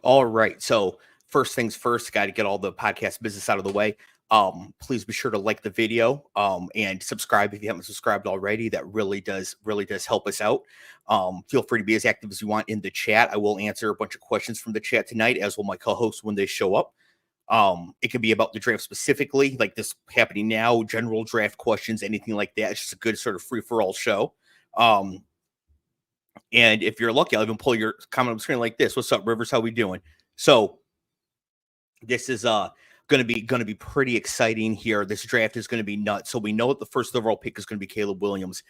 All right. So first things first, got to get all the podcast business out of the way. Please be sure to like the video and subscribe if you haven't subscribed already. That really does help us out. Feel free to be as active as you want in the chat. I will answer a bunch of questions from the chat tonight, as will my co-hosts when they show up. It could be about the draft specifically, like this happening now, general draft questions, anything like that. It's just a good sort of free-for-all show. And if you're lucky, I'll even pull your comment on the screen like this. What's up, Rivers? How we doing? So this is going to be pretty exciting here. This draft is going to be nuts. So we know that the first overall pick is going to be Caleb Williams.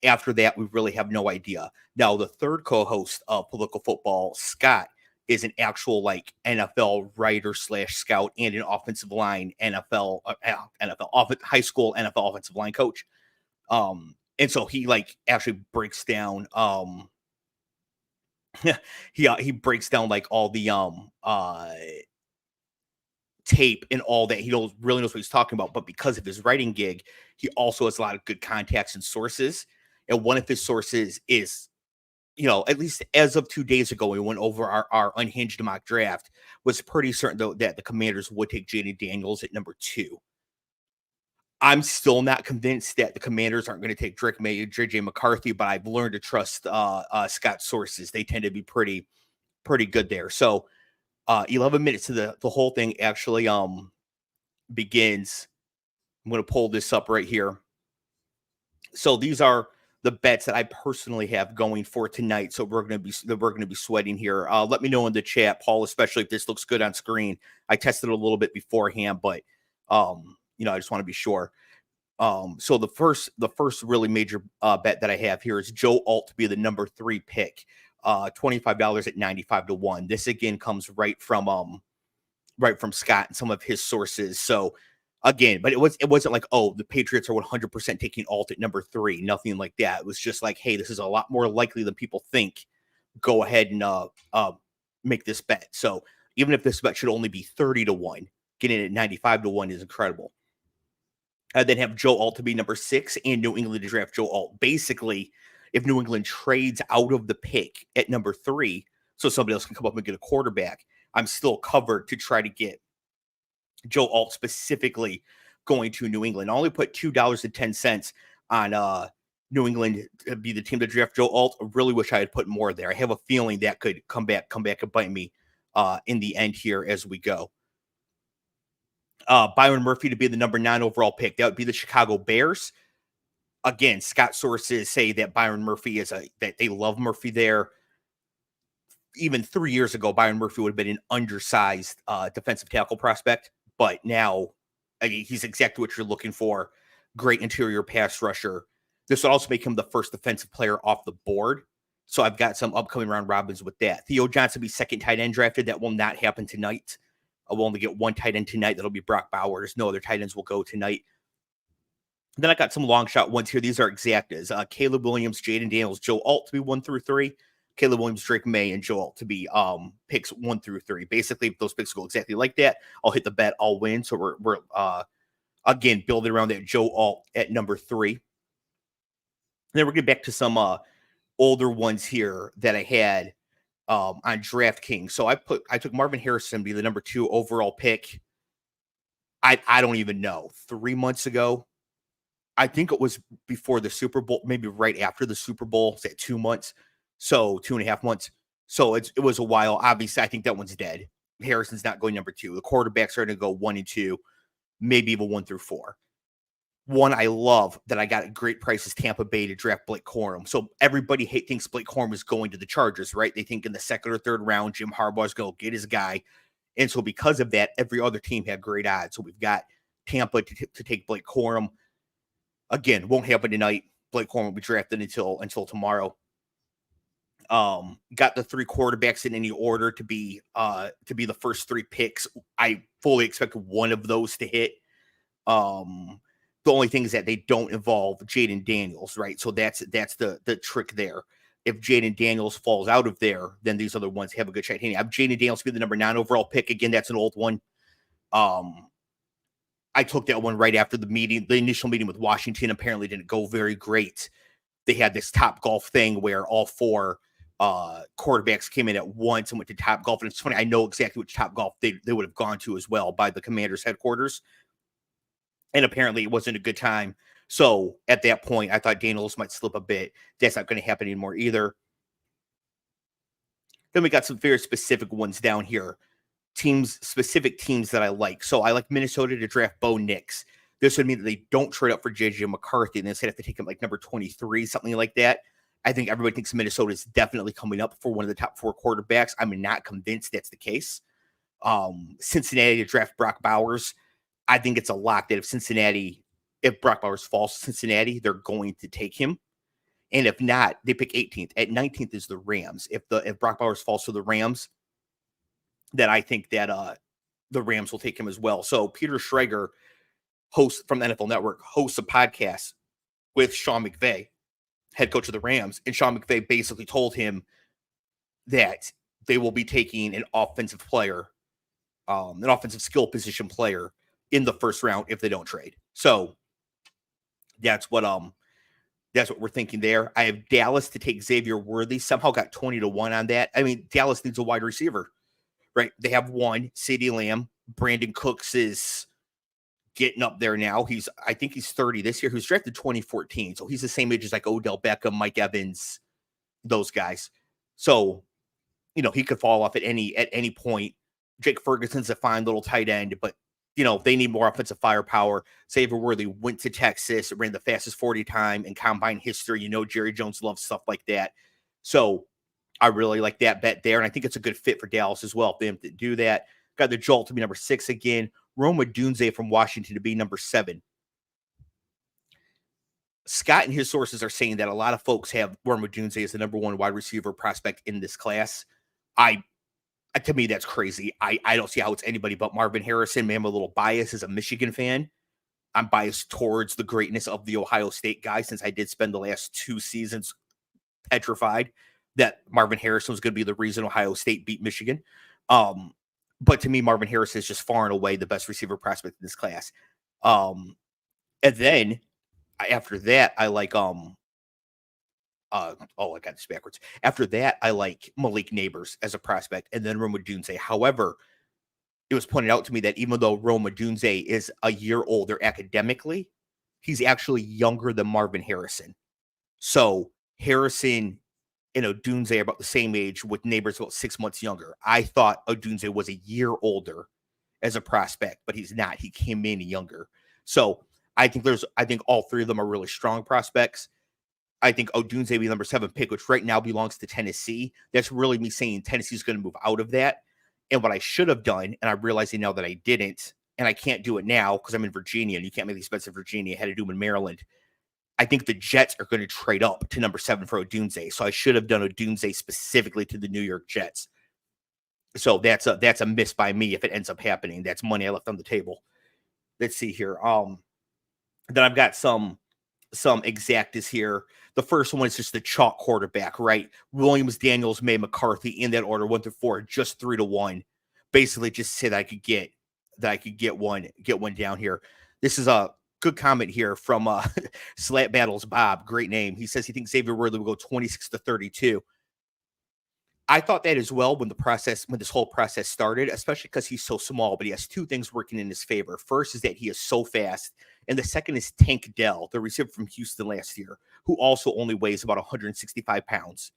After that, we really have no idea. Now, the third co-host of Political Football, Scott, is an actual like NFL writer / scout and an offensive line NFL high school NFL offensive line coach. And so he like actually breaks down he breaks down like all the tape and all that. He really knows what he's talking about, but because of his writing gig, he also has a lot of good contacts and sources. And one of his sources is, at least as of 2 days ago, we went over our unhinged mock draft, was pretty certain though that the Commanders would take Jaden Daniels at number 2. I'm still not convinced that the Commanders aren't going to take Drake May and JJ McCarthy, but I've learned to trust Scott's sources. They tend to be pretty good there. So 11 minutes to the whole thing actually begins. I'm going to pull this up right here. So these are the bets that I personally have going for tonight. So we're going to be sweating here. Let me know in the chat, Paul, especially if this looks good on screen. I tested it a little bit beforehand, but I just want to be sure. So the first really major bet that I have here is Joe Alt to be the number 3 pick. $25 at 95 to 1. This again comes right from Scott and some of his sources. So again, but it wasn't like, oh, the Patriots are 100% taking Alt at number 3. Nothing like that. It was just like, hey, this is a lot more likely than people think. Go ahead and make this bet. So even if this bet should only be 30 to 1, getting it at 95 to 1 is incredible. I then have Joe Alt to be number 6 and New England to draft Joe Alt. Basically, if New England trades out of the pick at number 3, so somebody else can come up and get a quarterback, I'm still covered to try to get Joe Alt specifically going to New England. I only put $2.10 on New England to be the team to draft Joe Alt. I really wish I had put more there. I have a feeling that could come back and bite me in the end here as we go. Byron Murphy to be the number 9 overall pick. That would be the Chicago Bears. Again, Scott sources say that Byron Murphy that they love Murphy there. Even 3 years ago, Byron Murphy would have been an undersized defensive tackle prospect, but now he's exactly what you're looking for. Great interior pass rusher. This would also make him the first defensive player off the board. So I've got some upcoming round robins with that. Theo Johnson will be second tight end drafted. That will not happen tonight. I will only get one tight end tonight. That'll be Brock Bowers. No other tight ends will go tonight. Then I got some long shot ones here. These are exactas. Caleb Williams, Jaden Daniels, Joe Alt to be 1 through 3. Caleb Williams, Drake May, and Joe Alt to be picks 1 through 3. Basically, if those picks go exactly like that, I'll hit the bet, I'll win. So we're again building around that Joe Alt at number 3. And then we're getting back to some older ones here that I had on DraftKings. So I took Marvin Harrison to be the number 2 overall pick. I don't even know. 3 months ago. I think it was before the Super Bowl, maybe right after the Super Bowl. It's at 2 months. So 2.5 months. So it was a while. Obviously, I think that one's dead. Harrison's not going number 2. The quarterbacks are going to go 1 and 2, maybe even 1 through 4. One I love that I got at great prices, Tampa Bay to draft Blake Corum. So everybody thinks Blake Corum is going to the Chargers, right? They think in the 2nd or 3rd round, Jim Harbaugh is going to get his guy. And so because of that, every other team had great odds. So we've got Tampa to take Blake Corum. Again, won't happen tonight. Blake Corum will be drafted until tomorrow. Got the 3 quarterbacks in any order to be the first 3 picks. I fully expect one of those to hit. The only thing is that they don't involve Jaden Daniels, right? So that's the trick there. If Jaden Daniels falls out of there, then these other ones have a good shot. I have Jaden Daniels to be the number 9 overall pick. Again, that's an old one. I took that one right after the initial meeting with Washington. Apparently didn't go very great. They had this Top Golf thing where all 4 quarterbacks came in at once and went to Top Golf. And it's funny, I know exactly which Top Golf they would have gone to as well by the Commanders headquarters. And apparently it wasn't a good time. So at that point, I thought Daniels might slip a bit. That's not going to happen anymore either. Then we got some very specific ones down here. Specific teams that I like. So I like Minnesota to draft Bo Nix. This would mean that they don't trade up for JJ McCarthy and instead have to take him like number 23, something like that. I think everybody thinks Minnesota is definitely coming up for one of the top 4 quarterbacks. I'm not convinced that's the case. Cincinnati to draft Brock Bowers. I think it's a lock that if Brock Bowers falls to Cincinnati, they're going to take him. And if not, they pick 18th. At 19th is the Rams. If Brock Bowers falls to the Rams, then I think that the Rams will take him as well. So Peter Schrager, host from the NFL Network, hosts a podcast with Sean McVay, head coach of the Rams. And Sean McVay basically told him that they will be taking an offensive player, an offensive skill position player in the first round if they don't trade. So that's what we're thinking there. I have Dallas to take Xavier Worthy. Somehow got 20-1 on that. I mean, Dallas needs a wide receiver, right? They have one, CeeDee Lamb. Brandon Cooks is getting up there now. I think he's 30 this year. He was drafted 2014. So he's the same age as like Odell Beckham, Mike Evans, those guys. So, he could fall off at any point. Jake Ferguson's a fine little tight end, but they need more offensive firepower. Xavier Worthy went to Texas, ran the fastest 40 time in combine history. Jerry Jones loves stuff like that. So I really like that bet there. And I think it's a good fit for Dallas as well. If they do that, got the Jolt to be number 6 again. Rome Odunze from Washington to be number 7. Scott and his sources are saying that a lot of folks have Rome Odunze as the number 1 wide receiver prospect in this class. To me, that's crazy. I don't see how it's anybody but Marvin Harrison. Man, I'm a little biased as a Michigan fan. I'm biased towards the greatness of the Ohio State guy since I did spend the last 2 seasons petrified that Marvin Harrison was going to be the reason Ohio State beat Michigan. But to me, Marvin Harrison is just far and away the best receiver prospect in this class. And then after that, I like I got this backwards. After that, I like Malik Neighbors as a prospect, and then Rome Odunze. However, it was pointed out to me that even though Rome Odunze is a year older academically, he's actually younger than Marvin Harrison. So Harrison and Odunze are about the same age, with Neighbors about 6 months younger. I thought Odunze was a year older as a prospect, but he's not. He came in younger. So I think all 3 of them are really strong prospects. I think Odunze will be number 7 pick, which right now belongs to Tennessee. That's really me saying Tennessee's going to move out of that. And what I should have done, and I'm realizing now that I didn't, and I can't do it now because I'm in Virginia, and you can't make these bets in Virginia. I had to do them in Maryland. I think the Jets are going to trade up to number 7 for Odunze. So I should have done Odunze specifically to the New York Jets. So that's a miss by me if it ends up happening. That's money I left on the table. Let's see here. Then I've got some exactas here. The first one is just the chalk quarterback, right? Williams, Daniels, May, McCarthy in that order, 1 through 4, just 3-1. Basically, just say that I could get one down here. This is a good comment here from Slat Battles Bob. Great name. He says he thinks Xavier Worthy will go 26-32. I thought that as well when this whole process started, especially because he's so small, but he has 2 things working in his favor. First is that he is so fast. And the second is Tank Dell, the receiver from Houston last year, who also only weighs about 165 pounds.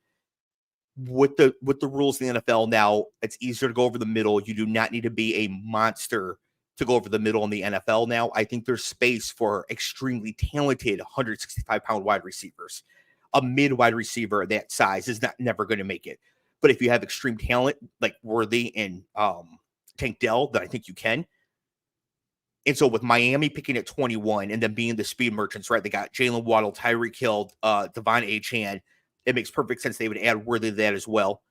With the rules in the NFL now, it's easier to go over the middle. You do not need to be a monster to go over the middle in the NFL now. I think there's space for extremely talented 165-pound wide receivers. A mid wide receiver that size is never going to make it. But if you have extreme talent like Worthy and Tank Dell, then I think you can. And so with Miami picking at 21 and then being the speed merchants, right? They got Jalen Waddle, Tyreek Hill, Devon Achane. It makes perfect sense they would add Worthy to that as well.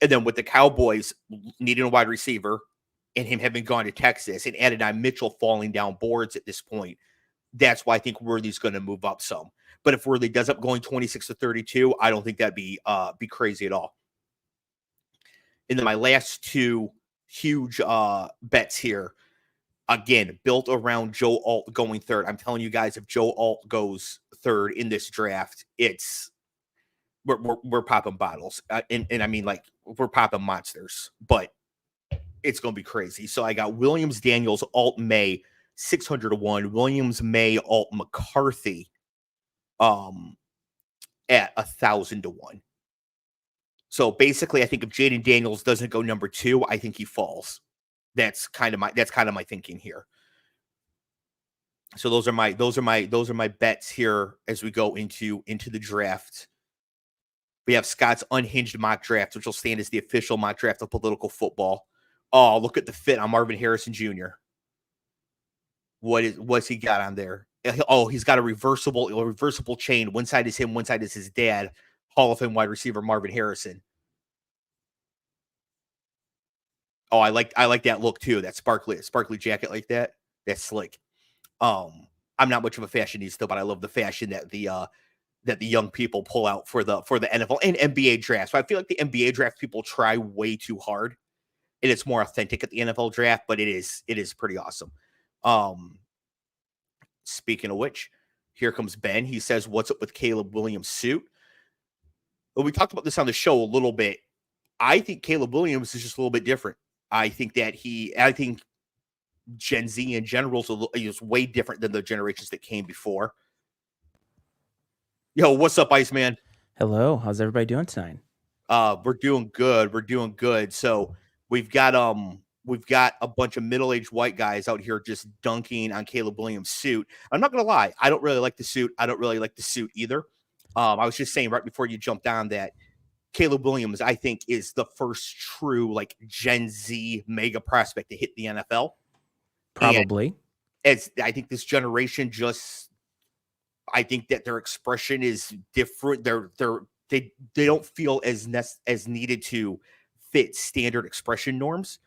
And then with the Cowboys needing a wide receiver and him having gone to Texas and Adonai Mitchell falling down boards at this point, that's why I think Worthy's going to move up some. But if Worthy does up going 26-32, I don't think that'd be crazy at all. And then my last 2 huge bets here, again, built around Joe Alt going 3rd. I'm telling you guys, if Joe Alt goes 3rd in this draft, it's we're popping bottles, and I mean like we're popping monsters, but it's gonna be crazy. So I got Williams Daniels Alt May 600 to 1, Williams May Alt McCarthy um at 1,000 to 1. So basically, I think if Jaden Daniels doesn't go number 2, I think he falls. That's kind of my thinking here. So those are my bets here as we go into the draft. We have Scott's unhinged mock draft, which will stand as the official mock draft of political football. Oh, look at the fit on Marvin Harrison Jr. What's he got on there? Oh, he's got a reversible chain. One side is him, one side is his dad. Hall of Fame wide receiver Marvin Harrison. Oh, I like that look too. That sparkly jacket like that. That's slick. I'm not much of a fashionista, but I love the fashion that the young people pull out for the NFL and NBA draft. So I feel like the NBA draft people try way too hard, and it's more authentic at the NFL draft, but it is pretty awesome. Speaking of which, here comes Ben. He says, "What's up with Caleb Williams' suit?" Well, we talked about this on the show a little bit. I think Caleb Williams is just a little bit different. I think Gen Z in general is way different than the generations that came before. Yo, what's up, Iceman? Hello, how's everybody doing tonight? We're doing good. We're doing good. So we've got a bunch of middle-aged white guys out here just dunking on Caleb Williams' suit. I'm not gonna lie, I don't really like the suit. I don't really like the suit either. I was just saying right before you jumped on that Caleb Williams, I think, is the first true like Gen Z mega prospect to hit the NFL. Probably. And as I think this generation I think that their expression is different. They don't feel as needed to fit standard expression norms.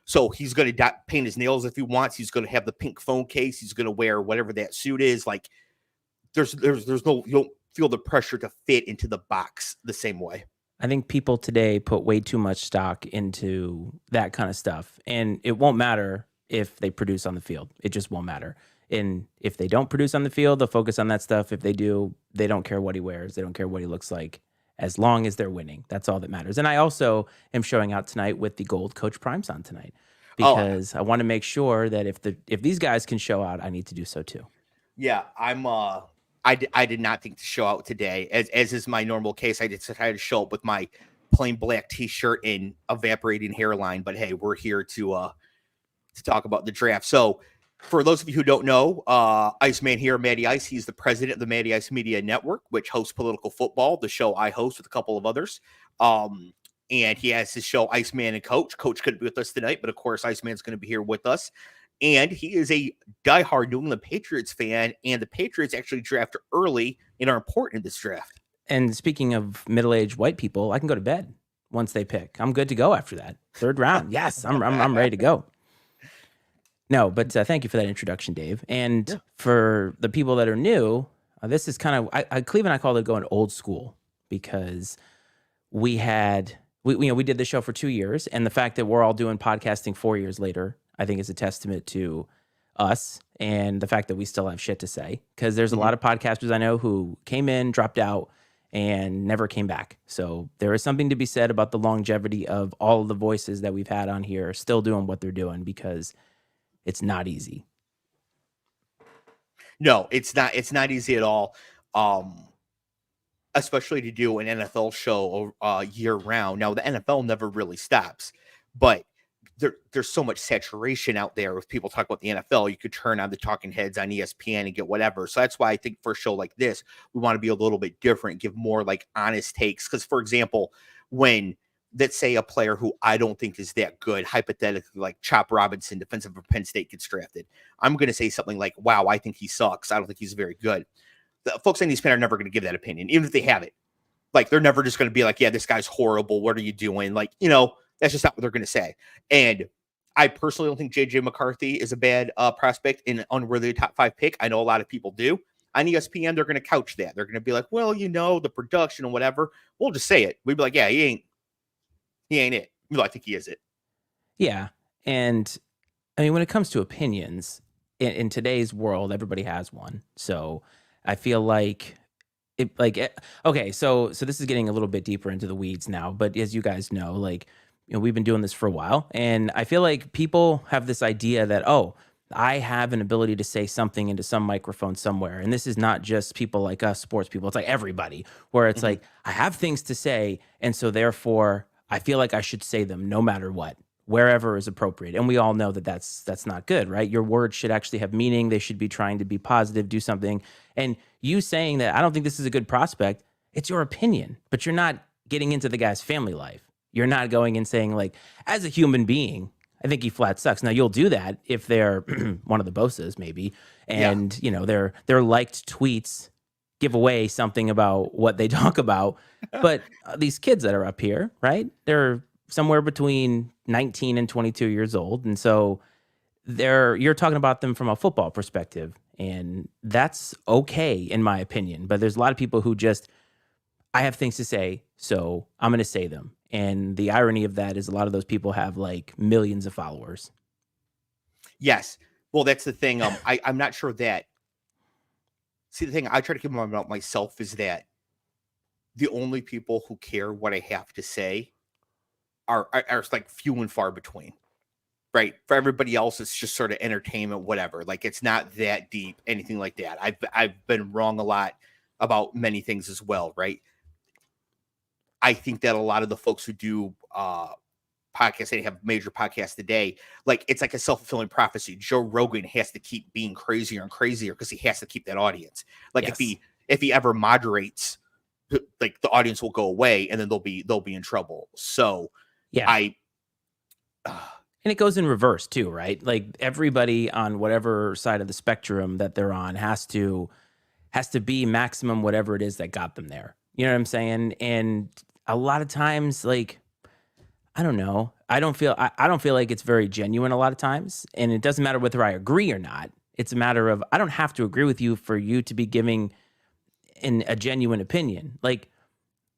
So he's going to paint his nails if he wants. He's going to have the pink phone case. He's going to wear whatever that suit is. Like there's no, you don't feel the pressure to fit into the box the same way. I think people today put way too much stock into that kind of stuff, and it won't matter if they produce on the field. It just won't matter. And if they don't produce on the field, they'll focus on that stuff. If they do, they don't care what he wears. They don't care what he looks like, as long as they're winning. That's all that matters. And I also am showing out tonight with the gold Coach Primes on tonight, because I want to make sure that if these guys can show out, I need to do so too. Yeah, I did not think to show out today, as is my normal case. I decided to show up with my plain black T-shirt and evaporating hairline. But hey, we're here to talk about the draft. So, for those of you who don't know, Iceman here, Matty Ice. He's the president of the Matty Ice Media Network, which hosts Political Football, the show I host with a couple of others. And he has his show Iceman and Coach. Coach couldn't be with us tonight, but of course, Iceman's going to be here with us. And he is a diehard New England Patriots fan, and the Patriots actually draft early and are important in this draft. And speaking of middle-aged white people, I can go to bed once they pick. I'm good to go after that. Third round. Yes, I'm ready to go. No, but thank you for that introduction, Dave. And for the people that are new, this is kind of Cleve and I call it going old school, because we did the show for 2 years, and the fact that we're all doing podcasting 4 years later, I think is a testament to us and the fact that we still have shit to say, because there's a lot of podcasters I know who came in, dropped out, and never came back. So there is something to be said about the longevity of all of the voices that we've had on here still doing what they're doing, because it's not easy. No, it's not. It's not easy at all. Especially to do an NFL show year round. Now, the NFL never really stops, but there's so much saturation out there. If people talk about the NFL, you could turn on the talking heads on ESPN and get whatever. So that's why I think for a show like this, we want to be a little bit different, give more like honest takes. Because, for example, when let's say a player who I don't think is that good, hypothetically, like Chop Robinson, defensive of Penn State, gets drafted, I'm going to say something like, wow, I think he sucks. I don't think he's very good. The folks on ESPN are never going to give that opinion, even if they have it. Like, they're never just going to be like, yeah, this guy's horrible. What are you doing? Like, that's just not what they're going to say. And I personally don't think J.J. McCarthy is a bad prospect and an unworthy top 5 pick. I know a lot of people do. On ESPN, they're going to couch that. They're going to be like, well, the production and whatever. We'll just say it. We'd be like, yeah, he ain't it. I think he is it. Yeah. And I mean, when it comes to opinions, in today's world, everybody has one. So I feel like Okay, so this is getting a little bit deeper into the weeds now, but as you guys know, like, we've been doing this for a while, and I feel like people have this idea that, oh, I have an ability to say something into some microphone somewhere, and this is not just people like us sports people, it's like everybody, where it's Mhm. like I have things to say, and so therefore I feel like I should say them no matter what, wherever is appropriate. And we all know that that's not good, right? Your words should actually have meaning. They should be trying to be positive, do something. And you saying that I don't think this is a good prospect, it's your opinion, but you're not getting into the guy's family life. You're not going and saying, like, as a human being, I think he flat sucks. Now you'll do that if they're one of the Bosas, maybe, Yeah. and their liked tweets give away something about what they talk about. But these kids that are up here, right? They're somewhere between 19 and 22 years old, and so you're talking about them from a football perspective, and that's okay in my opinion. But there's a lot of people who just, I have things to say, so I'm going to say them. And the irony of that is a lot of those people have like millions of followers. Yes. Well, that's the thing. I'm not sure that. See, the thing I try to keep in mind about myself is that the only people who care what I have to say are like few and far between. Right. For everybody else, it's just sort of entertainment, whatever. Like, it's not that deep, anything like that. I've been wrong a lot about many things as well, right? I think that a lot of the folks who do podcasts, they have major podcasts today, like, it's like a self-fulfilling prophecy. Joe Rogan has to keep being crazier and crazier because he has to keep that audience. Like, Yes. if he ever moderates, like, the audience will go away and then they'll be in trouble. So Yeah. I And it goes in reverse too, right? Like everybody on whatever side of the spectrum that they're on has to be maximum whatever it is that got them there. You know what I'm saying? And a lot of times, like, I don't know. I don't feel like it's very genuine a lot of times. And it doesn't matter whether I agree or not. It's a matter of I don't have to agree with you for you to be giving a genuine opinion. Like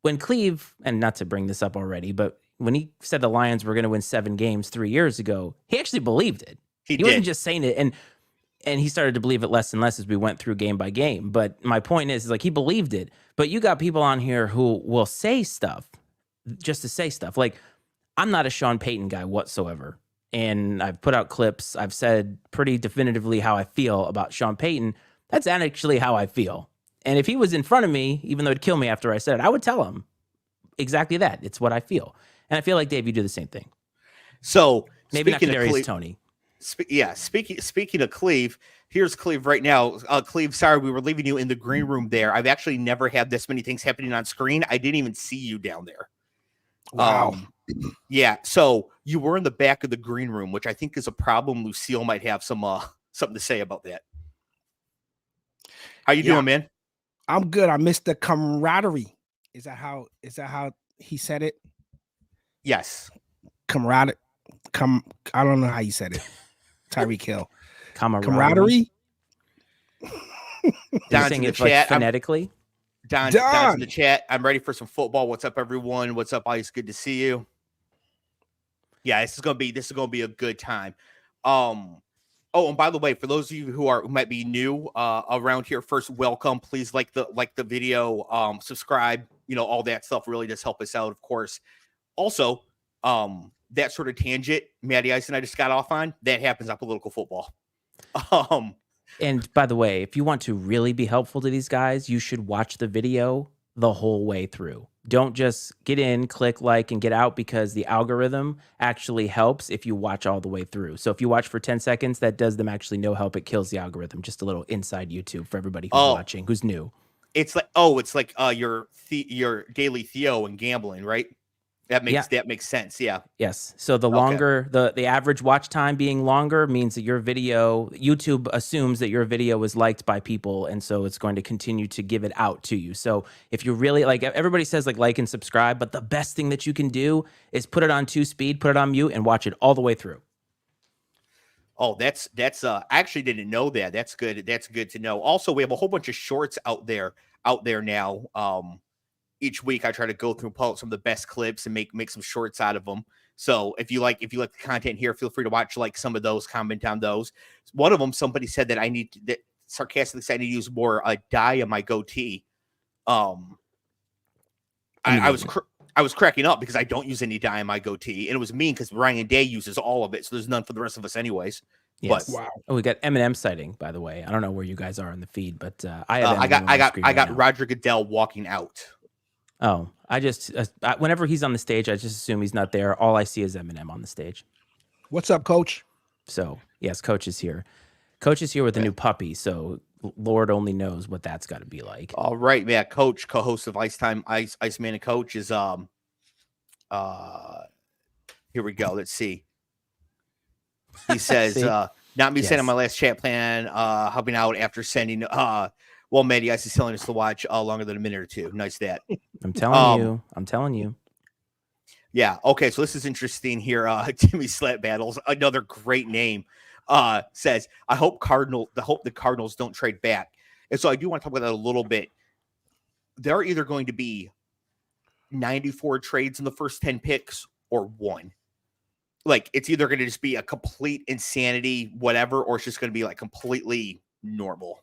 when Cleve, and not to bring this up already, but when he said the Lions were going to win 7 games 3 years ago, he actually believed it. he He wasn't did. just saying it, and he started to believe it less and less as we went through game by game. But my point is like he believed it. But you got people on here who will say stuff just to say stuff. Like I'm not a Sean Payton guy whatsoever. And I've put out clips. I've said pretty definitively how I feel about Sean Payton. That's actually how I feel. And if he was in front of me, even though it'd kill me after I said it, I would tell him exactly that. It's what I feel. And I feel like, Dave, you do the same thing. So Maybe not speaking of Kadarius Toney. Speaking of Cleve, here's Cleve right now. Cleve, sorry, we were leaving you in the green room there. I've actually never had this many things happening on screen. I didn't even see you down there. Wow. Yeah. So you were in the back of the green room, which I think is a problem. Lucille might have some something to say about that. How you doing, man? I'm good. I missed the camaraderie. Is that how he said it? Yes. Camaraderie. I don't know how you said it. Tyreek Hill. Camaraderie. Don's saying in the it chat. like phonetically. Don's in the chat. I'm ready for some football. What's up, everyone? What's up, Ice? Good to see you. Yeah, this is gonna be a good time. Oh, and by the way, for those of you who might be new around here, first welcome. Please like the video, subscribe. All that stuff really does help us out, of course. Also, that sort of tangent Matty Ice and I just got off on, that happens on Political Football. And by the way, if you want to really be helpful to these guys, you should watch the video the whole way through. Don't just get in, click like, and get out, because the algorithm actually helps if you watch all the way through. So if you watch for 10 seconds, that does them actually no help. It kills the algorithm. Just a little inside YouTube for everybody who's watching, who's new. It's like your daily Theo and gambling, right? That makes sense. Yeah. Yes. So the longer the average watch time being longer means that your video, YouTube assumes that your video is liked by people, and so it's going to continue to give it out to you. So if you really like, everybody says like and subscribe, but the best thing that you can do is put it on 2-speed, put it on mute, and watch it all the way through. Oh, that's I actually didn't know that. That's good. That's good to know. Also, we have a whole bunch of shorts out there now. Each week I try to go through and pull out some of the best clips and make some shorts out of them. So if you like the content here, feel free to watch some of those, comment on those. One of them, somebody said that sarcastically said I need to use more dye on my goatee. I was cracking up because I don't use any dye in my goatee, and it was mean because Ryan Day uses all of it, so there's none for the rest of us anyways. Yes. But Wow. Oh, we got Eminem sighting, by the way. I don't know where you guys are in the feed, but I have I Eminem on the screen got right now. Roger Goodell walking out. Oh, I just whenever he's on the stage, I just assume he's not there. All I see is Eminem on the stage. What's up, Coach? So yes, Coach is here. Coach is here with a new puppy, so Lord only knows what that's got to be like. All right, yeah. Coach, co-host of Ice Man and Coach is here we go. Let's see. He says, not me sending my last chat plan, helping out after sending well, Matty Ice is telling us to watch longer than a minute or two. Nice that. I'm telling you. Yeah. Okay. So this is interesting here. Timmy Slat Battles, another great name, says, I hope the Cardinals don't trade back. And so I do want to talk about that a little bit. There are either going to be 94 trades in the first 10 picks or one. Like, it's either going to just be a complete insanity, whatever, or it's just going to be like completely normal.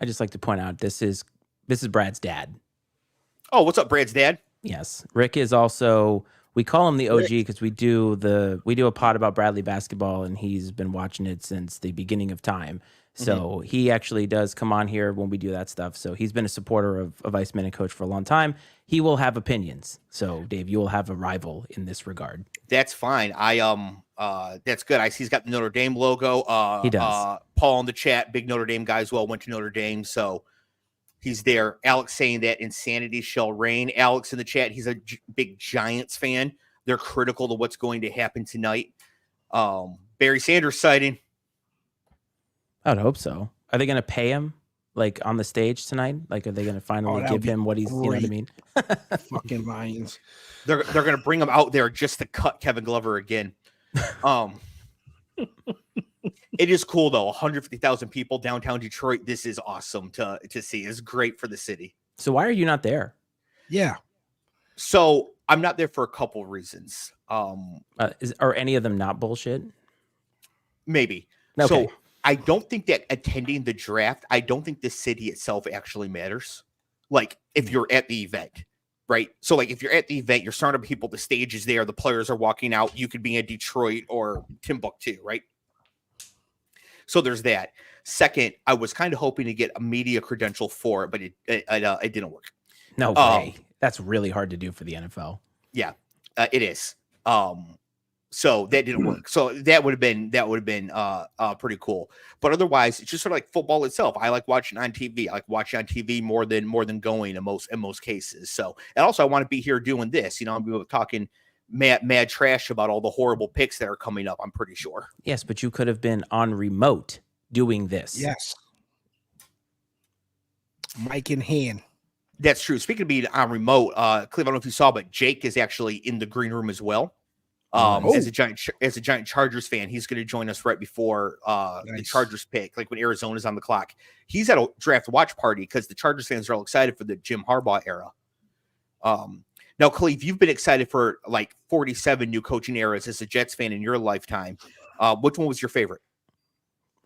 I just like to point out this is Brad's dad. Oh, what's up, Brad's dad? Yes, Rick is also. We call him the OG because we do a pod about Bradley basketball, and he's been watching it since the beginning of time. So he actually does come on here when we do that stuff. So he's been a supporter of Ice Man and Coach for a long time. He will have opinions. So Dave, you will have a rival in this regard. That's fine. That's good. I see he's got the Notre Dame logo. He does. Paul in the chat, big Notre Dame guy as well, went to Notre Dame, so he's there. Alex saying that insanity shall reign. Alex in the chat, he's a big Giants fan. They're critical to what's going to happen tonight. Barry Sanders sighting. I would hope so. Are they going to pay him like on the stage tonight? Like, are they going to finally give him what he's? Great. You know what I mean? Fucking Lions. They're going to bring him out there just to cut Kevin Glover again. It is cool though. 150,000 people downtown Detroit. This is awesome to see. It's great for the city. So why are you not there? Yeah. So I'm not there for a couple reasons. Are any of them not bullshit? Maybe. Okay. So I don't think that attending the draft, I don't think the city itself actually matters. Like if you're at the event, right? So like if you're at the event, you're surrounded by people, the stage is there, the players are walking out, you could be in Detroit or Timbuktu, right? So there's that. Second, I was kind of hoping to get a media credential for it, but it didn't work. No way. That's really hard to do for the NFL. Yeah, it is. So that didn't work. So that would have been pretty cool. But otherwise, it's just sort of like football itself. I like watching on TV. I like watching on TV more than going in most cases. So, and also I want to be here doing this. You know, I'm talking mad trash about all the horrible picks that are coming up. I'm pretty sure. Yes, but you could have been on remote doing this. Yes. Mic in hand. That's true. Speaking of being on remote, Clev, I don't know if you saw, but Jake is actually in the green room as well. As a giant Chargers fan, he's going to join us right before the Chargers pick, like when Arizona's on the clock. He's at a draft watch party because the Chargers fans are all excited for the Jim Harbaugh era. Now, Cleve, you've been excited for like 47 new coaching eras as a Jets fan in your lifetime. Which one was your favorite?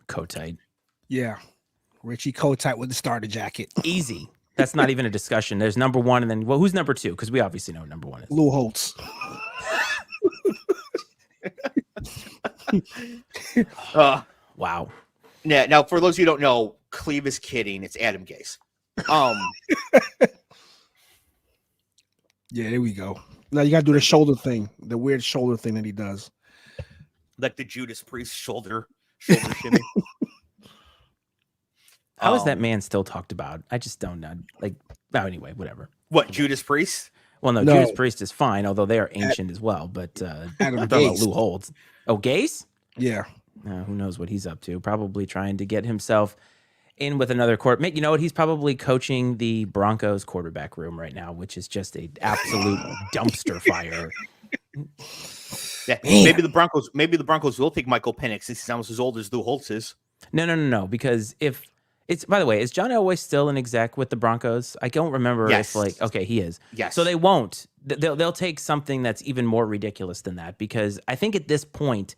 Kotite. Yeah, Richie Kotite with the starter jacket. Easy. That's not even a discussion. There's number one, and then who's number two? Because we obviously know who number one is. Lou Holtz. Wow. Now, for those of you who don't know, Cleve is kidding. It's Adam Gase. Yeah, there we go. Now you got to do the shoulder thing, the weird shoulder thing that he does. Like the Judas Priest shoulder shimmy. How is that man still talked about? I just don't know. Like, oh, anyway, whatever. What, Judas Priest? Well, no, Judas Priest is fine, although they are ancient as well. But I'm talking about Lou Holtz. Oh, Gase? Yeah. Who knows what he's up to? Probably trying to get himself in with another quarterback. You know what? He's probably coaching the Broncos quarterback room right now, which is just an absolute dumpster fire. Yeah, maybe the Broncos will take Michael Penix since he's almost as old as Lou Holtz is. No. Because if it's, by the way, is John Elway still an exec with the Broncos? I don't remember if okay, he is. Yes. So they won't. They'll take something that's even more ridiculous than that, because I think at this point,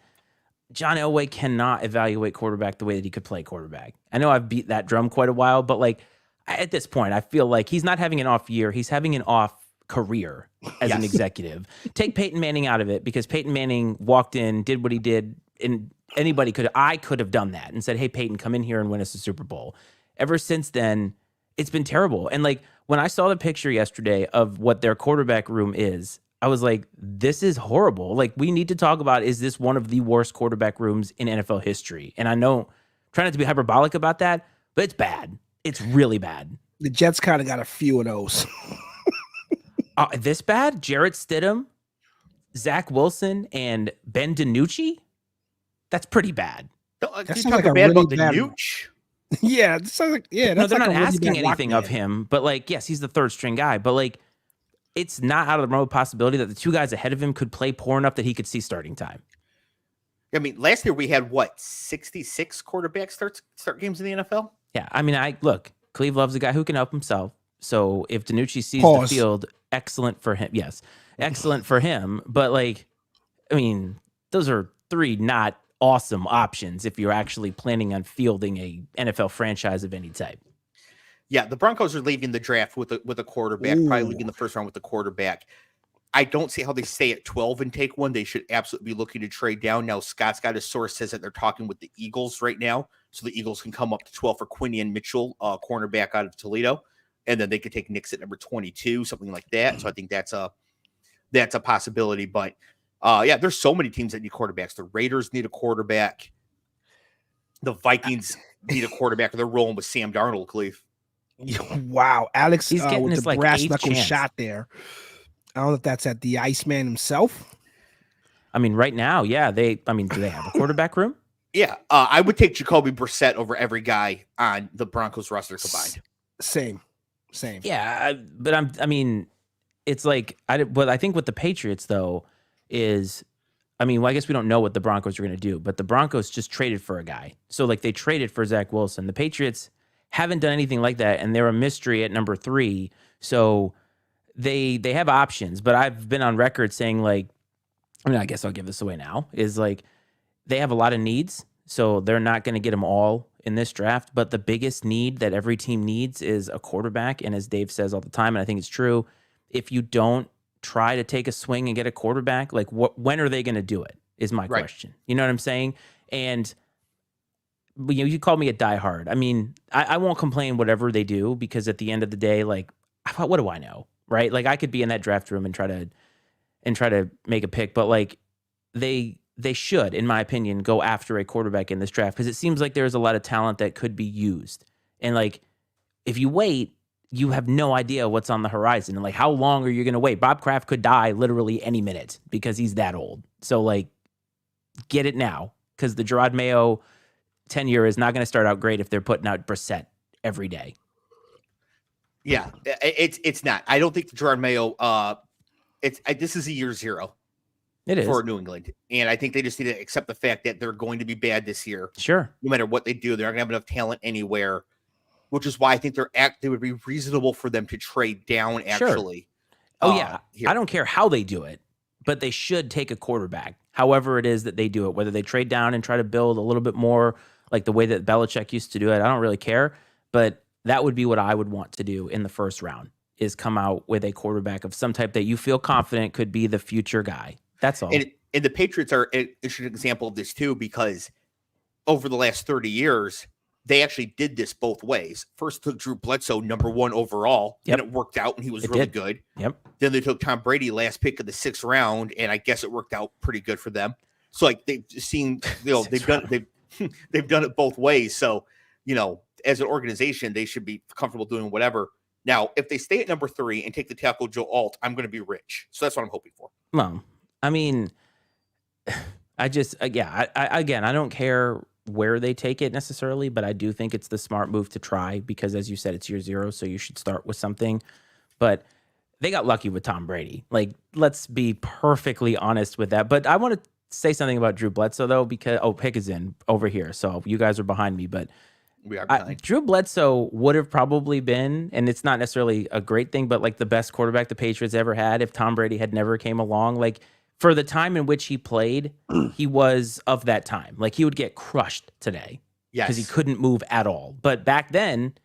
John Elway cannot evaluate quarterback the way that he could play quarterback. I know I've beat that drum quite a while, but like, at this point, I feel like he's not having an off year. He's having an off career as an executive. Take Peyton Manning out of it, because Peyton Manning walked in, did what he did, and I could have done that and said, hey, Peyton, come in here and win us a Super Bowl. Ever since then, it's been terrible. And like when I saw the picture yesterday of what their quarterback room is, I was like, this is horrible. Like, we need to talk about, is this one of the worst quarterback rooms in NFL history? And I know, try not to be hyperbolic about that, but it's bad. It's really bad. The Jets kind of got a few of those. This bad? Jarrett Stidham, Zach Wilson, and Ben DiNucci? That's pretty bad. That sounds like a really about the bad Nuge. Yeah, it sounds like, yeah. No, That's they're like not a really asking bad anything lock of man. him, but like, yes, he's the third string guy, but like, it's not out of the realm of possibility that the two guys ahead of him could play poor enough that he could see starting time. I mean, last year we had 66 quarterback start games in the NFL. Yeah, I mean, Cleve loves a guy who can help himself. So if DiNucci sees Pause. the field, excellent for him. Yes, excellent for him. But like, I mean, those are three not awesome options if you're actually planning on fielding a NFL franchise of any type. Yeah, the Broncos are leaving the draft with a quarterback, probably leaving the first round with the quarterback. I don't see how they stay at 12 and take one. They should absolutely be looking to trade down. Now, Scott's got a source says that they're talking with the Eagles right now, so the Eagles can come up to 12 for Quinion Mitchell, cornerback out of Toledo, and then they could take Nix at number 22, something like that. So I think that's a possibility. But yeah, there's so many teams that need quarterbacks. The Raiders need a quarterback. The Vikings need a quarterback. They're rolling with Sam Darnold, Cleve. Wow, Alex, He's getting with his the like brass eighth knuckle chance. shot there. I don't know if that's at the Iceman himself. I mean, right now, yeah, do they have a quarterback room? Yeah, I would take Jacoby Brissett over every guy on the Broncos roster combined. Same. Yeah, but I mean, it's like, what I think with the Patriots though is, I guess we don't know what the Broncos are going to do, but the Broncos just traded for a guy. So like they traded for Zach Wilson. The Patriots haven't done anything like that, and they're a mystery at number 3. So they have options, but I've been on record saying like, I guess I'll give this away now, is like they have a lot of needs, so they're not going to get them all in this draft. But the biggest need that every team needs is a quarterback. And as Dave says all the time, and I think it's true, if you don't try to take a swing and get a quarterback, like when are they going to do it is my question. You know what I'm saying? And you call me a diehard. I mean, I won't complain whatever they do, because at the end of the day, like, what do I know? Right? Like I could be in that draft room and try to make a pick, but like they should, in my opinion, go after a quarterback in this draft, because it seems like there's a lot of talent that could be used. And like, if you wait, you have no idea what's on the horizon. And like, how long are you going to wait? Bob Kraft could die literally any minute because he's that old. So like, get it now, because the Gerard Mayo tenure is not going to start out great if they're putting out Brissett every day. Yeah, it's not. I don't think the Gerard Mayo. This is a year 0. It is for New England, and I think they just need to accept the fact that they're going to be bad this year. Sure, no matter what they do, they're not going to have enough talent anywhere, which is why I think they would be reasonable for them to trade down. Actually, sure. Oh yeah, I don't care how they do it, but they should take a quarterback. However it is that they do it, whether they trade down and try to build a little bit more like the way that Belichick used to do it, I don't really care. But that would be what I would want to do in the first round, is come out with a quarterback of some type that you feel confident could be the future guy. That's all. And the Patriots are an interesting example of this too, because over the last 30 years, they actually did this both ways. First took Drew Bledsoe number 1 overall, and it worked out, and he was really good. Yep. Then they took Tom Brady last pick of the 6th round, and I guess it worked out pretty good for them. So like they've seen, they've done it both ways. So, as an organization, they should be comfortable doing whatever. Now, if they stay at number 3 and take the tackle Joe Alt, I'm going to be rich. So that's what I'm hoping for. Well, I mean, I just, I don't care where they take it necessarily, but I do think it's the smart move to try, because as you said, it's year 0, so you should start with something. But they got lucky with Tom Brady. Like, let's be perfectly honest with that. But I want to say something about Drew Bledsoe, though, because, Pick is in over here, so you guys are behind me, but we are behind. Drew Bledsoe would have probably been, and it's not necessarily a great thing, but like the best quarterback the Patriots ever had if Tom Brady had never came along. Like, for the time in which he played, he was of that time. Like, he would get crushed today because he couldn't move at all. But back then,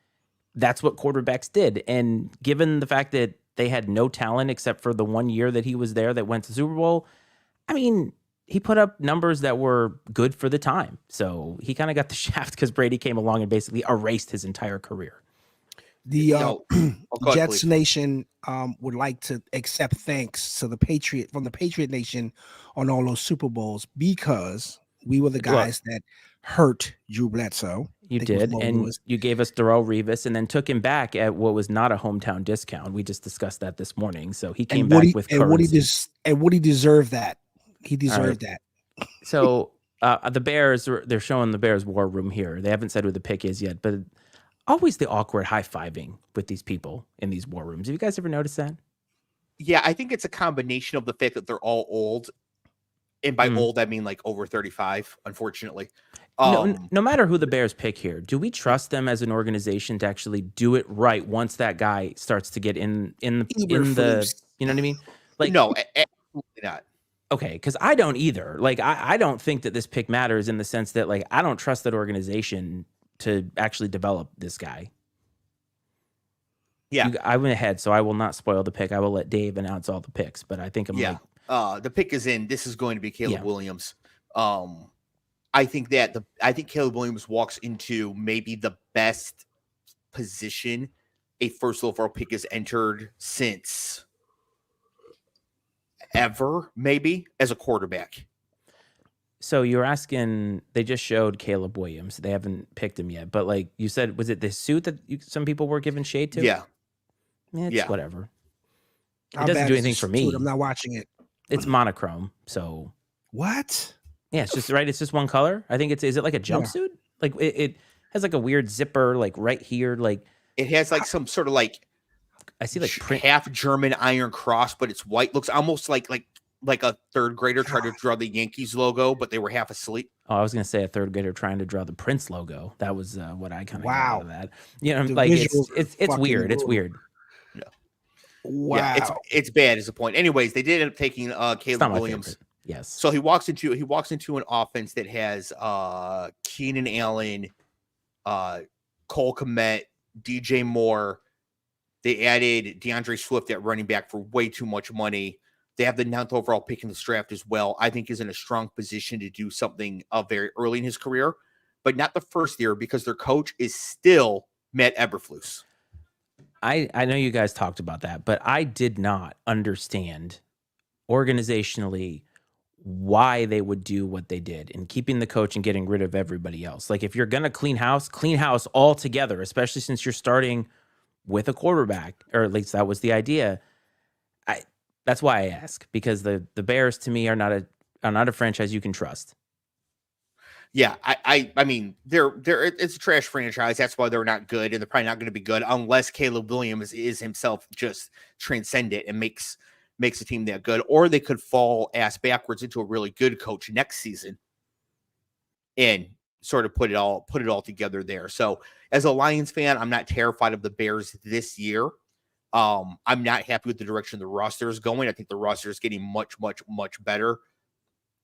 that's what quarterbacks did. And given the fact that they had no talent except for the 1 year that he was there that went to Super Bowl, I mean, he put up numbers that were good for the time. So he kind of got the shaft because Brady came along and basically erased his entire career. The No. Oh, go ahead, Jets please. Nation would like to accept thanks to the Patriot Nation on all those Super Bowls because we were the guys that hurt Drew Bledsoe. You did, and you gave us Darrell Revis and then took him back at what was not a hometown discount. We just discussed that this morning. So he came back with currency. Woody deserved that. He deserved that. So the Bears, they're showing the Bears war room here. They haven't said who the pick is yet, but always the awkward high-fiving with these people in these war rooms. Have you guys ever noticed that? Yeah, I think it's a combination of the fact that they're all old. And by old, I mean like over 35, unfortunately. No matter who the Bears pick here, do we trust them as an organization to actually do it right once that guy starts to get in the, you know what I mean? Like, no, absolutely not. Okay, because I don't either. Like, I don't think that this pick matters in the sense that, like, I don't trust that organization to actually develop this guy. Yeah. I went ahead, so I will not spoil the pick. I will let Dave announce all the picks, but I think I'm the pick is in. This is going to be Caleb Williams. I think Caleb Williams walks into maybe the best position a first overall pick has entered since ever, maybe, as a quarterback. So you're asking, they just showed Caleb Williams. They haven't picked him yet, but like you said, was it the suit that some people were giving shade to? Yeah. It's whatever. It doesn't do anything for me. I'm not watching it. It's monochrome, so. What? Yeah, it's just right. It's just one color. I think is it like a jumpsuit? Yeah. Like it has like a weird zipper, like right here. Like it has like some sort of like I see like half German Iron Cross, but it's white. Looks almost like a third grader tried to draw the Yankees logo, but they were half asleep. Oh, I was gonna say a third grader trying to draw the Prince logo. That was what I kind of got out of that. You know, like it's weird. It's weird. Yeah. Wow. Yeah, it's bad as a point. Anyways, they did end up taking Caleb Williams. Yes. So he walks into an offense that has Keenan Allen, Cole Kmet, DJ Moore. They added DeAndre Swift at running back for way too much money. They have the 9th overall pick in this draft as well. I think is in a strong position to do something very early in his career, but not the first year because their coach is still Matt Eberflus. I know you guys talked about that, but I did not understand organizationally why they would do what they did in keeping the coach and getting rid of everybody else. Like if you're going to clean house altogether, especially since you're starting with a quarterback, or at least that was the idea. That's why I ask, because the Bears to me are not a franchise you can trust. Yeah, I mean they're it's a trash franchise. That's why they're not good, and they're probably not going to be good unless Caleb Williams is himself just transcendent and makes a team that good, or they could fall ass backwards into a really good coach next season and sort of put it all together there. So as a Lions fan, I'm not terrified of the Bears this year. I'm not happy with the direction the roster is going. I think the roster is getting much, much, much better,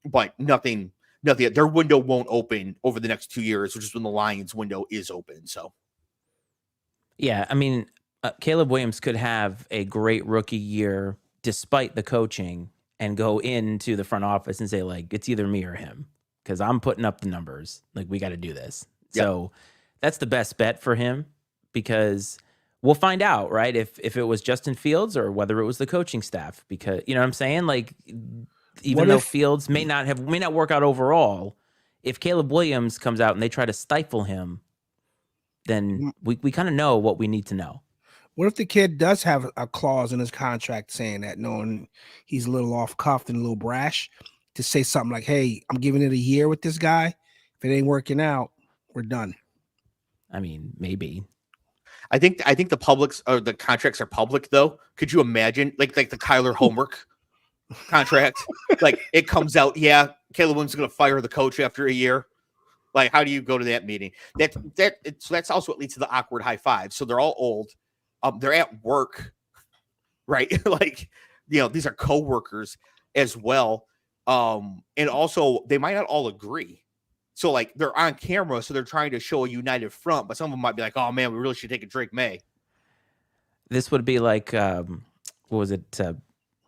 but nothing. Their window won't open over the next 2 years, which is when the Lions window is open. So, yeah, I mean, Caleb Williams could have a great rookie year despite the coaching and go into the front office and say, like, it's either me or him because I'm putting up the numbers. Like, we got to do this. Yep. So that's the best bet for him because we'll find out, right? If it was Justin Fields or whether it was the coaching staff, because you know what I'm saying? Like, even though Fields may not work out overall, if Caleb Williams comes out and they try to stifle him, then we kind of know what we need to know. What if the kid does have a clause in his contract saying that, knowing he's a little off cuffed and a little brash, to say something like, hey, I'm giving it a year with this guy. If it ain't working out, we're done. I mean, maybe. I think the publics or the contracts are public though. Could you imagine like the Kyler homework contract? Like it comes out, yeah, Caleb Williams is going to fire the coach after a year. Like, how do you go to that meeting? That's also what leads to the awkward high five. So they're all old. They're at work, right? Like, you know, these are coworkers as well. And also they might not all agree. So like they're on camera, so they're trying to show a united front, but some of them might be like, "Oh man, we really should take a Drake May." This would be like, what was it?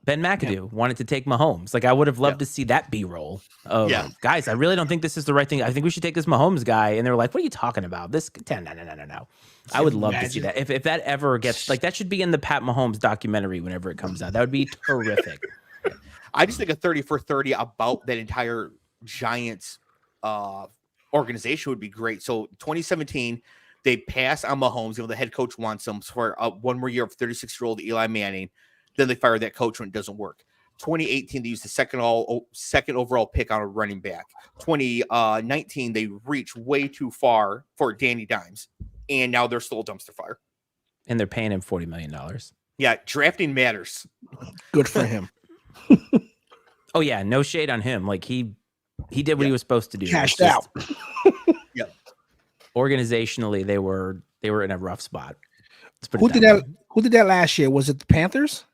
Ben McAdoo wanted to take Mahomes. Like, I would have loved to see that B-roll of, guys, I really don't think this is the right thing. I think we should take this Mahomes guy. And they were like, what are you talking about? This, no. I would love to see that. If that ever gets, like, that should be in the Pat Mahomes documentary whenever it comes out. That would be terrific. I just think a 30 for 30 about that entire Giants organization would be great. So 2017, they pass on Mahomes. The head coach wants him for one more year of 36-year-old Eli Manning. Then they fire that coach when it doesn't work. 2018, they used the second overall pick on a running back. 2019, they reach way too far for Danny Dimes, and now they're still a dumpster fire. And they're paying him $40 million. Yeah, drafting matters. Good for him. Oh yeah, no shade on him. Like he did what he was supposed to do. Cashed out. Yep. Organizationally, they were in a rough spot. Who did that last year? Was it the Panthers?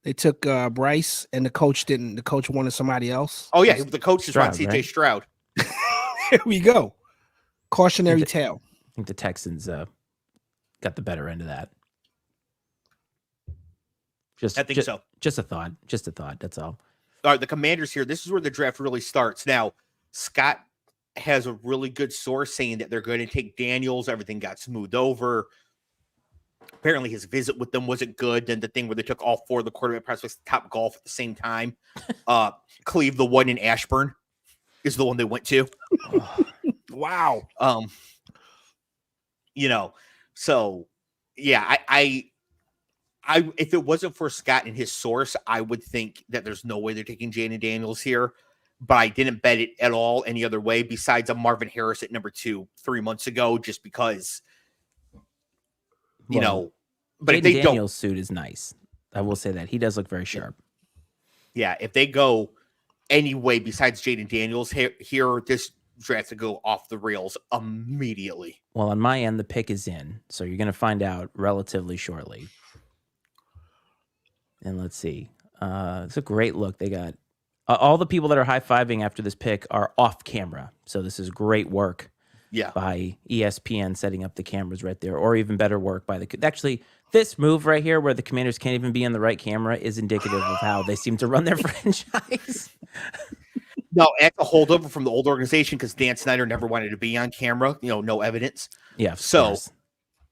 They took Bryce, and the coach didn't. The coach wanted somebody else. Oh yeah, the coach just wants CJ right? Stroud. Here we go. Cautionary tale. I think the Texans got the better end of that. I think so. Just a thought. That's all. All right, the Commanders here. This is where the draft really starts. Now, Scott has a really good source saying that they're going to take Daniels. Everything got smoothed over. Apparently, his visit with them wasn't good. Then the thing where they took all four of the quarterback prospects to Top Golf at the same time. Cleve, the one in Ashburn, is the one they went to. Wow. So yeah, I if it wasn't for Scott and his source, I would think that there's no way they're taking Jaden Daniels here. But I didn't bet it at all any other way besides a Marvin Harris at number 2 3 months ago, just because, but if they Daniels' suit is nice. I will say that he does look very sharp. Yeah. If they go any way besides Jaden Daniels here, this draft to go off the rails immediately. Well, on my end, the pick is in, so you're going to find out relatively shortly. And let's see. It's a great look. They got all the people that are high-fiving after this pick are off camera. So this is great work by ESPN setting up the cameras right there, or even better work by actually, this move right here where the Commanders can't even be in the right camera is indicative of how they seem to run their franchise. No, it's a holdover from the old organization because Dan Snyder never wanted to be on camera. No evidence. Yeah. So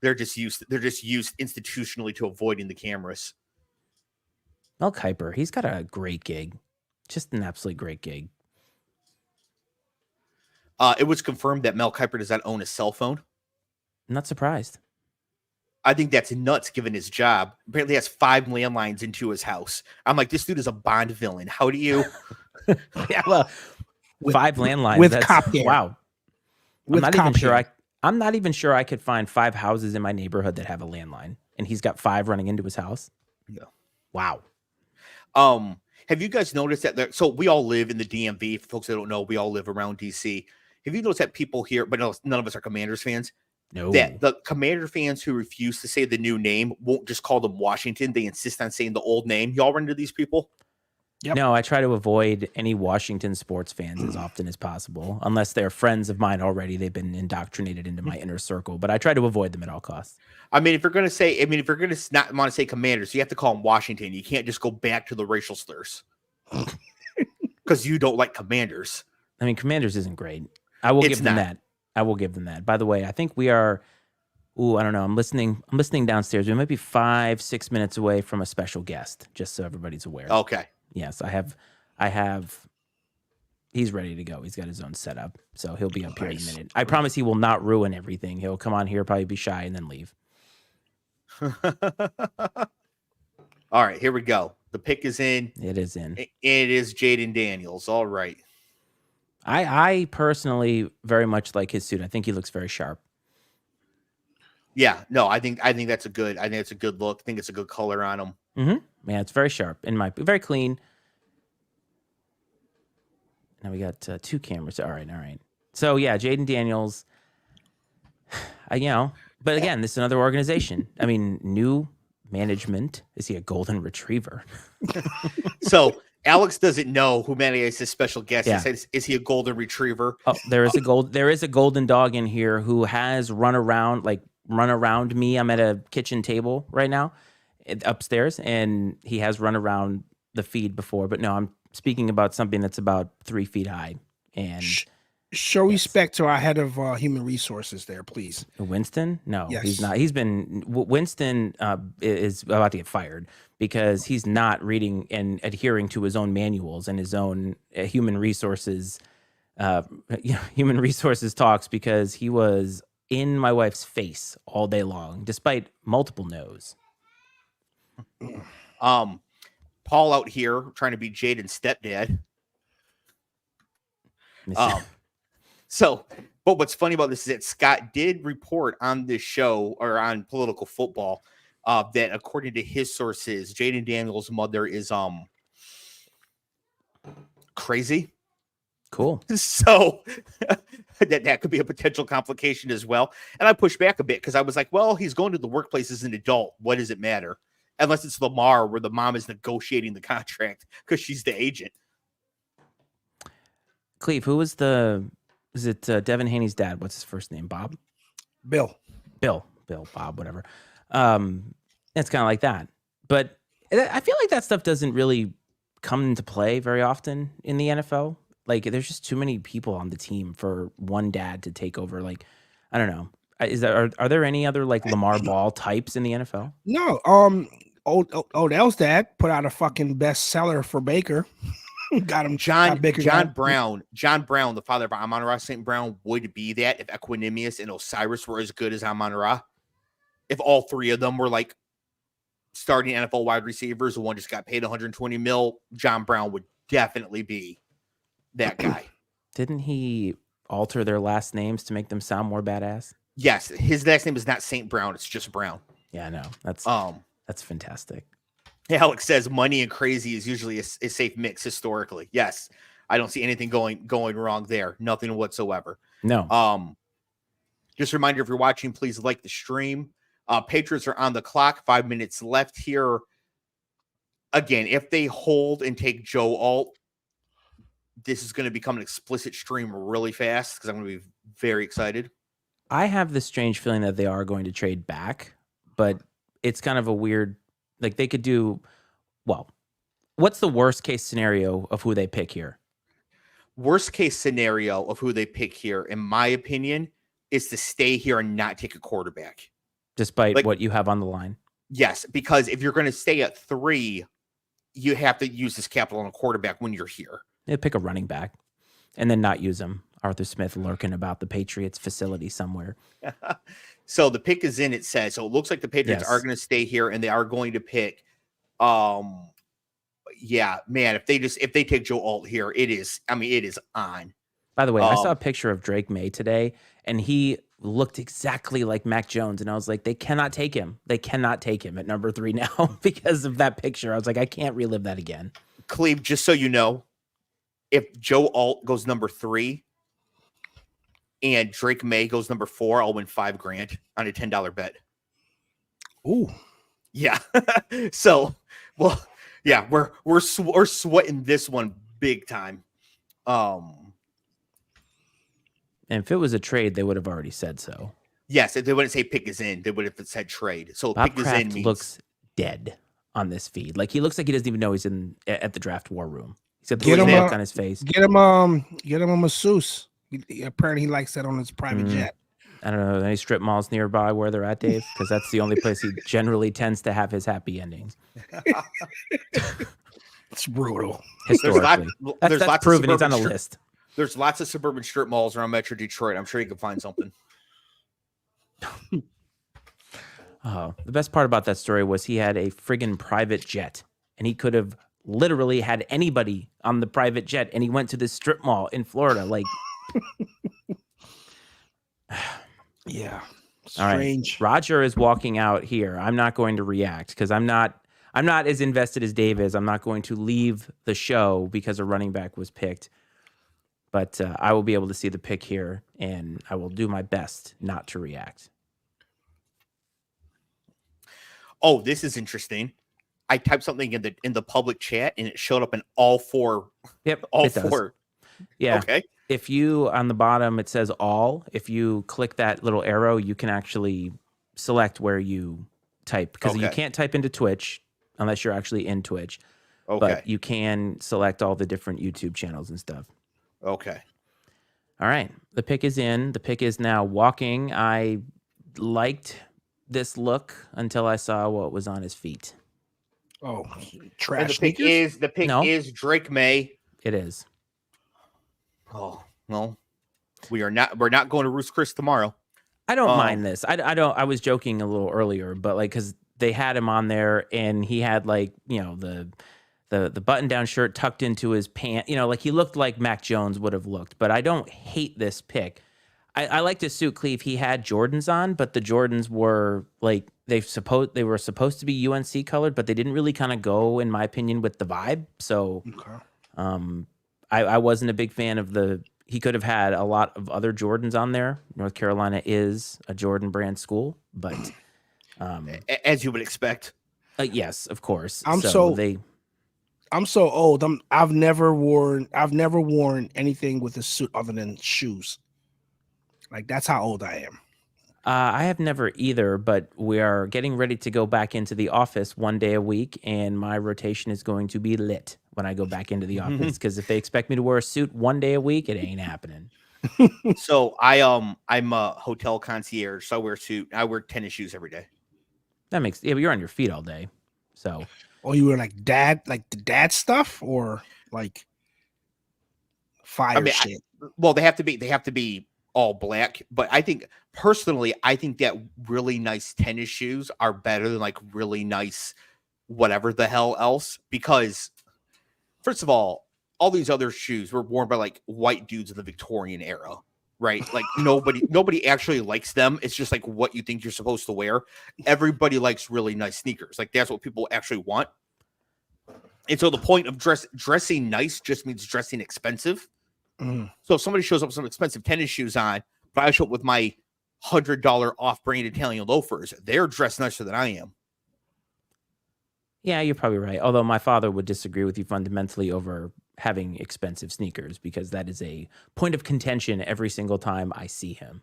they're just used institutionally to avoiding the cameras. Mel Kiper, he's got a great gig. Just an absolutely great gig. It was confirmed that Mel Kiper does not own a cell phone. I'm not surprised. I think that's nuts given his job. Apparently he has 5 landlines into his house. I'm like, this dude is a Bond villain. How do you... Yeah, well, 5 landlines. With cop hair. Wow. With I'm not even sure I could find 5 houses in my neighborhood that have a landline. And he's got 5 running into his house. No. Wow. Have you guys noticed that so we all live in the DMV? For folks that don't know, we all live around DC. Have you noticed that people here, but none of us are Commanders fans? No. That the Commander fans who refuse to say the new name won't just call them Washington. They insist on saying the old name. Y'all run into these people? Yep. No, I try to avoid any Washington sports fans as often as possible, unless they're friends of mine already. They've been indoctrinated into my inner circle, but I try to avoid them at all costs. I mean, if you're going to not want to say Commanders, you have to call them Washington. You can't just go back to the racial slurs because you don't like Commanders. I mean, Commanders isn't great. I will give them that. I will give them that. By the way, I think we are. I don't know. I'm listening downstairs. We might be 5-6 minutes away from a special guest, just so everybody's aware. Okay. Yes, I have. He's ready to go. He's got his own setup, so he'll be up here in a minute. I promise he will not ruin everything. He'll come on here, probably be shy, and then leave. All right, here we go. The pick is in. It is in. It is Jaden Daniels. All right. I personally very much like his suit. I think he looks very sharp. Yeah, no, I think that's a good look. I think it's a good color on him. Mm-hmm. Yeah, it's very sharp very clean. Now we got 2 cameras. All right. So yeah, Jaden Daniels. But again, this is another organization. I mean, new management. Is he a golden retriever? So Alex doesn't know who Matty Ice's special guest Yeah. is. Is he a golden retriever? Oh, there is a golden dog in here who has run around me. I'm at a kitchen table right now upstairs, and he has run around the feed before. But no, I'm speaking about something that's about 3 feet high. And show respect to our head of human resources there, please. Winston? No, Yes. he's not. Winston is about to get fired because he's not reading and adhering to his own manuals and his own human resources talks, because he was in my wife's face all day long, despite multiple no's. Paul out here trying to be Jaden's stepdad. So, but what's funny about this is that Scott did report on this show or on Political Football that according to his sources, Jaden Daniels' mother is crazy. Cool. So that could be a potential complication as well. And I pushed back a bit because I was like, well, he's going to the workplace as an adult. What does it matter? Unless it's Lamar, where the mom is negotiating the contract because she's the agent. Cleve, who was is it Devin Haney's dad? What's his first name? Bob? Bill, Bob, whatever. It's kind of like that. But I feel like that stuff doesn't really come into play very often in the NFL. Like, there's just too many people on the team for one dad to take over. Like, I don't know. Are there any other like Lamar Ball types in the NFL? No. Odell's dad put out a fucking bestseller for Baker. Got him. John Brown, the father of Amon-Ra St. Brown, would be that if Equanimous and Osiris were as good as Amon-Ra. If all three of them were like starting NFL wide receivers, and one just got paid $120 million, John Brown would definitely be that guy. Didn't he alter their last names to make them sound more badass? Yes, his last name is not St. Brown; it's just Brown. Yeah, I know. That's fantastic. Alex says money and crazy is usually a safe mix historically. Yes, I don't see anything going wrong there. Nothing whatsoever. No. Just a reminder, if you're watching, please like the stream. Patriots are on the clock. 5 minutes left here. Again, if they hold and take Joe Alt, this is going to become an explicit stream really fast because I'm going to be very excited. I have this strange feeling that they are going to trade back, but it's kind of a weird, like they could do, well, what's the worst case scenario of who they pick here? Worst case scenario of who they pick here, in my opinion, is to stay here and not take a quarterback. Despite what you have on the line? Yes, because if you're going to stay at 3, you have to use this capital on a quarterback when you're here. Yeah, pick a running back and then not use him. Arthur Smith lurking about the Patriots facility somewhere. So the pick is in, it says. So it looks like the Patriots are going to stay here and they are going to pick. Yeah, man, if they take Joe Alt here, it is on. By the way, I saw a picture of Drake May today and he looked exactly like Mac Jones. And I was like, they cannot take him. They cannot take him at number 3 now because of that picture. I was like, I can't relive that again. Cleve, just so you know, if Joe Alt goes number 3 and Drake May goes number 4, I'll win $5,000 on a $10 bet. Ooh, yeah. So, well, yeah, we're sweating this one big time. And if it was a trade, they would have already said so. Yes, if they wouldn't say pick is in, they would have said trade. So Bob pick is Kraft in means looks dead on this feed. Like he looks like he doesn't even know he's at the draft war room. He's got the look on his face. Get him a masseuse. Apparently he likes that on his private jet. I don't know, any strip malls nearby where they're at, Dave? Because that's the only place he generally tends to have his happy endings. It's brutal. Historically. That's proven. He's on the list. There's lots of suburban strip malls around Metro Detroit. I'm sure you can find something. Oh, the best part about that story was he had a friggin' private jet, and he could have literally had anybody on the private jet, and he went to this strip mall in Florida. Like, yeah, strange. All right. Roger is walking out here. I'm not going to react because I'm not as invested as Dave is. I'm not going to leave the show because a running back was picked. But I will be able to see the pick here, and I will do my best not to react. Oh, this is interesting. I typed something in the public chat and it showed up in all four. Yep, All it does. four. Yeah. Okay. If you, on the bottom, it says all. If you click that little arrow, you can actually select where you type, because you Okay. can't type into Twitch unless you're actually in Twitch. Okay. But you can select all the different YouTube channels and stuff. Okay. All right. The pick is in. The pick is now walking. I liked this look until I saw what was on his feet. Oh, And trash the pick sneakers. No. is Drake May. It is. Oh, no. We're not going to Roost Chris tomorrow. I don't mind this. I don't. I was joking a little earlier, but like, because they had him on there and he had like, you know, the button down shirt tucked into his pant, you know, like he looked like Mac Jones would have looked. But I don't hate this pick. I like to suit Cleve. He had Jordans on, but the Jordans were like they were supposed to be UNC colored, but they didn't really kind of go, in my opinion, with the vibe. So I wasn't a big fan of the. He could have had a lot of other Jordans on there. North Carolina is a Jordan brand school, but as you would expect. Yes, of course. I'm so old. I've never worn anything with a suit other than shoes. Like, that's how old I am. I have never either, but we are getting ready to go back into the office one day a week, and my rotation is going to be lit when I go back into the office, because if they expect me to wear a suit one day a week, it ain't happening. So I'm a hotel concierge, so I wear a suit. I wear tennis shoes every day. But you're on your feet all day, so. Oh, you wear like the dad stuff, or like fire shit? Well, they have to be all black, but I think personally, that really nice tennis shoes are better than like really nice whatever the hell else, because first of all these other shoes were worn by like white dudes in the Victorian era, right? Like nobody actually likes them. It's just like what you think you're supposed to wear. Everybody likes really nice sneakers. Like that's what people actually want. And so the point of dressing nice just means dressing expensive. So if somebody shows up with some expensive tennis shoes on, but I show up with my $100 off-brand Italian loafers, they're dressed nicer than I am. Yeah, you're probably right. Although my father would disagree with you fundamentally over having expensive sneakers, because that is a point of contention every single time I see him.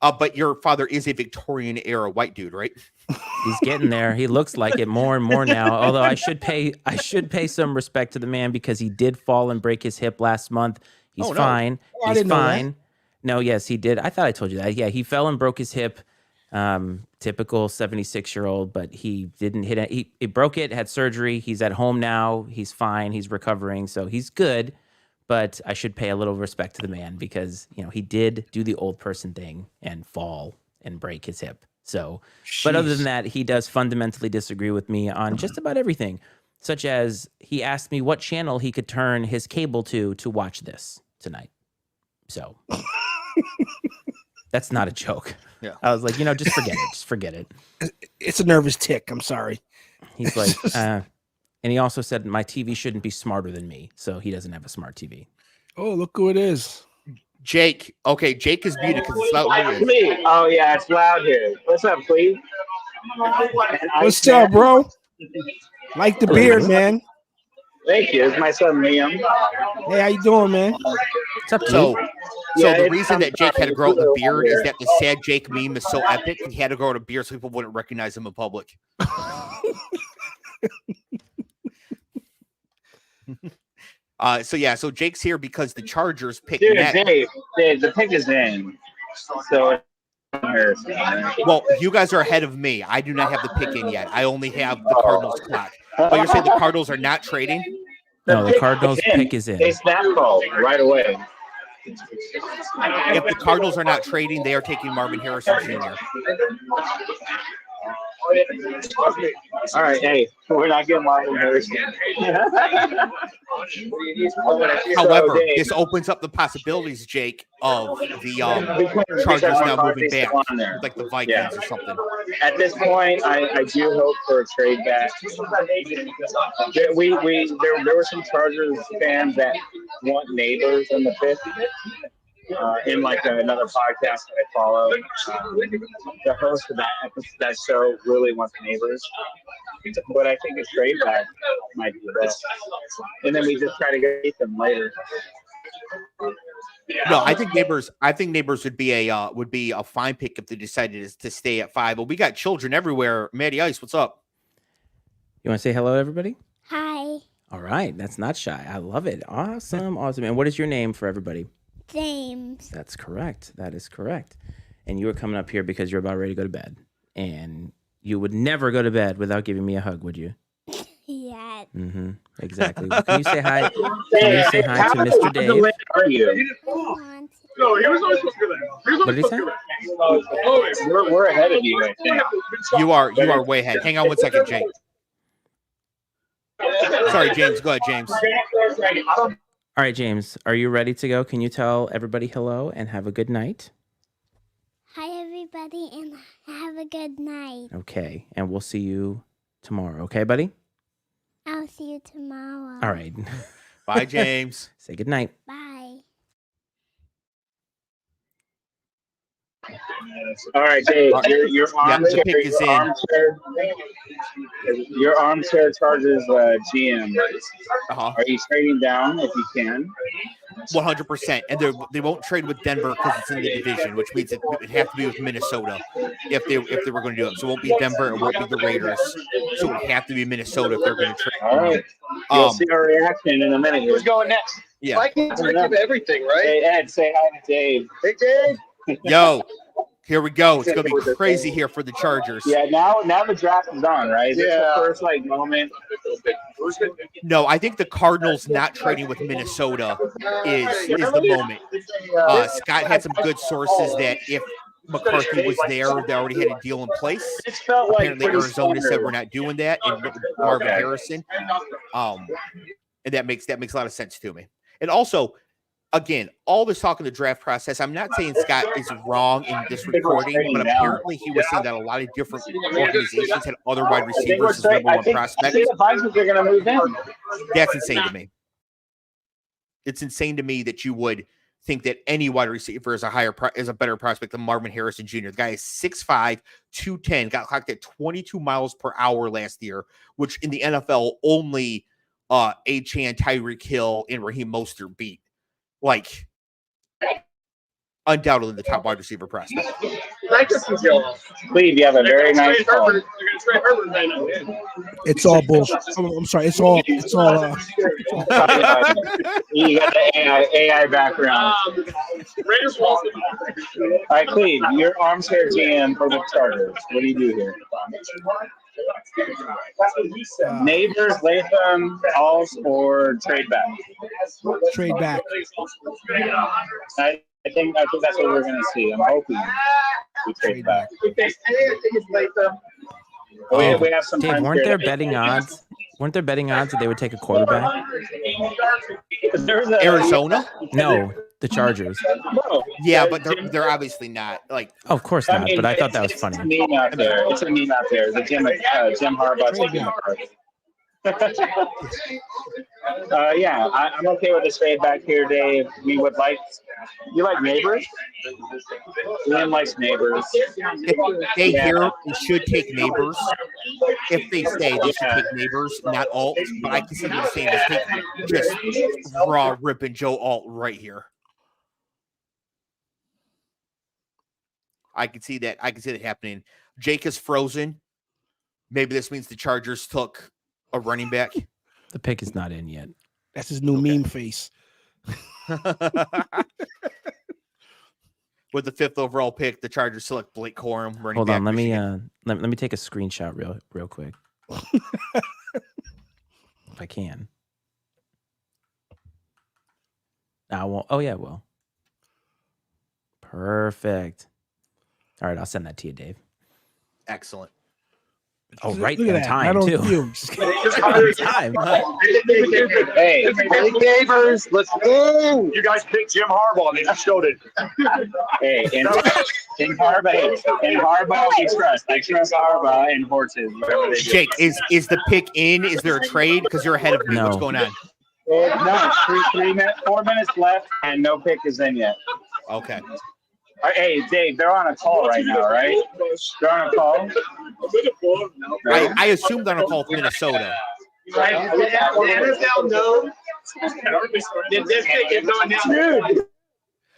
But your father is a Victorian era white dude, right? He's getting there. He looks like it more and more now. Although I should pay some respect to the man, because he did fall and break his hip last month. He's fine. Oh, He's fine. No, yes, he did. I thought I told you that. Yeah, he fell and broke his hip. Typical 76-year-old, but he didn't hit it. He broke it, had surgery. He's at home now. He's fine. He's recovering. So he's good. But I should pay a little respect to the man, because, you know, he did do the old person thing and fall and break his hip. So, but other than that, he does fundamentally disagree with me on just about everything, such as he asked me what channel he could turn his cable to watch this tonight. So that's not a joke. Yeah. I was like, just forget it. Just forget it. It's a nervous tick. I'm sorry. He's like, and he also said my TV shouldn't be smarter than me, so he doesn't have a smart TV. Oh, look who it is. Jake. Okay, Jake is muted because it's loud. Me. Oh yeah, it's loud here. What's up, Cleve? What's up, bro? Like the beard, man. Thank you. It's my son Liam. Hey, how you doing, man? What's up, So Yeah, the it's reason that Jake had to grow out the something beard here. is that the sad Jake meme is so epic. He had to grow out a beard so people wouldn't recognize him in public. So Jake's here because the Chargers picked Dude, Matt. Dave, the pick is in. So Well, you guys are ahead of me. I do not have the pick in yet. I only have the Cardinals clock. But you're saying the Cardinals are not trading? No, the Cardinals pick is in. They snap ball right away. If the Cardinals are not trading, they are taking Marvin Harrison Jr. All right, hey, we're not getting Marvin Harrison. However, Dave, this opens up the possibilities, Jake, of the Because Chargers now McCarthy's moving back, still on there. like the Vikings Yeah. or something. At this point, I do hope for a trade back. There were some Chargers fans that want Neighbors in the fifth. In like another podcast that I follow, the host of that show really wants Neighbors. but I think a trade back might be best. And then we just try to get them later. No, I think neighbors. I think neighbors would be a fine pick if they decided to stay at 5. But we got children everywhere. Matty Ice, what's up? You want to say hello, everybody? Hi, All right, that's not shy. I love it. Awesome. And what is your name for everybody? James. That's correct. That is correct. And you were coming up here because you're about ready to go to bed. And you would never go to bed without giving me a hug, would you? Yeah. Mm-hmm. Exactly. Well, can you say hi? Can you say hi to Mr. Dave? Are you? No, he was always supposed to go there. What did he say? We're ahead of you, I think. You are way ahead. Hang on one second, Jake. Sorry, James. Go ahead, James. All right, James, are you ready to go? Can you tell everybody hello and have a good night? Hi, everybody, and have a good night. Okay, and we'll see you tomorrow. Okay, buddy? I'll see you tomorrow. All right. Bye, James. Say good night. Bye. All right, Dave. Your the pick is in. Your armchair charges GM. Uh-huh. Are you trading down if you can? 100%. And they won't trade with Denver because it's in the division, which means it would have to be with Minnesota if they were going to do it. So it won't be Denver. It won't be the Raiders. So it would have to be Minnesota if they're going to trade. All right. You'll see our reaction in a minute. Who's going next? Yeah. I can't give everything, right? Hey, Ed, say hi to Dave. Hey, Dave. Yo, here we go. It's going to be crazy here for the Chargers. Yeah, now the draft is on, right? Is this the first moment? No, I think the Cardinals not trading with Minnesota is the moment. Scott had some good sources that if McCarthy was there, they already had a deal in place. Apparently, Arizona said we're not doing that, and Marvin Harrison. And that makes a lot of sense to me. And also, again, all this talk in the draft process, I'm not saying Scott is wrong in this recording, but apparently he was saying that a lot of different organizations had other wide receivers as number one prospects. That's insane to me. It's insane to me that you would think that any wide receiver is a better prospect than Marvin Harrison Jr. The guy is 6'5", 210, got clocked at 22 miles per hour last year, which in the NFL only A-Chan, Tyreek Hill, and Raheem Mostert beat. Like, undoubtedly the top wide receiver prospect. Cleve, you have a very nice call. It's all bullshit. I'm sorry. It's all. You got the AI background. All right, Cleve, your armchair GM for the Chargers. What do you do here? Neighbors, Latham, Halls, or trade back? Trade back. I think that's what we're going to see. I'm hoping we trade back. We have some Dave, weren't there betting odds? Weren't there betting odds that they would take a quarterback? Arizona? No, the Chargers. Yeah, but they're obviously not. Like, oh, of course not. But I thought that was funny. It's a meme out there. It's a meme out there. The Jim Harbaugh taking McCarthy. Yeah, I'm okay with this trade back here, Dave. You like neighbors? Liam likes neighbors. If they hear, they should take neighbors. If they stay, they should take neighbors, not Alt. But I can see what you're saying. Just raw ripping Joe Alt right here. I can see that. I can see that happening. Jake is frozen. Maybe this means the Chargers took a running back. The pick is not in yet. That's his new meme face. With the 5th overall pick, the Chargers select Blake Corum, running Hold back. on, let me take a screenshot real quick. If I can. I won't. Oh yeah, well. Perfect. All right, I'll send that to you, Dave. Excellent. Oh, right Look at on that. time Right too. on cue. On time. Hey, neighbors, let's go. You guys picked Jim Harbaugh, and they showed it. hey, in Harbaugh, we trust. I trust Harbaugh and Horton. Jake, is the pick in? Is there a trade? Because you're ahead of me. No. What's going on? No, 4 minutes left, and no pick is in yet. Okay. Hey, Dave, they're on a call right now, right? They're on a call. I assume they're on a call with Minnesota.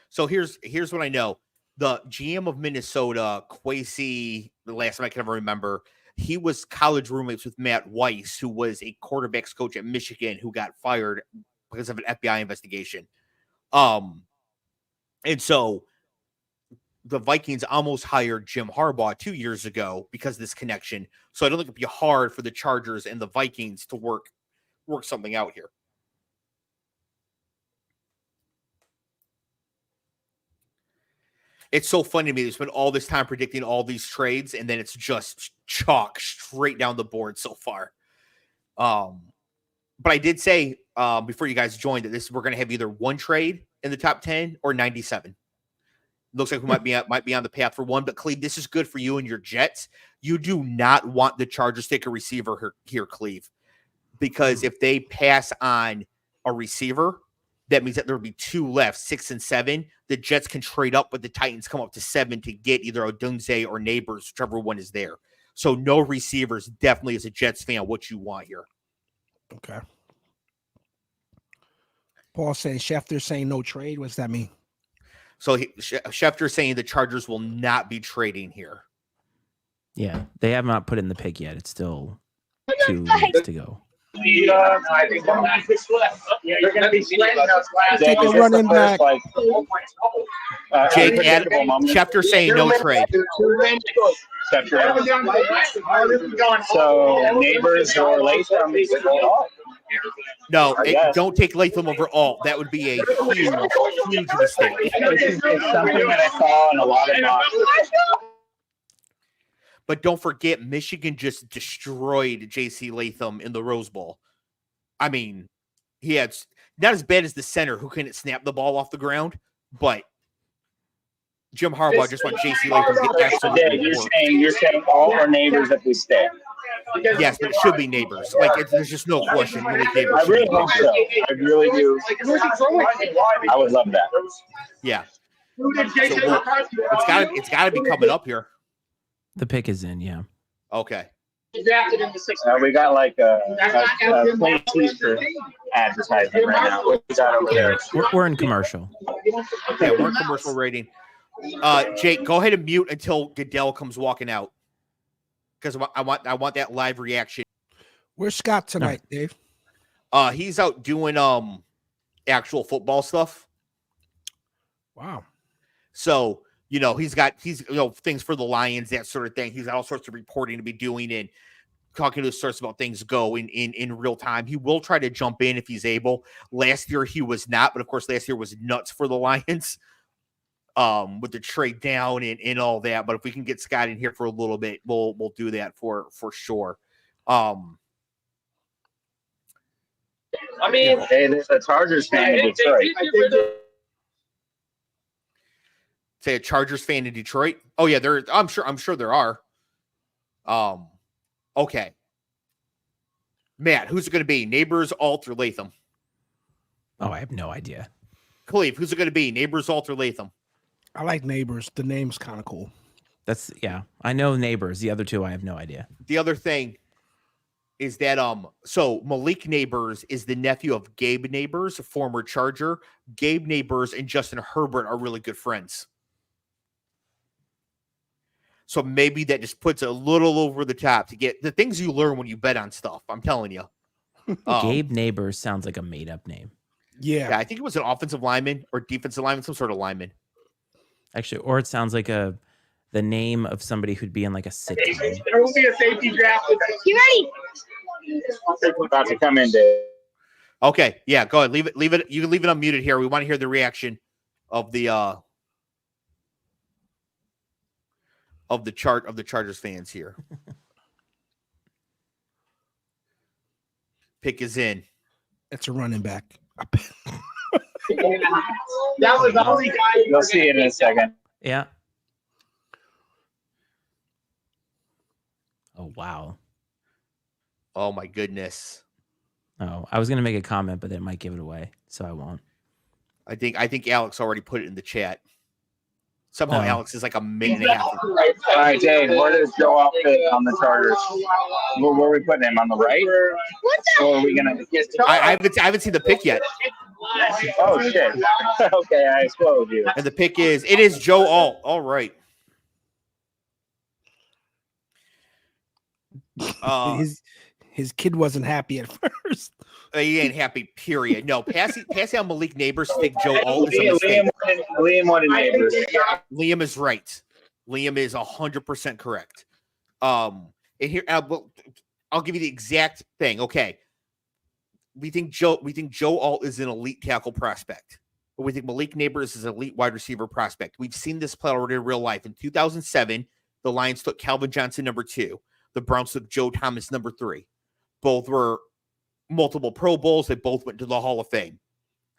So here's what I know. The GM of Minnesota, Kwesi, the last time I can ever remember, he was college roommates with Matt Weiss, who was a quarterbacks coach at Michigan who got fired because of an FBI investigation. And so the Vikings almost hired Jim Harbaugh 2 years ago because of this connection. So I don't think it'd be hard for the Chargers and the Vikings to work something out here. It's so funny to me. They spent all this time predicting all these trades, and then it's just chalk straight down the board so far. But I did say before you guys joined that we're going to have either one trade in the top 10 or 97. Looks like we might be on the path for one. But Cleve, this is good for you and your Jets. You do not want the Chargers to take a receiver here, Cleve, because if they pass on a receiver, that means that there will be 2 left, 6 and 7. The Jets can trade up, but the Titans come up to 7 to get either Odunze or Neighbors, whichever one is there. So no receivers, definitely as a Jets fan, what you want here. Okay. Paul saying Schefter saying no trade. What does that mean? So Schefter saying the Chargers will not be trading here. Yeah, they have not put in the pick yet. It's still 2 weeks to go. They're going to be Take a running back. Jake, Schefter saying no trade. So Neighbors or Latham. No, don't take Latham over Alt. That would be a huge mistake. It's something that I saw in a lot of mocks. But don't forget, Michigan just destroyed J.C. Latham in the Rose Bowl. I mean, he had not as bad as the center who couldn't snap the ball off the ground, but Jim Harbaugh just wants J.C. Latham to get absolutely worked. You're saying all our Neighbors if we stay. Yes, but it should be Neighbors. There's just no question. Malik Neighbors I really hope so. I really do. I would love that. Yeah. So it's got to be coming up here. The pick is in, yeah. Okay. We got like a plain t-shirt advertisement right now. What we got over there? We're in commercial. Yeah, we're in commercial rating. Jake, go ahead and mute until Goodell comes walking out, because I want that live reaction. Where's Scott tonight, Dave? He's out doing actual football stuff. Wow. So he's things for the Lions, that sort of thing. He's got all sorts of reporting to be doing and talking to the source about things go in real time. He will try to jump in if he's able. Last year he was not, but of course last year was nuts for the Lions with the trade down and all that. But if we can get Scott in here for a little bit, we'll do that for sure. Hey, there's a Chargers fan in Detroit. Say a Chargers fan in Detroit. Oh yeah, I'm sure there are. Okay. Matt, who's it going to be? Neighbors, Alt, or Latham? Oh, I have no idea. Cleve, who's it going to be? Neighbors, Alt, or Latham? I like Neighbors. The name's kind of cool. I know Neighbors. The other two, I have no idea. The other thing is that so Malik Neighbors is the nephew of Gabe Neighbors, a former Charger. Gabe Neighbors and Justin Herbert are really good friends. So maybe that just puts a little over the top to get the things you learn when you bet on stuff. I'm telling you. Gabe Neighbors sounds like a made-up name. Yeah, I think it was an offensive lineman or defensive lineman, some sort of lineman. Actually, or it sounds like the name of somebody who'd be in like a sitcom. There will be a safety draft. You ready? About to come in, Dave. Okay, yeah, go ahead. Leave it. You can leave it unmuted here. We want to hear the reaction of the Chargers fans here. Pick is in. it's a running back. That was the only guy. You'll see it in a second. Yeah. Oh, wow. Oh my goodness. Oh, I was going to make a comment, but that might give it away, so I won't. I think Alex already put it in the chat. Somehow Oh. Alex is like a minute and a half. All right, Dave, where does Joe Alt fit on the Chargers? Where are we putting him, on the right? Or are we going to... I haven't seen the pick yet. Oh, shit. Okay, I exploded you. And the pick it is Joe Alt. All right. His kid wasn't happy at first. He ain't happy, period. No, passing on Malik Neighbors, think Joe Alt is a mistake. Liam wanted Neighbors. Liam is right. Liam is 100% correct. And here I'll give you the exact thing. Okay. We think Joe Alt is an elite tackle prospect. But we think Malik Neighbors is an elite wide receiver prospect. We've seen this play already in real life. In 2007, the Lions took Calvin Johnson number 2. The Browns took Joe Thomas number 3. Both were multiple Pro Bowls. They both went to the Hall of Fame.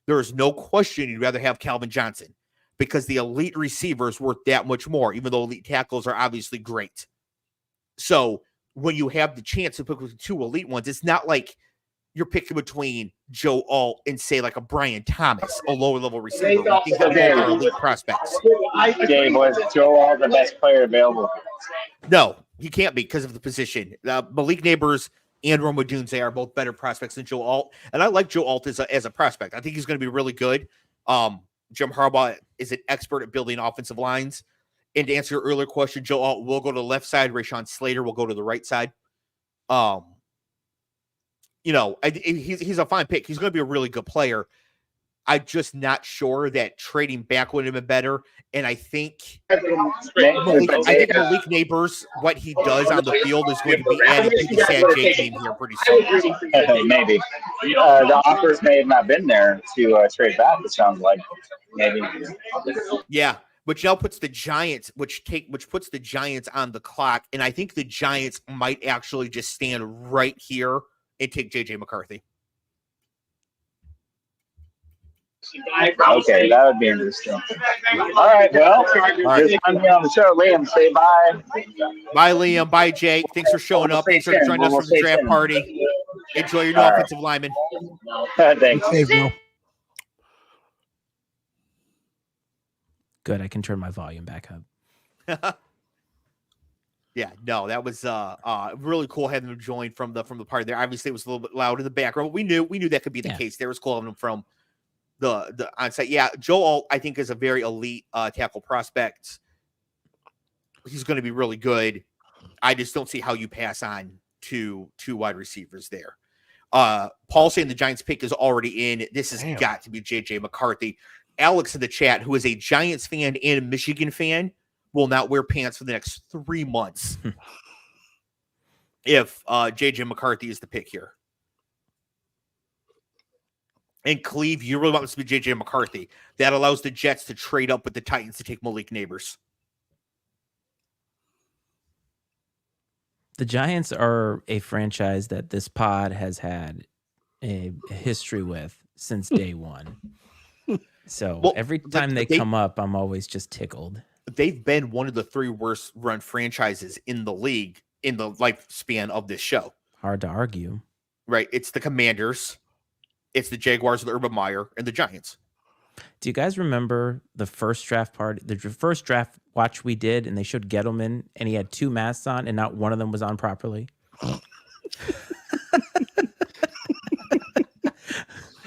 There is no question you'd rather have Calvin Johnson because the elite receiver is worth that much more, even though elite tackles are obviously great. So when you have the chance to pick with 2 elite ones, it's not like you're picking between Joe Alt and, say, like a Brian Thomas, a lower-level receiver. We think that they are elite prospects. Dave, was Joe Alt the best player available? No, he can't be because of the position. Malik Neighbors and Rome Odunze are both better prospects than Joe Alt. And I like Joe Alt as a prospect. I think he's going to be really good. Jim Harbaugh is an expert at building offensive lines. And to answer your earlier question, Joe Alt will go to the left side. Rashawn Slater will go to the right side. He's a fine pick. He's going to be a really good player. I'm just not sure that trading back would have been better. And I think Malik Neighbors, what he does on the field is going to be added to the Sad J game here pretty soon. Maybe. The offers may have not been there to trade back, it sounds like. Maybe. Yeah, which now puts the Giants, which puts the Giants on the clock. And I think the Giants might actually just stand right here and take J.J. McCarthy. Okay, that would be interesting. All right, well, this time here on the show, Liam, say bye. Bye, Liam. Bye, Jake. Thanks for showing up. Thanks for joining us for the draft party. Enjoy your new offensive lineman. Thanks. Hey, bro. Good. I can turn my volume back up. Yeah, no, that was really cool having them join from the party there. Obviously, it was a little bit loud in the background, but we knew that could be the case. There was cool having them from the onsite. Yeah, Joe Alt, I think, is a very elite tackle prospect. He's going to be really good. I just don't see how you pass on to 2 wide receivers there. Paul saying the Giants pick is already in. This has got to be J.J. McCarthy. Alex in the chat, who is a Giants fan and a Michigan fan, will not wear pants for the next 3 months if J.J. McCarthy is the pick here. And Cleve, you really want this to be J.J. McCarthy. That allows the Jets to trade up with the Titans to take Malik Neighbors. The Giants are a franchise that this pod has had a history with since day one. So every time they come up, I'm always just tickled. They've been one of the 3 worst run franchises in the league in the lifespan of this show. Hard to argue. Right. It's the Commanders. It's the Jaguars with Urban Meyer and the Giants. Do you guys remember the first draft party, the first draft watch we did, and they showed Gettleman, and he had 2 masks on, and not one of them was on properly?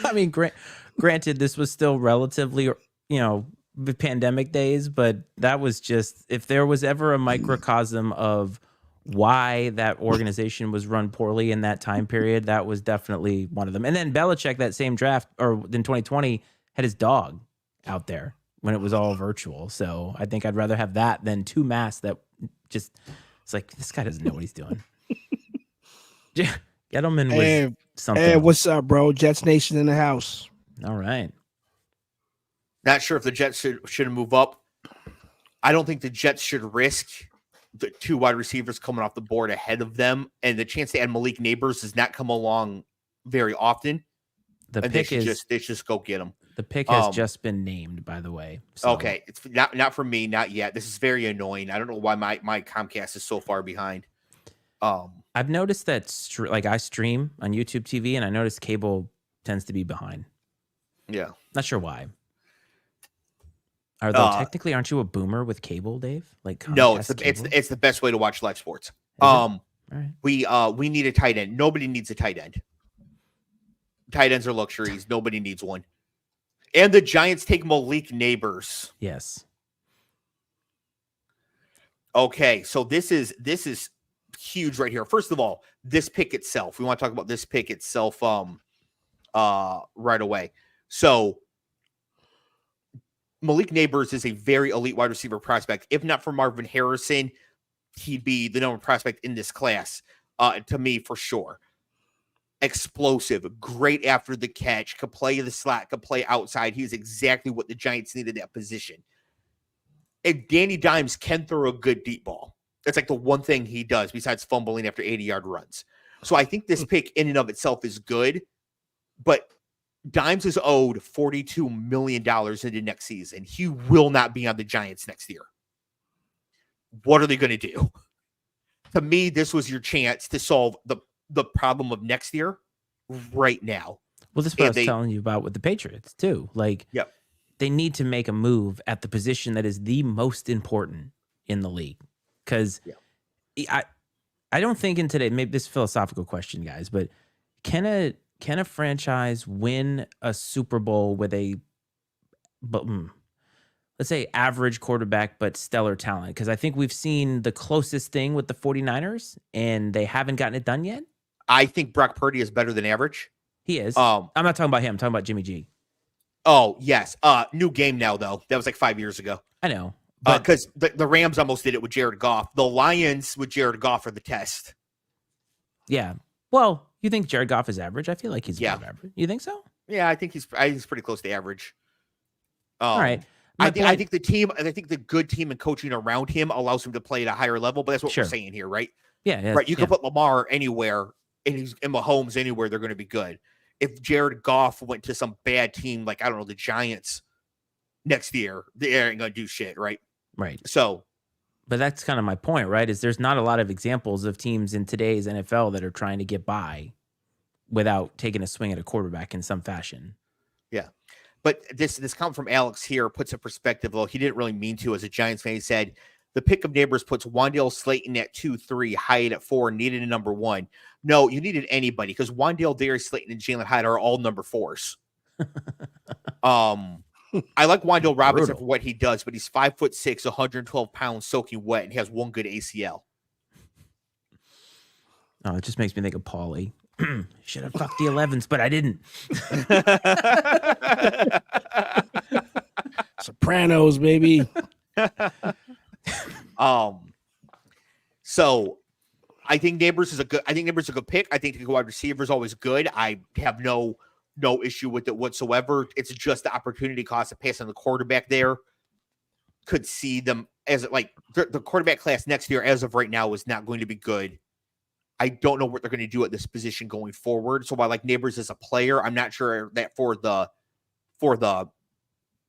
I mean, granted, this was still relatively, the pandemic days, but that was just, if there was ever a microcosm of why that organization was run poorly in that time period, that was definitely one of them. And then Belichick, that same draft, or in 2020, had his dog out there when it was all virtual. So I think I'd rather have that than 2 masks that just, it's like, this guy doesn't know what he's doing. Gettleman was something. Hey, what's up, bro? Jets Nation in the house. All right. Not sure if the Jets should move up. I don't think the Jets should risk the 2 wide receivers coming off the board ahead of them, and the chance to add Malik Neighbors does not come along very often. The and pick they just go get them. The pick has just been named, by the way. So. Okay, it's not for me, not yet. This is very annoying. I don't know why my Comcast is so far behind. I've noticed that I stream on YouTube TV, and I noticed cable tends to be behind. Yeah, not sure why. Although technically, aren't you a boomer with cable, Dave? Like no, Comcast cable? it's the best way to watch live sports. All right. We need a tight end. Nobody needs a tight end. Tight ends are luxuries. Nobody needs one. And the Giants take Malik Neighbors. Yes. Okay, so this is huge right here. First of all, this pick itself. We want to talk about this pick itself right away. So Malik Neighbors is a very elite wide receiver prospect. If not for Marvin Harrison, he'd be the number one prospect in this class, to me, for sure. Explosive, great after the catch, could play the slot, could play outside. He's exactly what the Giants needed that position. And Danny Dimes can throw a good deep ball. That's like the one thing he does besides fumbling after 80-yard runs. So I think this pick in and of itself is good, but Dimes is owed $42 million into next season. He will not be on the Giants next year. What are they going to do? To me, this was your chance to solve the problem of next year right now. Well, this is what I was telling you about with the Patriots, too. Like, yep. They need to make a move at the position that is the most important in the league. Because I don't think in today, maybe this is a philosophical question, guys, but can a franchise win a Super Bowl with a, let's say, average quarterback, but stellar talent? Because I think we've seen the closest thing with the 49ers, and they haven't gotten it done yet. I think Brock Purdy is better than average. He is. I'm not talking about him. I'm talking about Jimmy G. Oh, yes. New game now, though. That was like 5 years ago. I know. Because the Rams almost did it with Jared Goff. The Lions with Jared Goff are the test. Yeah. Well, you think Jared Goff is average? I feel like he's above average. You think so? Yeah, I think he's pretty close to average. All right. I think the good team and coaching around him allows him to play at a higher level, but that's what we're saying here, right? Yeah. Right. You can put Lamar anywhere and Mahomes anywhere, they're going to be good. If Jared Goff went to some bad team, like, I don't know, the Giants next year, they ain't going to do shit, right? Right. So. But that's kind of my point, right? Is there's not a lot of examples of teams in today's NFL that are trying to get by without taking a swing at a quarterback in some fashion. Yeah. But this comment from Alex here puts a perspective, though he didn't really mean to as a Giants fan. He said, the pick of Neighbors puts Wandale Slayton at 2-3, Hyatt at 4, needed a number 1. No, you needed anybody because Wandale, Darius Slayton, and Jalen Hyatt are all number 4s. I like Wandale Robinson for what he does, but he's 5'6", 112 pounds, soaking wet, and he has one good ACL. Oh, it just makes me think of Paulie. Should have fucked the 11s, but I didn't. Sopranos, baby. So I think Neighbors is a good pick. I think the wide receiver is always good. I have no issue with it whatsoever. It's just the opportunity cost of passing the quarterback there. Could see them as like the quarterback class next year as of right now is not going to be good. I don't know what they're going to do at this position going forward. So while like Neighbors as a player, I'm not sure that for the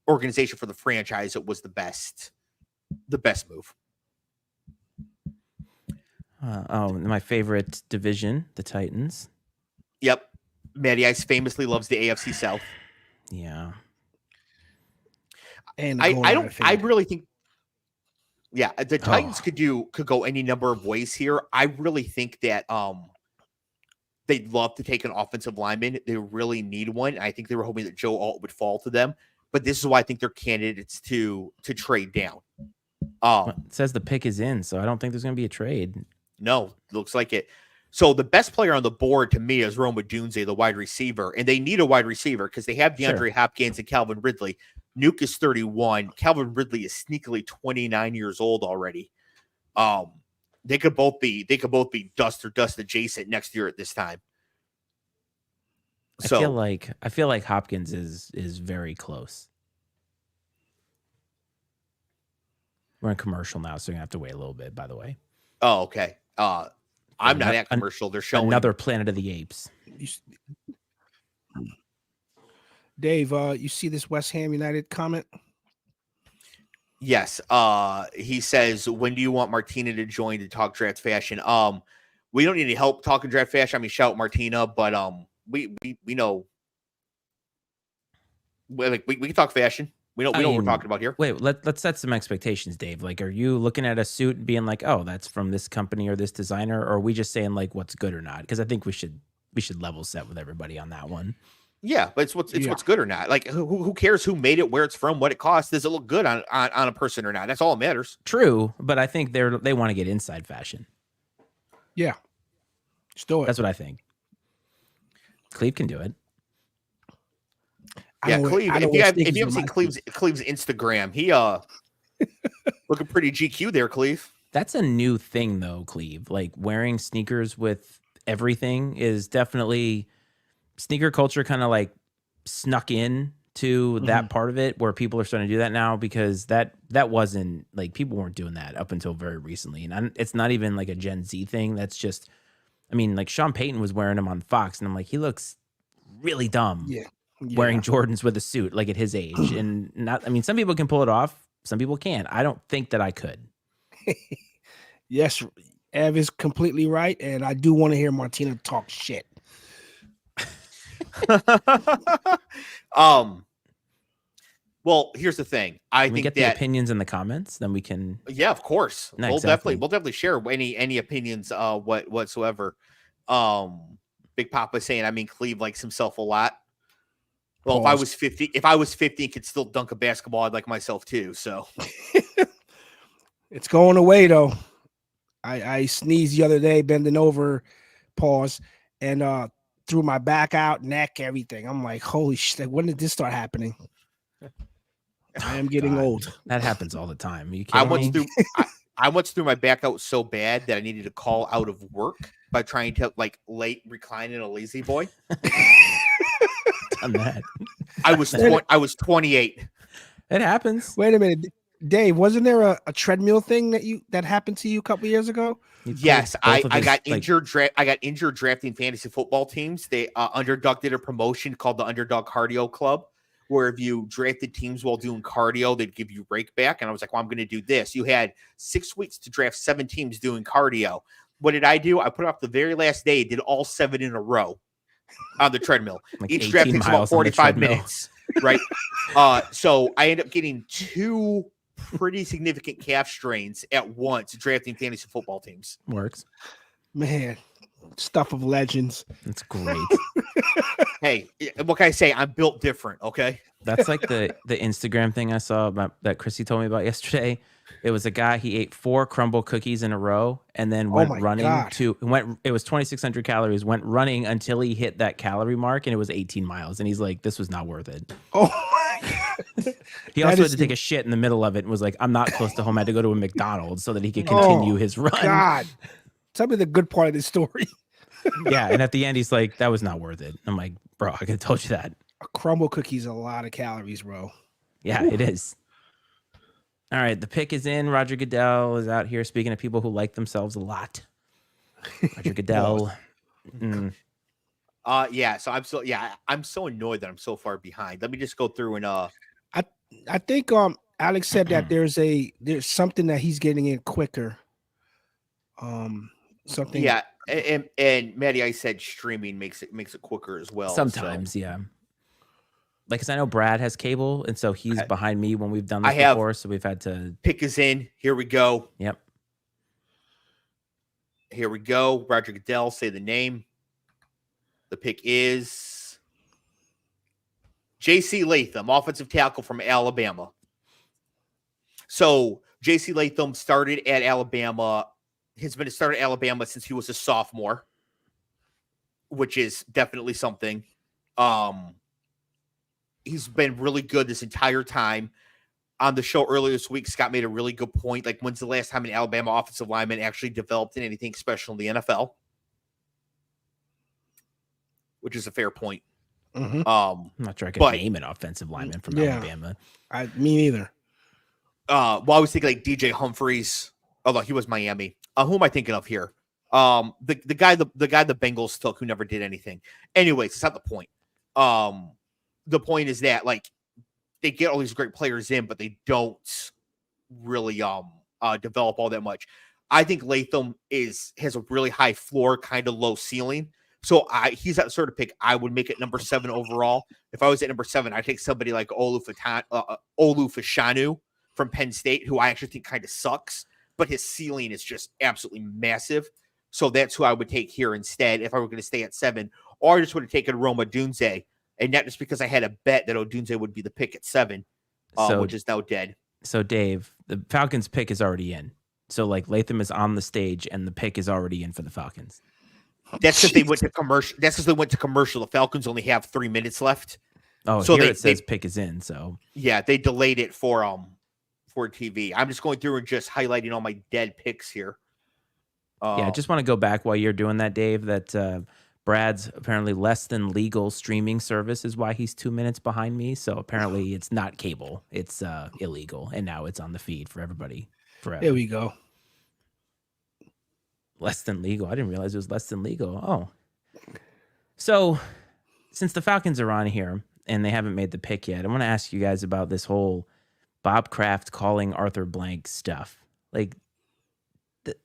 organization, for the franchise, it was the best move. My favorite division, the Titans. Yep. Matty Ice famously loves the AFC South. Yeah. And I really think, the Titans could go any number of ways here. I really think that they'd love to take an offensive lineman. They really need one. I think they were hoping that Joe Alt would fall to them, but this is why I think they're candidates to trade down. It says the pick is in, so I don't think there's going to be a trade. No, looks like it. So the best player on the board to me is Rome Odunze, the wide receiver, and they need a wide receiver because they have DeAndre Hopkins and Calvin Ridley. Nuke is 31. Calvin Ridley is sneakily 29 years old already. They could both be dust adjacent next year at this time. So I feel like Hopkins is very close. We're in commercial now, so you're gonna have to wait a little bit, by the way. Oh, okay. I'm not at commercial. They're showing another Planet of the Apes. Dave, you see this West Ham United comment? Yes. He says, when do you want Martina to join to talk draft fashion? We don't need any help talking draft fashion. I mean, shout Martina, but we know we can talk fashion. We know what we're talking about here. Wait, let's set some expectations, Dave. Like, are you looking at a suit and being like, oh, that's from this company or this designer? Or are we just saying like what's good or not? Because I think we should level set with everybody on that one. Yeah, but it's what's good or not. Like, who cares who made it, where it's from, what it costs? Does it look good on a person or not? That's all that matters. True, but I think they want to get inside fashion. Yeah. Still, that's what I think. Cleve can do it. Yeah, Cleve. If you haven't seen Cleve's Instagram, he looking pretty GQ there, Cleve. That's a new thing though, Cleve. Like wearing sneakers with everything is definitely sneaker culture kind of like snuck in to that part of it where people are starting to do that now, because that wasn't like, people weren't doing that up until very recently. And it's not even like a Gen Z thing. That's just, I mean, like Sean Payton was wearing them on Fox and I'm like, he looks really dumb. Yeah. Wearing Jordans with a suit like at his age. And not, I mean, some people can pull it off, some people can't. I don't think that I could. Yes, Ev is completely right, and I do want to hear Martina talk shit. Well, here's the thing. I think get the opinions in the comments, then we can. Yeah, of course. No, we'll exactly. definitely share any opinions whatsoever. Big Papa saying, I mean, Cleve likes himself a lot. Well, if I was 50 and could still dunk a basketball, I'd like myself too. So it's going away though. I sneezed the other day, bending over, pause, and threw my back out, neck, everything. I'm like, holy shit, when did this start happening? I am getting old. That happens all the time. Are you kidding me? I once threw my back out so bad that I needed to call out of work by trying to like recline in a lazy boy. Done that. I was 28. It happens. Wait a minute, Dave. Wasn't there a treadmill thing that happened to you a couple years ago? Yes, I got injured. I got injured drafting fantasy football teams. They Underdog did a promotion called the Underdog Cardio Club, where if you drafted teams while doing cardio, they'd give you rake back. And I was like, well, I'm going to do this. You had 6 weeks to draft 7 teams doing cardio. What did I do? I put up the very last day, did all 7 in a row on the treadmill. Like each draft takes about 45 minutes, right? So I ended up getting 2 pretty significant calf strains at once drafting fantasy football teams. Works. Man, stuff of legends. That's great. Hey, what can I say? I'm built different, okay? That's like the Instagram thing I saw about that Chrissy told me about yesterday. It was a guy, he ate 4 crumble cookies in a row and then went running it was 2,600 calories, went running until he hit that calorie mark and it was 18 miles. And he's like, this was not worth it. Oh my God. He also had to take a shit in the middle of it and was like, I'm not close to home. I had to go to a McDonald's so that he could continue his run. God, tell me the good part of this story. Yeah. And at the end, he's like, that was not worth it. I'm like, bro, I could have told you that. A crumble cookie is a lot of calories, bro. Yeah, it is. All right, the pick is in. Roger Goodell is out here speaking to people who like themselves a lot. Roger Goodell. Yeah. So I'm so annoyed that I'm so far behind. Let me just go through and I think Alex said that there's something that he's getting in quicker. Something. Yeah, and Matty Ice said streaming makes it quicker as well. Sometimes, so. Yeah. Like, cause I know Brad has cable, and so he's behind me when we've done this before. So we've had to. Pick is in. Here we go. Yep. Here we go. Roger Goodell, say the name. The pick is J.C. Latham, offensive tackle from Alabama. So J.C. Latham started at Alabama. Has been started at Alabama since he was a sophomore, which is definitely something. He's been really good this entire time. On the show earlier this week, Scott made a really good point. Like, when's the last time an Alabama offensive lineman actually developed in anything special in the NFL? Which is a fair point. Mm-hmm. I'm not sure I could name an offensive lineman from Alabama. Me neither. Well, I was thinking like DJ Humphreys, although he was Miami. Who am I thinking of here? The guy the Bengals took who never did anything. Anyways, it's not the point. The point is that like they get all these great players in, but they don't really develop all that much. I think Latham has a really high floor, kind of low ceiling. So he's that sort of pick I would make it number 7 overall. If I was at number 7, I'd take somebody like Olu Fashanu from Penn State, who I actually think kind of sucks, but his ceiling is just absolutely massive. So that's who I would take here instead if I were going to stay at 7. Or I just would have taken Roma Odunze, and not just because I had a bet that Odunze would be the pick at 7, which is now dead. So Dave, the Falcons pick is already in. So like Latham is on the stage and the pick is already in for the Falcons. That's because they went to commercial. That's because they went to commercial. The Falcons only have 3 minutes left. Oh, so here it says pick is in. So yeah, they delayed it for TV. I'm just going through and just highlighting all my dead picks here. I just want to go back while you're doing that, Dave. That Brad's apparently less than legal streaming service is why he's 2 minutes behind me. So apparently it's not cable; it's illegal, and now it's on the feed for everybody forever. There we go. Less than legal. I didn't realize it was less than legal. Oh, so since the Falcons are on here and they haven't made the pick yet, I want to ask you guys about this whole Bob Kraft calling Arthur Blank stuff. Like, what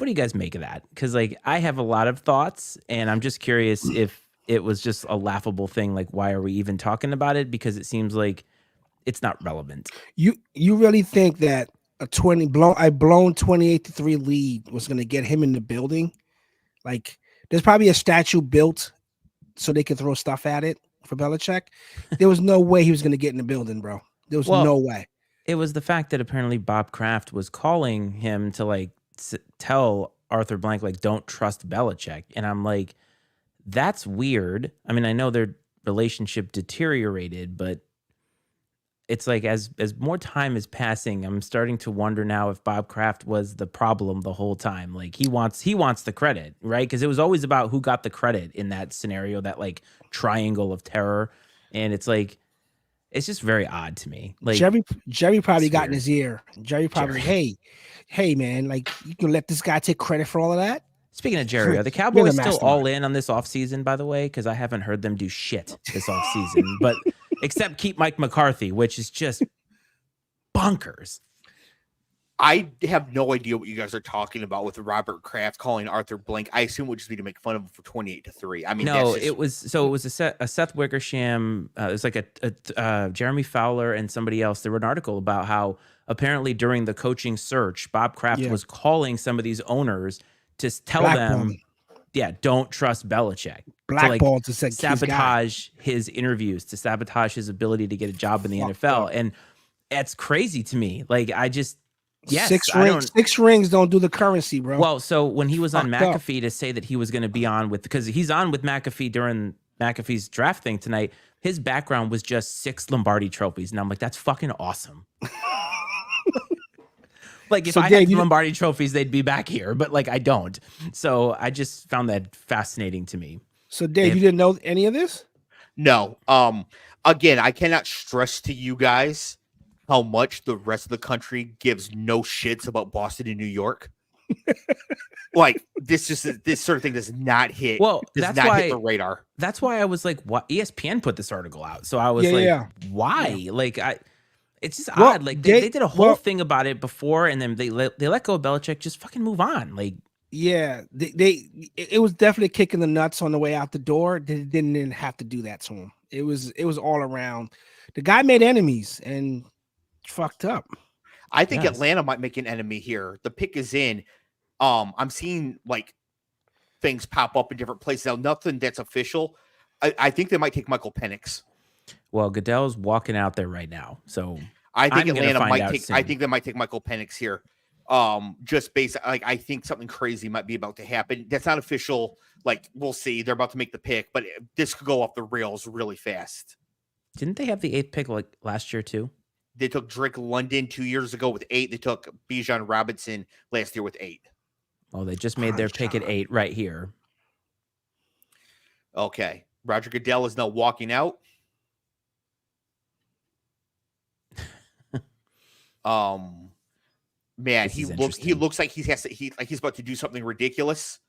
do you guys make of that? Because like I have a lot of thoughts, and I'm just curious if it was just a laughable thing. Like, why are we even talking about it? Because it seems like it's not relevant. You really think that a blown 28-3 lead was going to get him in the building? Like, there's probably a statue built so they could throw stuff at it for Belichick. There was no way he was going to get in the building, bro. There was no way. It was the fact that apparently Bob Kraft was calling him to like tell Arthur Blank, like, don't trust Belichick. And I'm like, that's weird. I mean, I know their relationship deteriorated, but it's like as more time is passing, I'm starting to wonder now if Bob Kraft was the problem the whole time. Like he wants the credit, right? Because it was always about who got the credit in that scenario, that like triangle of terror. And it's like, it's just very odd to me. Like Jerry probably got in his ear. Jerry probably, hey man, like you can let this guy take credit for all of that. Speaking of Jerry, are the Cowboys still all in on this offseason, by the way? Because I haven't heard them do shit this offseason, but except keep Mike McCarthy, which is just bonkers. I have no idea what you guys are talking about with Robert Kraft calling Arthur Blank. I assume it would just be to make fun of him for 28-3. I mean, no, it was a Seth Wickersham. It was like a Jeremy Fowler and somebody else. There were an article about how apparently during the coaching search, Bob Kraft was calling some of these owners to tell them, don't trust Belichick. Blackball to sabotage his interviews, to sabotage his ability to get a job in the NFL. And that's crazy to me. Like, I just, six rings don't do the currency, bro. Well, so when he was on McAfee to say that he was going to be on with, because he's on with McAfee during McAfee's draft thing tonight, his background was just 6 Lombardi trophies. And I'm like, that's fucking awesome. Like, if I had Lombardi trophies, they'd be back here, but like I don't. So I just found that fascinating to me. So Dave, you didn't know any of this? No. Again, I cannot stress to you guys how much the rest of the country gives no shits about Boston and New York. Like this sort of thing does not hit. Well, that's not hit the radar. That's why I was like, "What?" ESPN put this article out, so I was why? Yeah. Like it's just odd. Like they did a whole thing about it before, and then they let go of Belichick. Just fucking move on. Like, yeah, it was definitely kicking the nuts on the way out the door. They didn't have to do that to him. It was all around. The guy made enemies and fucked up. I think Atlanta might make an enemy here. The pick is in. I'm seeing like things pop up in different places now. Nothing that's official. I think they might take Michael Penix. Well, Goodell's walking out there right now, so I think Atlanta might take. I think they might take Michael Penix here. Just based, like I think something crazy might be about to happen. That's not official. Like we'll see. They're about to make the pick, but this could go off the rails really fast. Didn't they have the 8th pick like last year too? They took Drake London 2 years ago with 8. They took Bijan Robinson last year with 8. Oh, they just made their pick at 8 right here. Okay, Roger Goodell is now walking out. Man, he looks like he's about to do something ridiculous.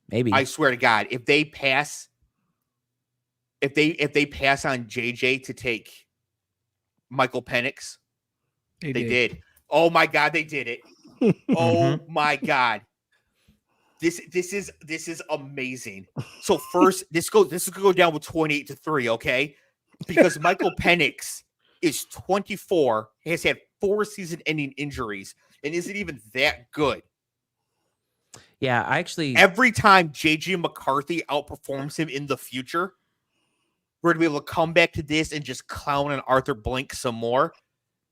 Maybe. I swear to God, if they pass on JJ to take Michael Penix, they did. Oh my God, they did it. Oh my God. This is amazing. So first, this is gonna go down with 28-3, okay? Because Michael Penix is 24, has had 4 season-ending injuries, and isn't even that good. Yeah, I actually Every time JJ McCarthy outperforms him in the future, we're gonna be able to come back to this and just clown on Arthur Blank some more.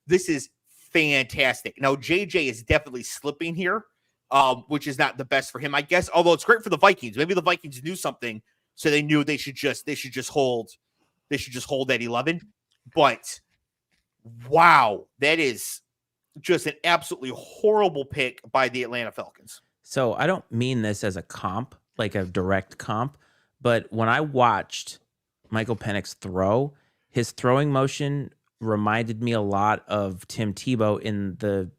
This is fantastic. Now JJ is definitely slipping here, which is not the best for him, I guess. Although it's great for the Vikings. Maybe the Vikings knew something, so they knew they should just hold at 11. But wow, that is just an absolutely horrible pick by the Atlanta Falcons. So I don't mean this as a comp, like a direct comp, but when I watched Michael Penix throw, his throwing motion reminded me a lot of Tim Tebow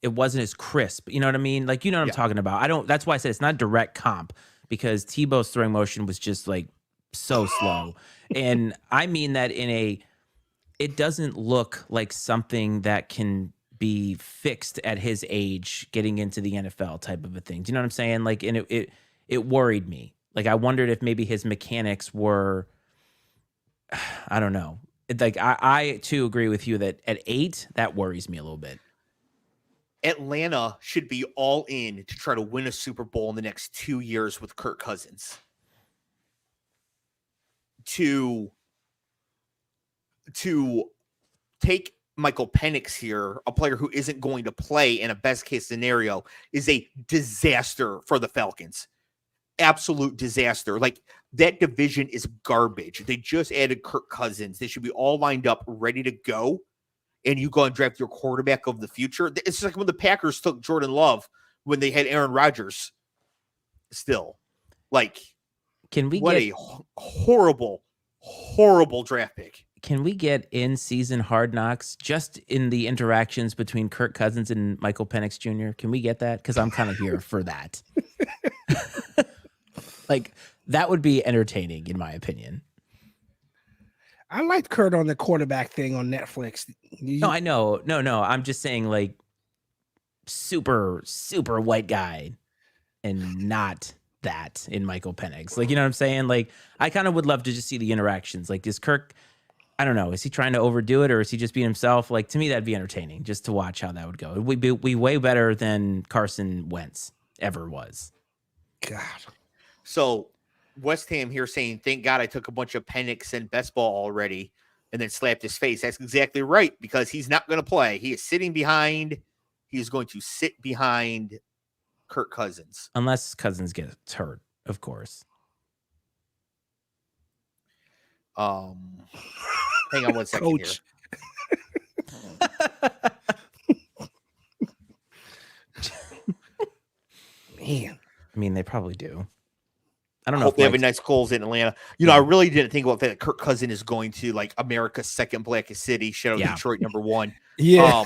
it wasn't as crisp. You know what I mean? Like, you know what I'm talking about. That's why I said it's not direct comp, because Tebow's throwing motion was just like so slow. And I mean that it doesn't look like something that can be fixed at his age, getting into the NFL type of a thing. Do you know what I'm saying? Like, and it worried me. Like, I wondered if maybe his mechanics were, I don't know. Like, I too agree with you that at 8, that worries me a little bit. Atlanta should be all in to try to win a Super Bowl in the next 2 years with Kirk Cousins. To take Michael Penix here, a player who isn't going to play in a best case scenario, is a disaster for the Falcons. Absolute disaster. Like, that division is garbage. They just added Kirk Cousins. They should be all lined up, ready to go. And you go and draft your quarterback of the future. It's like when the Packers took Jordan Love when they had Aaron Rodgers still. Like, a horrible, horrible draft pick. Can we get in-season Hard Knocks just in the interactions between Kirk Cousins and Michael Penix Jr.? Can we get that? Because I'm kind of here for that. Like, that would be entertaining, in my opinion. I liked Kurt on the quarterback thing on Netflix. No, I know. No. I'm just saying, like, super, super white guy and not that in Michael Penix. Like, you know what I'm saying? Like, I kind of would love to just see the interactions. Like, is Kirk, I don't know, is he trying to overdo it, or is he just being himself? Like, to me, that'd be entertaining just to watch how that would go. It would be way better than Carson Wentz ever was. God. So West Ham here saying, thank God I took a bunch of Penix and best ball already, and then slapped his face. That's exactly right, because he's not going to play. He is going to sit behind Kirk Cousins. Unless Cousins gets hurt, of course. Hang on one second, Coach. Here. Man. I mean, they probably do. I don't know. Hope they have a nice goals in Atlanta. You know, I really didn't think about that. Kirk Cousins is going to, like, America's second blackest city, shout out Detroit #1. Yeah.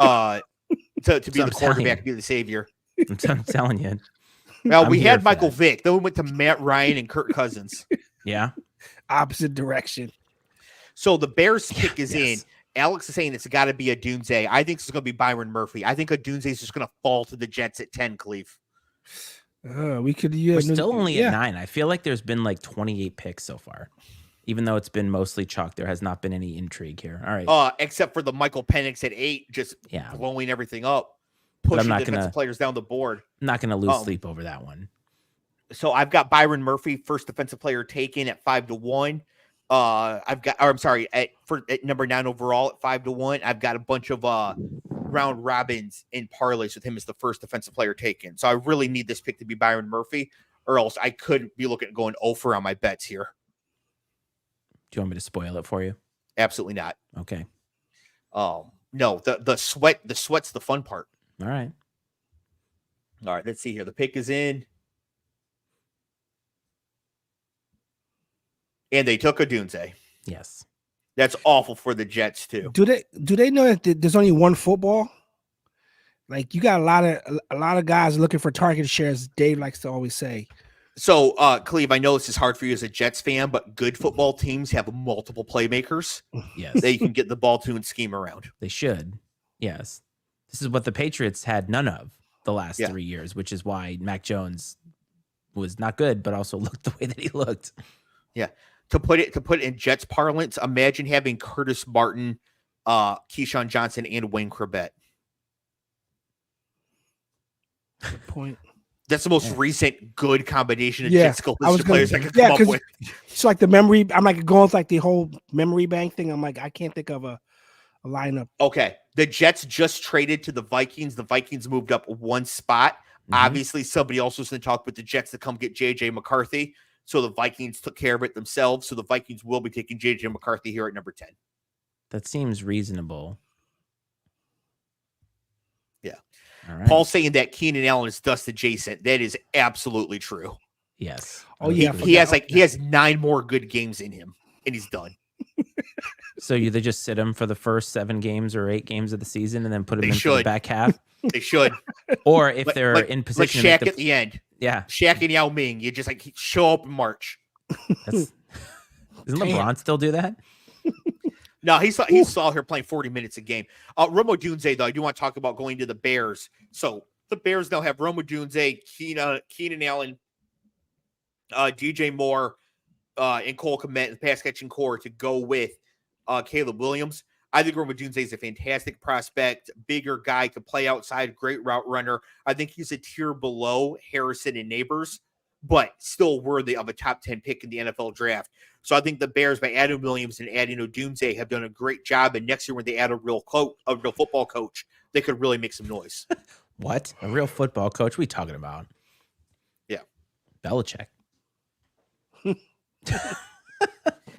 To be the quarterback, be the savior. I'm telling you. Well, we had Michael Vick. Then we went to Matt Ryan and Kirk Cousins. Yeah. Opposite direction. So the Bears pick is in. Alex is saying it's got to be a Dunze. I think it's going to be Byron Murphy. I think a Dunze is just going to fall to the Jets at 10, Cleve. We could. We're still only at 9. I feel like there's been like 28 picks so far. Even though it's been mostly chalk, there has not been any intrigue here. All right. Except for the Michael Penix at 8, just blowing everything up. Pushing defensive players down the board. I'm not going to lose sleep over that one. So I've got Byron Murphy, first defensive player taken at 5-1. At number 9 overall at 5-1. I've got a bunch of round robins in parlays with him as the first defensive player taken. So I really need this pick to be Byron Murphy, or else I could be looking at going over on my bets here. Do you want me to spoil it for you? Absolutely not. Okay. No, the sweat's the fun part. All right. Let's see here. The pick is in. And they took a Dunze. Yes. That's awful for the Jets too. Do they know that there's only one football? Like, you got a lot of guys looking for target shares, Dave likes to always say. So, Cleve, I know this is hard for you as a Jets fan, but good football teams have multiple playmakers. Yes. They can get the ball to and scheme around. They should. Yes. This is what the Patriots had none of. the last 3 years, which is why Mac Jones was not good, but also looked the way that he looked. Yeah. To put it in Jets parlance, imagine having Curtis Martin, Keyshawn Johnson, and Wayne Corbett. Good point. That's the most recent good combination of Jets skill players I could come up with. It's like the memory. I'm like going with like the whole memory bank thing. I'm like, I can't think of a lineup. Okay. The Jets just traded to the Vikings. The Vikings moved up one spot. Obviously, somebody else was going to talk with the Jets to come get J.J. McCarthy. So the Vikings took care of it themselves. So the Vikings will be taking J.J. McCarthy here at number 10. That seems reasonable. Yeah. All right. Paul saying that Keenan Allen is dust adjacent. That is absolutely true. Yes. Oh, yeah. He has 9 more good games in him, and he's done. So they just sit him for the first 7 games or 8 games of the season and then put him in for the back half? They should. Or if they're in position like Shaq at the end. Yeah. Shaq and Yao Ming. You just like show up in March. Doesn't LeBron still do that? No, he saw her playing 40 minutes a game. Rome Odunze, though, I do want to talk about going to the Bears. So the Bears now have Rome Odunze, Keenan Allen, DJ Moore, and Cole Kmet, the pass catching core to go with Caleb Williams. I think Rome Odunze is a fantastic prospect, bigger guy, could play outside, great route runner. I think he's a tier below Harrison and Neighbors, but still worthy of a top 10 pick in the NFL draft. So I think the Bears, by adding Williams and adding Odunze, have done a great job. And next year, when they add a real football coach, they could really make some noise. What? A real football coach? What are we talking about? Yeah. Belichick.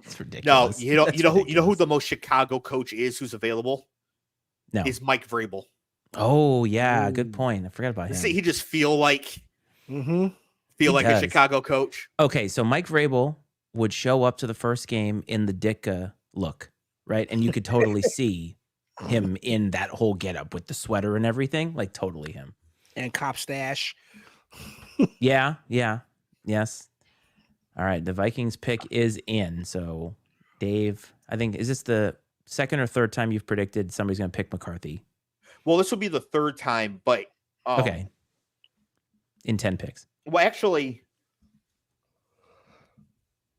It's ridiculous. No, you know who the most Chicago coach is who's available? No. Is Mike Vrabel. Oh, yeah. Good point. I forgot about him. See, he just feel like a Chicago coach. Okay, so Mike Vrabel would show up to the first game in the Ditka look, right? And you could totally see him in that whole getup with the sweater and everything, like totally him. And cop stash. Yeah. Yes. All right, the Vikings pick is in. So, Dave, I think, is this the second or third time you've predicted somebody's going to pick McCarthy? Well, this will be the third time, but okay. In 10 picks. Well, actually,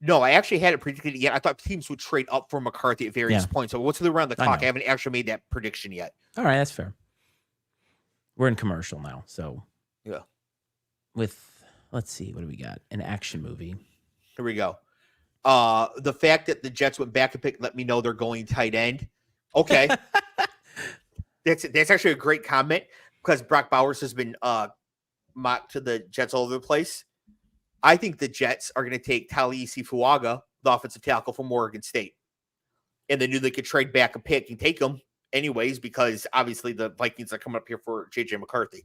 no, I actually hadn't predicted it yet. I thought teams would trade up for McCarthy at various points. So what's the around the clock? I haven't actually made that prediction yet. All right, that's fair. We're in commercial now, so yeah. Let's see, what do we got? An action movie. Here we go. The fact that the Jets went back and pick let me know they're going tight end. Okay. That's actually a great comment because Brock Bowers has been mocked to the Jets all over the place. I think the Jets are going to take Talisi Fuaga, the offensive tackle from Oregon State. And they knew they could trade back a pick and take him anyways because obviously the Vikings are coming up here for J.J. McCarthy.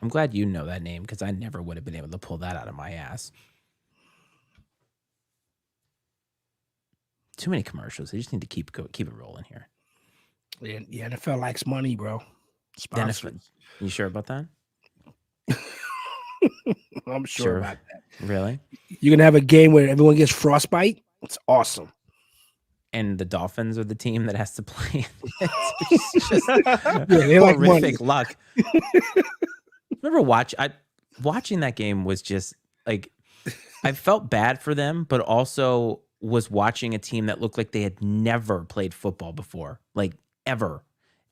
I'm glad you know that name because I never would have been able to pull that out of my ass. Too many commercials. They just need to keep it rolling here. Yeah, the NFL likes money, bro. Sponsors. You sure about that? I'm sure about that. Really? You're going to have a game where everyone gets frostbite? It's awesome. And the Dolphins are the team that has to play. It's just they like horrific luck. Remember watching that game was just like, I felt bad for them, but also was watching a team that looked like they had never played football before, like ever.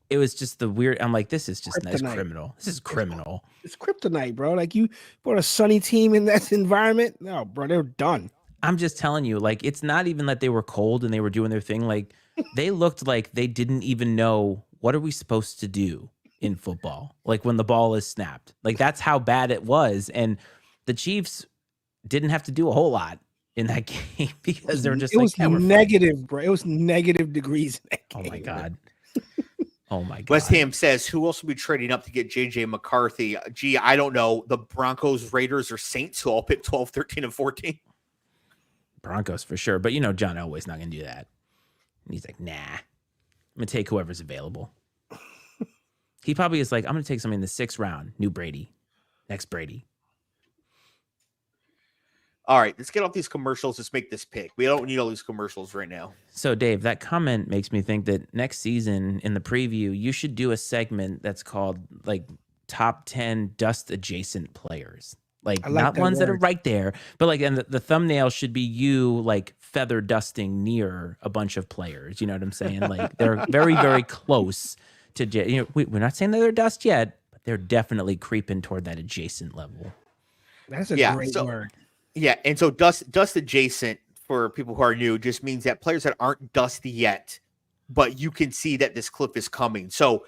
It was just the weird. I'm like, this is just nice criminal. This is criminal. It's kryptonite, bro. Like you put a sunny team in that environment. No, bro, they're done. I'm just telling you, like, it's not even that they were cold and they were doing their thing. Like, they looked like they didn't even know what are we supposed to do in football. Like when the ball is snapped, like that's how bad it was. And the Chiefs didn't have to do a whole lot in that game because they were just. It was negative, bro. It was negative degrees in that game. Oh my god. Oh my god. West Ham says, who else will be trading up to get J.J. McCarthy? Gee, I don't know. The Broncos, Raiders, or Saints who all pick 12, 13, and 14. Broncos for sure. But you know John Elway's not going to do that. And he's like, nah. I'm going to take whoever's available. He probably is like, I'm going to take somebody in the 6th round. New Brady. Next Brady. All right, let's get off these commercials. Let's make this pick. We don't need all these commercials right now. So, Dave, that comment makes me think that next season in the preview, you should do a segment that's called like top 10 dust adjacent players. Like not ones that are right there, but like, and the thumbnail should be you like feather dusting near a bunch of players. You know what I'm saying? Like they're very, very close to, we're not saying that they're dust yet, but they're definitely creeping toward that adjacent level. That's a great word. Yeah, and so dust adjacent for people who are new just means that players that aren't dust yet, but you can see that this cliff is coming. So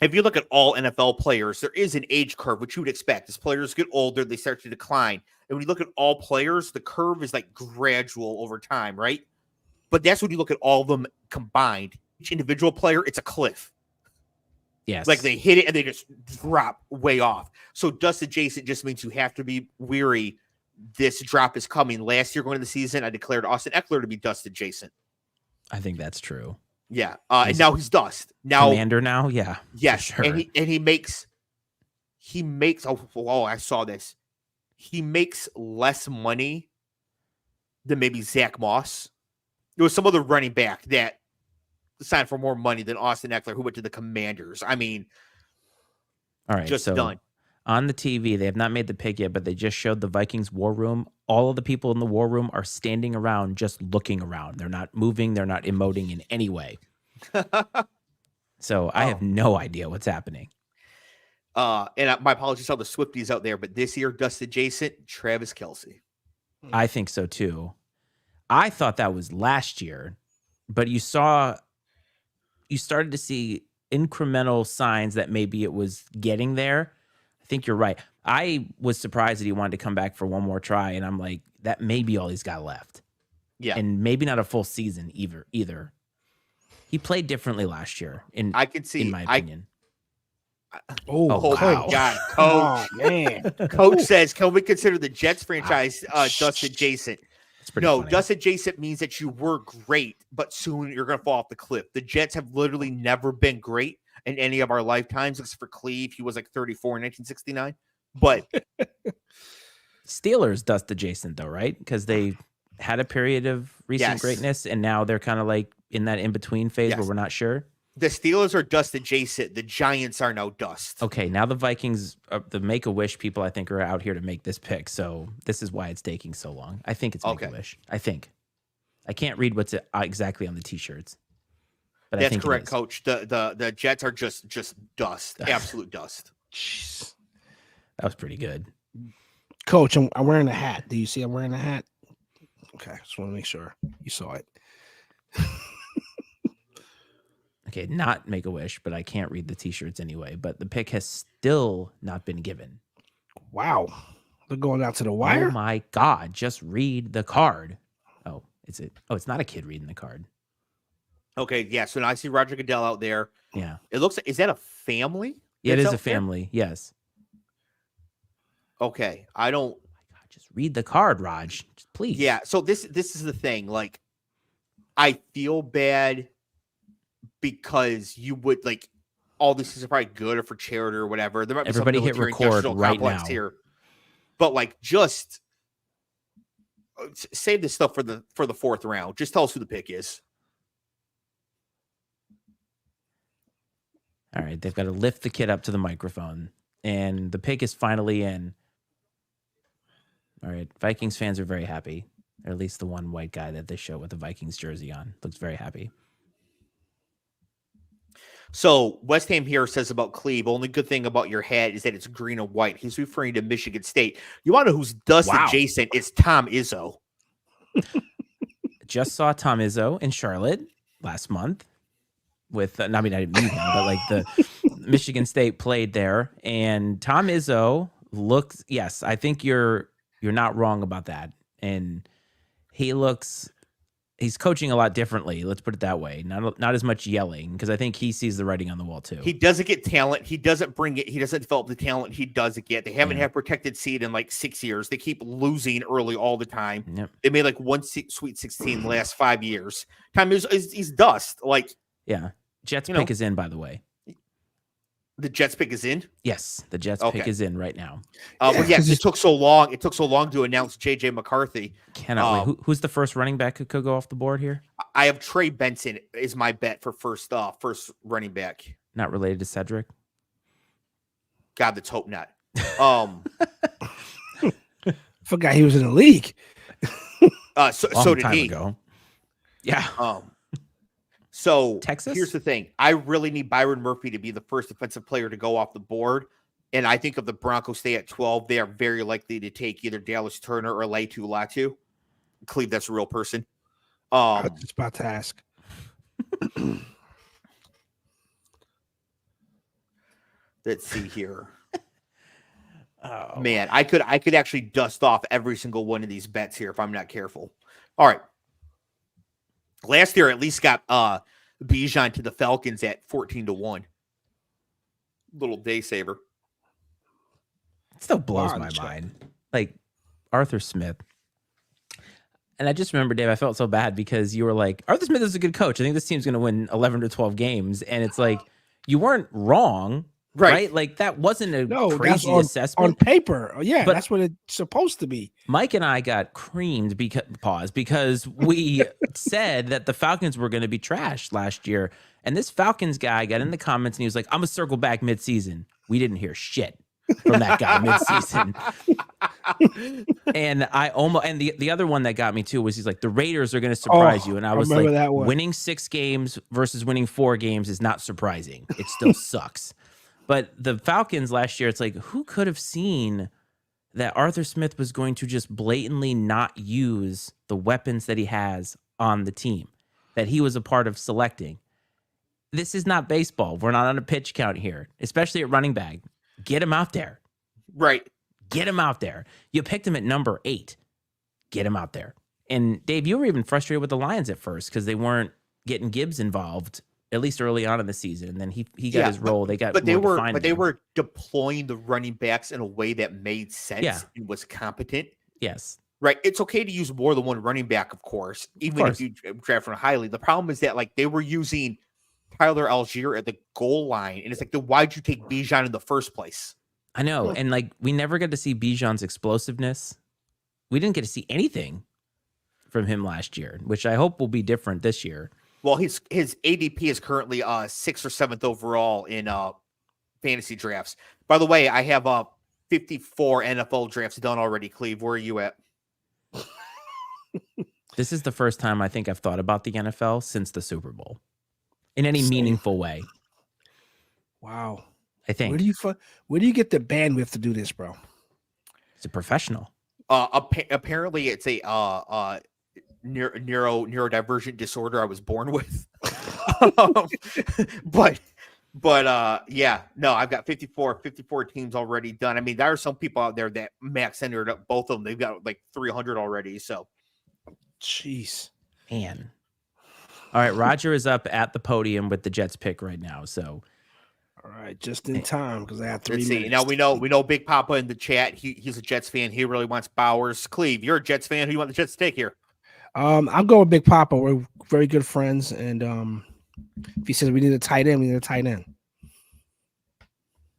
if you look at all NFL players, there is an age curve, which you would expect. As players get older, they start to decline. And when you look at all players, the curve is like gradual over time, right? But that's when you look at all of them combined. Each individual player, it's a cliff. Yes. Like they hit it and they just drop way off. So dust adjacent just means you have to be weary. This drop is coming. Last year going into the season, I declared Austin Eckler to be dust adjacent. I think that's true. Yeah. And now he's dust. Now Commander now? Yeah. Yes. Sure. And he makes I saw this. He makes less money than maybe Zach Moss. There was some other running back that signed for more money than Austin Eckler, who went to the Commanders. I mean, all right, just so done. On the TV, they have not made the pick yet, but they just showed the Vikings war room. All of the people in the war room are standing around, just looking around. They're not moving. They're not emoting in any way. So I have no idea what's happening. And my apologies to all the Swifties out there, but this year, dust adjacent, Travis Kelce. I think so too. I thought that was last year, but you started to see incremental signs that maybe it was getting there. I think you're right. I was surprised that he wanted to come back for one more try, and I'm like, that may be all he's got left. Yeah. And maybe not a full season either. He played differently last year, in my opinion. Oh my God, Coach! Man. Coach says, "Can we consider the Jets franchise dust adjacent?" No, funny. Dust adjacent means that you were great, but soon you're going to fall off the cliff. The Jets have literally never been great in any of our lifetimes, except for Cleve. He was like 34 in 1969. But Steelers dust adjacent, though, right? Because they had a period of recent greatness, and now they're kind of like in that in-between phase where we're not sure. The Steelers are dust adjacent. The Giants are now dust. Okay, now the Vikings, the Make-A-Wish people, I think, are out here to make this pick. So this is why it's taking so long. I think it's Make-A-Wish. I think. I can't read what's exactly on the T-shirts. But that's I think correct, Coach. The Jets are just dust. Absolute dust. Jeez. That was pretty good. Coach, I'm wearing a hat. Do you see I'm wearing a hat? Okay, just want to make sure you saw it. Okay, not Make-A-Wish, but I can't read the T-shirts anyway. But the pick has still not been given. Wow. They're going out to the wire? Oh, my God. Just read the card. Oh, is it? Oh, it's not a kid reading the card. Okay, yeah. So now I see Roger Goodell out there. Yeah. It looks like, is that a family? Yeah, it is a family. There? Yes. Okay. I don't. Oh my God, just read the card, Raj. Just please. Yeah. So this is the thing. Like, I feel bad because you would like all this is probably good or for charity or whatever. There might be everybody hit record right now here, but like just save this stuff for the fourth round. Just tell us who the pick is. All right, they've got to lift the kid up to the microphone, and the pick is finally in. All right, Vikings fans are very happy, or at least the one white guy that they show with the Vikings jersey on looks very happy. So West Ham here says about Cleve, only good thing about your hat is that it's green and white. He's referring to Michigan State. You want to know who's dust adjacent? It's Tom Izzo. Just saw Tom Izzo in Charlotte last month with, I mean, I didn't meet him, but like the Michigan State played there. And Tom Izzo looks, yes, I think you're not wrong about that. And he's coaching a lot differently. Let's put it that way. Not as much yelling, because I think he sees the writing on the wall too. He doesn't get talent. He doesn't bring it. He doesn't develop the talent he doesn't get. They haven't had protected seed in like 6 years. They keep losing early all the time. Yep. They made like one Sweet 16 the last 5 years. Time is he's dust. Like Jets pick is in, by the way. The Jets pick is in. Yes, the Jets pick Okay. is in right now. Well, yes, it took so long. It took so long to announce JJ McCarthy. Cannot wait. Who's the first running back who could go off the board here? I have Trey Benson is my bet for first running back. Not related to Cedric. God, let's hope not. Forgot he was in the league. So did he. Ago. Yeah. So Texas? Here's the thing. I really need Byron Murphy to be the first defensive player to go off the board. And I think if the Broncos stay at 12, they are very likely to take either Dallas Turner or Laitu Latu. Cleve, that's a real person. I was just about to ask. Let's see here. Oh man, I could actually dust off every single one of these bets here if I'm not careful. All right. Last year, at least got Bijan to the Falcons at 14-1. Little day saver. It still blows my mind. Like Arthur Smith. And I just remember, Dave, I felt so bad because you were like, Arthur Smith is a good coach. I think this team's going to win 11 to 12 games. And it's like, you weren't wrong. Right? Like that wasn't a crazy assessment. On paper. Yeah, but that's what it's supposed to be. Mike and I got creamed because we said that the Falcons were going to be trashed last year. And this Falcons guy got in the comments and he was like, I'm going to circle back midseason. We didn't hear shit from that guy midseason. And the other one that got me too was he's like, the Raiders are going to surprise you. And I was like, winning 6 games versus winning 4 games is not surprising. It still sucks. But the Falcons last year, it's like, who could have seen that Arthur Smith was going to just blatantly not use the weapons that he has on the team, that he was a part of selecting? This is not baseball. We're not on a pitch count here, especially at running back. Get him out there. Right. Get him out there. You picked him at number 8. Get him out there. And Dave, you were even frustrated with the Lions at first because they weren't getting Gibbs involved, at least early on in the season. And then he got his role. They were deploying the running backs in a way that made sense and was competent. Yes. Right. It's okay to use more than one running back, of course, even if you draft from highly. The problem is that like they were using Tyler Algier at the goal line. And it's like, then why'd you take Bijan in the first place? I know. And like, we never got to see Bijan's explosiveness. We didn't get to see anything from him last year, which I hope will be different this year. Well, his ADP is currently 6th or 7th overall in fantasy drafts. By the way, I have 54 NFL drafts done already. Cleve, where are you at? This is the first time I think I've thought about the NFL since the Super Bowl in any meaningful way. Wow. I think. Where do you get the bandwidth to do this, bro? It's a professional. Apparently, it's a neurodivergent disorder I was born with. I've got 54 teams already done. I mean, there are some people out there that max entered up both of them. They've got like 300 already. So, jeez, man. All right, Roger is up at the podium with the Jets pick right now. So, all right, just in time because I have 3 minutes. See. Now we know Big Papa in the chat. He's a Jets fan. He really wants Bowers. Cleve, you're a Jets fan. Who do you want the Jets to take here? I'm going with Big Papa. We're very good friends, and if he says we need a tight end, we need a tight end.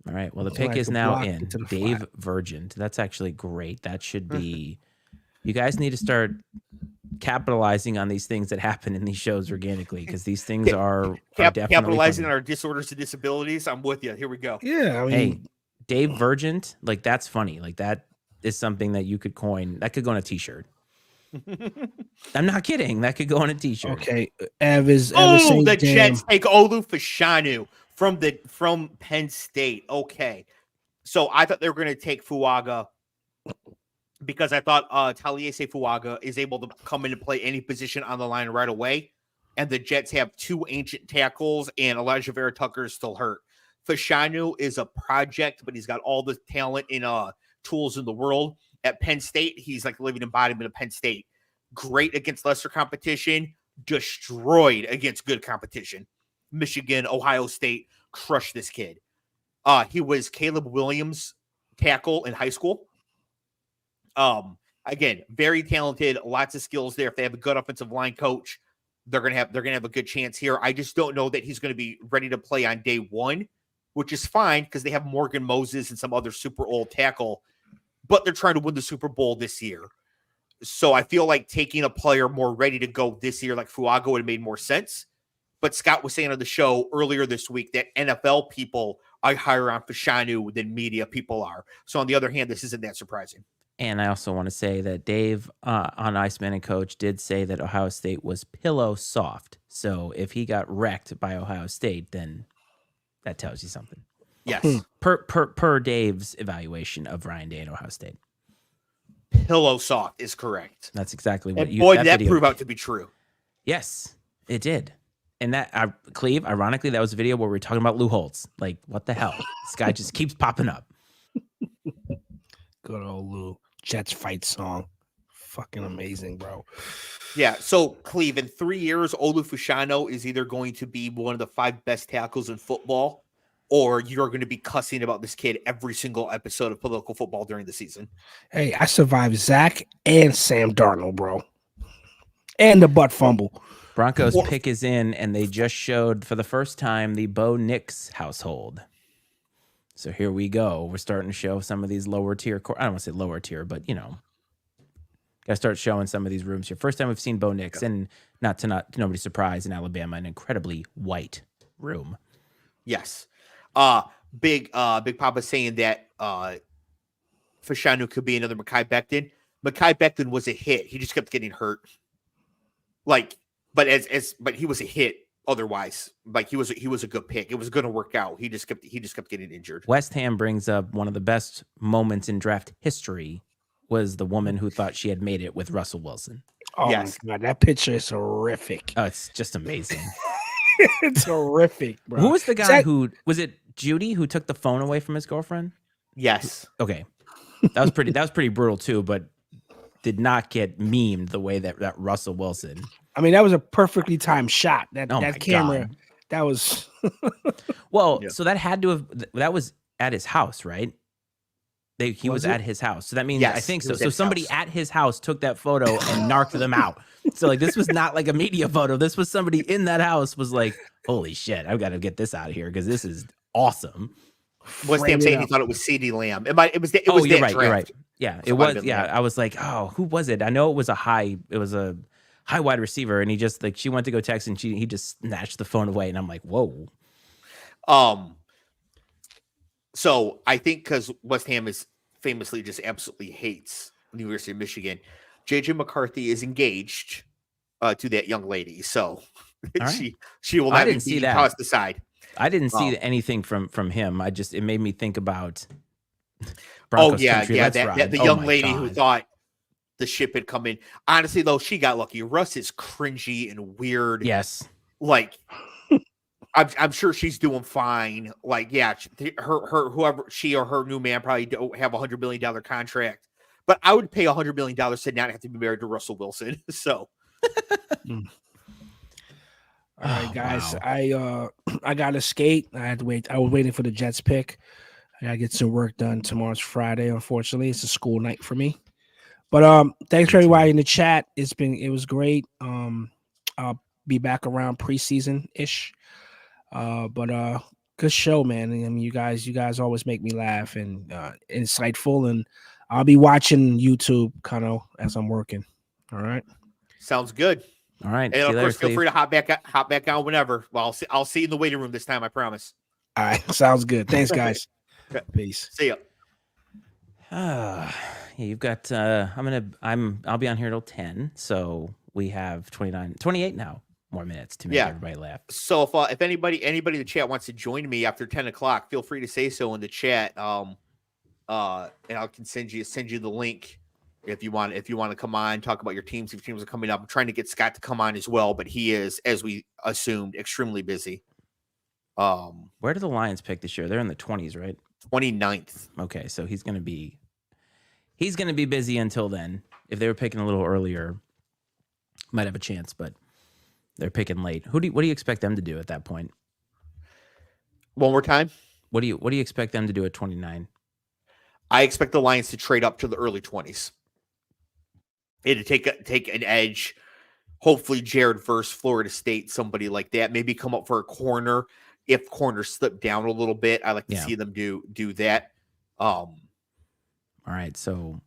All right. Well, the pick is now in. Dave Virgin. That's actually great. That should be. You guys need to start capitalizing on these things that happen in these shows organically because these things are definitely capitalizing on our disorders and disabilities. I'm with you. Here we go. Yeah. I mean, hey, Dave Virgin, like that's funny. Like that is something that you could coin. That could go on a T-shirt. I'm not kidding. That could go on a T-shirt. Okay. The Jets take Olu Fashanu from Penn State. Okay. So I thought they were going to take Fuaga because I thought Taliesin Fuaga is able to come in and play any position on the line right away. And the Jets have 2 ancient tackles and Elijah Vera Tucker is still hurt. Fashanu is a project, but he's got all the talent and tools in the world. At Penn State, he's like the living embodiment of Penn State. Great against lesser competition, destroyed against good competition. Michigan, Ohio State crushed this kid. He was Caleb Williams' tackle in high school. Again, very talented, lots of skills there. If they have a good offensive line coach, they're gonna have a good chance here. I just don't know that he's going to be ready to play on day 1 which is fine because they have Morgan Moses and some other super old tackle, but they're trying to win the Super Bowl this year. So I feel like taking a player more ready to go this year, like Fuaga, would have made more sense. But Scott was saying on the show earlier this week that NFL people are higher on Fashanu than media people are. So on the other hand, this isn't that surprising. And I also want to say that Dave on Iceman and Coach did say that Ohio State was pillow soft. So if he got wrecked by Ohio State, then that tells you something. Yes. Per Dave's evaluation of Ryan Day at Ohio State. Pillow soft is correct. That's exactly what and boy, did that proved out to be true. Yes, it did. And that, Cleve, ironically, that was a video where we were talking about Lou Holtz. Like, what the hell? This guy just keeps popping up. Good old Lou. Jets fight song. Fucking amazing, bro. Yeah. So, Cleve, in 3 years, Olu Fashanu is either going to be one of the 5 best tackles in football, or you're going to be cussing about this kid every single episode of Political Football during the season. Hey, I survived Zach and Sam Darnold, bro. And the butt fumble. Broncos pick is in, and they just showed for the first time the Bo Nix household. So here we go. We're starting to show some of these lower tier. I don't want to say lower tier, but, you know, got to start showing some of these rooms here. First time we've seen Bo Nix, and not to nobody's surprise in Alabama, an incredibly white room. Yes. Big Papa saying that Fashanu could be another Mekhi Becton. Mekhi Becton was a hit. He just kept getting hurt. Like, but he was a hit otherwise. Like he was a good pick. It was going to work out. He just kept getting injured. West Ham brings up one of the best moments in draft history was the woman who thought she had made it with Russell Wilson. Oh yes. my God, that picture is horrific. Oh, it's just amazing. It's horrific, bro. Who was the guy who was it? Judy who took the phone away from his girlfriend? Yes. Okay, that was pretty brutal too, but did not get memed the way that Russell Wilson. I mean, that was a perfectly timed shot. That camera, God. that was. Well, so that was at his house, right? He was at his house. So that means, yes, I think so. So somebody at his house took that photo and narked them out. So like, this was not like a media photo. This was somebody in that house was like, holy shit, I've got to get this out of here because this is awesome. West Ham saying he thought it was CeeDee Lamb. It was you're right. You're right. Yeah, it was. Yeah, I was like, oh, who was it? I know it was a high wide receiver, and he just like she went to go text, and he just snatched the phone away, and I'm like, whoa. So I think because West Ham is famously just absolutely hates the University of Michigan, JJ McCarthy is engaged to that young lady. So right. she will not be tossed aside. I didn't see anything from him. It made me think about Broncos country. The young lady who thought the ship had come in. Honestly, though, she got lucky. Russ is cringy and weird. Yes. Like, I'm sure she's doing fine. Like, yeah, whoever she or her new man probably don't have $100 million contract. But I would pay $100 million to not have to be married to Russell Wilson. So. All right, guys. Wow. I gotta skate. I had to wait. I was waiting for the Jets pick. I gotta get some work done. Tomorrow's Friday. Unfortunately, it's a school night for me. But thanks for everybody in the chat. It was great. I'll be back around preseason ish. But good show, man. I mean, you guys always make me laugh and insightful. And I'll be watching YouTube kind of as I'm working. All right. Sounds good. All right. And of course, feel free to hop back on whenever. Well, I'll see you in the waiting room this time. I promise. All right. Sounds good. Thanks, guys. Peace. See ya. Yeah, you've got. I'll be on here till 10. So we have 28 now more minutes to make everybody laugh. So if anybody in the chat wants to join me after 10 o'clock, feel free to say so in the chat. And I can send you the link. If you want to come on, talk about your teams, if teams are coming up. I'm trying to get Scott to come on as well, but he is, as we assumed, extremely busy. Where do the Lions pick this year? They're in the 20s, right? 29th. Okay, so he's gonna be busy until then. If they were picking a little earlier, might have a chance, but they're picking late. What do you expect them to do at that point? One more time. What do you expect them to do at 29? I expect the Lions to trade up to the early 20s. And to take an edge, hopefully Jared versus Florida State, somebody like that. Maybe come up for a corner. if corners slip down a little bit, I like to Yeah. see them do that. All right, so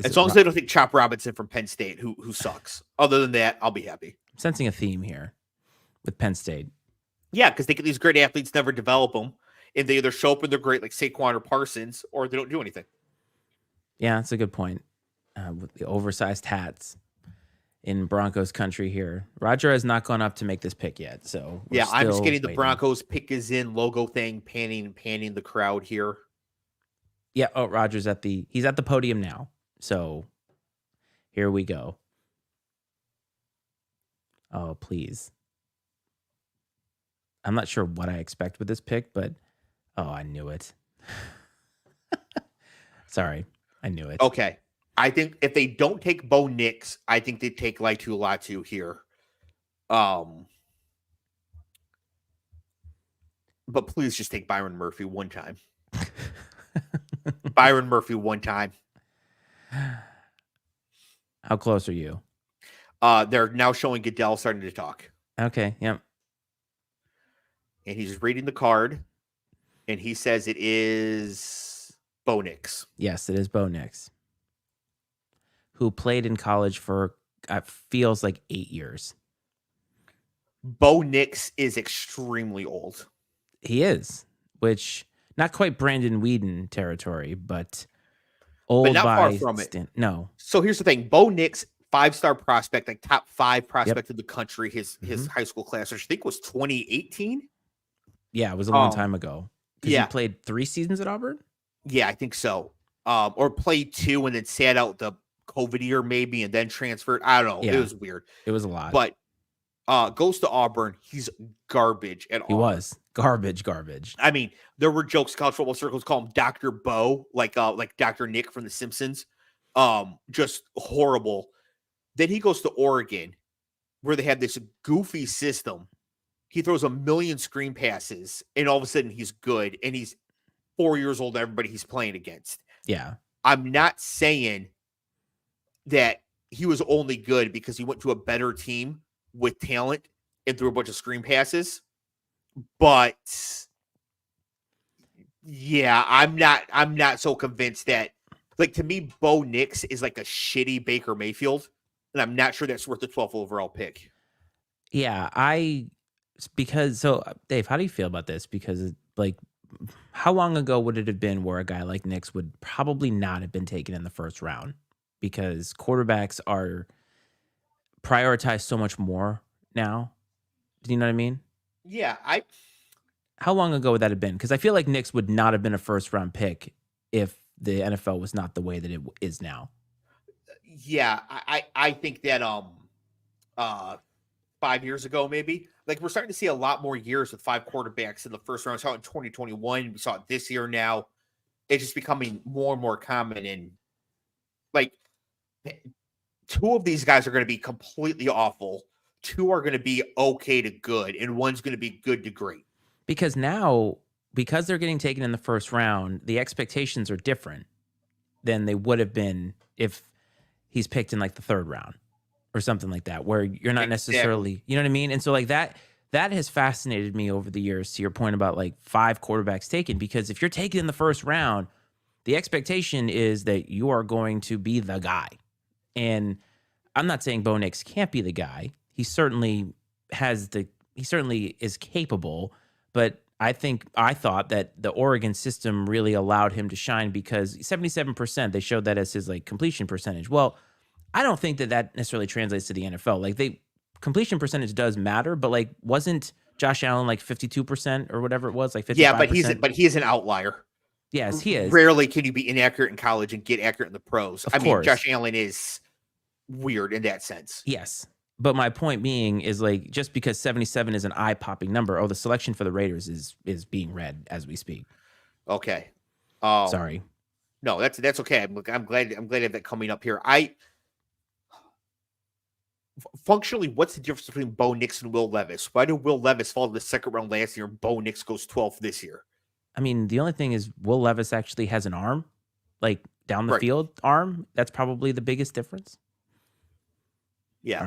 As long as they don't take Chop Robinson from Penn State, who sucks. Other than that, I'll be happy. I'm sensing a theme here with Penn State. Yeah, because they get these great athletes, never develop them, and they either show up and they're great like Saquon or Parsons, or they don't do anything. Yeah, that's a good point. With the oversized hats in Broncos country here, Roger has not gone up to make this pick yet. So yeah, I'm just getting waiting. the Broncos pick is in logo thing, panning the crowd here. Yeah. Oh, Roger's he's at the podium now. So here we go. Oh, please. I'm not sure what I expect with this pick, but I knew it. Sorry, I knew it. Okay. I think if they don't take Bo Nix, I think they take Laitu Latu here. But please just take Byron Murphy one time. Byron Murphy one time. How close are you? They're now showing Goodell starting to talk. Okay, yep. And he's reading the card, and he says it is Bo Nix. Yes, it is Bo Nix, who played in college for feels like 8 years. Bo Nix is extremely old. He is, which not quite Brandon Whedon territory, but old but not by far from it. No. So here's the thing: Bo Nix, 5-star prospect, like top 5 prospect in the country. His high school class, which I think was 2018. Yeah, it was a long time ago. Yeah, he played 3 seasons at Auburn. Yeah, I think so. Or played 2 and then sat out the COVID year maybe and then transferred. I don't know. Yeah. It was weird. It was a lot. But goes to Auburn. He's garbage at Auburn. He was garbage. I mean, there were jokes college football circles call him Dr. Bo, like Dr. Nick from The Simpsons. Just horrible. Then he goes to Oregon, where they have this goofy system. He throws a million screen passes, and all of a sudden he's good, and he's 4 years old. Everybody he's playing against. Yeah, I'm not saying that he was only good because he went to a better team with talent and threw a bunch of screen passes, but yeah, I'm not so convinced that, like, to me, Bo Nix is like a shitty Baker Mayfield, and I'm not sure that's worth the 12th overall pick. Yeah, Dave, how do you feel about this? Because, like, how long ago would it have been where a guy like Nix would probably not have been taken in the first round? Because quarterbacks are prioritized so much more now. Do you know what I mean? Yeah, How long ago would that have been? Because I feel like Nix would not have been a first round pick if the NFL was not the way that it is now. Yeah, I think that 5 years ago, maybe. Like, we're starting to see a lot more years with 5 quarterbacks in the first round. We saw it in 2021. We saw it this year now. It's just becoming more and more common. And, like, 2 of these guys are going to be completely awful. 2 are going to be okay to good. And 1's going to be good to great. Because they're getting taken in the first round, the expectations are different than they would have been if he's picked in, like, the 3rd round or something like that, where you're not necessarily, you know what I mean? And so, like, that has fascinated me over the years, to your point about, like, 5 quarterbacks taken, because if you're taken in the first round, the expectation is that you are going to be the guy. And I'm not saying Bo Nix can't be the guy. He certainly is capable, but I thought that the Oregon system really allowed him to shine because 77%, they showed that as his, like, completion percentage. Well, I don't think that necessarily translates to the NFL. Like, completion percentage does matter, but, like, wasn't Josh Allen like 52% or whatever it was, like 55%? Yeah, but he is an outlier. Yes, he is. Rarely can you be inaccurate in college and get accurate in the pros. Of course. Josh Allen is weird in that sense. Yes. But my point being is, like, just because 77 is an eye-popping number, the selection for the Raiders is being read as we speak. Okay. Sorry. No, that's okay. I'm glad to have that coming up here. Functionally, what's the difference between Bo Nix and Will Levis? Why did Will Levis fall to the 2nd round last year and Bo Nix goes 12th this year? I mean, the only thing is Will Levis actually has an arm, like, down the field arm. That's probably the biggest difference. Yeah.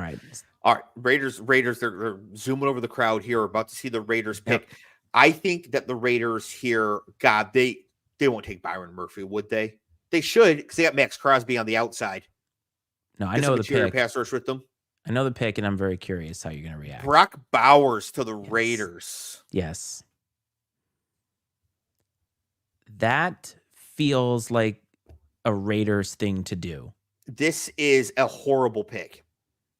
All right. Raiders. They're zooming over the crowd here. We're about to see the Raiders pick. I think that the Raiders here, God, they won't take Byron Murphy, would they? They should, because they got Max Crosby on the outside. No, I know the pick. Pass rush with them. I know the pick, and I'm very curious how you're going to react. Brock Bowers to the Raiders. Yes. That feels like a Raiders thing to do. This is a horrible pick.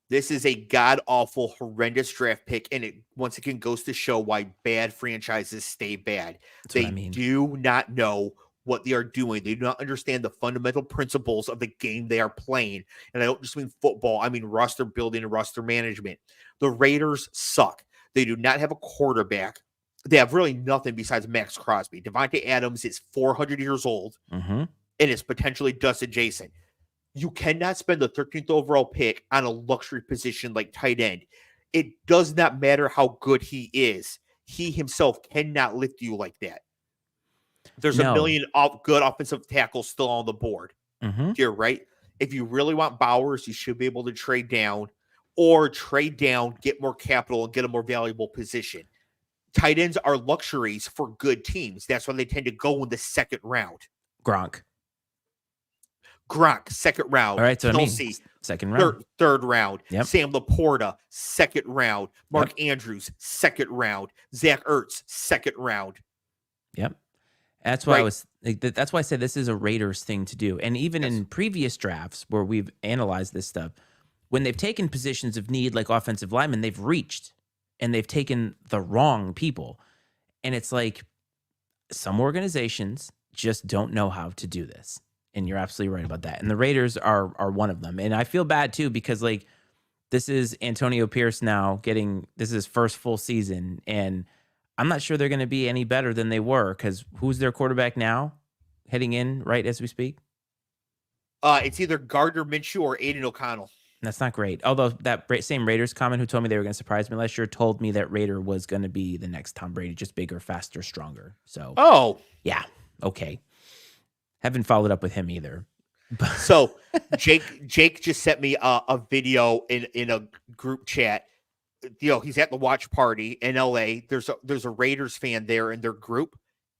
This is a god-awful, horrendous draft pick, and it once again goes to show why bad franchises stay bad. They do not know what they are doing. They do not understand the fundamental principles of the game they are playing. And I don't just mean football. I mean roster building and roster management. The Raiders suck. They do not have a quarterback. They have really nothing besides Max Crosby. Devontae Adams is 400 years old and is potentially dust adjacent. You cannot spend the 13th overall pick on a luxury position like tight end. It does not matter how good he is. He himself cannot lift you like that. There's a million good offensive tackles still on the board here, right? If you really want Bowers, you should be able to trade down, get more capital, and get a more valuable position. Tight ends are luxuries for good teams. That's why they tend to go in the second round. Gronk, second round. All right, so Kelsey, second round. Third round. Yep. Sam Laporta, second round. Mark Andrews, second round. Zach Ertz, second round. Yep. That's why that's why I said this is a Raiders thing to do. And even in previous drafts where we've analyzed this stuff, when they've taken positions of need like offensive linemen, they've reached and they've taken the wrong people. And it's like some organizations just don't know how to do this. And you're absolutely right about that. And the Raiders are one of them. And I feel bad too, because like this is Antonio Pierce now this is his first full season. And I'm not sure they're going to be any better than they were, because who's their quarterback now heading in right as we speak? It's either Gardner Minshew or Aiden O'Connell. That's not great. Although that same Raiders comment who told me they were going to surprise me last year told me that Raider was going to be the next Tom Brady, just bigger, faster, stronger. So, yeah, okay. Haven't followed up with him either. So Jake just sent me a video in a group chat. He's at the watch party in LA. There's a Raiders fan there in their group.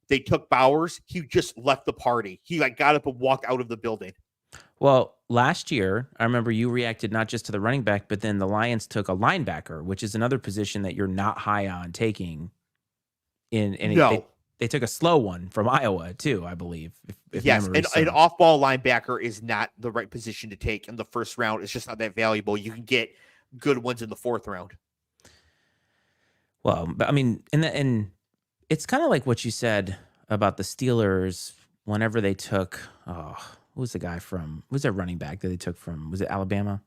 They took Bowers. He just left the party. He got up and walked out of the building. Well, last year, I remember you reacted not just to the running back, but then the Lions took a linebacker, which is another position that you're not high on taking. They took a slow one from Iowa too, I believe. Yes, an off-ball linebacker is not the right position to take in the first round. It's just not that valuable. You can get good ones in the fourth round. Well, but I mean, and it's kind of like what you said about the Steelers whenever they took, who was their running back that they took from, was it Alabama?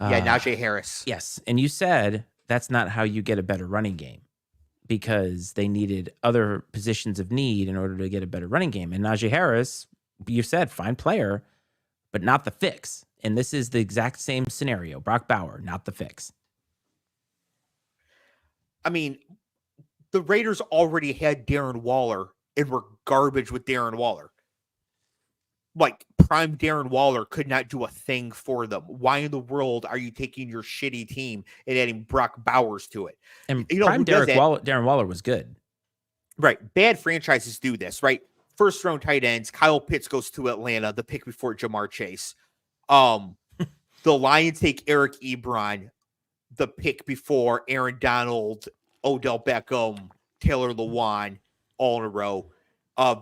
Najee Harris. Yes. And you said that's not how you get a better running game, because they needed other positions of need in order to get a better running game. And Najee Harris, you said, fine player, but not the fix. And this is the exact same scenario. Brock Bauer, not the fix. I mean, the Raiders already had Darren Waller and were garbage with Darren Waller. Like, prime Darren Waller could not do a thing for them. Why in the world are you taking your shitty team and adding Brock Bowers to it? And prime Darren Waller was good. Right. Bad franchises do this, right? First round tight ends. Kyle Pitts goes to Atlanta, the pick before Jamar Chase. The Lions take Eric Ebron, the pick before Aaron Donald, Odell Beckham, Taylor Lewan, all in a row.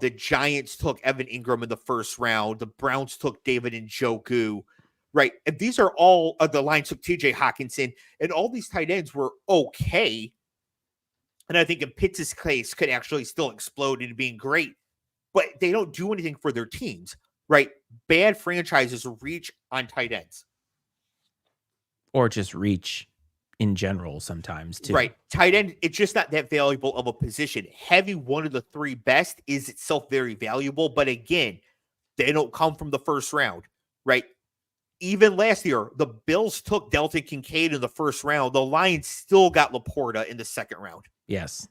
The Giants took Evan Ingram in the first round. The Browns took David Njoku, right? And these are all the Lions took TJ Hawkinson, and all these tight ends were okay. And I think in Pitts' case could actually still explode into being great, but they don't do anything for their teams, right? Bad franchises reach on tight ends. Or just reach in general sometimes too. Right. Tight end, it's just not that valuable of a position. Having one of the three best is itself very valuable. But again, they don't come from the first round, right? Even last year, the Bills took Dalton Kincaid in the first round. The Lions still got Laporta in the second round. Yes.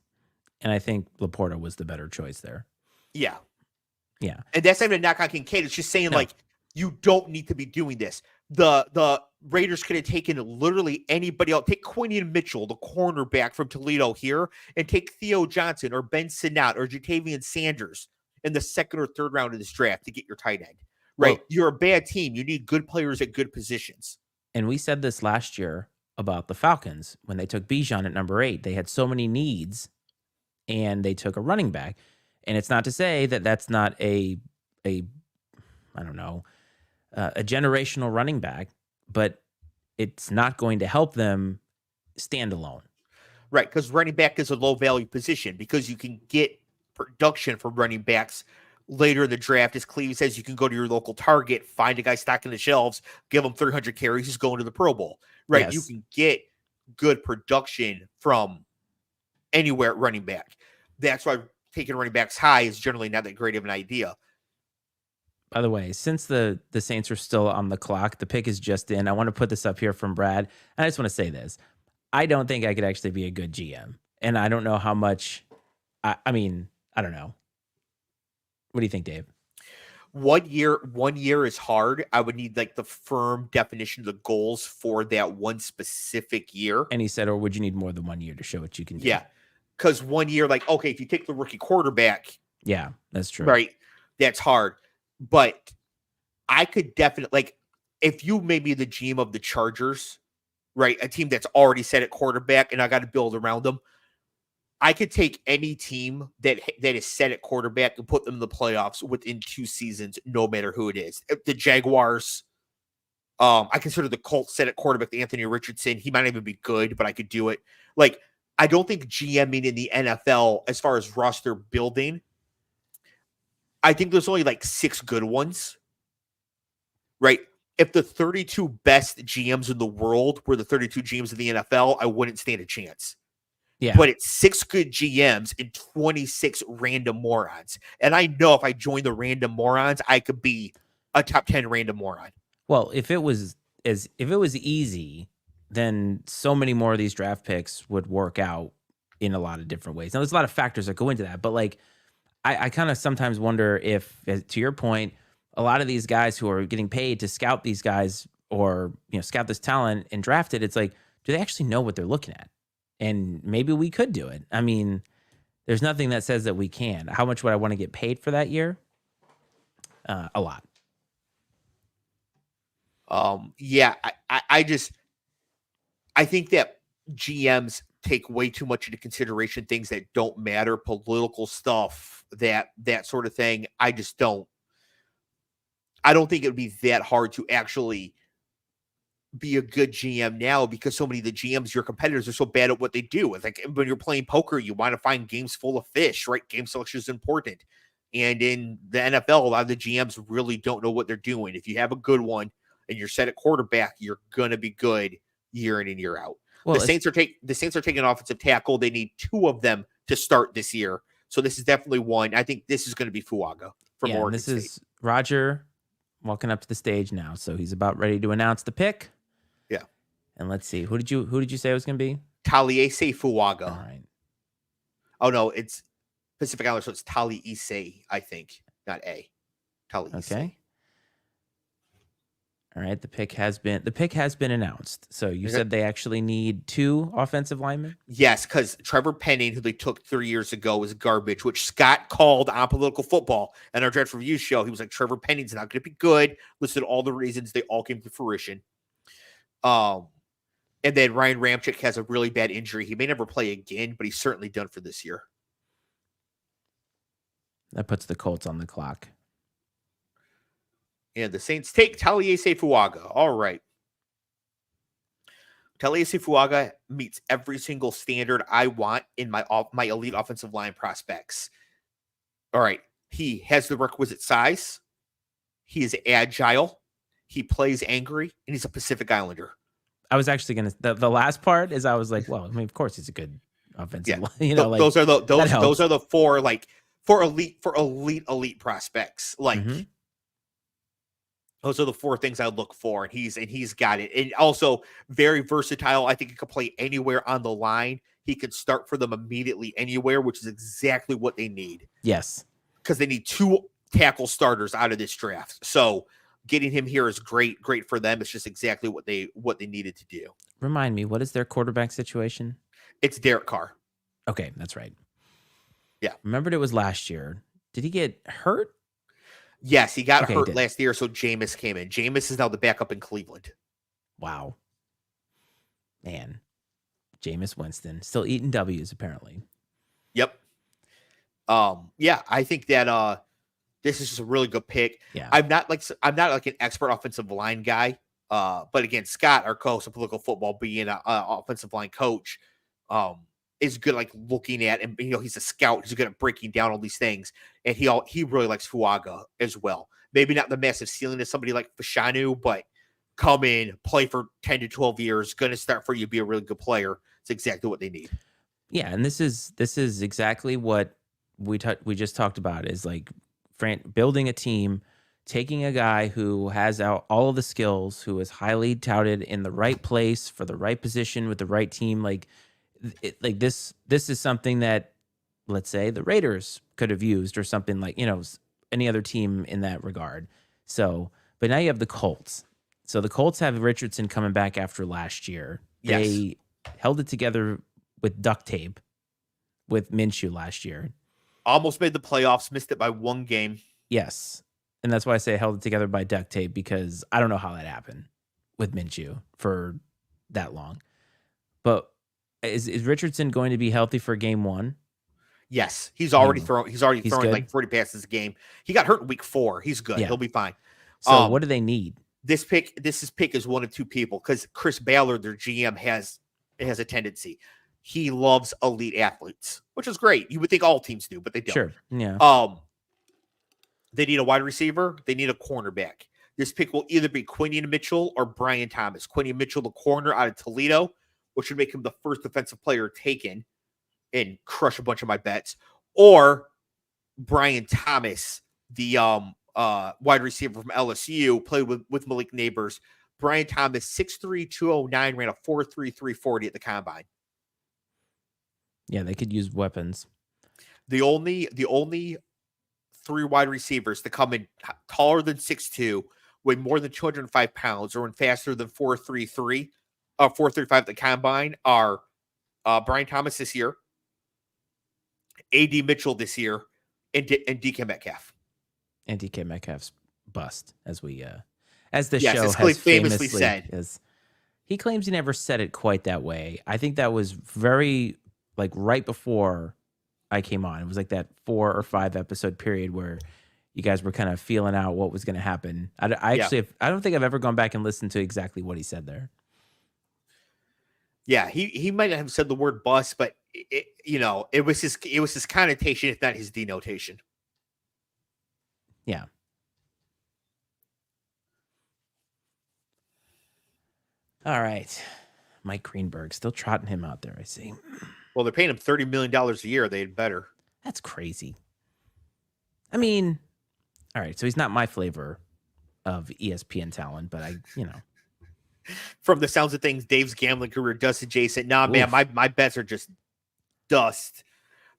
And I think Laporta was the better choice there. Yeah. Yeah. And that's not even a knock on Kincaid. It's just saying, like, you don't need to be doing this. The Raiders could have taken literally anybody else. Take Quinion Mitchell, the cornerback from Toledo here, and take Theo Johnson or Ben Sinnott or Jatavian Sanders in the second or third round of this draft to get your tight end. Right? Well, you're a bad team. You need good players at good positions. And we said this last year about the Falcons when they took Bijan at number 8. They had so many needs, and they took a running back. And it's not to say that that's not a generational running back, but it's not going to help them stand alone. Right, because running back is a low-value position because you can get production from running backs later in the draft. As Cleve says, you can go to your local Target, find a guy stocking the shelves, give him 300 carries, he's going to the Pro Bowl. Right, Yes. You can get good production from anywhere at running back. That's why taking running backs high is generally not that great of an idea. By the way, since the Saints are still on the clock, the pick is just in. I want to put this up here from Brad. And I just want to say this. I don't think I could actually be a good GM. And I don't know how much, I don't know. What do you think, Dave? 1 year is hard. I would need like the firm definition of the goals for that one specific year. And he said, or would you need more than 1 year to show what you can do? Yeah. Because 1 year, like, okay, if you take the rookie quarterback, Yeah, that's true. right, that's hard. But I could definitely, like, if you made me the GM of the Chargers, right, a team that's already set at quarterback and I got to build around them, I could take any team that is set at quarterback and put them in the playoffs within 2 seasons, no matter who it is. The Jaguars, I consider the Colts set at quarterback, Anthony Richardson. He might not even be good, but I could do it. Like, I don't think GMing in the NFL, as far as roster building, I think there's only like 6 good ones, right? If the 32 best GMs in the world were the 32 GMs in the NFL, I wouldn't stand a chance. Yeah. But it's 6 good GMs and 26 random morons. And I know if I join the random morons, I could be a top 10 random moron. Well, if it was easy, then so many more of these draft picks would work out in a lot of different ways. Now, there's a lot of factors that go into that, but like, I kind of sometimes wonder if, to your point, a lot of these guys who are getting paid to scout these guys or, scout this talent and draft it, it's like, do they actually know what they're looking at? And maybe we could do it. I mean, there's nothing that says that we can. How much would I want to get paid for that year? A lot. Yeah, I think that GMs take way too much into consideration things that don't matter, political stuff, that sort of thing. I don't think it would be that hard to actually be a good GM now because so many of the GMs, your competitors, are so bad at what they do. It's like when you're playing poker, you want to find games full of fish, right? Game selection is important. And in the NFL, a lot of the GMs really don't know what they're doing. If you have a good one and you're set at quarterback, you're going to be good year in and year out. Well, the Saints are taking an offensive tackle. They need 2 of them to start this year. So this is definitely one. I think this is going to be Fuaga from Oregon this State. Is Roger walking up to the stage now. So he's about ready to announce the pick. Yeah. And let's see. Who did you say it was going to be? Taliesin Fuaga. All right. Oh, no, it's Pacific Islander, so it's Taliesin, I think, not A. Taliesin. Okay. All right. The pick has been announced. So you said they actually need 2 offensive linemen? Yes, because Trevor Penning, who they took 3 years ago, was garbage, which Scott called on Political Football and our Draft Review show. He was like, Trevor Penning's not going to be good. Listed all the reasons. They all came to fruition. And then Ryan Ramczyk has a really bad injury. He may never play again, but he's certainly done for this year. That puts the Colts on the clock. And the Saints take Taliesin Fuaga. All right. Taliesin Fuaga meets every single standard I want in my elite offensive line prospects. All right. He has the requisite size. He is agile. He plays angry, and he's a Pacific Islander. I was actually going to the last part is I was like, well, I mean, of course he's a good offensive line. Those are the 4 like for elite prospects. Like those are the 4 things I look for, and he's got it. And also very versatile. I think he could play anywhere on the line. He could start for them immediately anywhere, which is exactly what they need. Yes. Because they need 2 tackle starters out of this draft. So getting him here is great for them. It's just exactly what they needed to do. Remind me, what is their quarterback situation? It's Derek Carr. Okay, that's right. Yeah. Remembered it was last year. Did he get hurt? Yes, he got Okay, he hurt did. last year, so Jameis came in. Jameis is now the backup in Cleveland. Wow. Man. Jameis Winston still eating W's apparently. Yep. Yeah, I think that this is just a really good pick. Yeah. I'm not like an expert offensive line guy. But again, Scott, our co-host of Political Football, being an offensive line coach, is good like looking at, and he's a scout. He's good at breaking down all these things, and he really likes Fuaga as well. Maybe not the massive ceiling of somebody like Fashanu, but come in, play for 10 to 12 years, going to start for you, be a really good player. It's exactly what they need. Yeah, and this is exactly what we just talked about, is like building a team, taking a guy who has all of the skills, who is highly touted in the right place for the right position with the right team. Like this is something that, let's say, the Raiders could have used, or something like, any other team in that regard. So, but now you have the Colts. So the Colts have Richardson coming back after last year. Yes. They held it together with duct tape with Minshew last year. Almost made the playoffs, missed it by one game. Yes. And that's why I say held it together by duct tape, because I don't know how that happened with Minshew for that long. But is Richardson going to be healthy for game one? Yes. He's already throwing good? like 40 passes a game. He got hurt in week 4. He's good. Yeah. He'll be fine. So what do they need? This pick is one of two people, because Chris Ballard, their GM, has a tendency. He loves elite athletes, which is great. You would think all teams do, but they don't. Sure. Yeah. They need a wide receiver. They need a cornerback. This pick will either be Quinion Mitchell or Brian Thomas. Quinion Mitchell, the corner out of Toledo, which would make him the first defensive player taken and crush a bunch of my bets, or Brian Thomas, the wide receiver from LSU, played with Malik Neighbors. Brian Thomas, 6'3", 209, ran a 4.3, 340 at the combine. Yeah, they could use weapons. The only 3 wide receivers to come in taller than 6'2", weigh more than 205 pounds, or run faster than 4.33, 4.35 at the combine are Brian Thomas this year, A.D. Mitchell this year, and DK Metcalf. And DK Metcalf's bust, as the Yes, show as has famously said. He claims he never said it quite that way. I think that was very, like, right before I came on. It was like that 4 or 5 episode period where you guys were kind of feeling out what was going to happen. I don't think I've ever gone back and listened to exactly what he said there. Yeah, he might not have said the word bust, but it was his connotation, if not his denotation. Yeah. All right. Mike Greenberg, still trotting him out there, I see. Well, they're paying him $30 million a year. They had better. That's crazy. I mean, all right, so he's not my flavor of ESPN talent, but From the sounds of things, Dave's gambling career does adjacent. Nah, man, my bets are just dust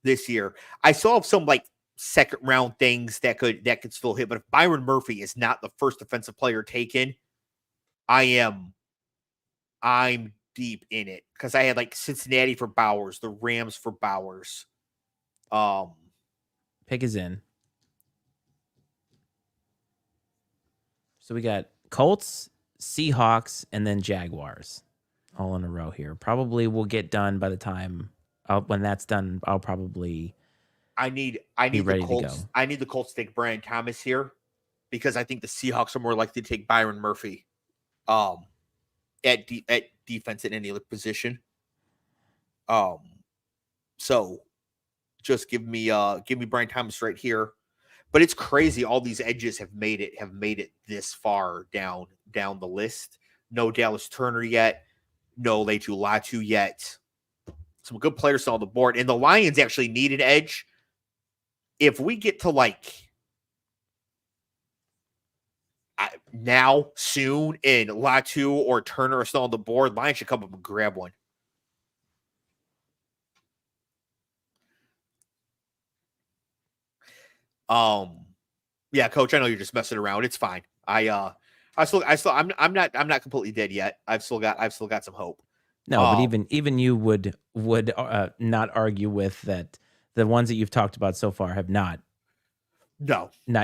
this year. I saw some like second round things that could still hit, but if Byron Murphy is not the first defensive player taken, I'm deep in it, because I had like Cincinnati for Bowers, the Rams for Bowers. Pick is in. So we got Colts, Seahawks, and then Jaguars all in a row here. Probably will get done by the time when that's done. I'll probably I need be ready the Colts. to go. I need the Colts to take Brian Thomas here, because I think the Seahawks are more likely to take Byron Murphy at defense at any other position. So just give me Brian Thomas right here. But it's crazy. All these edges have made it this far down the list. No Dallas Turner yet. No Letu Latu yet. Some good players on the board. And the Lions actually need an edge. If we get to now, soon, and Latu or Turner are still on the board, Lions should come up and grab one. Yeah, Coach, I know you're just messing around. It's fine. I'm not completely dead yet. I've still got some hope. No, but even you would not argue with that. The ones that you've talked about so far have not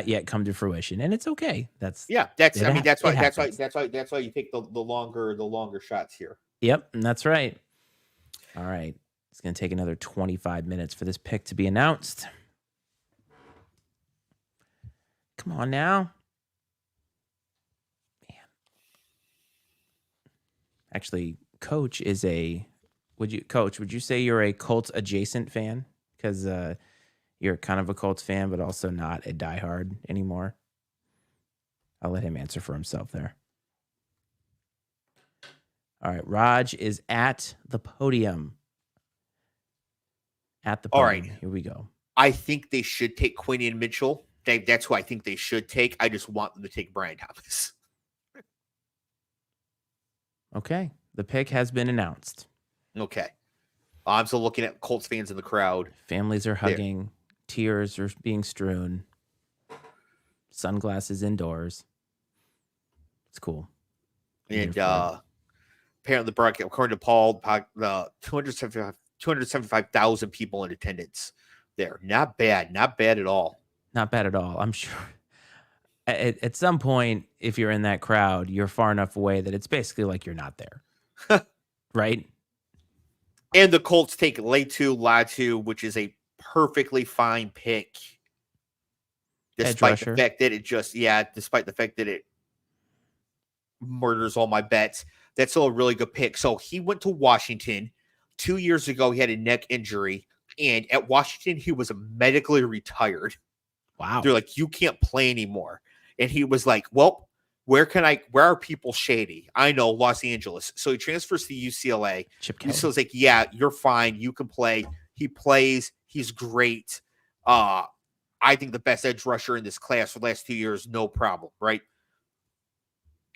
yet come to fruition, and it's okay. That's why that's why you take the longer shots here. Yep, and that's right. All right, it's going to take another 25 minutes for this pick to be announced. Come on now. Man. Actually, Coach is would you say you're a Colts adjacent fan? Because you're kind of a Colts fan, but also not a diehard anymore. I'll let him answer for himself there. All right, Raj is at the podium. At the podium. All right, here we go. I think they should take Quinion Mitchell. That's who I think they should take. I just want them to take Brian Thomas. Okay, the pick has been announced. Okay. I'm still looking at Colts fans in the crowd. Families are hugging. Tears are being strewn. Sunglasses indoors. It's cool. And apparently, according to Paul, 275,000 people in attendance there. Not bad at all. Not bad at all. I'm sure at some point, if you're in that crowd, you're far enough away that it's basically like you're not there. Right? And the Colts take Latu, which is a perfectly fine pick. Despite the fact that it murders all my bets. That's still a really good pick. So he went to Washington 2 years ago. He had a neck injury, and at Washington, he was medically retired. Wow. They're like, you can't play anymore. And he was like, well, where are people shady? I know, Los Angeles. So he transfers to UCLA. UCLA's like, yeah, you're fine. You can play. He plays. He's great. I think the best edge rusher in this class for the last 2 years, no problem, right?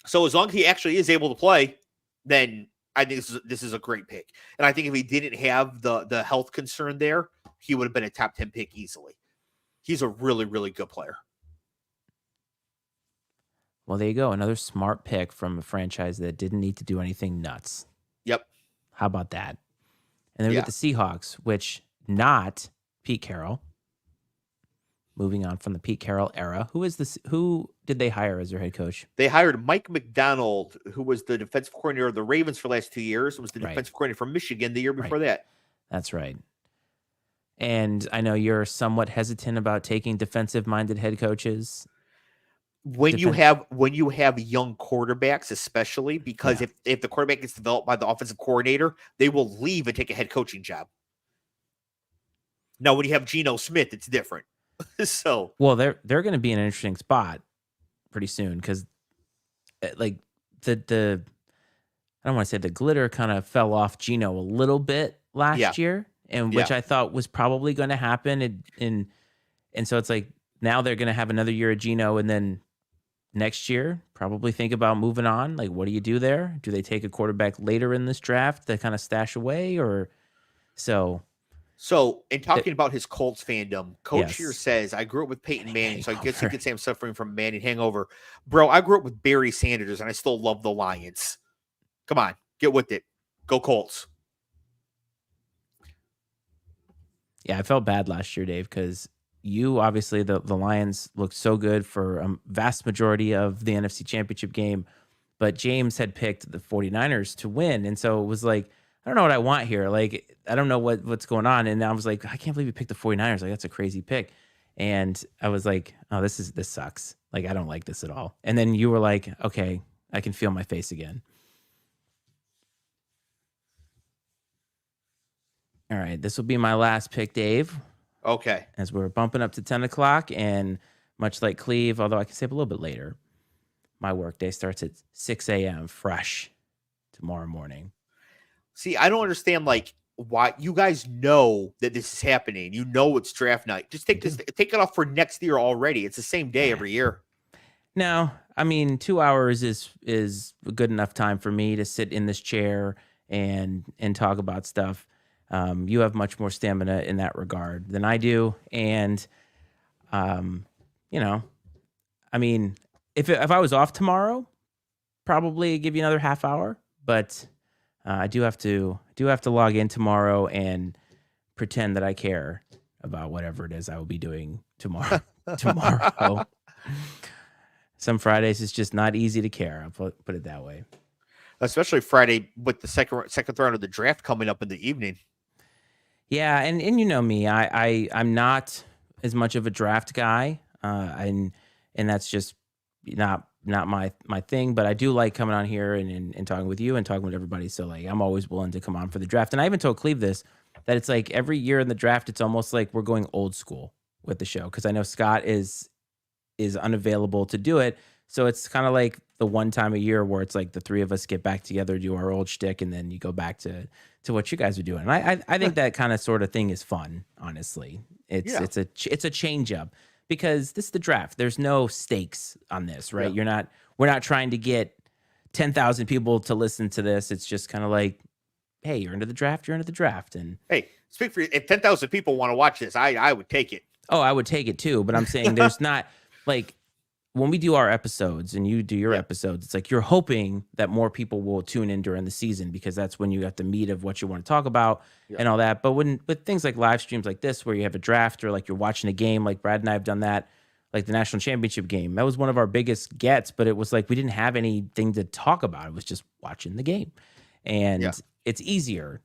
So as long as he actually is able to play, then I think this is a great pick. And I think if he didn't have the health concern there, he would have been a top 10 pick easily. He's a really, really good player. Well, there you go. Another smart pick from a franchise that didn't need to do anything nuts. Yep. How about that? And then we get the Seahawks, which not Pete Carroll. Moving on from the Pete Carroll era. Who did they hire as their head coach? They hired Mike McDonald, who was the defensive coordinator of the Ravens for the last 2 years. Was the defensive coordinator from Michigan the year before that. That's right. And I know you're somewhat hesitant about taking defensive-minded head coaches. When you have young quarterbacks, especially because if the quarterback gets developed by the offensive coordinator, they will leave and take a head coaching job. Now, when you have Geno Smith, it's different. So, well, they're going to be in an interesting spot pretty soon because, like the I don't want to say the glitter kind of fell off Geno a little bit last year, and which I thought was probably going to happen, and so it's like now they're going to have another year of Geno, and then next year probably think about moving on. Like, what do you do there? Do they take a quarterback later in this draft to kind of stash away, or so? So, in talking about his Colts fandom, Coach here says, I grew up with Peyton Manning, so I guess you could say I'm suffering from Manning hangover. Bro, I grew up with Barry Sanders, and I still love the Lions. Come on, get with it. Go Colts. Yeah, I felt bad last year, Dave, because you, obviously, the Lions looked so good for a vast majority of the NFC Championship game, but James had picked the 49ers to win, and so it was like, I don't know what I want here. Like, I don't know what's going on. And I was like, I can't believe you picked the 49ers. Like, that's a crazy pick. And I was like, oh, this sucks. Like, I don't like this at all. And then you were like, okay, I can feel my face again. All right, this will be my last pick, Dave. Okay. As we're bumping up to 10 o'clock, and much like Cleve, although I can save a little bit later, my workday starts at 6 a.m. fresh tomorrow morning. See, I don't understand, like, why you guys know that this is happening. You know it's draft night. Just take it off for next year already. It's the same day every year. No, I mean, 2 hours is a good enough time for me to sit in this chair and talk about stuff. You have much more stamina in that regard than I do, and you know, I mean, if I was off tomorrow, probably give you another half hour. But I do have to log in tomorrow and pretend that I care about whatever it is I will be doing tomorrow. Some Fridays it's just not easy to care. I'll put it that way. Especially Friday with the second round of the draft coming up in the evening. Yeah, and you know me, I'm not as much of a draft guy, and that's just not my thing. But I do like coming on here and talking with you and talking with everybody. So like I'm always willing to come on for the draft. And I even told Cleve this, that it's like every year in the draft, it's almost like we're going old school with the show, because I know Scott is unavailable to do it. So it's kind of like the one time a year where it's like the three of us get back together, do our old shtick, and then you go back to what you guys are doing. And I think that kind of sort of thing is fun, honestly. It's a change up, because this is the draft. There's no stakes on this, right? Yeah. We're not trying to get 10,000 people to listen to this. It's just kind of like, hey, you're into the draft, and Hey, speak for you. If 10,000 people want to watch this, I would take it. oh, I would take it too. But I'm saying there's not like, when we do our episodes and you do your episodes, it's like you're hoping that more people will tune in during the season, because that's when you got the meat of what you want to talk about and all that. But with things like live streams like this, where you have a draft or like you're watching a game, like Brad and I have done that, like the national championship game, that was one of our biggest gets, but it was like we didn't have anything to talk about. It was just watching the game. And it's easier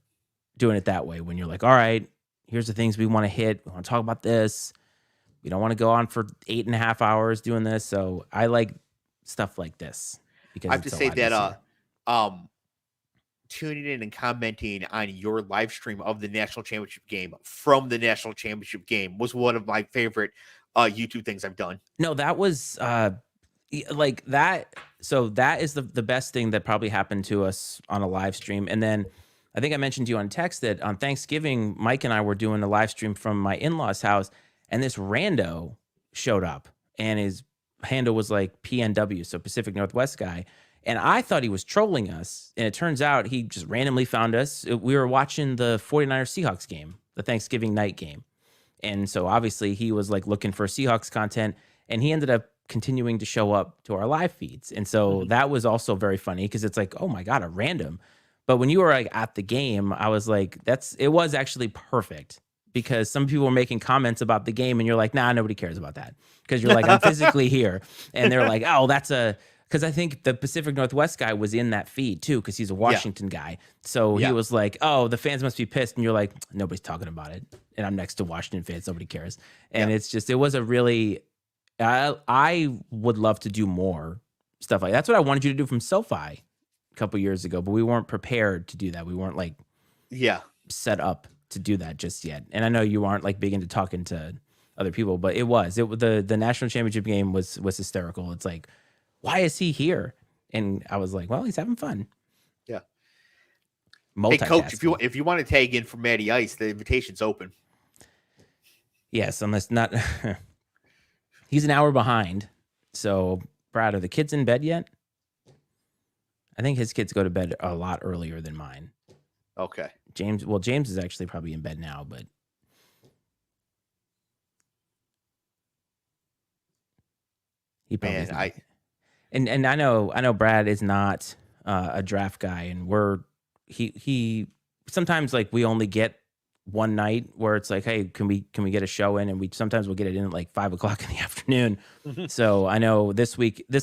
doing it that way when you're like, all right, here's the things we want to hit. We want to talk about this. We don't want to go on for 8.5 hours doing this. So I like stuff like this, because I have to say that tuning in and commenting on your live stream of the national championship game from the national championship game was one of my favorite YouTube things I've done. No, that was like that. So that is the best thing that probably happened to us on a live stream. And then I think I mentioned to you on text that on Thanksgiving, Mike and I were doing a live stream from my in-laws' house, and this rando showed up, and his handle was like PNW, so Pacific Northwest guy. And I thought he was trolling us, and it turns out he just randomly found us. We were watching the 49ers Seahawks game, the Thanksgiving night game. And so obviously he was like looking for Seahawks content, and he ended up continuing to show up to our live feeds. And so that was also very funny, because it's like, oh my God, a random. But when you were like at the game, I was like, it was actually perfect, because some people were making comments about the game and you're like, nah, nobody cares about that. Because you're like, I'm physically here. And they're like, oh, because I think the Pacific Northwest guy was in that feed too, because he's a Washington guy. So he was like, oh, the fans must be pissed. And you're like, nobody's talking about it. And I'm next to Washington fans. Nobody cares. And it's just, it was a really, I would love to do more stuff like that. That's what I wanted you to do from SoFi a couple years ago, but we weren't prepared to do that. We weren't like set up to do that just yet. And I know you aren't like big into talking to other people, but the national championship game was hysterical. It's like, why is he here? And I was like, well, he's having fun. Yeah. Hey, Coach, if you want to tag in for Matty Ice, the invitation's open. Yes, unless not. He's an hour behind. So, Brad, are the kids in bed yet? I think his kids go to bed a lot earlier than mine. Okay. James is actually probably in bed now, but he probably and I know Brad is not a draft guy, and he sometimes like we only get one night where it's like, hey, can we get a show in, and we'll get it in at like 5:00 in the afternoon. So I know this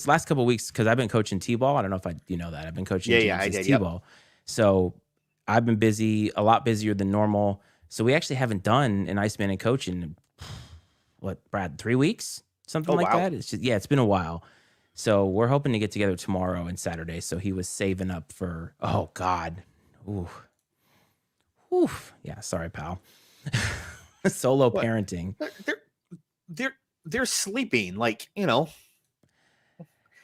last couple of weeks, because I've been coaching T-ball. I don't know if you know that I've been coaching T-ball. So I've been busy, a lot busier than normal. So we actually haven't done an Iceman and Coach in Brad, 3 weeks, something like that. It's just, it's been a while. So we're hoping to get together tomorrow and Saturday. So he was saving up for, oh God. Oof. Yeah. Sorry, pal. Solo parenting. They're sleeping, like, you know.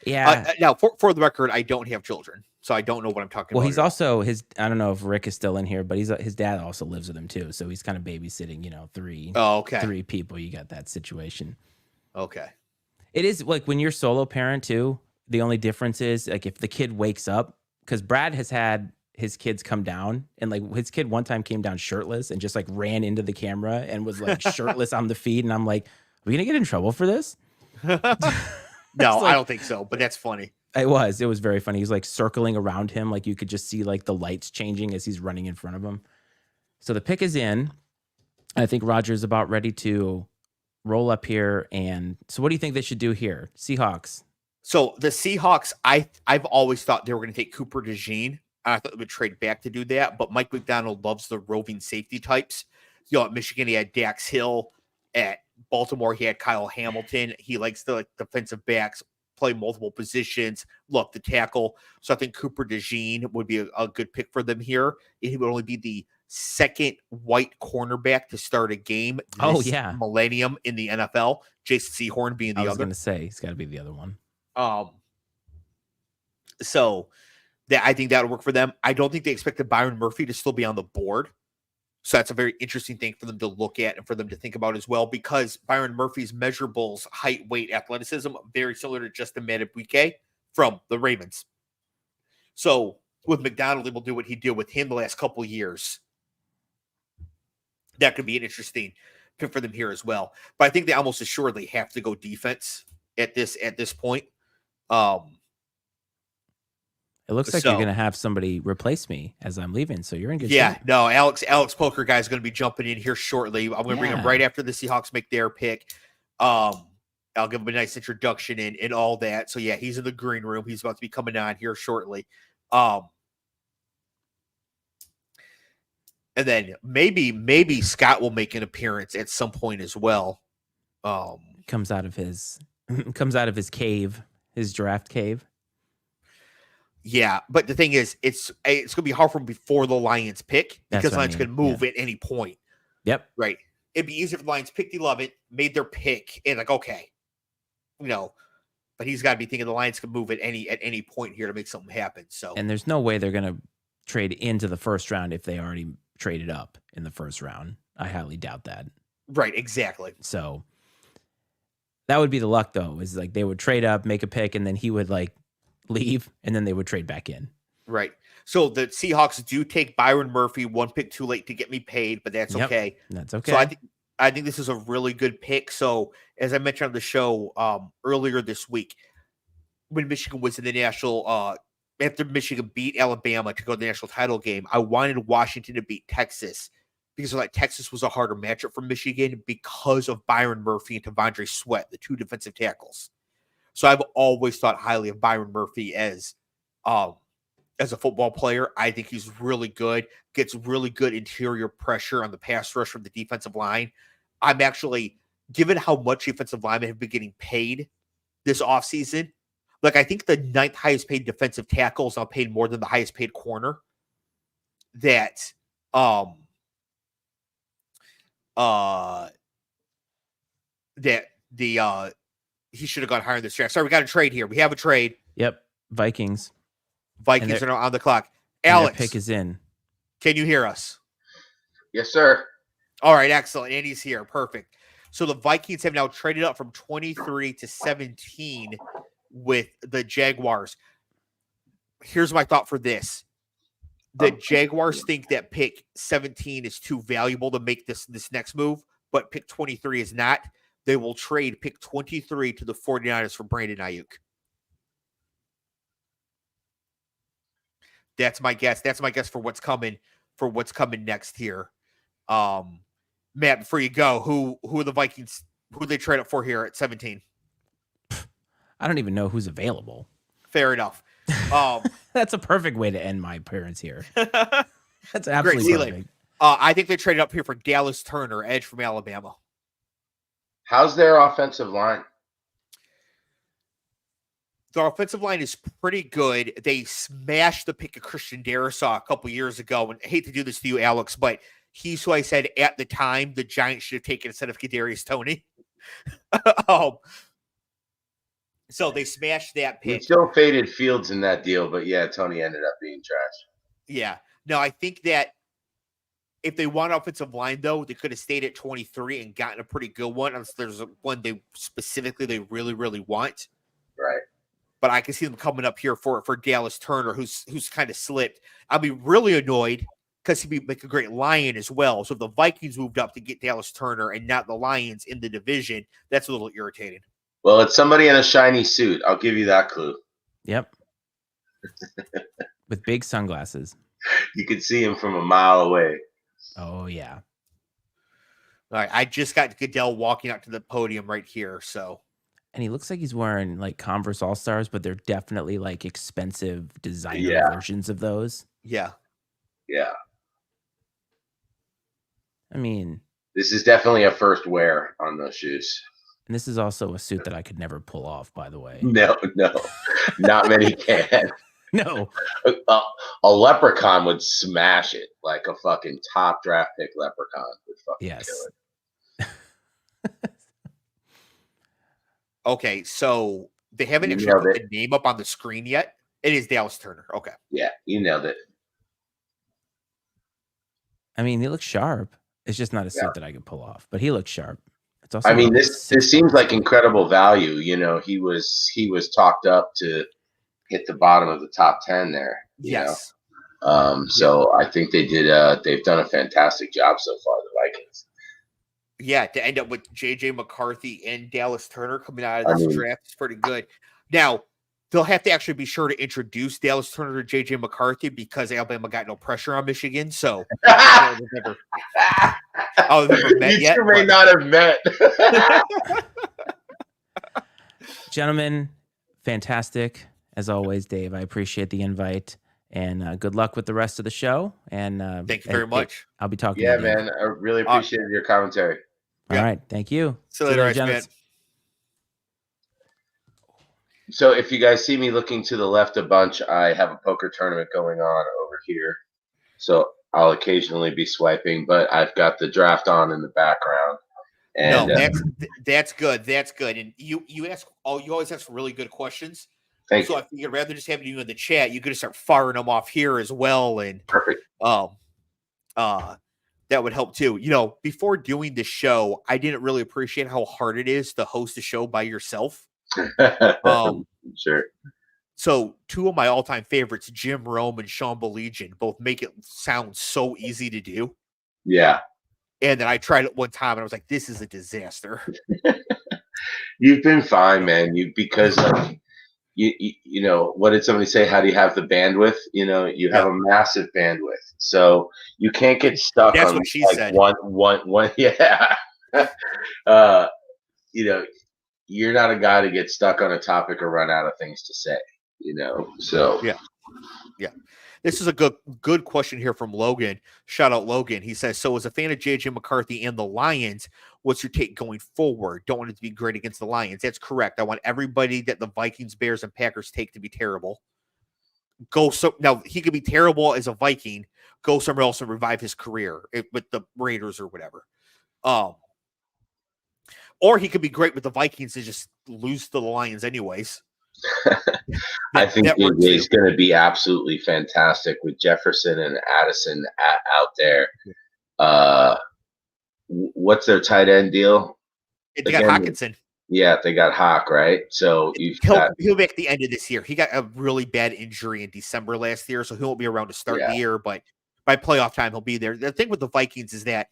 Yeah. Now, for the record, I don't have children, so I don't know what I'm talking about. Well, he's also I don't know if Rick is still in here, but his dad also lives with him too. So he's kind of babysitting, three people. You got that situation. Okay. It is like when you're solo parent too, the only difference is like if the kid wakes up, because Brad has had his kids come down, and like his kid one time came down shirtless and just like ran into the camera and was like shirtless on the feed. And I'm like, are we going to get in trouble for this? No, like- I don't think so, but that's funny. It was very funny. He's like circling around him. Like you could just see like the lights changing as he's running in front of him. So the pick is in. I think Roger's about ready to roll up here. And so what do you think they should do here? Seahawks. So the Seahawks, I've always thought they were going to take Cooper DeJean. I thought they would trade back to do that, but Mike McDonald loves the roving safety types. You know, at Michigan, he had Dax Hill. At Baltimore, he had Kyle Hamilton. He likes the defensive backs, play multiple positions, look, the tackle. So I think Cooper DeJean would be a good pick for them here. He would only be the second white cornerback to start a game this millennium in the NFL. Jason Sehorn being the other. I was going to say, he's got to be the other one. So that I think that would work for them. I don't think they expected Byron Murphy to still be on the board. So that's a very interesting thing for them to look at and for them to think about as well, because Byron Murphy's measurables, height, weight, athleticism, very similar to Justin Madubuike from the Ravens. So with McDonald, they will do what he did with him the last couple of years. That could be an interesting pick for them here as well. But I think they almost assuredly have to go defense at this point. It looks like you're going to have somebody replace me as I'm leaving, so you're in good shape. shape. No, Alex Poker guy is going to be jumping in here shortly. I'm going to bring him right after the Seahawks make their pick. I'll give him a nice introduction and all that. So, yeah, he's in the green room. He's about to be coming on here shortly. And then maybe Scott will make an appearance at some point as well. Comes out of his cave, his draft cave. Yeah, but the thing is, it's going to be hard for him before the Lions pick because the Lions can move at any point. Yep. Right. It'd be easier if the Lions picked 11, made their pick, and like, okay, but he's got to be thinking the Lions can move at any point here to make something happen. So, and there's no way they're going to trade into the first round if they already traded up in the first round. I highly doubt that. Right. Exactly. So that would be the luck, though, is like they would trade up, make a pick, and then he would like leave, and then they would trade back in. Right. So the Seahawks do take Byron Murphy, one pick too late to get me paid, but that's okay. That's okay. So I think this is a really good pick. So as I mentioned on the show earlier this week, when Michigan was in the national, after Michigan beat Alabama to go to the national title game, I wanted Washington to beat Texas because like Texas was a harder matchup for Michigan because of Byron Murphy and Tavondre Sweat, the two defensive tackles. So I've always thought highly of Byron Murphy as a football player. I think he's really good, gets really good interior pressure on the pass rush from the defensive line. I'm actually, given how much defensive linemen have been getting paid this offseason, like I think the 9th highest paid defensive tackle is now paid more than the highest paid corner. That he should have gone higher in this draft. Sorry, we got a trade here. We have a trade. Yep. Vikings are on the clock. Alex, pick is in. Can you hear us? Yes, sir. All right, excellent. And he's here. Perfect. So the Vikings have now traded up from 23 to 17 with the Jaguars. Here's my thought for this. The Jaguars think that pick 17 is too valuable to make this next move, but pick 23 is not. They will trade pick 23 to the 49ers for Brandon Ayuk. That's my guess. That's my guess for what's coming next here. Matt, before you go, who are the Vikings? Who they trade up for here at 17? I don't even know who's available. Fair enough. That's a perfect way to end my appearance here. That's absolutely perfect. I think they traded up here for Dallas Turner, edge from Alabama. How's their offensive line? The offensive line is pretty good. They smashed the pick of Christian Darrisaw a couple years ago. And I hate to do this to you, Alex, but he's who I said at the time the Giants should have taken instead of Kadarius Toney. So they smashed that pick. We still faded Fields in that deal, but yeah, Toney ended up being trash. Yeah. No, I think that if they want offensive line, though, they could have stayed at 23 and gotten a pretty good one, unless there's one they really, really want. Right. But I can see them coming up here for Dallas Turner, who's kind of slipped. I'll be really annoyed because he'd be like a great Lion as well. So if the Vikings moved up to get Dallas Turner and not the Lions in the division, that's a little irritating. Well, it's somebody in a shiny suit. I'll give you that clue. Yep. With big sunglasses. You could see him from a mile away. Oh yeah. All right, I just got Goodell walking out to the podium right here. So, And he looks like he's wearing like Converse All Stars, but they're definitely like expensive designer Yeah. versions of those. yeah. Yeah. I mean, This is definitely a first wear on those shoes. and this is also a suit that I could never pull off, by the way. No, not many can. No. A leprechaun would smash it, like a fucking top draft pick leprechaun would fucking Yes. kill it. Okay, so they haven't You actually nailed put it. the name up on the screen yet. It is Dallas Turner. Okay. Yeah, you nailed it. I mean, he looks sharp. It's just not a suit Yeah. that I could pull off, but he looks sharp. It's also I mean, about this 6 seems bucks. like incredible value. You know, he was talked up to hit the bottom of the top 10 there. you Yes. know? So I think they've done a fantastic job so far, the Vikings. Yeah, to end up with JJ McCarthy and Dallas Turner coming out of I this mean- draft is pretty good. Now, they'll have to actually be sure to introduce Dallas Turner to JJ McCarthy because Alabama got no pressure on Michigan. So they've never met You yet. two may but- not have met. Gentlemen, fantastic as always, Dave. I appreciate the invite, and good luck with the rest of the show. And Thank you very much. I'll be talking. Yeah, to Dave. man. I really appreciated your commentary. All Yeah. right, thank you. See you later, Ice gents. Man. So if you guys see me looking to the left a bunch, I have a poker tournament going on over here. So I'll occasionally be swiping, but I've got the draft on in the background. And No, that's good. That's good. And you always ask really good questions. thank So you. I figured rather than just having you in the chat, you could start firing them off here as well. And Perfect. that would help too. You know, before doing the show, I didn't really appreciate how hard it is to host a show by yourself. Sure. So two of my all-time favorites, Jim Rome and Sean Belegian, both make it sound so easy to do. Yeah. And then I tried it one time and I was like, this is a disaster. You've been fine, man. Because like you know, what did somebody say? How do you have the bandwidth? You know, you have a massive bandwidth. So you can't get stuck That's on what she like said. one yeah. You know, you're not a guy to get stuck on a topic or run out of things to say, you know. So Yeah. This is a good question here from Logan. Shout out Logan. He says, so as a fan of JJ McCarthy and the Lions, what's your take going forward? Don't want it to be great against the Lions. That's correct. I want everybody that the Vikings, Bears, and Packers take to be terrible. Now he could be terrible as a Viking, go somewhere else and revive his career with the Raiders or whatever. Or he could be great with the Vikings and just lose to the Lions anyways. I think that works he's too. going to be absolutely fantastic with Jefferson and Addison out there. What's their tight end deal? They got Again, Hawkinson. Yeah, they got Hawk, right? So you've got He'll be at the end of this year. He got a really bad injury in December last year, so he won't be around to start the year, but by playoff time, he'll be there. The thing with the Vikings is that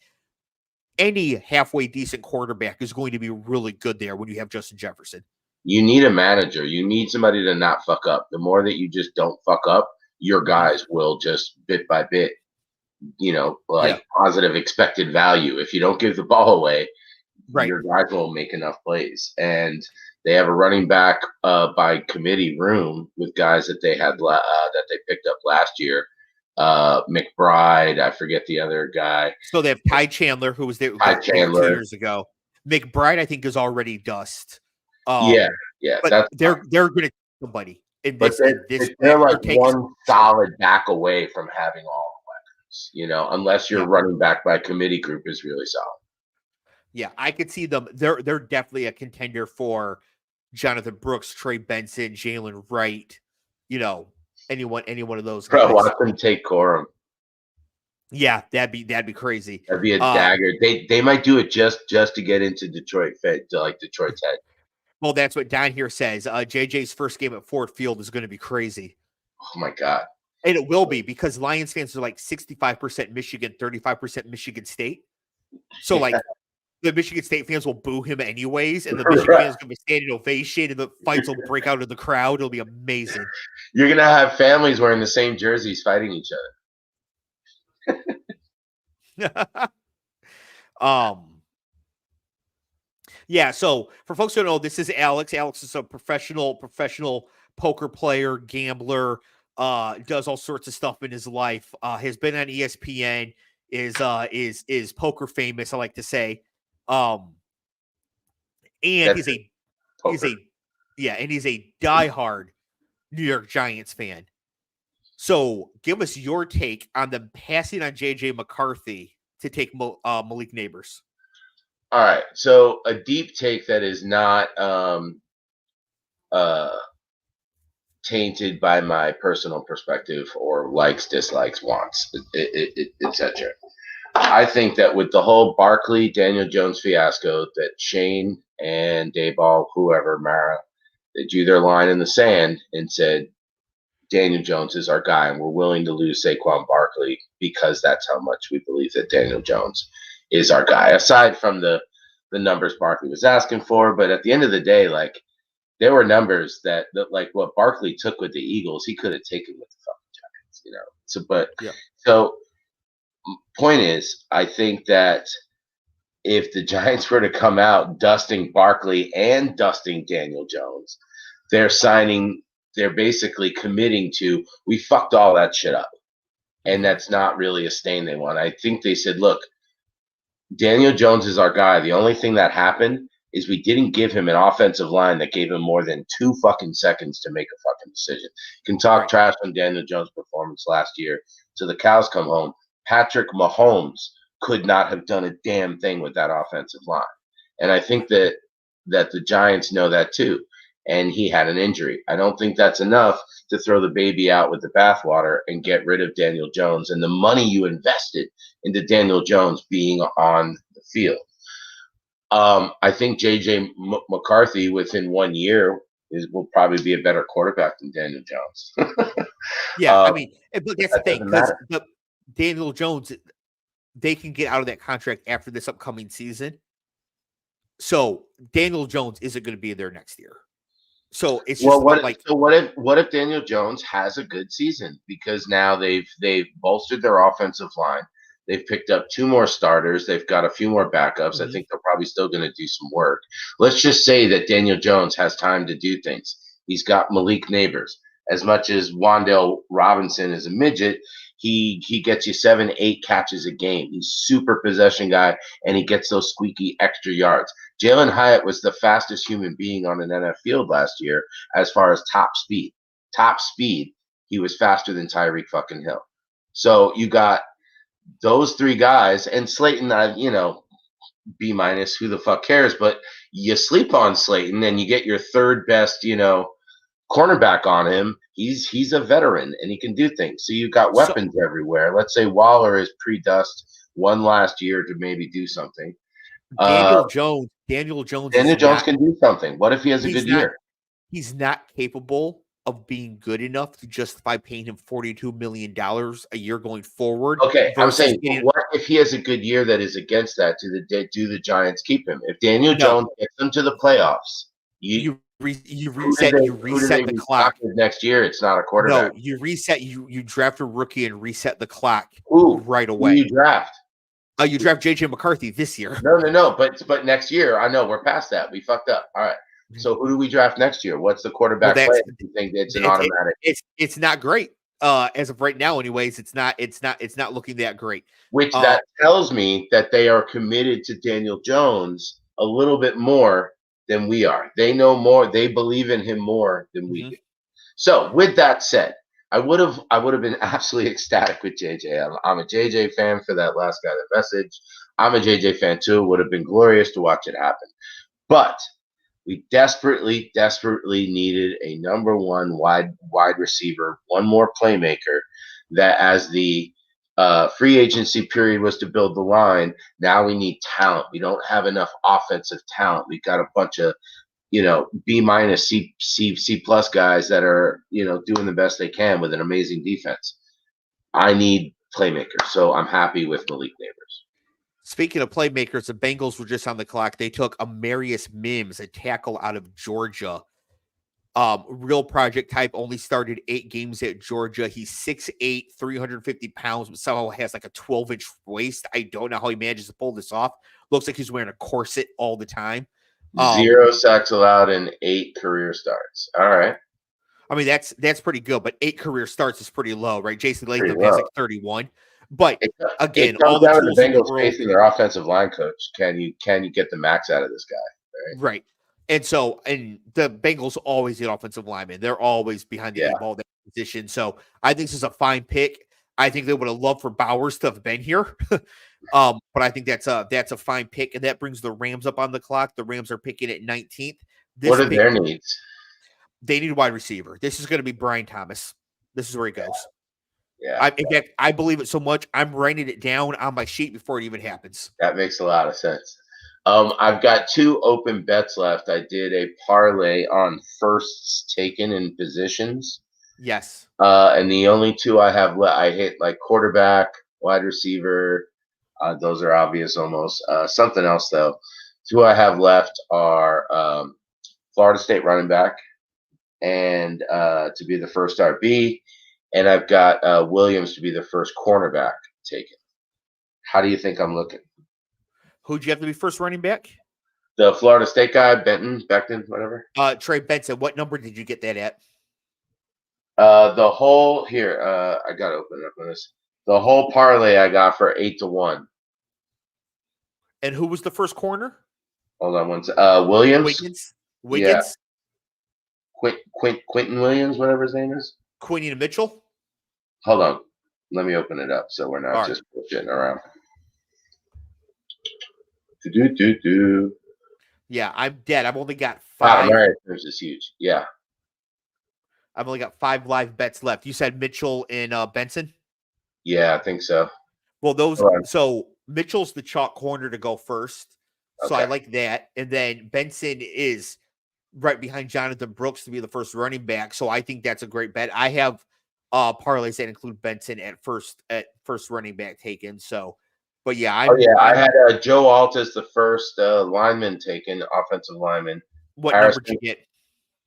any halfway decent quarterback is going to be really good there when you have Justin Jefferson. you need a manager. You need somebody to not fuck up. The more that you just don't fuck up, your guys will just bit by bit, you know, positive expected value. If you don't give the ball away, your guys won't make enough plays. And they have a running back by committee room with guys that they had that they picked up last year. McBride, I forget the other guy. So they have Ty Chandler, who was there 2 years ago. McBride, I think, is already dust. Yeah, but they're going to somebody in this. They're like one solid back away from having all the weapons, you know, unless your running back by committee group is really solid. Yeah, I could see them. They're definitely a contender for Jonathan Brooks, Trey Benson, Jalen Wright. You know, any one of those guys. Bro, watch them take Corum. Yeah, that'd be crazy. That'd be a dagger. They might do it just to get into Detroit, to like Detroit's head. Well, that's what Don here says. JJ's first game at Ford Field is going to be crazy. Oh my God. And it will be, because Lions fans are like 65% Michigan, 35% Michigan State. So like the Michigan State fans will boo him anyways, and the Michigan fans will be standing ovation, and the fights will break out in the crowd. It'll be amazing. You're gonna have families wearing the same jerseys fighting each other. Yeah, so for folks who don't know, this is Alex. Alex is a professional poker player, gambler, does all sorts of stuff in his life. Has been on ESPN, is poker famous, I like to say. And he's a diehard New York Giants fan. So give us your take on them passing on JJ McCarthy to take Malik Neighbors. All right, so a deep take that is not tainted by my personal perspective or likes, dislikes, wants, etc. I think that with the whole Barkley Daniel Jones fiasco, that Shane and Dayball, whoever, Mara, they drew their line in the sand and said Daniel Jones is our guy, and we're willing to lose Saquon Barkley because that's how much we believe that Daniel Jones is our guy. Aside from the numbers Barkley was asking for, but at the end of the day, like, there were numbers that like what Barkley took with the Eagles, he could have taken with the fucking Giants, So point is, I think that if the Giants were to come out dusting Barkley and dusting Daniel Jones, they're basically committing to, we fucked all that shit up. And that's not really a stain they want. I think they said, look, Daniel Jones is our guy. The only thing that happened is we didn't give him an offensive line that gave him more than 2 fucking seconds to make a fucking decision. You can talk trash on Daniel Jones' performance last year till the cows come home. Patrick Mahomes could not have done a damn thing with that offensive line. And I think that the Giants know that too. And he had an injury. I don't think that's enough to throw the baby out with the bathwater and get rid of Daniel Jones and the money you invested into Daniel Jones being on the field. I think J.J. McCarthy within 1 year will probably be a better quarterback than Daniel Jones. I mean, but that's the thing, because Daniel Jones, they can get out of that contract after this upcoming season. So Daniel Jones isn't going to be there next year. So it's just what if Daniel Jones has a good season, because now they've bolstered their offensive line. They've picked up 2 more starters. They've got a few more backups. I think they're probably still going to do some work. Let's just say that Daniel Jones has time to do things. He's got Malik Neighbors. As much as Wan'Dale Robinson is a midget, he gets you 7-8 catches a game. He's super possession guy, and he gets those squeaky extra yards. Jalen Hyatt was the fastest human being on an NFL field last year as far as top speed. Top speed, he was faster than Tyreek fucking Hill. So you got those 3 guys, and Slayton, B-, who the fuck cares? But you sleep on Slayton, and you get your 3rd best, cornerback on him. He's a veteran, and he can do things. So you've got weapons everywhere. Let's say Waller is pre-dust one last year to maybe do something. Daniel Jones can do something. What if he has a good year? He's not capable of being good enough to justify paying him $42 million a year going forward. Okay, I'm saying, what if he has a good year that is against that? Do the Giants keep him? If Daniel Jones gets them to the playoffs, you reset the clock. Next year, it's not a quarterback. No, you reset. You draft a rookie and reset the clock right Who away. you draft? You draft JJ McCarthy this year. No. But next year, I know we're past that. We fucked up. All right. So who do we draft next year? What's the quarterback play? You think it's an automatic? It's not great. As of right now, anyways, it's not looking that great. Which that tells me that they are committed to Daniel Jones a little bit more than we are. They know more. They believe in him more than we do. So with that said, I would have been absolutely ecstatic with JJ. I'm a JJ fan for that last guy that message. I'm a JJ fan too. It would have been glorious to watch it happen. But we desperately needed a number 1 wide receiver, one more playmaker, that as the free agency period was to build the line, now we need talent. We don't have enough offensive talent. We've got a bunch of, B-, C+ guys that are, doing the best they can with an amazing defense. I need playmakers, so I'm happy with Malik Neighbors. Speaking of playmakers, the Bengals were just on the clock. They took Amarius Mims, a tackle out of Georgia. Real project type, only started 8 games at Georgia. He's 6'8", 350 pounds, but somehow has like a 12-inch waist. I don't know how he manages to pull this off. Looks like he's wearing a corset all the time. 0 sacks allowed in 8 career starts. All right. I mean, that's pretty good, but 8 career starts is pretty low, right? Jason Pretty Latham low. has like 31. But again, it all comes the down to tools the in the Bengals world, facing their offensive line coach. Can you get the max out of this guy? right? And the Bengals always get offensive linemen. They're always behind the eight ball that position. So I think this is a fine pick. I think they would have loved for Bowers to have been here. But I think that's a fine pick, and that brings the Rams up on the clock. The Rams are picking at 19th. What are their needs? They need a wide receiver. This is going to be Brian Thomas. This is where he goes. Yeah. In fact, I believe it so much, I'm writing it down on my sheet before it even happens. That makes a lot of sense. I've got 2 open bets left. I did a parlay on firsts taken in positions. Yes. And the only 2 I have left, I hit like quarterback, wide receiver. Those are obvious almost. Something else, though. 2 I have left are Florida State running back and to be the first RB. And I've got Williams to be the first cornerback taken. How do you think I'm looking? Who'd you have to be first running back? The Florida State guy, Becton, whatever. Trey Benson. What number did you get that at? The whole here, I gotta open up on this. The whole parlay I got for 8-1. And who was the first corner? Hold on one second. Williams. Wiggins. Yeah. Quentin Williams, whatever his name is. Quinion Mitchell. Hold on. Let me open it up so we're not just bullshitting around. Yeah, I'm dead. I've only got 5. Wow, this is huge. Yeah. I've only got 5 live bets left. You said Mitchell and Benson? Yeah, I think so. Well, so Mitchell's the chalk corner to go first. So I like that. And then Benson is right behind Jonathan Brooks to be the first running back. So I think that's a great bet. I have parlays that include Benson at first running back taken. So, but yeah, I had Joe Alt as the first lineman taken, offensive lineman. What number did you get?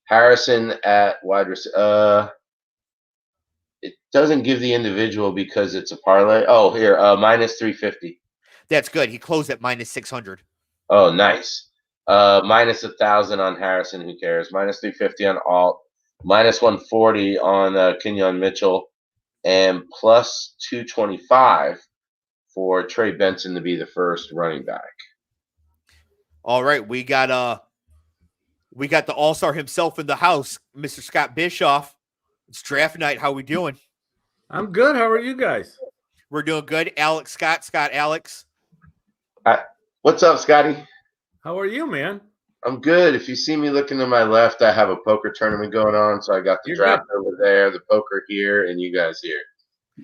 Harrison at wide receiver. It doesn't give the individual because it's a parlay. Oh, here, minus 350. That's good. He closed at minus 600. Oh, nice. Minus 1,000 on Harrison. Who cares? Minus 350 on Alt. Minus 140 on Kenyon Mitchell, and plus 225 for Trey Benson to be the first running back. All right, we got the all-star himself in the house, Mr. Scott Bischoff. It's draft night. How we doing? I'm good. How are you guys? We're doing good. Alex Scott, Alex. What's up, Scotty? How are you, man? I'm good. If you see me looking to my left, I have a poker tournament going on. So I got the draft over there, the poker here, and you guys here.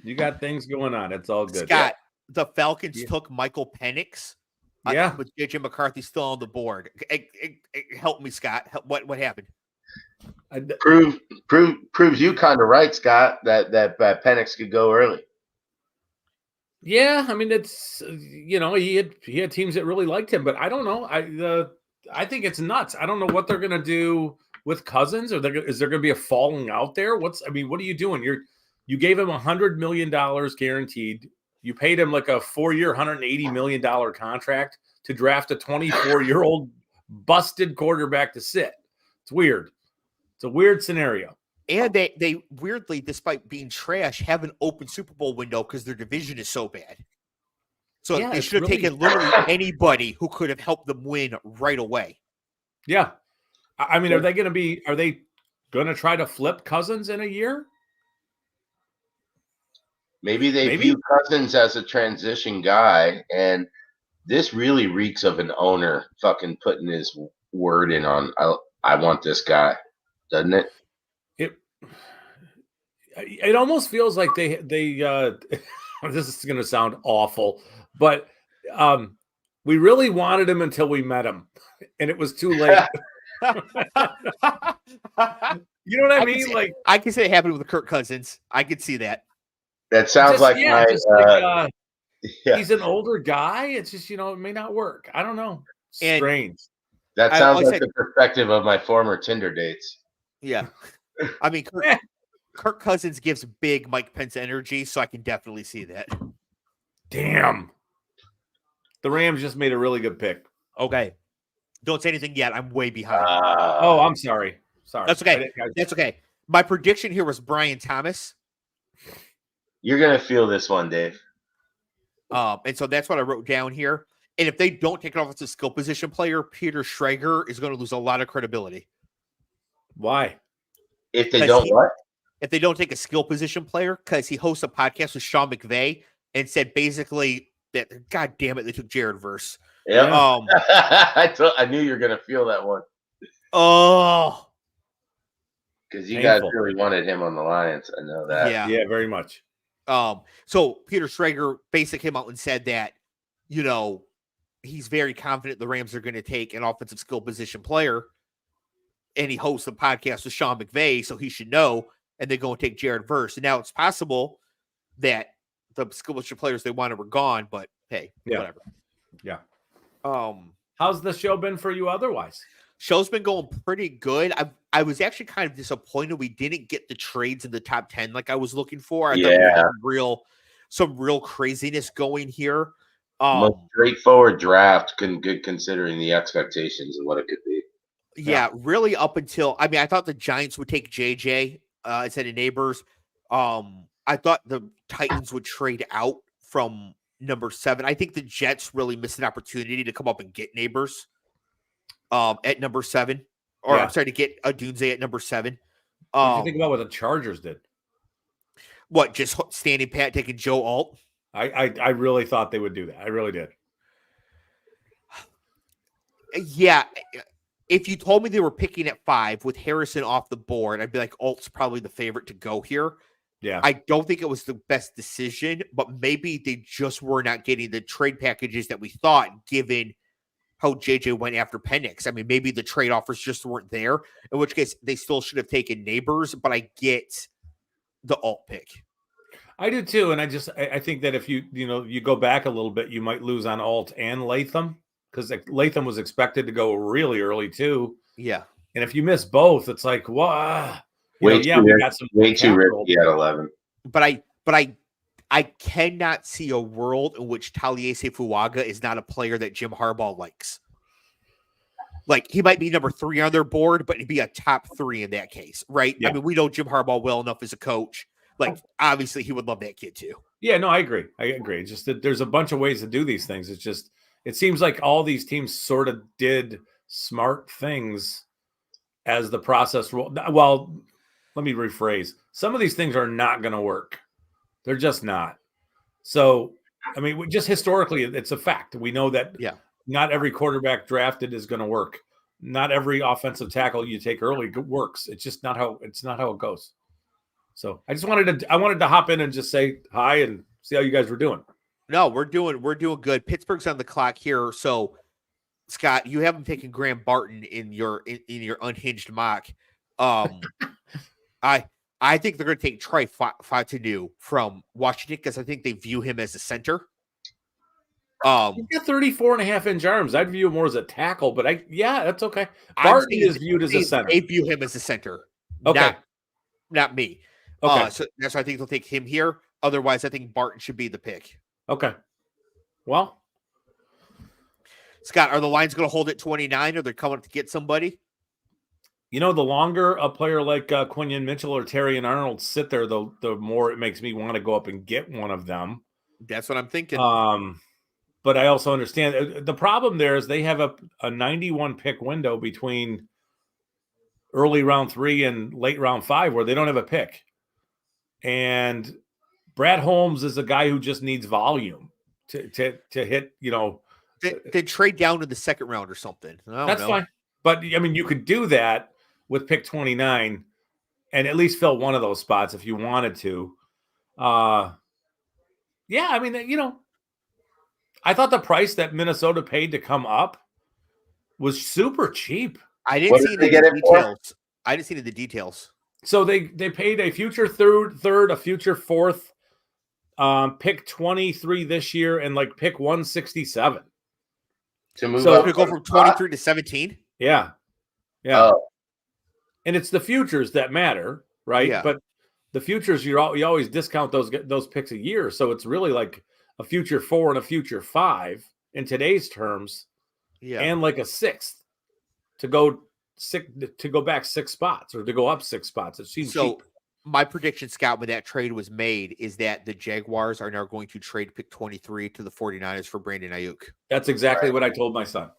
You got things going on. It's all good. Scott, the Falcons took Michael Penix. With JJ McCarthy still on the board. Help me, Scott. What happened? Proves you kind of right, Scott, that Penix could go early. Yeah, I mean, it's he had teams that really liked him, but I don't know. I think it's nuts. I don't know what they're gonna do with Cousins, or is there gonna be a falling out there? What are you doing? You gave him $100 million guaranteed. You paid him like a 4-year, $180 million contract to draft a 24-year-old busted quarterback to sit. It's weird. It's a weird scenario. And they weirdly, despite being trash, have an open Super Bowl window because their division is so bad. So they should have taken literally anybody who could have helped them win right away. Yeah. I mean, are they going to try to flip Cousins in a year? Maybe they view Cousins as a transition guy, and this really reeks of an owner fucking putting his word in on, I want this guy, doesn't it? It almost feels like they this is going to sound awful, but we really wanted him until we met him, and it was too late. You know what I mean? I can say it happened with Kirk Cousins. I could see that. That sounds Yeah. He's an older guy. It's just, it may not work. I don't know. And- Strange. That I- sounds like I like said- the perspective of my former Tinder dates. Yeah. I mean, Kirk Cousins gives big Mike Pence energy, so I can definitely see that. Damn. The Rams just made a really good pick. Okay. Don't say anything yet. I'm way behind. Oh, I'm sorry. Sorry. That's okay. That's okay. My prediction here was Brian Thomas. You're gonna feel this one, Dave. And so that's what I wrote down here. And if they don't take it off as a skill position player, Peter Schrager is going to lose a lot of credibility. Why? If they don't what? If they don't take a skill position player, because he hosts a podcast with Sean McVay and said basically that, God damn it, they took Jared Verse. Yeah. I knew you were gonna feel that one Oh, because you Painful. guys really wanted him on the Lions. I know that. yeah. Yeah, very much. So Peter Schrager basically came out and said that, he's very confident the Rams are going to take an offensive skill position player, and he hosts a podcast with Sean McVay, so he should know, and they're going to take Jared Verse. And now it's possible that the skill position players they wanted were gone, but hey, whatever. Yeah. How's the show been for you otherwise? Show's been going pretty good. I was actually kind of disappointed we didn't get the trades in the top 10 like I was looking for. I thought we had some real craziness going here. Most straightforward draft, good considering the expectations of what it could be. Yeah, really up until I thought the Giants would take JJ instead of Neighbors. I thought the Titans would trade out from number 7. I think the Jets really missed an opportunity to come up and get Neighbors at number 7. Or I'm sorry, to get Adunze at number 7. What do you think about what the Chargers did? What, just standing pat taking Joe Alt? I really thought they would do that. I really did. Yeah. If you told me they were picking at 5 with Harrison off the board, I'd be like, Alt's probably the favorite to go here. Yeah. I don't think it was the best decision, but maybe they just were not getting the trade packages that we thought, given how JJ went after Penix. I mean, maybe the trade offers just weren't there, in which case they still should have taken Neighbors, but I get the Alt pick. I do too, and I think that if you go back a little bit, you might lose on Alt and Latham, because Latham was expected to go really early too. Yeah, and if you miss both, it's like, wow, we got some way too risky at 11. But I cannot see a world in which Taliesin Fuaga is not a player that Jim Harbaugh likes. Like, he might be number 3 on their board, but he'd be a top 3 in that case, right? Yeah. I mean, we know Jim Harbaugh well enough as a coach. Like, obviously, he would love that kid too. Yeah, no, I agree. It's just that there's a bunch of ways to do these things. It's just, it seems like all these teams sort of did smart things as the process rolled. Well, let me rephrase. Some of these things are not going to work. They're just not. So, I mean, just historically, it's a fact. We know that not every quarterback drafted is going to work. Not every offensive tackle you take early works. It's just not how it goes. So I wanted to hop in and just say hi and see how you guys were doing. No, we're doing good. Pittsburgh's on the clock here. So, Scott, you haven't taken Graham Barton in your unhinged mock. I think they're going to take Troy Fautanu from Washington because I think they view him as a center. He's got 34.5-inch arms. I'd view him more as a tackle, but that's okay. Barton is viewed as a center. They view him as a center. Okay. Not me. Okay. So that's why I think they'll take him here. Otherwise, I think Barton should be the pick. Okay. Well, Scott, are the Lions going to hold at 29 or they're coming up to get somebody? The longer a player like Quinion Mitchell or Terry and Arnold sit there, the more it makes me want to go up and get one of them. That's what I'm thinking. But I also understand the problem there is they have a 91 pick window between early round 3 and late round 5 where they don't have a pick. And Brad Holmes is a guy who just needs volume to hit, They trade down to the second round or something. That's fine. But I mean, you could do that with pick 29 and at least fill one of those spots if you wanted to. I mean, I thought the price that Minnesota paid to come up was super cheap. I didn't see any details. I didn't see any of the details. So they paid a future third, a future 4th, pick 23 this year and like pick 167. To move So- up to go from 23 to 17. Yeah. Yeah. Oh, And it's the futures that matter, right? Yeah. But the futures, you always discount those picks a year. So it's really like a future 4 and a future 5 in today's terms, Yeah. and like a 6th to go back 6 spots or to go up 6 spots. It seems So cheap. my prediction, Scott, when that trade was made, is that the Jaguars are now going to trade pick 23 to the 49ers for Brandon Ayuk. That's exactly what I told my son.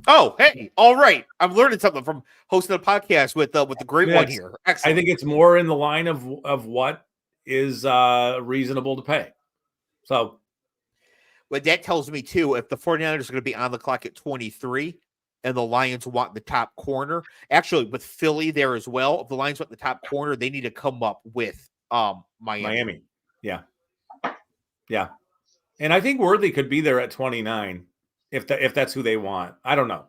Oh, hey, all right. I'm learning something from hosting a podcast with the great one That's- here. I Excellent. think it's more in the line of what is reasonable to pay. So But that tells me, too, if the 49ers are going to be on the clock at 23 and the Lions want the top corner, actually with Philly there as well, if the Lions want the top corner, they need to come up with Miami. Yeah. Yeah. And I think Worthy could be there at 29 if that's who they want. I don't know.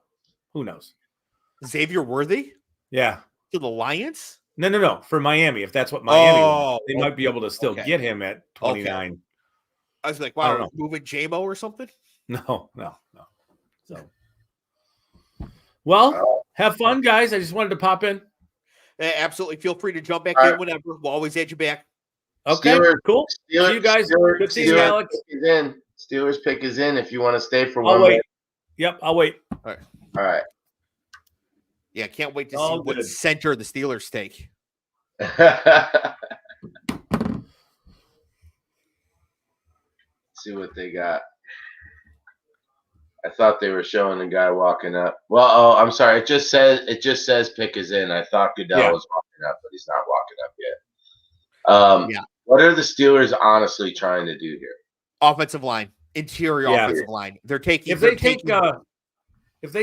Who knows? Xavier Worthy Yeah. to the Lions? No. For Miami, if that's what Miami wants, they okay. might be able to still Okay. get him at 29. I was like, I don't wow, know. moving JMO or something? No. So, well, have fun, guys. I just wanted to pop in. Absolutely. Feel free to jump back All in right. whenever. We'll always add you back. Okay, cool. See you guys. Good seeing you, Alex. Pick is in. Steelers pick is in. If you want to stay for I'll one wait. minute. Yep, I'll wait. All right. Yeah, can't wait to see All what good. center the Steelers take. See what they got. I thought they were showing the guy walking up. Well, oh, I'm sorry. It just says pick is in. I thought Goodell Yeah. was walking up, but he's not walking up yet. Yeah. What are the Steelers honestly trying to do here? Offensive line, interior Yeah. offensive line. They're taking. If they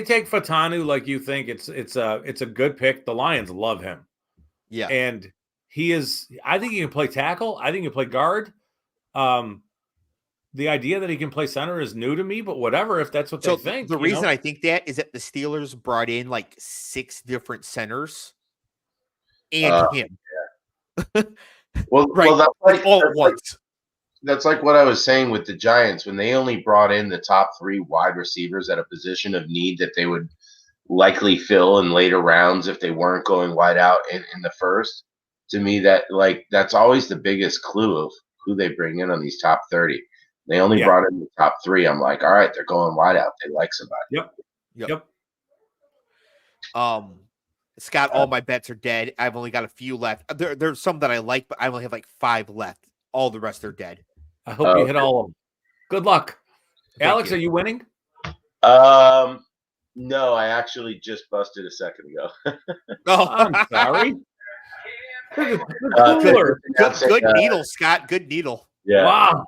take Fatanu like you think, it's a good pick. The Lions love him. yeah, And he is, I think he can play tackle. I think he can play guard. The idea that he can play center is new to me, but whatever, if that's what so they think. the you reason know? I think that is that the Steelers brought in like 6 different centers and him Well, right that's like, all at once. that's like what I was saying with the Giants when they only brought in the top 3 wide receivers at a position of need that they would likely fill in later rounds if they weren't going wide out in the first. To me, that's always the biggest clue of who they bring in on these top 30. They only brought in the top 3. I'm like, all right, they're going wide out. They like somebody. Yep. Scott, all my bets are dead. I've only got a few left. There's some that I like, but I only have like 5 left. All the rest are dead. I hope you hit all of them. Good luck. Thank Alex, you. are you winning? No, I actually just busted a second ago. Oh, I'm sorry. good Announcing, needle, Scott. Good needle. Yeah. Wow.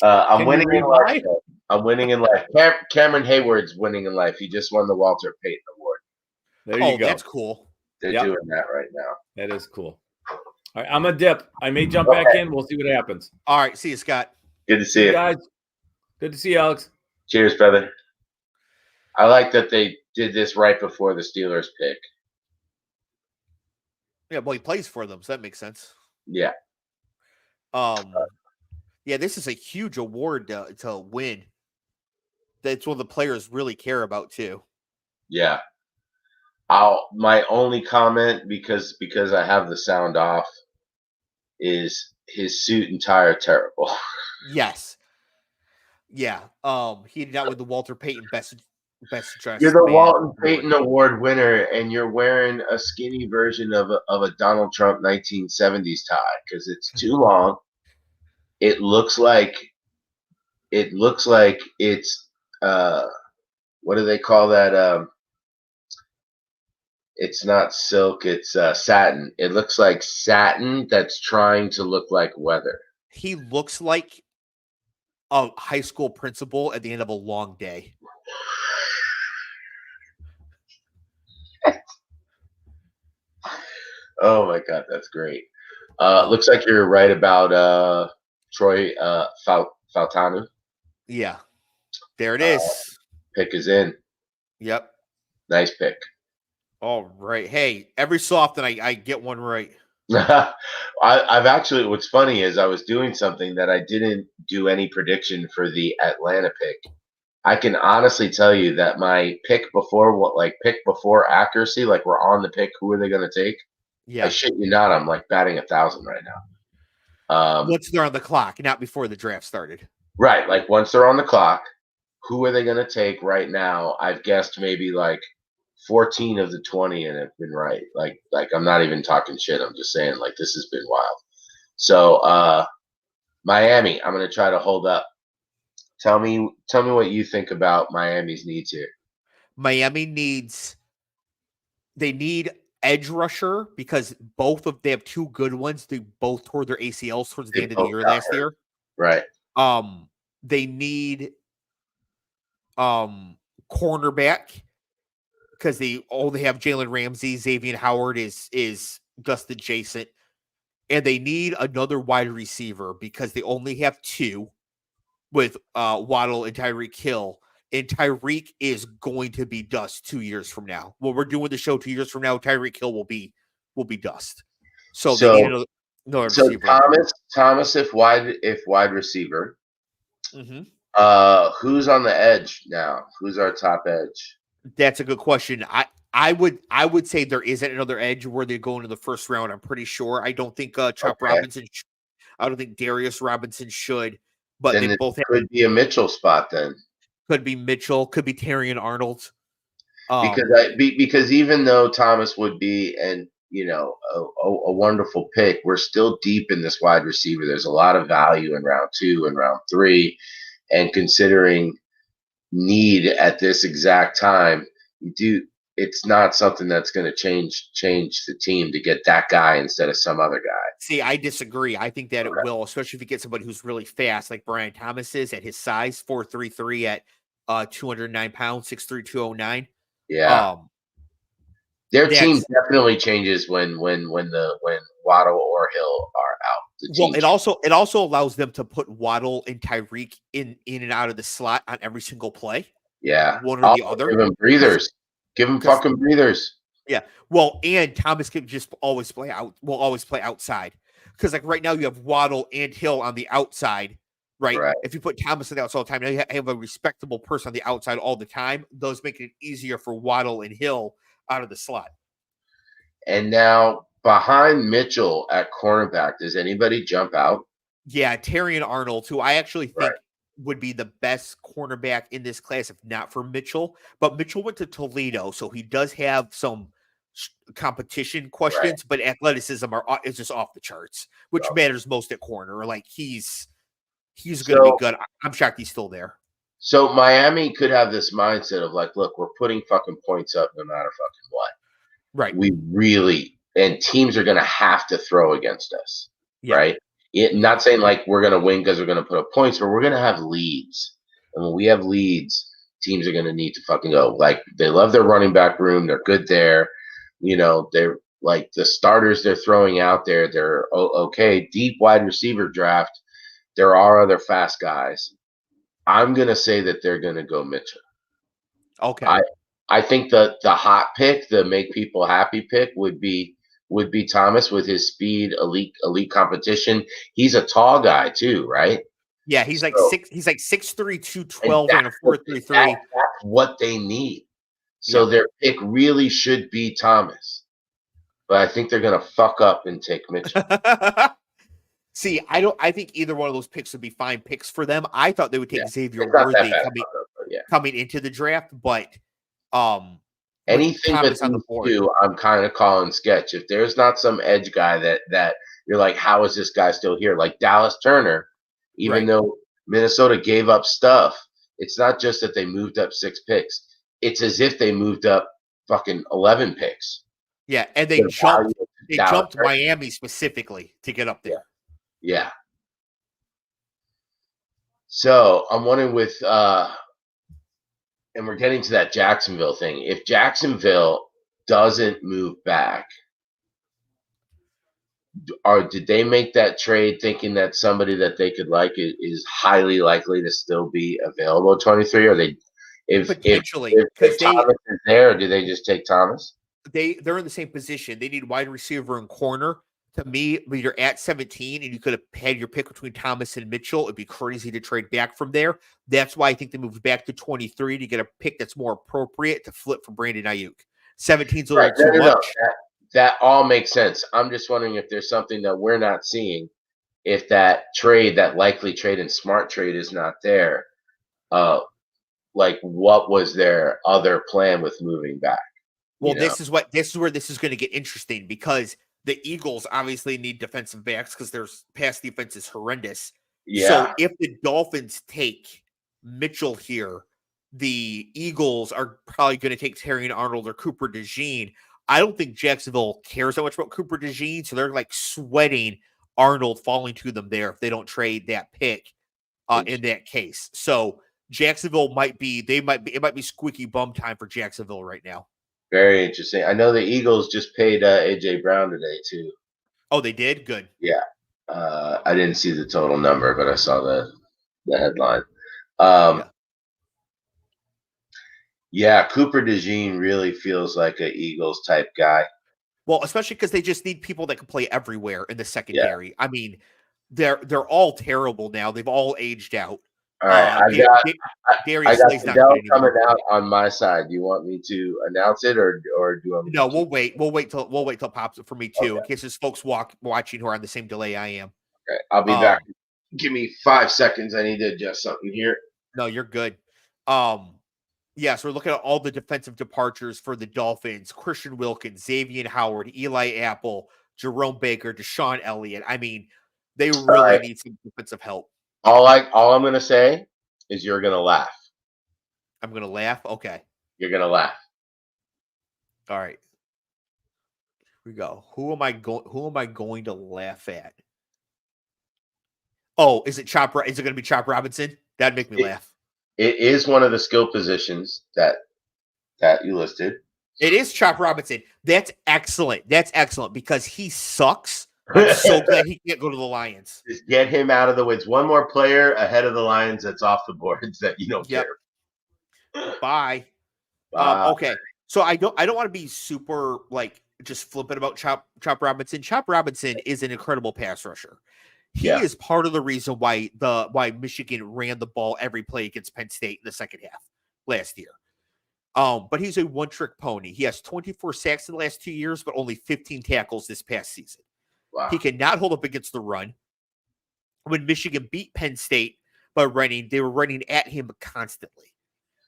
I'm Can winning you in life. read though. I'm winning in life. Cameron Hayward's winning in life. He just won the Walter Payton Award. There Oh, you go. that's cool. They're Yep. doing that right now. That is cool. All right, I'm a dip. I may jump back in. We'll see what happens. All right, see you, Scott. Good to see you. Guys, good to see you, Alex. Cheers, brother. I like that they did this right before the Steelers pick. Yeah, well, he plays for them, so that makes sense. Yeah. Yeah, this is a huge award to win. That's what the players really care about too. Yeah. My only comment because I have the sound off is his suit and tie are terrible. Yes. Yeah. He did not win the Walter Payton best dressed. You're the man Walton award. Payton Award winner, and you're wearing a skinny version of a Donald Trump 1970s tie because it's too long. It looks like it's what do they call that? It's not silk, it's satin. It looks like satin that's trying to look like leather. He looks like a high school principal at the end of a long day. Oh my god, that's great. Looks like you're right about Troy Faltanu. Yeah. There it is. Pick is in. Yep. Nice pick. All right. Hey, every so often I get one right. I've actually, what's funny is I was doing something that I didn't do any prediction for the Atlanta pick. I can honestly tell you that my pick before accuracy, like we're on the pick, who are they going to take? Yeah. I shit you not, I'm like batting 1,000 right now. Once they're on the clock, not before the draft started. Right. Like once they're on the clock, who are they going to take right now? I've guessed maybe like 14 of the 20 and have been right. Like I'm not even talking shit. I'm just saying like this has been wild. So Miami, I'm going to try to hold up. Tell me what you think about Miami's needs here. Miami they need edge rusher because they have two good ones. They both tore their ACLs towards the end of the year last year. Right. They need cornerback because they only have Jalen Ramsey. Xavier Howard is dust adjacent. And they need another wide receiver because they only have two with Waddle and Tyreek Hill. And Tyreek is going to be dust 2 years from now. When we're doing the show 2 years from now, Tyreek Hill will be dust. So they need another receiver. Thomas, if wide receiver. Mm-hmm. Who's on the edge now? Who's our top edge? That's a good question. I would say there isn't another edge where they go into the first round. I'm pretty sure. I don't think Chop Robinson. I don't think Darius Robinson should. But then they both could be a Mitchell spot then. Could be Mitchell. Could be Terrion Arnold. Because even though Thomas would be a wonderful pick, we're still deep in this wide receiver. There's a lot of value in round 2 and round 3, and considering need at this exact time, it's not something that's going to change the team to get that guy instead of some other guy. See, I disagree. I think that it will, especially if you get somebody who's really fast, like Brian Thomas is at his size, 4.33 at 209 pounds, 6'3", 209. Yeah. Their team definitely changes when Waddle or Hill are out. Well, it also allows them to put Waddle and Tyreek in and out of the slot on every single play. Yeah, one or the other. Give them breathers. Give them fucking breathers. Yeah. Well, and Thomas can just always play out. Will always play outside because like right now you have Waddle and Hill on the outside. Right. If you put Thomas on the outside all the time, now you have a respectable person on the outside all the time. Those make it easier for Waddle and Hill out of the slot. And now behind Mitchell at cornerback, does anybody jump out? Yeah, Terrion Arnold, who I actually think would be the best cornerback in this class, if not for Mitchell. But Mitchell went to Toledo, so he does have some competition questions, but athleticism is just off the charts, which matters most at corner. Like he's going to be good. I'm shocked he's still there. So Miami could have this mindset of like, look, we're putting fucking points up no matter fucking what. Right. We really, and teams are going to have to throw against us. Yeah. Right. Not saying like we're going to win because we're going to put up points, but we're going to have leads. And when we have leads, teams are going to need to fucking go. Like they love their running back room. They're good there. They're like the starters they're throwing out there. They're okay. Deep wide receiver draft. There are other fast guys. I'm going to say that they're going to go Mitchell. Okay. I think the hot pick, the make people happy pick would be Thomas with his speed, elite competition. He's a tall guy too, right? Yeah, he's like 6'3", 212 and a 4.33. That's what they need. So their pick really should be Thomas. But I think they're going to fuck up and take Mitchell. See, I think either one of those picks would be fine picks for them. I thought they would take Xavier Worthy coming into the draft, but anything but these two, I'm kind of calling sketch. If there's not some edge guy that you're like, how is this guy still here? Like Dallas Turner, even though Minnesota gave up stuff, it's not just that they moved up 6 picks. It's as if they moved up fucking 11 picks. Yeah, and they jumped Miami specifically to get up there. Yeah. So I'm wondering with and we're getting to that Jacksonville thing. If Jacksonville doesn't move back, did they make that trade thinking that somebody that they could like is highly likely to still be available at 23? Or potentially if Thomas is there, do they just take Thomas? They're in the same position. They need wide receiver and corner To me, when you're at 17 and you could have had your pick between Thomas and Mitchell, it'd be crazy to trade back from there. That's why I think they moved back to 23 to get a pick that's more appropriate to flip for Brandon Ayuk. 17's a little Right. No, too no, no. much. That all makes sense. I'm just wondering if there's something that we're not seeing. If that trade, that likely trade and smart trade is not there, like what was their other plan with moving back? Well, You know? this is where this is going to get interesting because the Eagles obviously need defensive backs because their pass defense is horrendous. Yeah. So if the Dolphins take Mitchell here, the Eagles are probably going to take Terry and Arnold or Cooper DeJean. I don't think Jacksonville cares that much about Cooper DeJean, so they're like sweating Arnold falling to them there if they don't trade that pick in that case. So Jacksonville might be squeaky bum time for Jacksonville right now. Very interesting. I know the Eagles just paid AJ Brown today too. Oh, they did? Good. Yeah. I didn't see the total number, but I saw the headline. Yeah, Cooper DeJean really feels like an Eagles type guy. Well, especially because they just need people that can play everywhere in the secondary. Yeah. I mean, they're all terrible now. They've all aged out. All right, I got Fidel coming out on my side. Do you want me to announce it, or do you want me? No, we'll wait. We'll wait till it pops up for me too, in case there's folks watching who are on the same delay I am. Okay, I'll be back. Give me 5 seconds. I need to adjust something here. No, you're good. Yeah, so we're looking at all the defensive departures for the Dolphins: Christian Wilkins, Xavier Howard, Eli Apple, Jerome Baker, Deshaun Elliott. I mean, they really need some defensive help. All I'm gonna say is you're gonna laugh. I'm gonna laugh. Okay. You're gonna laugh. All right. Here we go. Who am I going to laugh at? Oh, is it going to be Chop Robinson? That'd make me laugh. It is one of the skill positions that you listed. It is Chop Robinson. That's excellent. That's excellent because he sucks. I'm so glad he can't go to the Lions. Just get him out of the woods. One more player ahead of the Lions that's off the boards that you don't care. Bye. Okay. So I don't want to be super like just flippant about Chop Robinson. Chop Robinson is an incredible pass rusher. He is part of the reason why Michigan ran the ball every play against Penn State in the second half last year. But he's a one-trick pony. He has 24 sacks in the last 2 years, but only 15 tackles this past season. Wow. He cannot hold up against the run. When Michigan beat Penn State by running, they were running at him constantly.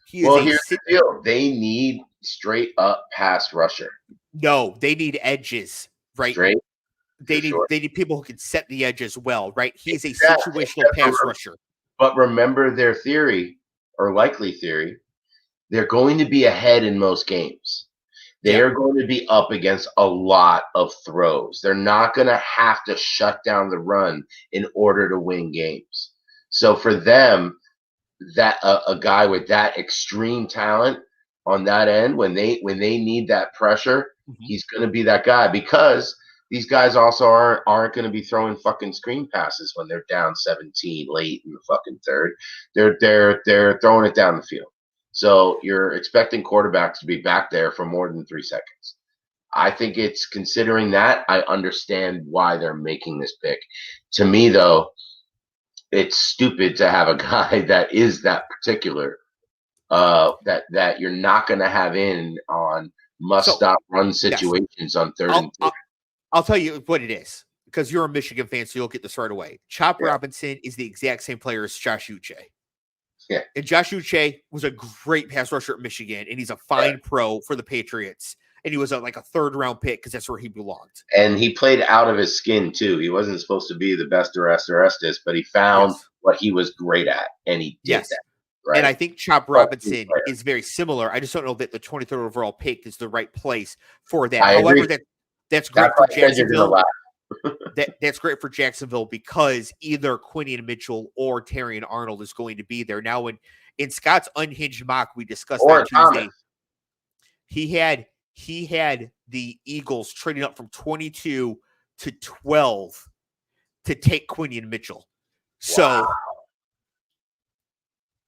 Here's the deal. They need straight up pass rusher. No, they need edges, right? Straight. They need people who can set the edge as well, right? He's a situational pass rusher. But remember their theory, or likely theory, they're going to be ahead in most games. They are going to be up against a lot of throws. They're not going to have to shut down the run in order to win games. So for them, that a guy with that extreme talent on that end, when they need that pressure, he's going to be that guy, because these guys also aren't going to be throwing fucking screen passes when they're down 17 late in the fucking third. They're throwing it down the field. So you're expecting quarterbacks to be back there for more than 3 seconds. I think it's, considering that, I understand why they're making this pick. To me, though, it's stupid to have a guy that is that particular, that you're not going to have in on must-stop run situations on third and third. I'll tell you what it is, because you're a Michigan fan, so you'll get this right away. Chop Robinson is the exact same player as Josh Uche. Yeah. And Josh Uche was a great pass rusher at Michigan, and he's a fine pro for the Patriots. And he was like a third-round pick because that's where he belonged. And he played out of his skin, too. He wasn't supposed to be the best Orestes, but he found what he was great at, and he did that. Right? And I think Chop Robinson is very similar. I just don't know that the 23rd overall pick is the right place for that. However, that's great for Jacksonville. That's great for Jacksonville because either Quinion Mitchell or Terrion Arnold is going to be there. Now, in Scott's unhinged mock we discussed on Tuesday, he had the Eagles trading up from 22 to 12 to take Quinion Mitchell. So,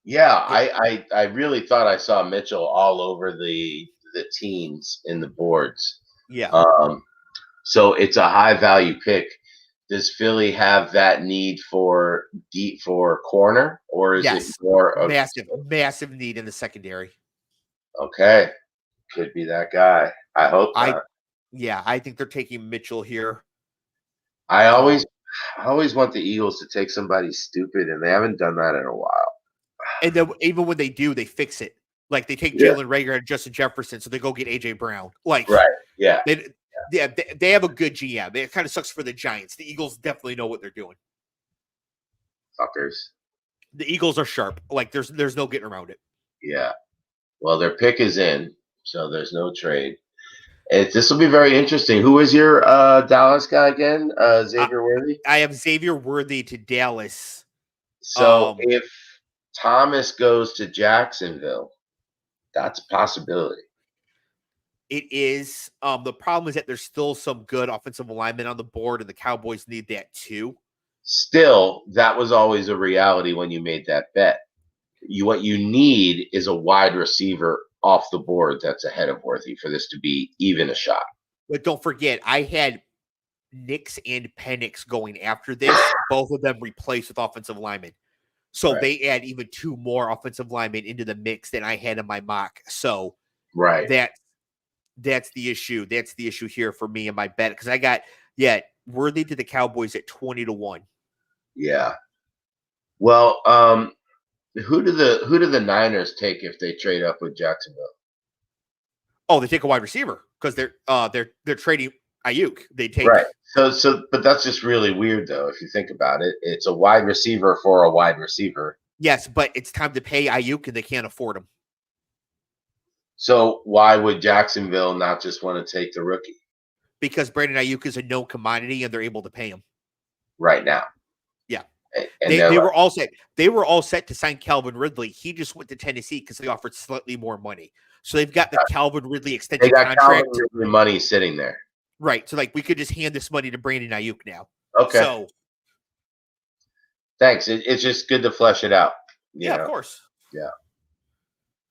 I really thought I saw Mitchell all over the teams in the boards. Yeah. So it's a high value pick. Does Philly have that need for corner, or is it more of massive need in the secondary? Okay, could be that guy. I hope not. I think they're taking Mitchell here. I always want the Eagles to take somebody stupid, and they haven't done that in a while. And then even when they do, they fix it. Like they take Jalen Reagor and Justin Jefferson, so they go get AJ Brown. Like right, yeah. They have a good GM. It kind of sucks for the Giants. The Eagles definitely know what they're doing. Fuckers. The Eagles are sharp. Like there's no getting around it. Yeah. Well, their pick is in, so there's no trade. This will be very interesting. Who is your Dallas guy again? Xavier Worthy? I have Xavier Worthy to Dallas. So if Thomas goes to Jacksonville, that's a possibility. It is. The problem is that there's still some good offensive alignment on the board, and the Cowboys need that too. Still, that was always a reality when you made that bet. What you need is a wide receiver off the board that's ahead of Worthy for this to be even a shot. But don't forget, I had Nix and Penix going after this. Both of them replaced with offensive linemen. So they add even 2 more offensive linemen into the mix than I had in my mock. So that's the issue. That's the issue here for me in my bet. Because I got, Worthy to the Cowboys at 20-1. Yeah. Well, who do the Niners take if they trade up with Jacksonville? Oh, they take a wide receiver because they're trading Ayuk. They take but that's just really weird though. If you think about it, it's a wide receiver for a wide receiver. Yes, but it's time to pay Ayuk and they can't afford him. So why would Jacksonville not just want to take the rookie? Because Brandon Ayuk is a known commodity and they're able to pay him right now. Yeah. And they were all set. They were all set to sign Calvin Ridley. He just went to Tennessee because they offered slightly more money. So they've got the Calvin Ridley extension contract. Calvin Ridley money sitting there. Right. So like we could just hand this money to Brandon Ayuk now. Okay. So thanks. It's just good to flesh it out. You know? Of course. Yeah.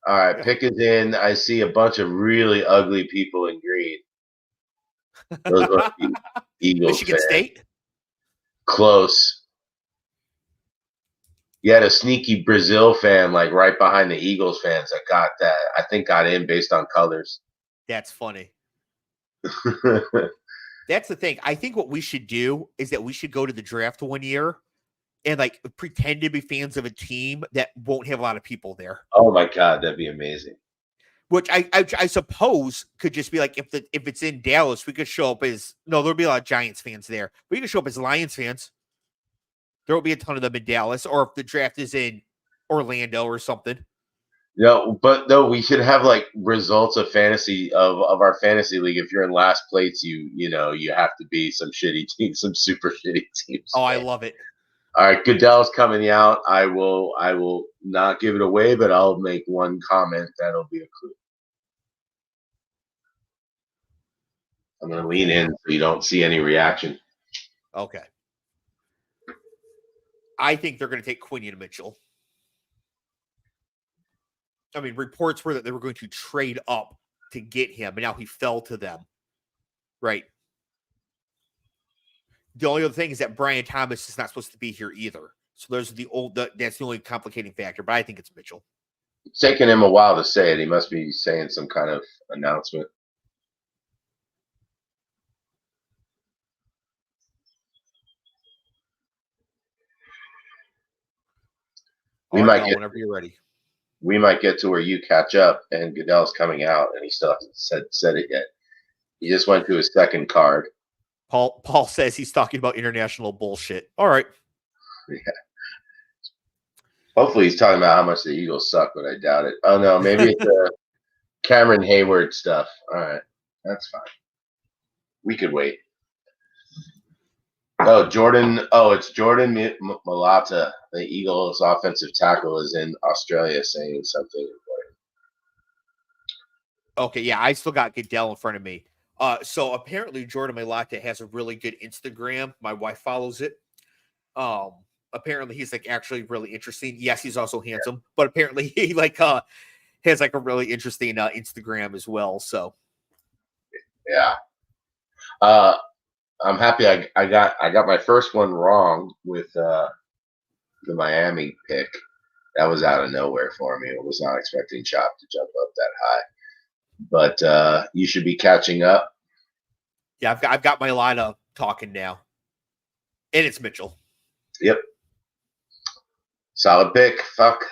All right. Pick is in. I see a bunch of really ugly people in green. Those are Eagles. Michigan State? Close. You had a sneaky Brazil fan like right behind the Eagles fans that got in based on colors. That's funny. That's the thing. I think what we should do is that we should go to the draft one year and like pretend to be fans of a team that won't have a lot of people there. Oh my God, that'd be amazing. Which I suppose could just be like if it's in Dallas, we could show up as there'll be a lot of Giants fans there. But you can show up as Lions fans. There will be a ton of them in Dallas, or if the draft is in Orlando or something. We should have like results of fantasy of our fantasy league. If you're in last place, you have to be some shitty team, some super shitty teams. Oh, I love it. All right, Goodell's coming out. I will not give it away, but I'll make one comment that'll be a clue. I'm gonna lean in so you don't see any reaction. Okay. I think they're going to take Quinion Mitchell. I mean, reports were that they were going to trade up to get him, and now he fell to them. Right. The only other thing is that Brian Thomas is not supposed to be here either. So that's the only complicating factor, but I think it's Mitchell. It's taking him a while to say it. He must be saying some kind of announcement. Whenever you're ready. We might get to where you catch up and Goodell's coming out and he still hasn't said it yet. He just went to his second card. Paul says he's talking about international bullshit. All right. Yeah. Hopefully he's talking about how much the Eagles suck, but I doubt it. Oh no, maybe it's Cameron Hayward stuff. All right. That's fine. We could wait. It's Jordan Mailata, the Eagles offensive tackle, is in Australia saying something important. Okay, yeah, I still got Goodell in front of me. So apparently Jordan Mailata has a really good Instagram. My wife follows it. Apparently he's like actually really interesting. Yes, he's also handsome, but apparently he has like a really interesting Instagram as well. So yeah. I'm happy I got my first one wrong with the Miami pick. That was out of nowhere for me. I was not expecting Chop to jump up that high. But you should be catching up. Yeah, I've got my lineup talking now. And it's Mitchell. Yep. Solid pick. Fuck.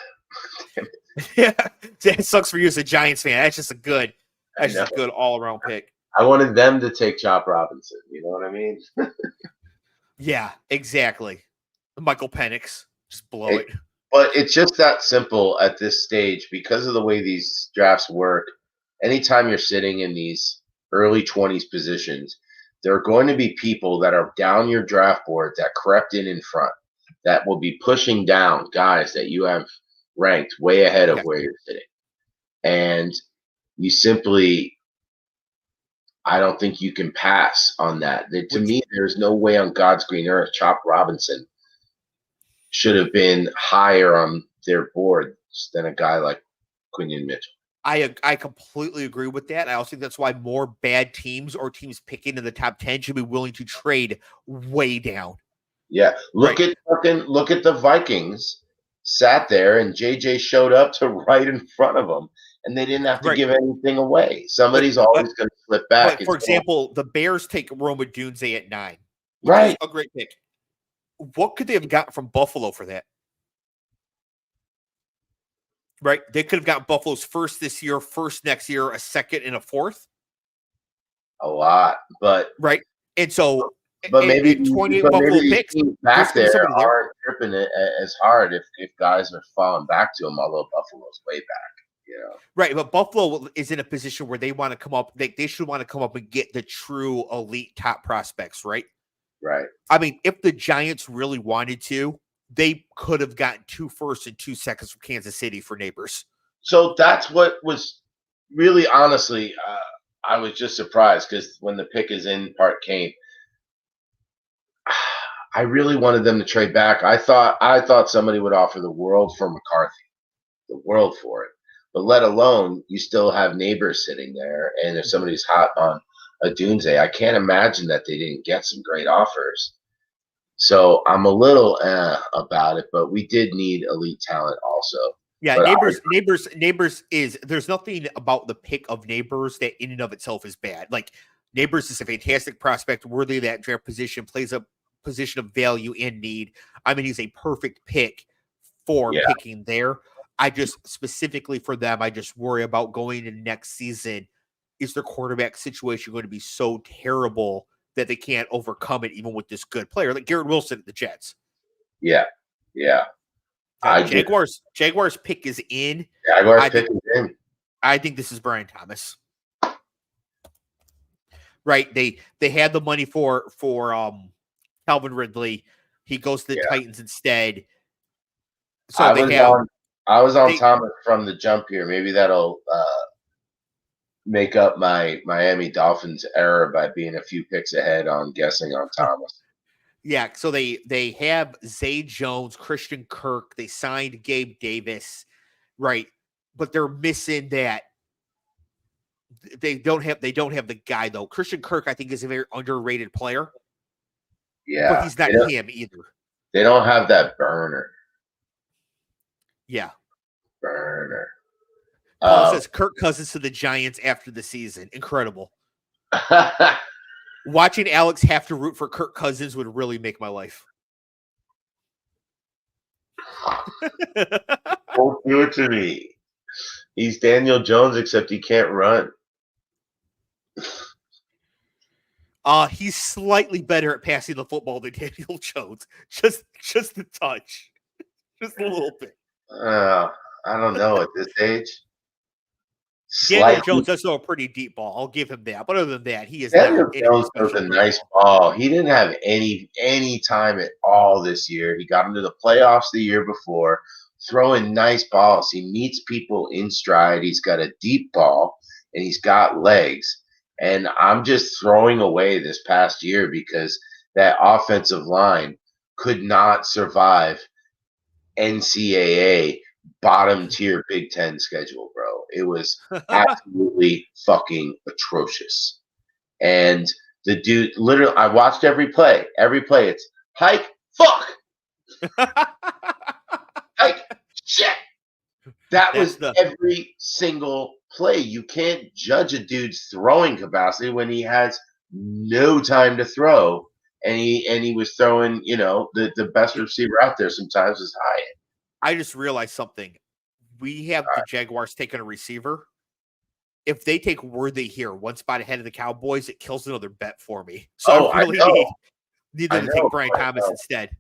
Yeah. It sucks for you as a Giants fan. That's just a good all around pick. I wanted them to take Chop Robinson. You know what I mean? Yeah, exactly. Michael Penix. Just blow it. But it's just that simple at this stage because of the way these drafts work. Anytime you're sitting in these early 20s positions, there are going to be people that are down your draft board that crept in front that will be pushing down guys that you have ranked way ahead of where you're sitting. And you simply, I don't think you can pass on that. To me, there's no way on God's green earth Chop Robinson should have been higher on their board than a guy like Quinion Mitchell. I completely agree with that. I also think that's why more bad teams or teams picking in the top 10 should be willing to trade way down. Yeah. Look at the Vikings sat there and JJ showed up to right in front of them and they didn't have to give anything away. Somebody's always going to slip back. But for example, the Bears take Roma Dunze at 9. Right. A great pick. What could they have gotten from Buffalo for that? Right? They could have gotten Buffalo's first this year, first next year, a second, and a fourth. A lot, but right. And so, but maybe 28 Buffalo picks back there aren't tripping it as hard if guys are falling back to them. Although Buffalo's way back, you know. Right, but Buffalo is in a position where they want to come up. They should want to come up and get the true elite top prospects, right? Right. I mean, if the Giants really wanted to, they could have gotten 2 firsts and 2 seconds from Kansas City for Neighbors. So that's what was really, honestly, I was just surprised because when the pick is in part came, I really wanted them to trade back. I thought somebody would offer the world for McCarthy, the world for it. But let alone you still have Neighbors sitting there, and if somebody's hot on a Dunze, I can't imagine that they didn't get some great offers. So I'm a little about it, but we did need elite talent also. Yeah, Neighbors is, there's nothing about the pick of Neighbors that in and of itself is bad. Like, Neighbors is a fantastic prospect, worthy of that draft position, plays a position of value and need. I mean, he's a perfect pick for picking there. I just, specifically for them, I just worry about going into next season. Is their quarterback situation going to be so terrible that they can't overcome it even with this good player? Like Garrett Wilson at the Jets. Yeah. Jaguars pick is in. Jaguars pick is in. I think this is Brian Thomas. Right. They had the money for Calvin Ridley. He goes to the Titans instead. So I was on Thomas from the jump here. Maybe that'll make up my Miami Dolphins error by being a few picks ahead on guessing on Thomas. Yeah, so they have Zay Jones, Christian Kirk. They signed Gabe Davis, right? But they're missing that. They don't have the guy though. Christian Kirk, I think, is a very underrated player. Yeah, but he's not him either. They don't have that burner. Yeah, burner. Paul says Kirk Cousins to the Giants after the season. Incredible. Watching Alex have to root for Kirk Cousins would really make my life. Don't do it to me. He's Daniel Jones, except he can't run. He's slightly better at passing the football than Daniel Jones. Just a touch. Just a little bit. I don't know at this age. Daniel Jones does throw a pretty deep ball. I'll give him that. But other than that, he is Daniel Jones throws a nice ball. He didn't have any time at all this year. He got into the playoffs the year before, throwing nice balls. He meets people in stride. He's got a deep ball, and he's got legs. And I'm just throwing away this past year because that offensive line could not survive NCAA bottom tier Big Ten schedule, bro. It was absolutely fucking atrocious. And The dude, literally, I watched every play. Every play, it's hike, fuck, hike, shit. That was every single play. You can't judge a dude's throwing capacity when he has no time to throw, and he was throwing. The best receiver out there sometimes is high. I just realized something. We have the Jaguars taking a receiver. If they take Worthy here, one spot ahead of the Cowboys, it kills another bet for me. So I really need them to take Brian Thomas instead.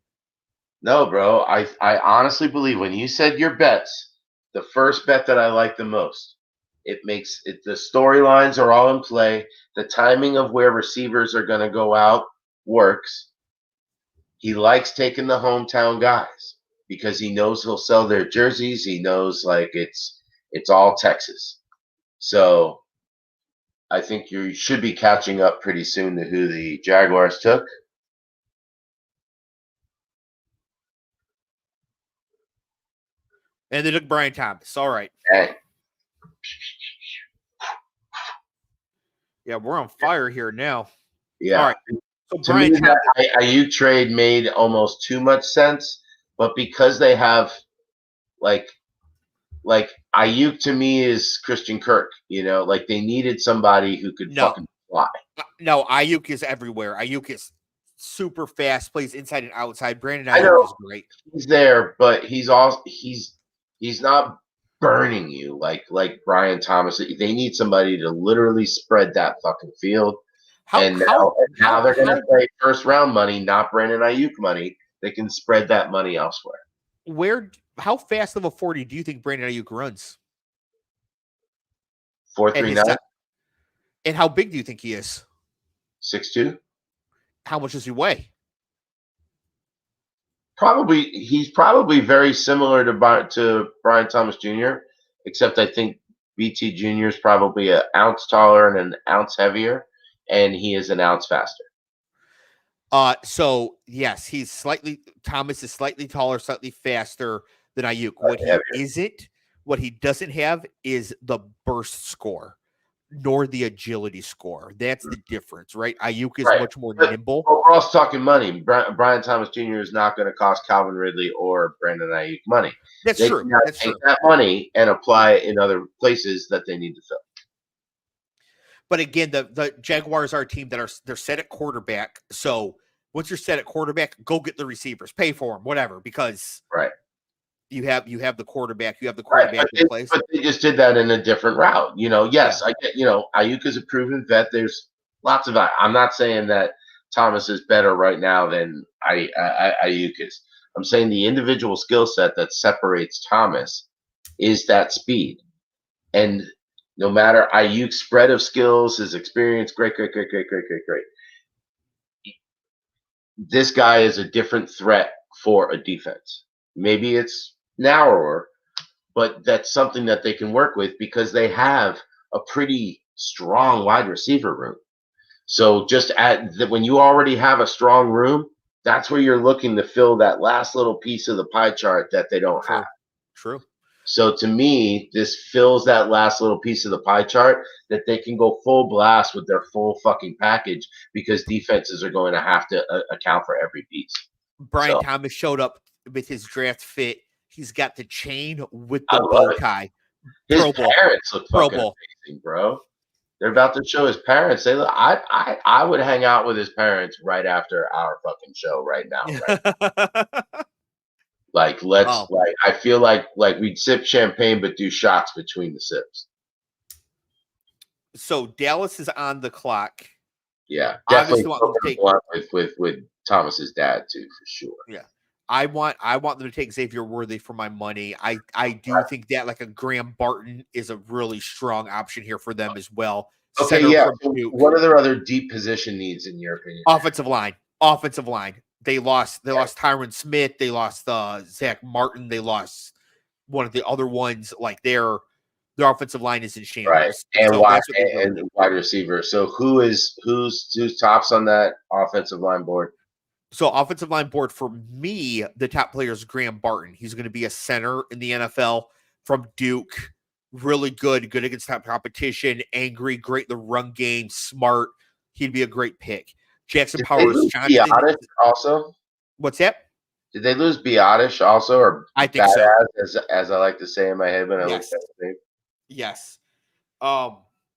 No, bro. I honestly believe when you said your bets, the first bet that I like the most, it makes it. The storylines are all in play. The timing of where receivers are going to go out works. He likes taking the hometown guys because he knows he'll sell their jerseys. He knows like it's all Texas. So I think you should be catching up pretty soon to who the Jaguars took. And they took Brian Thomas. All right. Hey. Yeah, we're on fire here now. Yeah. All right. So to me, that Ayuk trade made almost too much sense, but because they have like Ayuk to me is Christian Kirk, like they needed somebody who could fucking fly. No, Ayuk is everywhere. Ayuk is super fast, plays inside and outside. Brandon Ayuk is great. He's there, but he's not burning you like Brian Thomas. They need somebody to literally spread that fucking field. Now they're going to play first round money, not Brandon Ayuk money. They can spread that money elsewhere. How fast of a 40 do you think Brandon Ayuk runs? 4.39. And how big do you think he is? 6'2". How much does he weigh? He's probably very similar to Brian Thomas Jr., except I think BT Jr. is probably an ounce taller and an ounce heavier, and he is an ounce faster. So yes, Thomas is slightly taller, slightly faster than Ayuk. What he doesn't have is the burst score, nor the agility score. That's the difference, right? Ayuk is much more nimble. We're also talking money. Brian Thomas Jr. is not going to cost Calvin Ridley or Brandon Ayuk money. That's true. That's true. Take that money and apply it in other places that they need to fill. But again, the Jaguars are a team they're set at quarterback. So once you're set at quarterback, go get the receivers, pay for them, whatever, because you have the quarterback, in place. But they just did that in a different route. Yes, I get. Ayuk is a proven vet. There's lots of. I'm not saying that Thomas is better right now than Ayuk is. I'm saying the individual skill set that separates Thomas is that speed, and no matter Ayuk's spread of skills, his experience, great. This guy is a different threat for a defense. Maybe it's narrower, but that's something that they can work with because they have a pretty strong wide receiver room. So just when you already have a strong room, that's where you're looking to fill that last little piece of the pie chart that they don't have. True. So to me, this fills that last little piece of the pie chart that they can go full blast with their full fucking package because defenses are going to have to account for every piece. Brian Thomas showed up with his draft fit. He's got the chain with the bow tie. His parents look fucking amazing, bro. They're about to show his parents. They look, I would hang out with his parents right after our fucking show right now. Right? I feel like we'd sip champagne but do shots between the sips. So Dallas is on the clock. Yeah, definitely with Thomas's dad too, for sure. Yeah. I want them to take Xavier Worthy for my money. I do think that like a Graham Barton is a really strong option here for them as well. Okay, yeah. So what are their other deep position needs in your opinion? Offensive line. They lost Tyron Smith. They lost Zach Martin. They lost one of the other ones. Like their offensive line is in shambles. Right. And wide receiver. So who's tops on that offensive line board? So offensive line board for me, the top player is Graham Barton. He's going to be a center in the NFL from Duke. Really good against top competition, angry, great in the run game, smart. he'd be a great pick. Jackson Did they Powers lose Johnson. Biotish also? What's that? Did they lose Biotish also, or I think so. as I like to say in my head when I look Yes. at the name? Yes.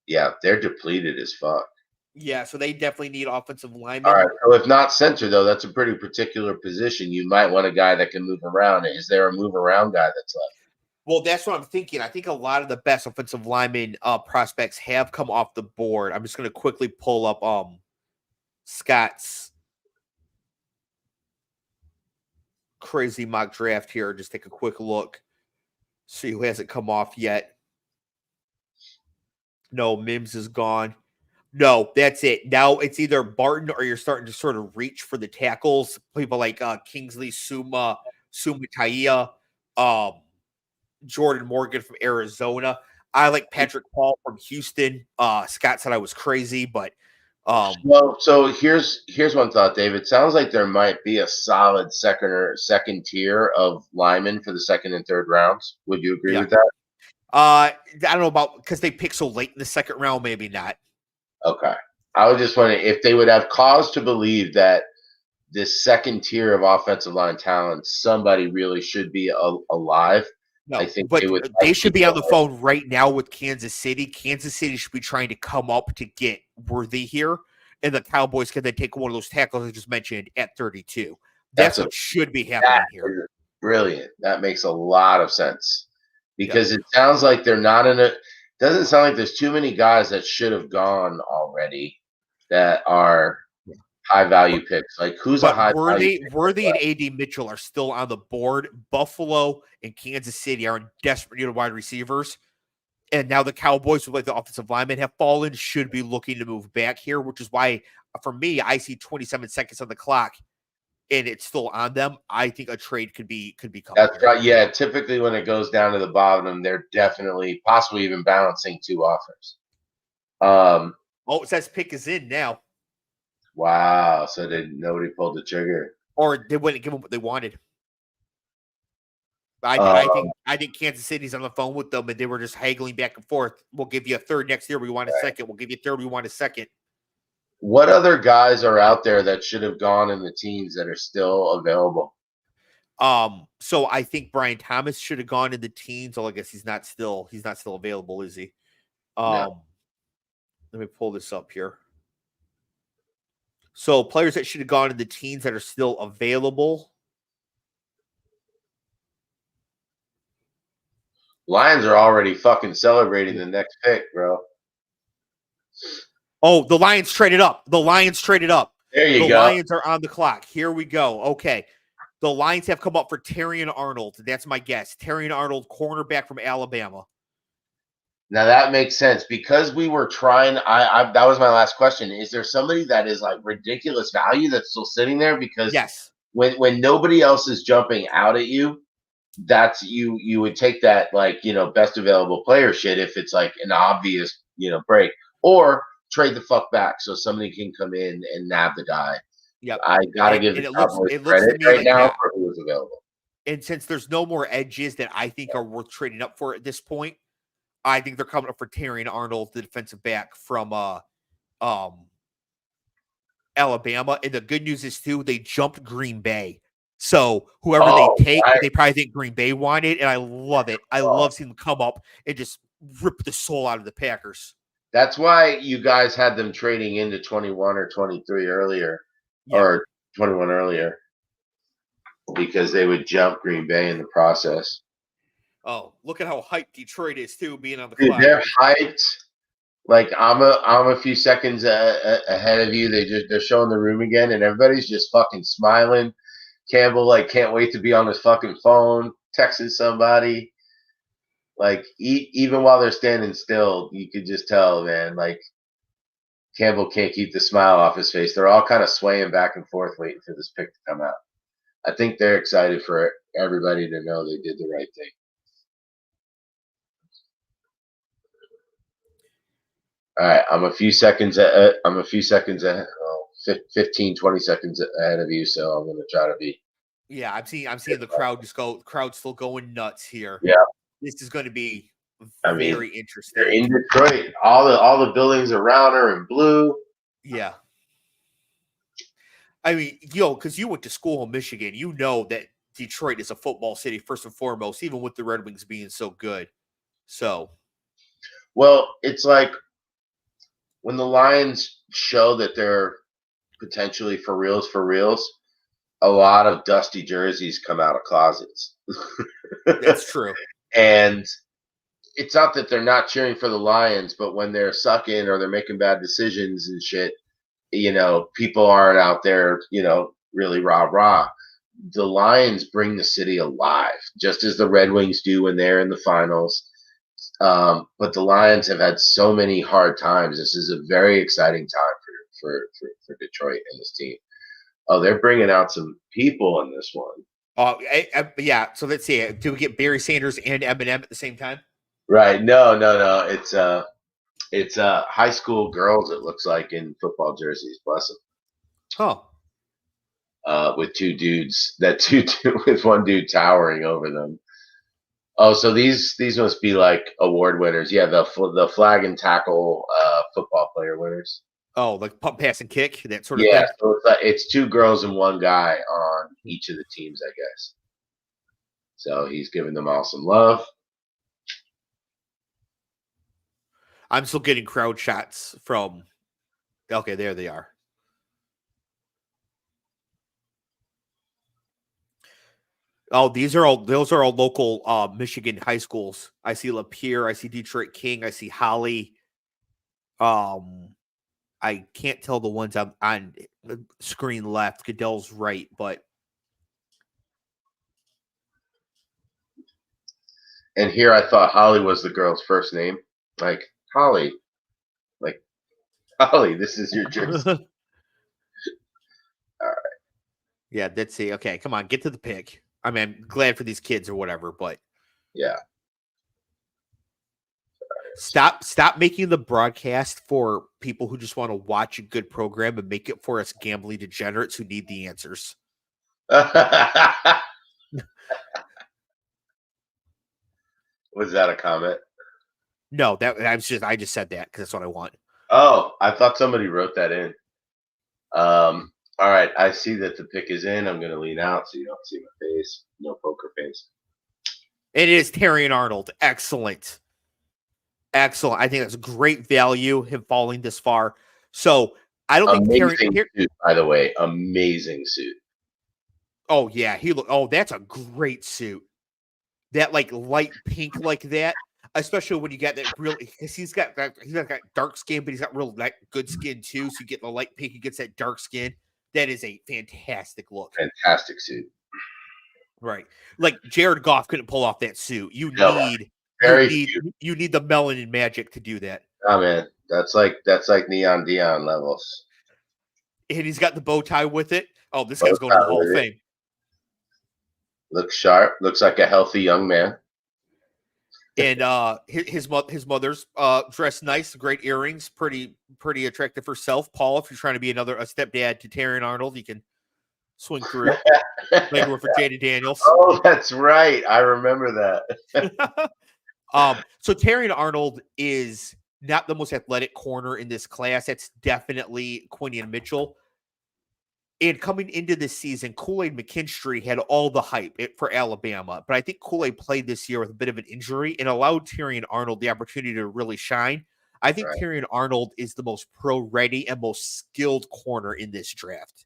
Yeah, they're depleted as fuck. Yeah, so they definitely need offensive linemen. All right, so if not center though, that's a pretty particular position. You might want a guy that can move around. Is there a move around guy that's left? Well, that's what I'm thinking. I think a lot of the best offensive lineman prospects have come off the board. I'm just going to quickly pull up Scott's crazy mock draft here. Just take a quick look. See who hasn't come off yet. No, Mims is gone. No, that's it. Now it's either Barton or you're starting to sort of reach for the tackles. People like Kingsley Suma Taia, Jordan Morgan from Arizona. I like Patrick Paul from Houston. Scott said I was crazy, but so here's one thought, Dave. It sounds like there might be a solid second tier of linemen for the second and third rounds. Would you agree with that? I don't know about because they pick so late in the second round, maybe not. Okay. I was just wondering if they would have cause to believe that this second tier of offensive line talent, somebody really should be alive. No, I think but they should be on the phone right now with Kansas City. Kansas City should be trying to come up to get Worthy here, and the Cowboys can then take one of those tackles I just mentioned at 32. That's what should be happening here. Brilliant. That makes a lot of sense because it sounds like they're not in a. Doesn't sound like there's too many guys that should have gone already that are high value picks. Like who's a high value pick? Worthy and AD Mitchell are still on the board. Buffalo and Kansas City are in desperate need of wide receivers. And now the Cowboys, who like the offensive linemen have fallen, should be looking to move back here, which is why, for me, I see 27 seconds on the clock and it's still on them. I think a trade could be coming. That's right. Yeah, typically when it goes down to the bottom, they're definitely possibly even balancing two offers. It says pick is in now. Wow. So nobody pulled the trigger. Or they wouldn't give them what they wanted. I think Kansas City's on the phone with them and they were just haggling back and forth. We'll give you a third next year. We want a second. We'll give you a third. We want a second. What other guys are out there that should have gone in the teens that are still available? So I think Brian Thomas should have gone in the teens. I guess he's not still available, is he? No. Let me pull this up here. So players that should have gone in the teens that are still available. Lions are already fucking celebrating the next pick, bro. Oh, the Lions traded up. There you go. The Lions are on the clock. Here we go. Okay. The Lions have come up for Terrion Arnold. That's my guess. Terrion Arnold, cornerback from Alabama. Now that makes sense because we were trying. That was my last question. Is there somebody that is like ridiculous value that's still sitting there? Because yes, when nobody else is jumping out at you, that's you would take that best available player shit if it's like an obvious break, or trade the fuck back so somebody can come in and nab the guy. Yep. I gotta give the Cowboys credit right now for who was available. And since there's no more edges that I think are worth trading up for at this point, I think they're coming up for Terrion Arnold, the defensive back from Alabama. And the good news is too, they jumped Green Bay. So whoever they take, they probably think Green Bay wanted, and I love it. I love seeing them come up and just rip the soul out of the Packers. That's why you guys had them trading into 21 or 23 earlier, or 21 earlier, because they would jump Green Bay in the process. Oh, look at how hyped Detroit is too, being on the clock. They're hyped. Like I'm a few seconds ahead of you. They're showing the room again, and everybody's just fucking smiling. Campbell can't wait to be on his fucking phone, texting somebody. Like even while they're standing still, you could just tell, man. Like Campbell can't keep the smile off his face. They're all kind of swaying back and forth, waiting for this pick to come out. I think they're excited for everybody to know they did the right thing. All right, I'm a few seconds ahead. 15, 20 seconds ahead of you, so I'm going to try to be. Yeah, I'm seeing the crowd the crowd's still going nuts here. Yeah. This is going to be very interesting. They're in Detroit. All the buildings around are in blue. Yeah. I mean, because you went to school in Michigan, you know that Detroit is a football city first and foremost, even with the Red Wings being so good. So, Well, it's like when the Lions show that they're potentially for reals, a lot of dusty jerseys come out of closets. that's true. And it's not that they're not cheering for the Lions, but when they're sucking or they're making bad decisions and shit, people aren't out there, really rah-rah. The Lions bring the city alive, just as the Red Wings do when they're in the finals. But the Lions have had so many hard times. This is a very exciting time for Detroit and this team. Oh, they're bringing out some people in this one. Yeah. So let's see. Do we get Barry Sanders and Eminem at the same time? Right? No. It's high school girls. It looks like in football jerseys. Bless them. With two dudes. With one dude towering over them. Oh, so these must be like award winners. Yeah, the flag and tackle football player winners. Oh, like pump, pass, and kick, that sort of thing. Yeah, so it's two girls and one guy on each of the teams, I guess. So he's giving them all some love. I'm still getting crowd shots from. Okay, there they are. Oh, those are all local Michigan high schools. I see Lapeer, I see Detroit King, I see Holly. I can't tell the ones on the screen left. Goodell's right, but and here I thought Holly was the girl's first name. Like Holly, this is your jersey. All right. Yeah, that's it. Okay, come on, get to the pick. I mean, I'm glad for these kids or whatever, but yeah. Stop making the broadcast for people who just want to watch a good program and make it for us gambling degenerates who need the answers. Was that a comment? No, I just said that because that's what I want. Oh, I thought somebody wrote that in. All right, I see that the pick is in. I'm going to lean out so you don't see my face. No poker face. It is Terrion Arnold. Excellent. Excellent. I think that's great value, him falling this far. So I don't think Terrion suit, by the way, amazing suit. Oh yeah, that's a great suit. That like light pink like that, especially when you get that real, because he's got dark skin, but he's got real good skin too. So you get the light pink, he gets that dark skin. That is a fantastic look. Fantastic suit. Right. Like Jared Goff couldn't pull off that suit. You need the melanin magic to do that. Oh man, that's like Neon Dion levels. And he's got the bow tie with it. Oh, this guy's going to the Hall of Fame. Looks sharp. Looks like a healthy young man. And his mother's dressed nice, great earrings, pretty attractive herself. Paul, if you're trying to be a stepdad to Terrion Arnold, you can swing through. Like for Jada Daniels. Oh, that's right. I remember that. So Terrion Arnold is not the most athletic corner in this class. That's definitely Quinion Mitchell. And coming into this season, Kool-Aid McKinstry had all the hype for Alabama. But I think Kool-Aid played this year with a bit of an injury and allowed Terrion Arnold the opportunity to really shine. I think Terrion Arnold is the most pro-ready and most skilled corner in this draft.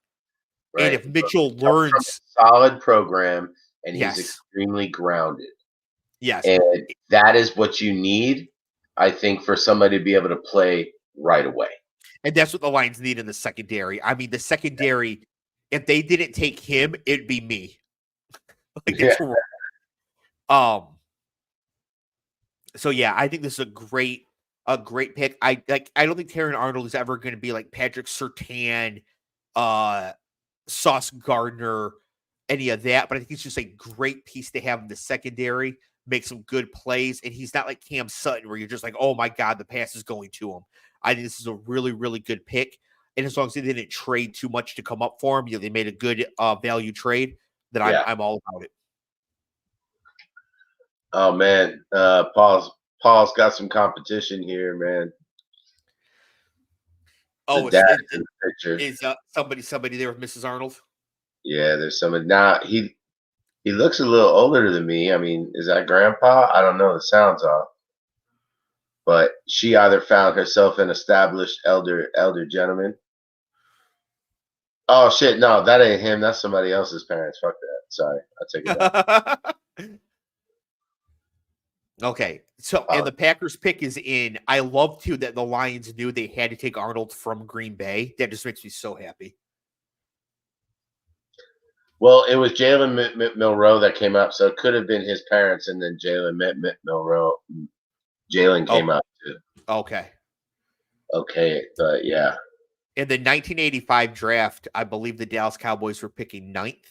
Right. And if Mitchell learns a solid program and he's extremely grounded. Yes. And that is what you need, I think, for somebody to be able to play right away. And that's what the Lions need in the secondary. I mean, the secondary, if they didn't take him, it'd be me. So yeah, I think this is a great pick. I don't think Terrion Arnold is ever going to be like Patrick Surtain, Sauce Gardner, any of that, but I think he's just a great piece to have in the secondary, make some good plays, and he's not like Cam Sutton where you're just like, oh my God, the pass is going to him. I think this is a really, really good pick. And as long as they didn't trade too much to come up for him, they made a good value trade, then I'm all about it. Oh man, Paul's got some competition here, man. Oh, dad in the picture. is somebody there with Mrs. Arnold? Yeah, there's somebody now. He looks a little older than me. I mean, is that grandpa? I don't know. The sound's off. But she either found herself an established elder gentleman. Oh shit! No, that ain't him. That's somebody else's parents. Fuck that. Sorry, I take it back. Okay, so and the Packers pick is in. I love too that the Lions knew they had to take Arnold from Green Bay. That just makes me so happy. Well, it was Jalen Milroe that came up, so it could have been his parents, and then Jalen Milroe. Jalen came up too. Okay. Okay, but yeah. In the 1985 draft, I believe the Dallas Cowboys were picking 9th.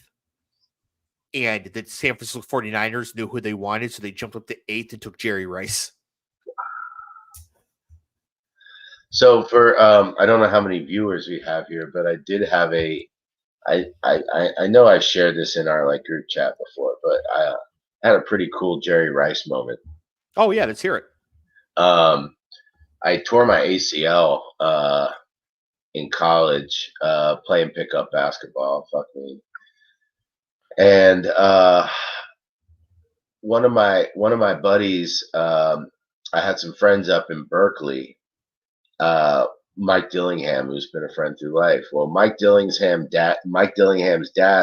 And the San Francisco 49ers knew who they wanted, so they jumped up to 8th and took Jerry Rice. So for I don't know how many viewers we have here, but I did have I know I shared this in our like group chat before, but I had a pretty cool Jerry Rice moment. Oh yeah, let's hear it. I tore my ACL in college playing pickup basketball. Fuck me. And one of my buddies, I had some friends up in Berkeley, Mike Dillingham, who's been a friend through life. Well, Mike Dillingham's dad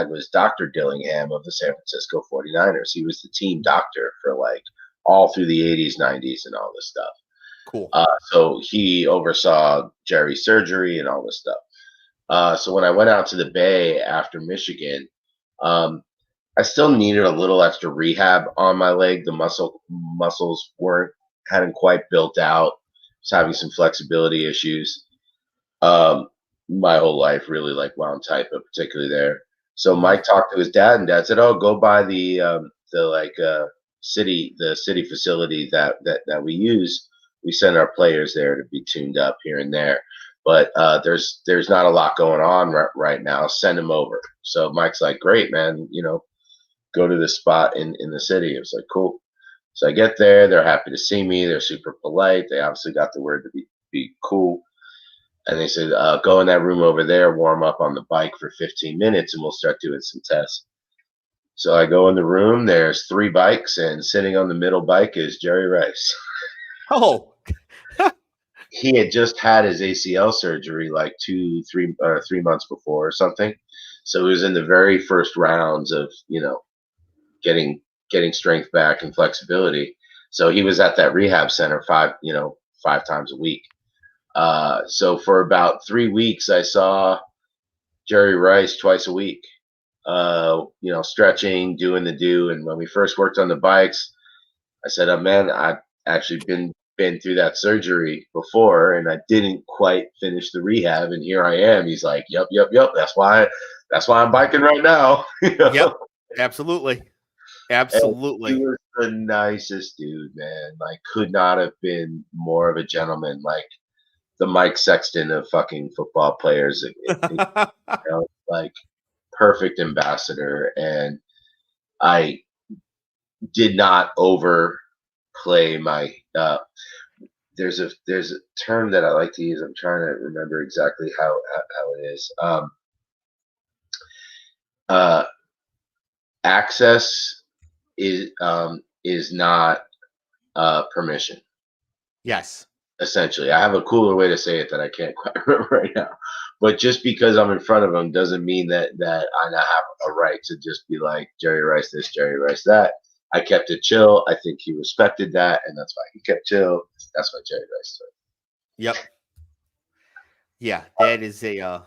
was Dr. Dillingham of the San Francisco 49ers. He was the team doctor for like all through the 80s, 90s, and all this stuff. Cool. So he oversaw Jerry's surgery and all this stuff. So when I went out to the Bay after Michigan, I still needed a little extra rehab on my leg. The muscles hadn't quite built out. I was having some flexibility issues. My whole life really like wound tight, but particularly there. So Mike talked to his dad, and dad said, "Oh, go by the city facility that we use. We send our players there to be tuned up here and there. But there's not a lot going on right now. Send them over." So Mike's like, "Great, man. Go to this spot in the city." It was like, cool. So I get there. They're happy to see me. They're super polite. They obviously got the word to be cool. And they said, go in that room over there, warm up on the bike for 15 minutes, and we'll start doing some tests. So I go in the room. There's 3 bikes, and sitting on the middle bike is Jerry Rice. Oh. He had just had his ACL surgery like 3 months before or something. So he was in the very first rounds of, getting strength back and flexibility. So he was at that rehab center 5 times a week. So for about 3 weeks, I saw Jerry Rice twice a week, stretching, doing the do. And when we first worked on the bikes, I said, "Oh man, I've actually been through that surgery before, and I didn't quite finish the rehab, and here I am." He's like, "Yep. That's why I'm biking right now." Yep, absolutely. And he was the nicest dude, man. Like, could not have been more of a gentleman. Like the Mike Sexton of fucking football players. Like perfect ambassador. And I did not overplay my. There's a term that I like to use. I'm trying to remember exactly how it is. Access is not permission. Yes. Essentially, I have a cooler way to say it that I can't quite remember right now. But just because I'm in front of him doesn't mean that I now have a right to just be like Jerry Rice this, Jerry Rice that. I kept it chill. I think he respected that, and that's why he kept chill. That's why Jerry Rice did. Yep. Yeah, that is a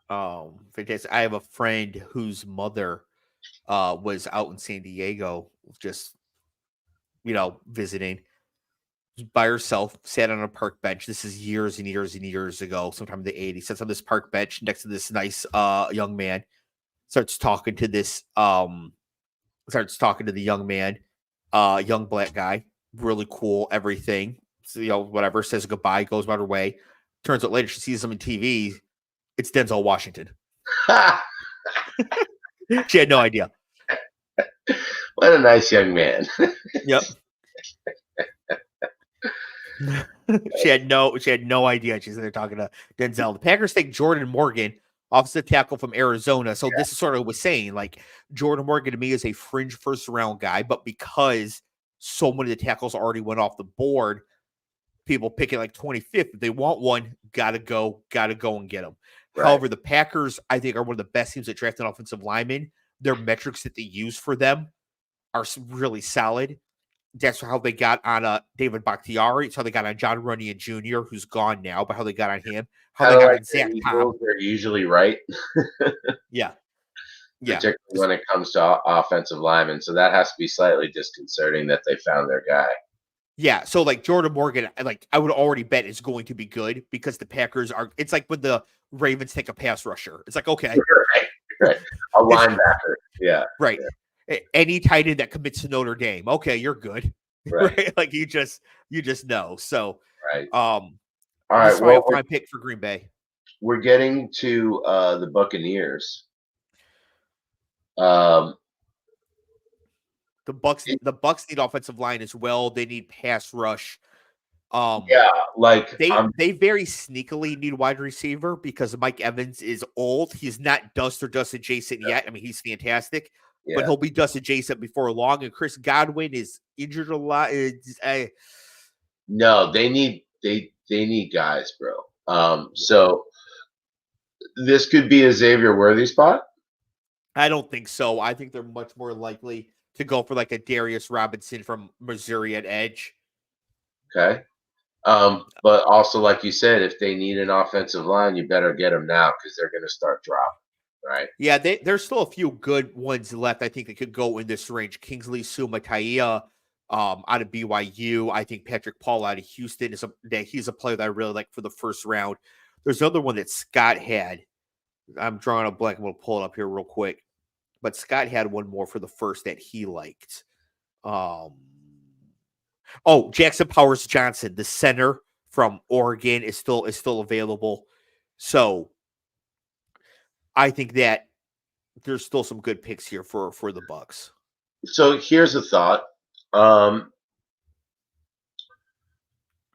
fantastic. I have a friend whose mother was out in San Diego, just visiting by herself, sat on a park bench. This is years and years and years ago, sometime in the 80s. Sits on this park bench next to this nice young man. Starts talking to the young man, young black guy, really cool, everything. So, whatever, says goodbye, goes about her way. Turns out later she sees him on TV. It's Denzel Washington. She had no idea. What a nice young man. Yep. She had no idea. She's there talking to Denzel. The Packers take Jordan Morgan, offensive tackle from Arizona. So this is sort of was saying, like, Jordan Morgan to me is a fringe first round guy, but because so many of the tackles already went off the board, people picking like 25th. If they want one, gotta go and get them. Right. However, the Packers, I think, are one of the best teams that draft an offensive lineman. Their metrics that they use for them are really solid. That's how they got on David Bakhtiari. It's how they got on John Runyon Jr., who's gone now, but how they got on him. How they got on Zach Tom. They're usually right. Yeah. Particularly when it comes to offensive linemen. So that has to be slightly disconcerting that they found their guy. Yeah. So, like, Jordan Morgan, like, I would already bet is going to be good because the Packers are – it's like when the Ravens take a pass rusher. It's like, okay. Right. A linebacker. Yeah. Right. Yeah. Any tight end that commits to Notre Dame, okay, you're good. Right. Like, you just know. So, right. All right. Well, prime pick for Green Bay. We're getting to the Buccaneers. The Bucks need offensive line as well. They need pass rush. Like they very sneakily need wide receiver because Mike Evans is old. He's not dust adjacent yet. I mean, he's fantastic, but he'll be dust adjacent before long. And Chris Godwin is injured a lot. No, they need guys, bro. So this could be a Xavier Worthy spot. I don't think so. I think they're much more likely to go for like a Darius Robinson from Missouri at edge. Okay. But also, like you said, if they need an offensive line, you better get them now because they're going to start dropping, right? Yeah, there's still a few good ones left. I think they could go in this range. Kingsley Sumaia out of BYU. I think Patrick Paul out of Houston he's a player that I really like for the first round. There's another one that Scott had. I'm drawing a blank. I'm going to pull it up here real quick. But Scott had one more for the first that he liked. Jackson Powers Johnson, the center from Oregon, is still available. So I think that there's still some good picks here for the Bucks. So here's a thought.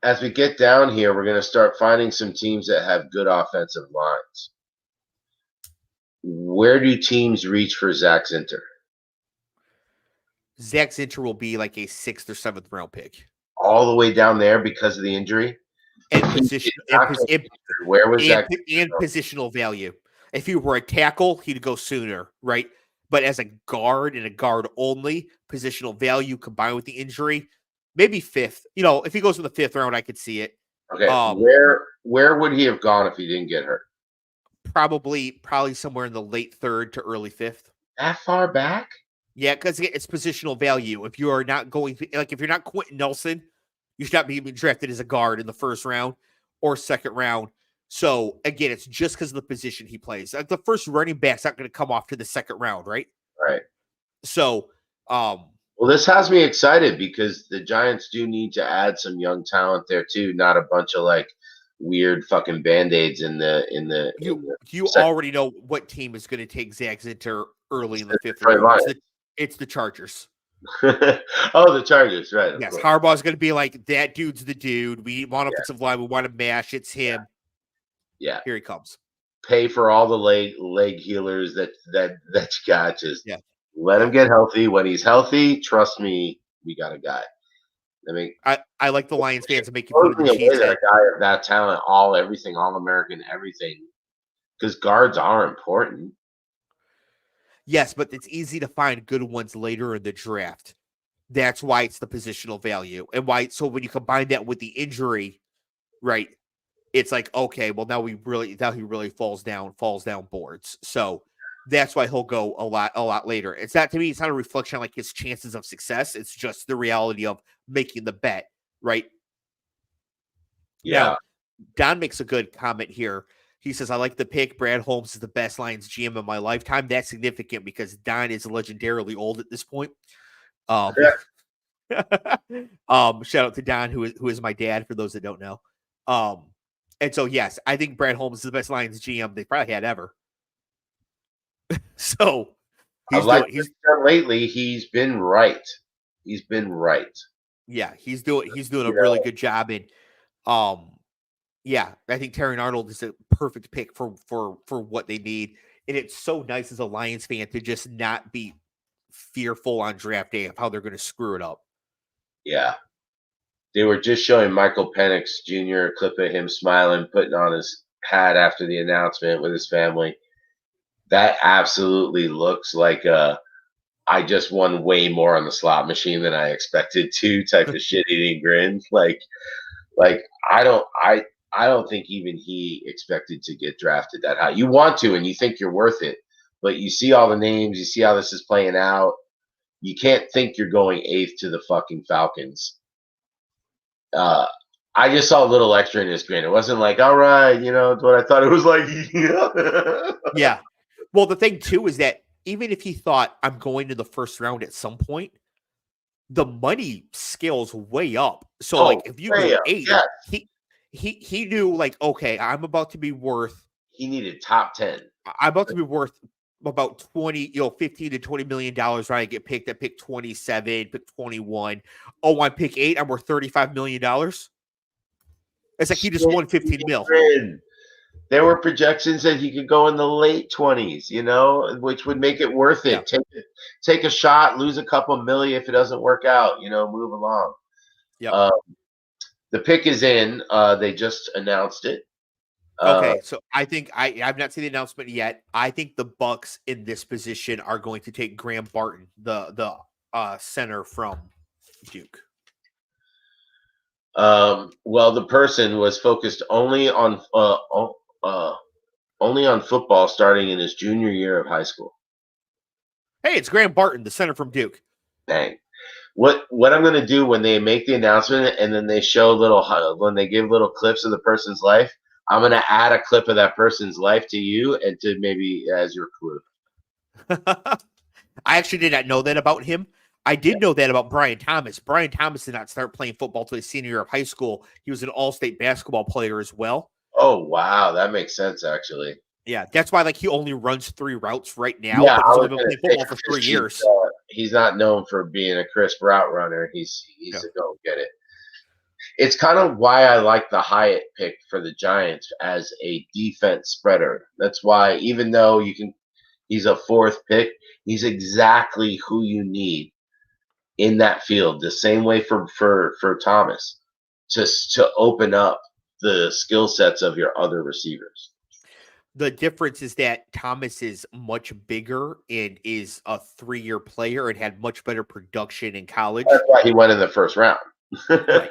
As we get down here, we're going to start finding some teams that have good offensive lines. Where do teams reach for Zach Zinter? Zach Zinter will be like a 6th or 7th round pick. All the way down there because of the injury? And positional value. If he were a tackle, he'd go sooner, right? But as a guard and a guard only, positional value combined with the injury, maybe 5th. If he goes in the 5th round, I could see it. Okay. Where would he have gone if he didn't get hurt? Probably somewhere in the late 3rd to early 5th. That far back? Yeah, because it's positional value. If you are not if you're not Quentin Nelson, you should not be drafted as a guard in the 1st round or 2nd round. So again, it's just because of the position he plays. Like the first running back's not going to come off to the 2nd round, right? Right. So, well, this has me excited because the Giants do need to add some young talent there too, not a bunch of like weird fucking band-aids in the you already know what team is going to take Zach Zinter early in the 5th round. It's the Chargers. The Chargers, right? Yes, Harbaugh's going to be like, that dude's the dude. We want offensive line. We want to mash. It's him. Yeah. Here he comes. Pay for all the leg healers that you got. Just let him get healthy. When he's healthy, trust me, we got a guy. I mean, I like the Lions fans to make you put in the cheese. A guy of that talent, everything, all American, everything, because guards are important. Yes, but it's easy to find good ones later in the draft. That's why it's the positional value, and why. So when you combine that with the injury, right? It's like, okay, well now he really falls down boards. So that's why he'll go a lot later. It's not, to me, it's not a reflection on like his chances of success. It's just the reality of making the bet, right? Yeah. Now, Don makes a good comment here. He says, I like the pick. Brad Holmes is the best Lions GM in my lifetime. That's significant because Don is legendarily old at this point. Shout out to Don, who is my dad, for those that don't know. And so, yes, I think Brad Holmes is the best Lions GM they probably had ever. So lately, he's been right. He's been right. Yeah, he's doing a really good job. And Yeah, I think Terry Arnold is a perfect pick for what they need. And it's so nice as a Lions fan to just not be fearful on draft day of how they're going to screw it up. Yeah. They were just showing Michael Penix Jr. a clip of him smiling, putting on his hat after the announcement with his family. That absolutely looks like I just won way more on the slot machine than I expected to type of shit-eating grin. Like I don't think even he expected to get drafted that high. You want to, and you think you're worth it, but you see all the names, you see how this is playing out. You can't think you're going 8th to the fucking Falcons. I just saw a little extra in his grin. It wasn't like, all right, what I thought it was like. Yeah. Well, the thing too is that even if he thought I'm going to the first round at some point, the money scales way up. So like if you go 8, yes. he knew like, okay, I'm about to be worth. He needed top 10. I'm about to be worth about 20, $15 to $20 million when I get picked at pick 27, pick 21. Oh, on pick 8, I'm worth $35 million. It's like he just won 15 mil. There were projections that he could go in the late 20s, which would make it worth it. Yeah. Take a shot, lose a couple million if it doesn't work out, move along. Yeah. The pick is in. They just announced it. Okay, so I think I've not seen the announcement yet. I think the Bucs in this position are going to take Graham Barton, the center from Duke. Well, the person was focused only on football starting in his junior year of high school. Hey, it's Graham Barton, the center from Duke. Dang. What I'm going to do when they make the announcement and then they show when they give little clips of the person's life, I'm going to add a clip of that person's life to you and to maybe as your clue. I actually did not know that about him. I did know that about Brian Thomas. Brian Thomas did not start playing football till his senior year of high school. He was an all-state basketball player as well. Oh, wow. That makes sense, actually. Yeah, that's why he only runs 3 routes right now. Yeah, but he's only been playing football for 3 years. He's not known for being a crisp route runner. He's a go get it. It's kind of why I like the Hyatt pick for the Giants as a defense spreader. That's why, even though he's a 4th pick, he's exactly who you need in that field. The same way for Thomas, just to open up the skill sets of your other receivers. The difference is that Thomas is much bigger and is a 3-year player and had much better production in college. That's why he went in the first round. Right.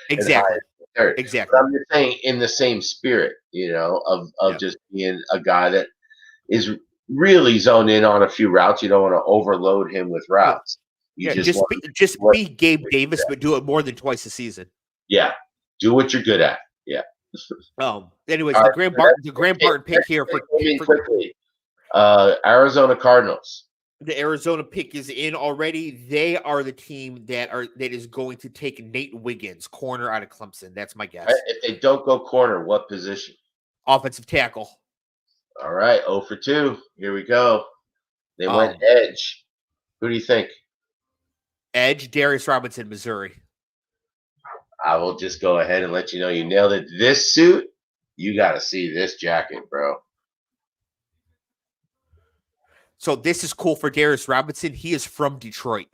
Exactly. Exactly. But I'm just saying, in the same spirit, of just being a guy that is really zoned in on a few routes. You don't want to overload him with routes. Just be Gabe Davis, but do it more than twice a season. Yeah, do what you're good at. Yeah. Anyways, the Graham Barton pick here for quickly. Arizona Cardinals. The Arizona pick is in already. They are the team that is going to take Nate Wiggins, corner out of Clemson. That's my guess. If they don't go corner, what position? Offensive tackle. All right, 0 for 2. Here we go. They went edge. Who do you think? Edge, Darius Robinson, Missouri. I will just go ahead and let you know you nailed it. This suit, you got to see this jacket, bro. So this is cool for Darius Robinson. He is from Detroit.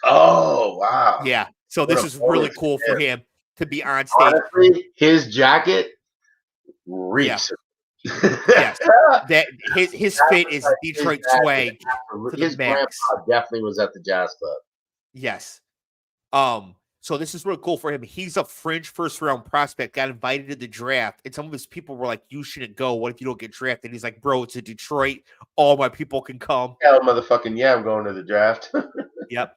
Oh, wow. Yeah. So this is really cool for him to be on stage. Honestly, his jacket reeks. Yes. That his fit is Detroit swag. His grandpa definitely was at the Jazz Club. Yes. So this is really cool for him. He's a fringe first-round prospect, got invited to the draft, and some of his people were like, you shouldn't go. What if you don't get drafted? And he's like, bro, it's in Detroit. All my people can come. Hell, motherfucking yeah, I'm going to the draft. Yep.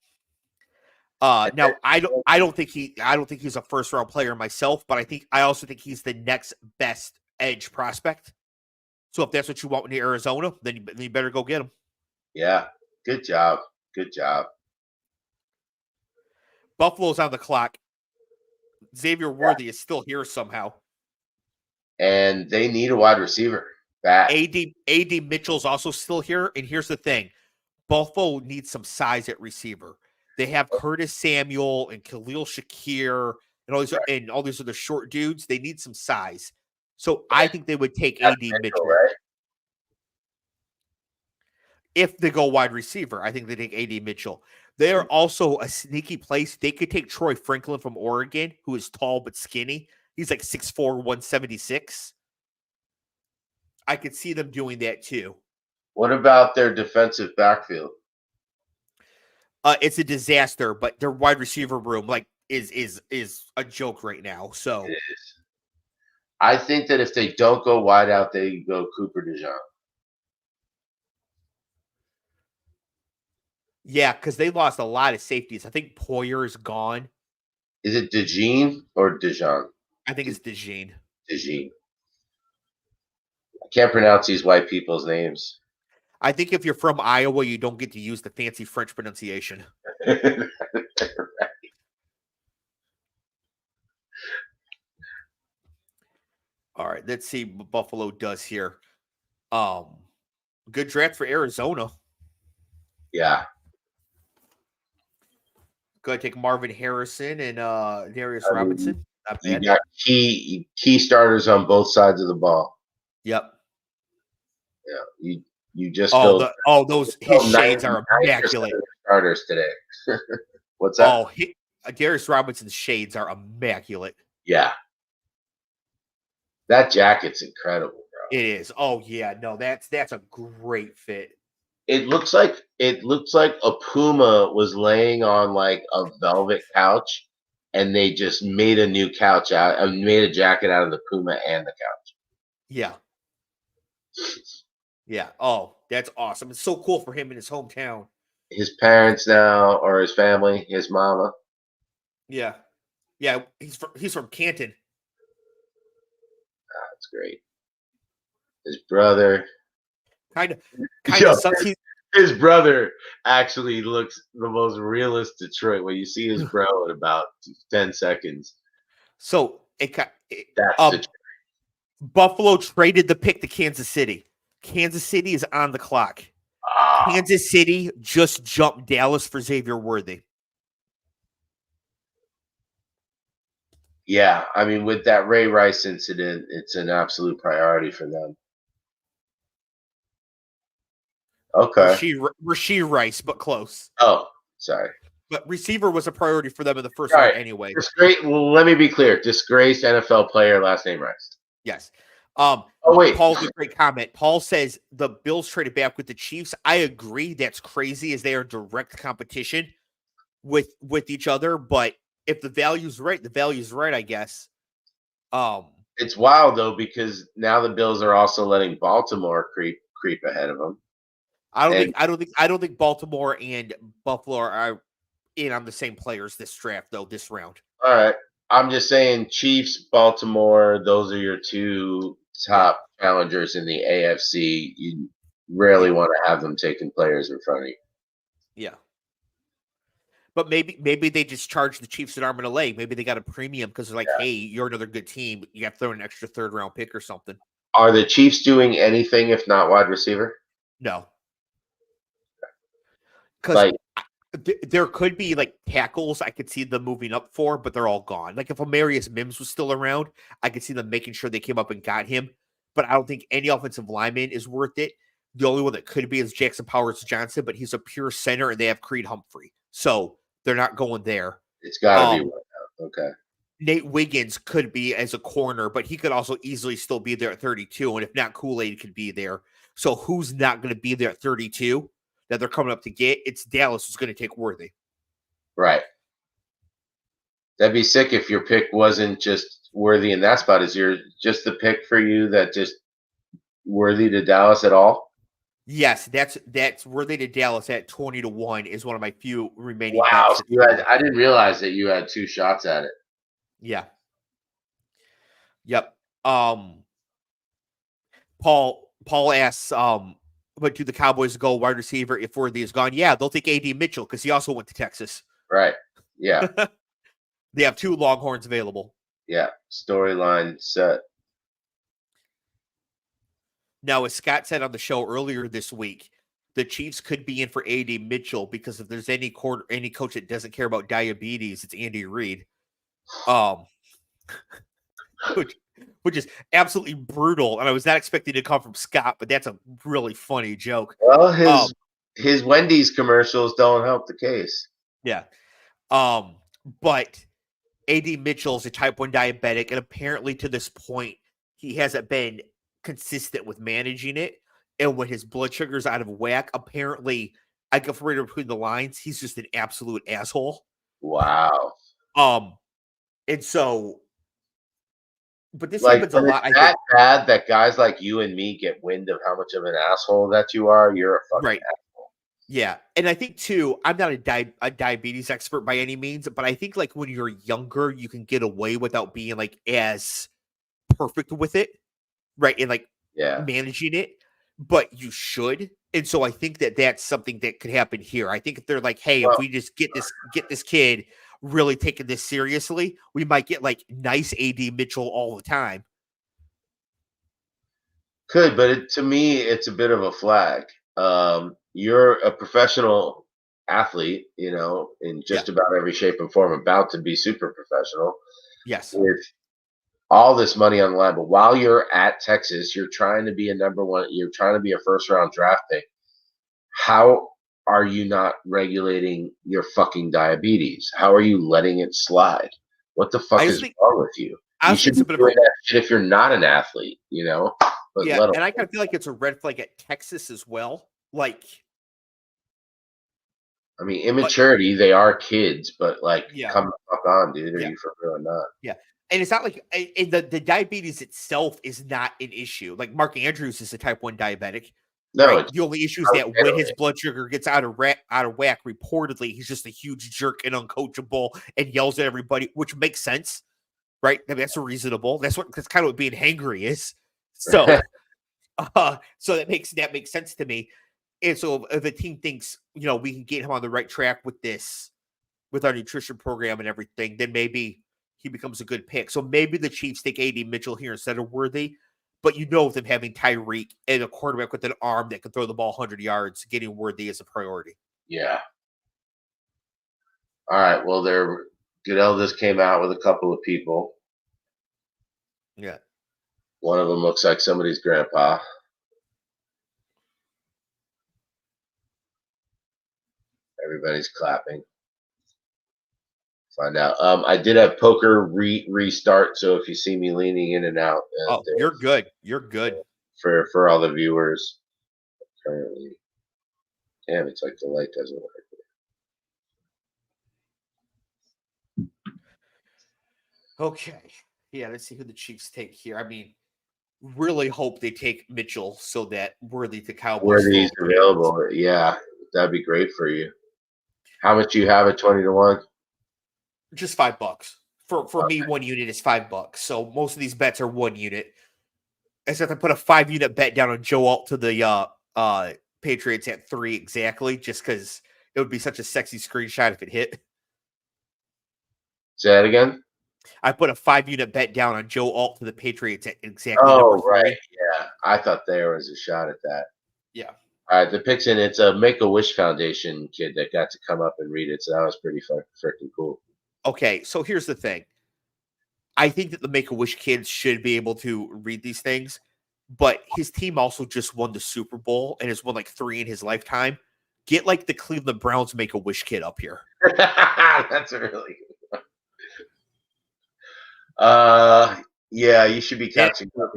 Now I don't think he's a first-round player myself, but I also think he's the next best edge prospect. So if that's what you want in Arizona, then you better go get him. Yeah. Good job. Good job. Buffalo's on the clock. Xavier Worthy is still here somehow. And they need a wide receiver back. A.D. Mitchell's also still here. And here's the thing. Buffalo needs some size at receiver. They have Curtis Samuel and Khalil Shakir and and all these other short dudes. They need some size. So I think they would take AD Mitchell. Right? If they go wide receiver, I think they take AD Mitchell. They are also a sneaky place. They could take Troy Franklin from Oregon, who is tall but skinny. He's like 6'4", 176. I could see them doing that too. What about their defensive backfield? It's a disaster, but their wide receiver room is a joke right now. So It is. I think that if they don't go wide out, they go Cooper DeJean. yeah, because they lost a lot of safeties. I think Poyer is gone. Is it DeJean or DeJean? I think it's DeJean. DeJean. I can't pronounce these white people's names. I think if you're from Iowa, you don't get to use the fancy French pronunciation. All right, let's see what Buffalo does here. Good draft for Arizona. Yeah. Go ahead, take Marvin Harrison and Darius Robinson. Not You bad. got key starters on both sides of the ball. Yep. Yeah. You just those his shades are immaculate. Starters today. What's that? Oh, Darius Robinson's shades are immaculate. Yeah. That jacket's incredible, bro. It is. Oh yeah, no, that's a great fit. It looks like a puma was laying on like a velvet couch, and they just made a new couch made a jacket out of the puma and the couch. Yeah. Yeah. Oh, that's awesome. It's so cool for him in his hometown. His parents now, or his family, his mama. Yeah. Yeah. He's from Canton. That's great. His brother. Kind of sucks. His brother actually looks the most realist Detroit when you see his bro in about 10 seconds. So That's Buffalo traded the pick to Kansas City. Kansas City is on the clock. Oh. Kansas City just jumped Dallas for Xavier Worthy. Yeah, I mean, with that Ray Rice incident, it's an absolute priority for them. Okay. Rasheed Rice, but close. Oh, sorry. But receiver was a priority for them in the first round anyway. Well, let me be clear. Disgraced NFL player, last name Rice. Yes. Wait. Paul's a great comment. Paul says the Bills traded back with the Chiefs. I agree. That's crazy as they are direct competition with each other. But if the value's right, the value's right, I guess. It's wild though, because now the Bills are also letting Baltimore creep ahead of them. I don't think Baltimore and Buffalo are in on the same players this draft though, this round. All right. I'm just saying Chiefs, Baltimore, those are your two top challengers in the AFC. You rarely want to have them taking players in front of you. Yeah. But maybe they just charge the Chiefs an arm and a leg. Maybe they got a premium because they're like, hey, you're another good team. You have to throw an extra third round pick or something. Are the Chiefs doing anything if not wide receiver? No. Because there could be like tackles I could see them moving up for, but they're all gone. Like if Amarius Mims was still around, I could see them making sure they came up and got him. But I don't think any offensive lineman is worth it. The only one that could be is Jackson Powers Johnson, but he's a pure center and they have Creed Humphrey. So they're not going there. It's got to be one out. Okay. Nate Wiggins could be as a corner, but he could also easily still be there at 32. And if not, Kool-Aid could be there. So who's not going to be there at 32 that they're coming up to get? It's Dallas who's going to take Worthy. Right. That'd be sick if your pick wasn't just Worthy in that spot. Is your just the pick for you that just Worthy to Dallas at all? Yes, that's Worthy to Dallas at 20-1 is one of my few remaining. Wow, I didn't realize that you had two shots at it. Yeah. Yep. Paul asks, but do the Cowboys go wide receiver if Worthy is gone? Yeah, they'll take AD Mitchell because he also went to Texas. Right. Yeah. They have two Longhorns available. Yeah. Storyline set. Now, as Scott said on the show earlier this week, the Chiefs could be in for AD Mitchell because if there's any coach that doesn't care about diabetes, it's Andy Reid. Which is absolutely brutal, and I was not expecting to come from Scott, but that's a really funny joke. Well, his Wendy's commercials don't help the case. Yeah. But A.D. Mitchell's a type 1 diabetic, and apparently to this point, he hasn't been consistent with managing it. And when his blood sugar's out of whack, apparently, I can read between the lines, he's just an absolute asshole. Wow. And so, but this Like, happens a lot. It's that bad that guys like you and me get wind of how much of an asshole that you are. You're a fucking asshole. Yeah, and I think too, I'm not a diabetes expert by any means, but I think like when you're younger, you can get away without being like as perfect with it, right? And like managing it, but you should. And so I think that that's something that could happen here. I think if they're like, hey, if we just get this kid really taking this seriously, we might get like nice AD Mitchell all the time. Could, but to me, it's a bit of a flag. You're a professional athlete, in just about every shape and form, about to be super professional. Yes. With all this money on the line. But while you're at Texas, you're trying to be a number one, you're trying to be a first round draft pick. How are you not regulating your fucking diabetes? How are you letting it slide? What the fuck is wrong with you? You should be doing that shit if you're not an athlete, But yeah, and I kind of feel like it's a red flag at Texas as well. Like, I mean, immaturity, they are kids, but like, come the fuck on, dude. Are you for real or not? Yeah. And it's not like the diabetes itself is not an issue. Like Mark Andrews is a type 1 diabetic. No, right? The only issue is that when his blood sugar gets out of whack, reportedly, he's just a huge jerk and uncoachable and yells at everybody, which makes sense, right? I mean, that's reasonable. That's kind of what being hangry is. So, so that makes sense to me. And so if the team thinks, we can get him on the right track with our nutrition program and everything, then maybe he becomes a good pick. So maybe the Chiefs take A.D. Mitchell here instead of Worthy. But them having Tyreek and a quarterback with an arm that can throw the ball 100 yards, getting Worthy is a priority. Yeah. All right. Well, Goodell just came out with a couple of people. Yeah. One of them looks like somebody's grandpa. Everybody's clapping. Find out. I did have poker restart, so if you see me leaning in and out, you're good. You're good. For all the viewers. Currently, damn, it's like the light doesn't work. Okay. Yeah, let's see who the Chiefs take here. I mean, really hope they take Mitchell so that Worthy to Cowboys. Worthy's available. Yeah, that'd be great for you. How much you have at 20-1? Just $5. For me, 1 unit is $5. So most of these bets are 1 unit. Except I put a 5-unit bet down on Joe Alt to the Patriots at 3 exactly, just because it would be such a sexy screenshot if it hit. Say that again? I put a 5-unit bet down on Joe Alt to the Patriots at exactly. Oh, right. Yeah. I thought there was a shot at that. Yeah. All right. The picks in, it's a Make-A-Wish Foundation kid that got to come up and read it. So that was pretty freaking cool. Okay. So here's the thing. I think that the Make-A-Wish kids should be able to read these things, but his team also just won the Super Bowl and has won like 3 in his lifetime. Get like the Cleveland Browns Make-A-Wish kid up here. That's a really good one. Yeah, you should be catching up.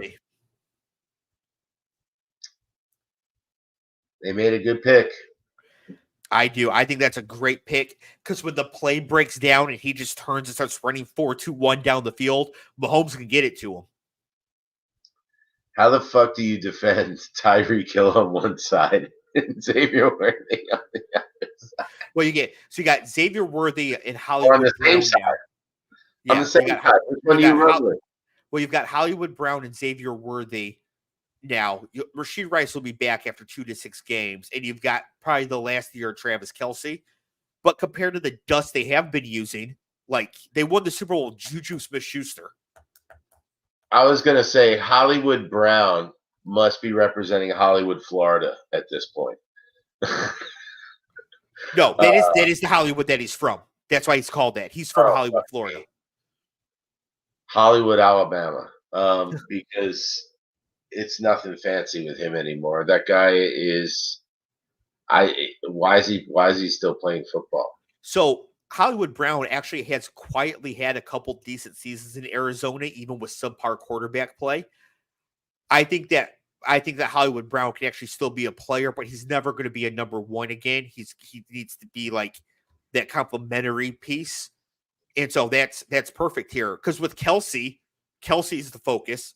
They made a good pick. I do. I think that's a great pick because when the play breaks down and he just turns and starts running 4-2-1 down the field, Mahomes can get it to him. How the fuck do you defend Tyreek Hill on one side and Xavier Worthy on the other side? Well, you got Xavier Worthy and Hollywood on the Brown same side. Yeah, on the same side. Which one do you run with? Well, you've got Hollywood Brown and Xavier Worthy. Now, Rashid Rice will be back after 2 to 6 games, and you've got probably the last year of Travis Kelce. But compared to the dust they have been using, like they won the Super Bowl with Juju Smith-Schuster. I was going to say Hollywood Brown must be representing Hollywood, Florida at this point. No, that is the Hollywood that he's from. That's why he's called that. He's from Hollywood, Florida. Hollywood, Alabama, because it's nothing fancy with him anymore. That guy is. Why is he still playing football? So Hollywood Brown actually has quietly had a couple decent seasons in Arizona, even with subpar quarterback play. I think that Hollywood Brown can actually still be a player, but he's never going to be a number one again. He needs to be like that complementary piece. And so that's perfect here. Because with Kelsey's the focus.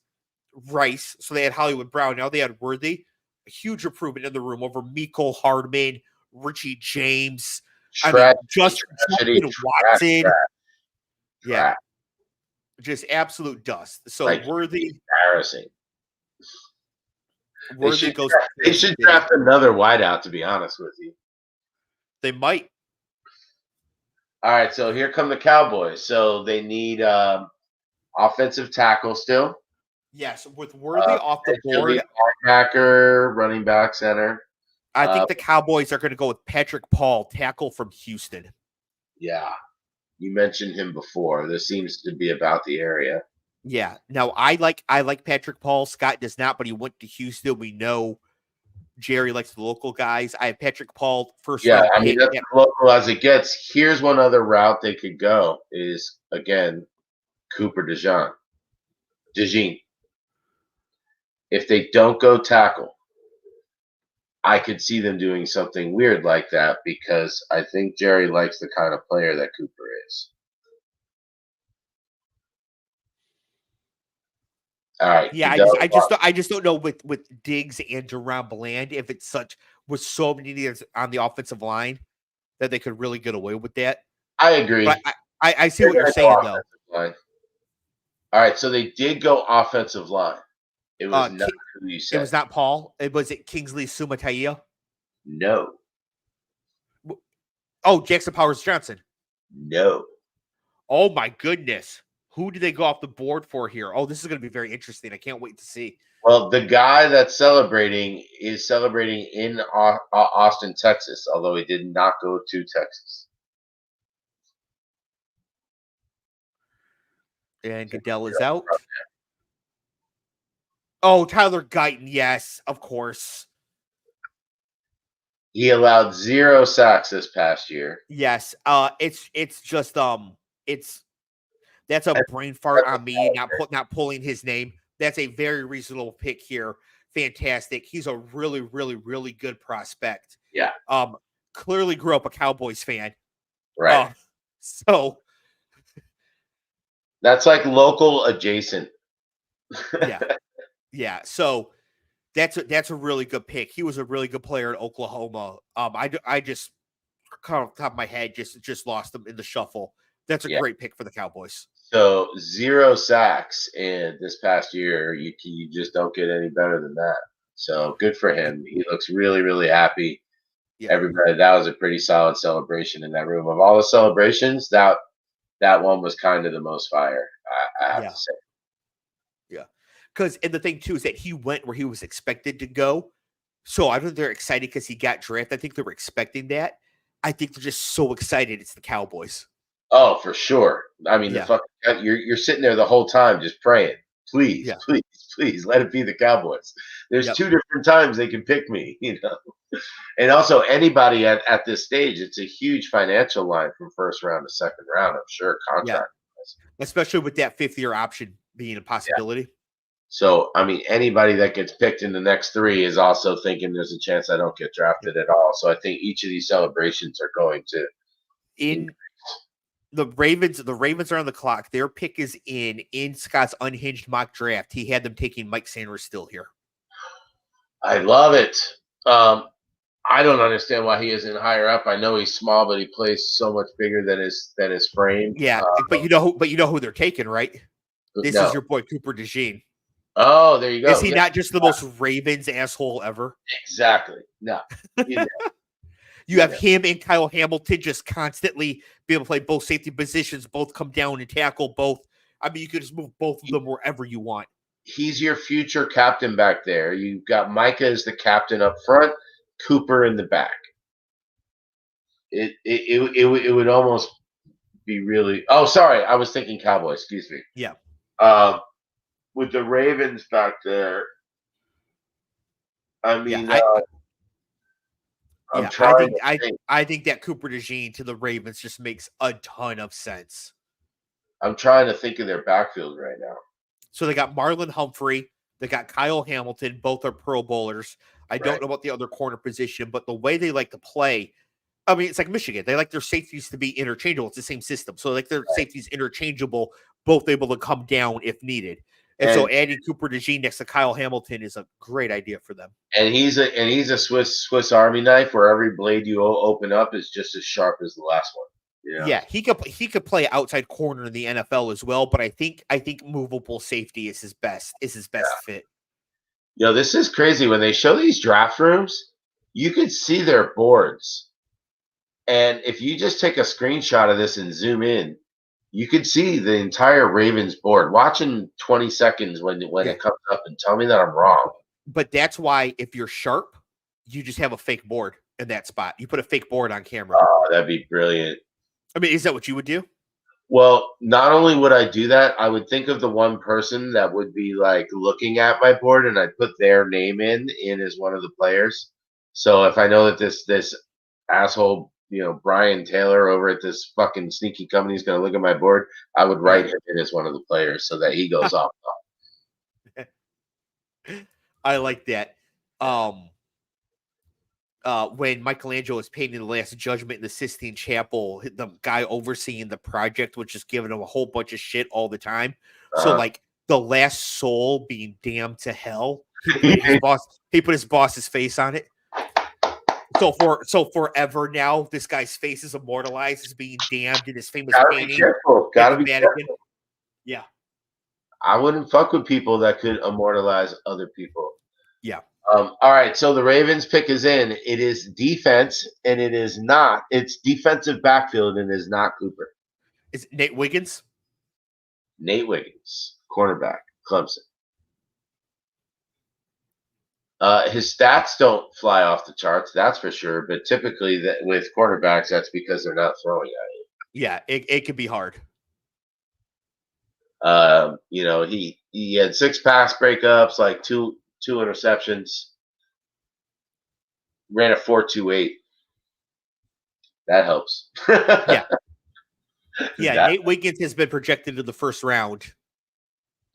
Rice. So they had Hollywood Brown. Now they had Worthy. A huge improvement in the room over Mecole Hardman, Richie James. Justin Watson. Yeah. Just absolute dust. So like, Worthy. Embarrassing. Worthy goes. They should draft another wideout, to be honest with you. They might. All right, so here come the Cowboys. So they need offensive tackle still. Yes, with Worthy off the board. Linebacker, running back, center. I think the Cowboys are going to go with Patrick Paul, tackle from Houston. Yeah, you mentioned him before. This seems to be about the area. Yeah. Now I like Patrick Paul. Scott does not, but he went to Houston. We know Jerry likes the local guys. I have Patrick Paul first round. Yeah, I mean that's as local as it gets. Here's one other route they could go is again Cooper DeJean. If they don't go tackle, I could see them doing something weird like that because I think Jerry likes the kind of player that Cooper is. All right. Yeah, I just don't know with Diggs and Jerron Bland if it's such with so many needs on the offensive line that they could really get away with that. I agree. But I see what you're saying though. Line. All right, so they did go offensive line. It was not who you said. It was not Paul. Was it Kingsley Sumatia? No. Oh, Jackson Powers Johnson. No. Oh my goodness. Who did they go off the board for here? Oh, this is going to be very interesting. I can't wait to see. Well, the guy that's celebrating is celebrating in Austin, Texas, although he did not go to Texas. And Goodell is out. Oh, Tyler Guyton. Yes, of course. He allowed 0 sacks this past year. Yes. It's just that's a brain fart on me not pulling his name. That's a very reasonable pick here. Fantastic. He's a really, really, really good prospect. Yeah. Clearly grew up a Cowboys fan. Right. So that's like local adjacent. Yeah. Yeah. So that's a really good pick. He was a really good player in Oklahoma. I just kind of top of my head just lost him in the shuffle. That's a great pick for the Cowboys. So 0 sacks in this past year. You just don't get any better than that. So good for him. He looks really, really happy. Yeah. Everybody, that was a pretty solid celebration in that room. Of all the celebrations, that one was kind of the most fire, I have to say. Yeah. And the thing too is that he went where he was expected to go. So I don't think they're excited because he got drafted. I think they were expecting that. I think they're just so excited it's the Cowboys. Oh, for sure. I mean, you're sitting there the whole time just praying, please, please let it be the Cowboys. There's 2 different times they can pick me, And also anybody at this stage, it's a huge financial line from first round to second round, I'm sure, contract. Yeah. Especially with that 5th-year option being a possibility. Yeah. So, I mean, anybody that gets picked in the next 3 is also thinking there's a chance I don't get drafted at all. So I think each of these celebrations are going to The Ravens are on the clock. Their pick is in Scott's unhinged mock draft. He had them taking Mike Sanders still here. I love it. I don't understand why he isn't higher up. I know he's small, but he plays so much bigger than his frame. Yeah, but you know who they're taking, right? This is your boy Cooper DeJean. Oh, there you go. Is he not just the most Ravens asshole ever? Exactly. No. You have him and Kyle Hamilton just constantly be able to play both safety positions, both come down and tackle both. I mean, you could just move both of them wherever you want. He's your future captain back there. You've got Micah as the captain up front, Cooper in the back. It would almost be really. Oh, sorry, I was thinking Cowboys. Excuse me. Yeah. With the Ravens back there, I mean, I'm trying to think. I think that Cooper DeJean to the Ravens just makes a ton of sense. I'm trying to think of their backfield right now. So they got Marlon Humphrey, they got Kyle Hamilton, both are Pro Bowlers. I don't know about the other corner position, but the way they like to play, I mean, it's like Michigan. They like their safeties to be interchangeable. It's the same system. So like their safeties interchangeable, both able to come down if needed. And so adding Cooper DeJean next to Kyle Hamilton is a great idea for them. And he's a Swiss Army knife where every blade you open up is just as sharp as the last one. Yeah, he could play outside corner in the NFL as well, but I think movable safety is his best fit. Yo, this is crazy. When they show these draft rooms, you could see their boards. And if you just take a screenshot of this and zoom in, you could see the entire Ravens board. Watch in 20 seconds when it comes up and tell me that I'm wrong. But that's why if you're sharp, you just have a fake board in that spot. You put a fake board on camera. Oh, that'd be brilliant. I mean, is that what you would do? Well, not only would I do that, I would think of the one person that would be like looking at my board, and I'd put their name in as one of the players. So if I know that this asshole, Brian Taylor over at this fucking sneaky company is going to look at my board, I would write him in as one of the players so that he goes off. I like that. When Michelangelo was painting the Last Judgment in the Sistine Chapel, the guy overseeing the project was just giving him a whole bunch of shit all the time. So like the last soul being damned to hell, he put his boss's face on it. So forever now, this guy's face is immortalized as being damned in his famous painting. Gotta be careful. Yeah. I wouldn't fuck with people that could immortalize other people. Yeah. All right, so the Ravens pick is in. It is defense, and it is not. It's defensive backfield, and it is not Cooper. Is it Nate Wiggins? Nate Wiggins, cornerback, Clemson. His stats don't fly off the charts, that's for sure. But typically, with cornerbacks, that's because they're not throwing at you. Yeah, it can be hard. He had 6 pass breakups, like two interceptions. Ran a 4.28. That helps. Yeah. Yeah, Nate Wiggins has been projected to the first round.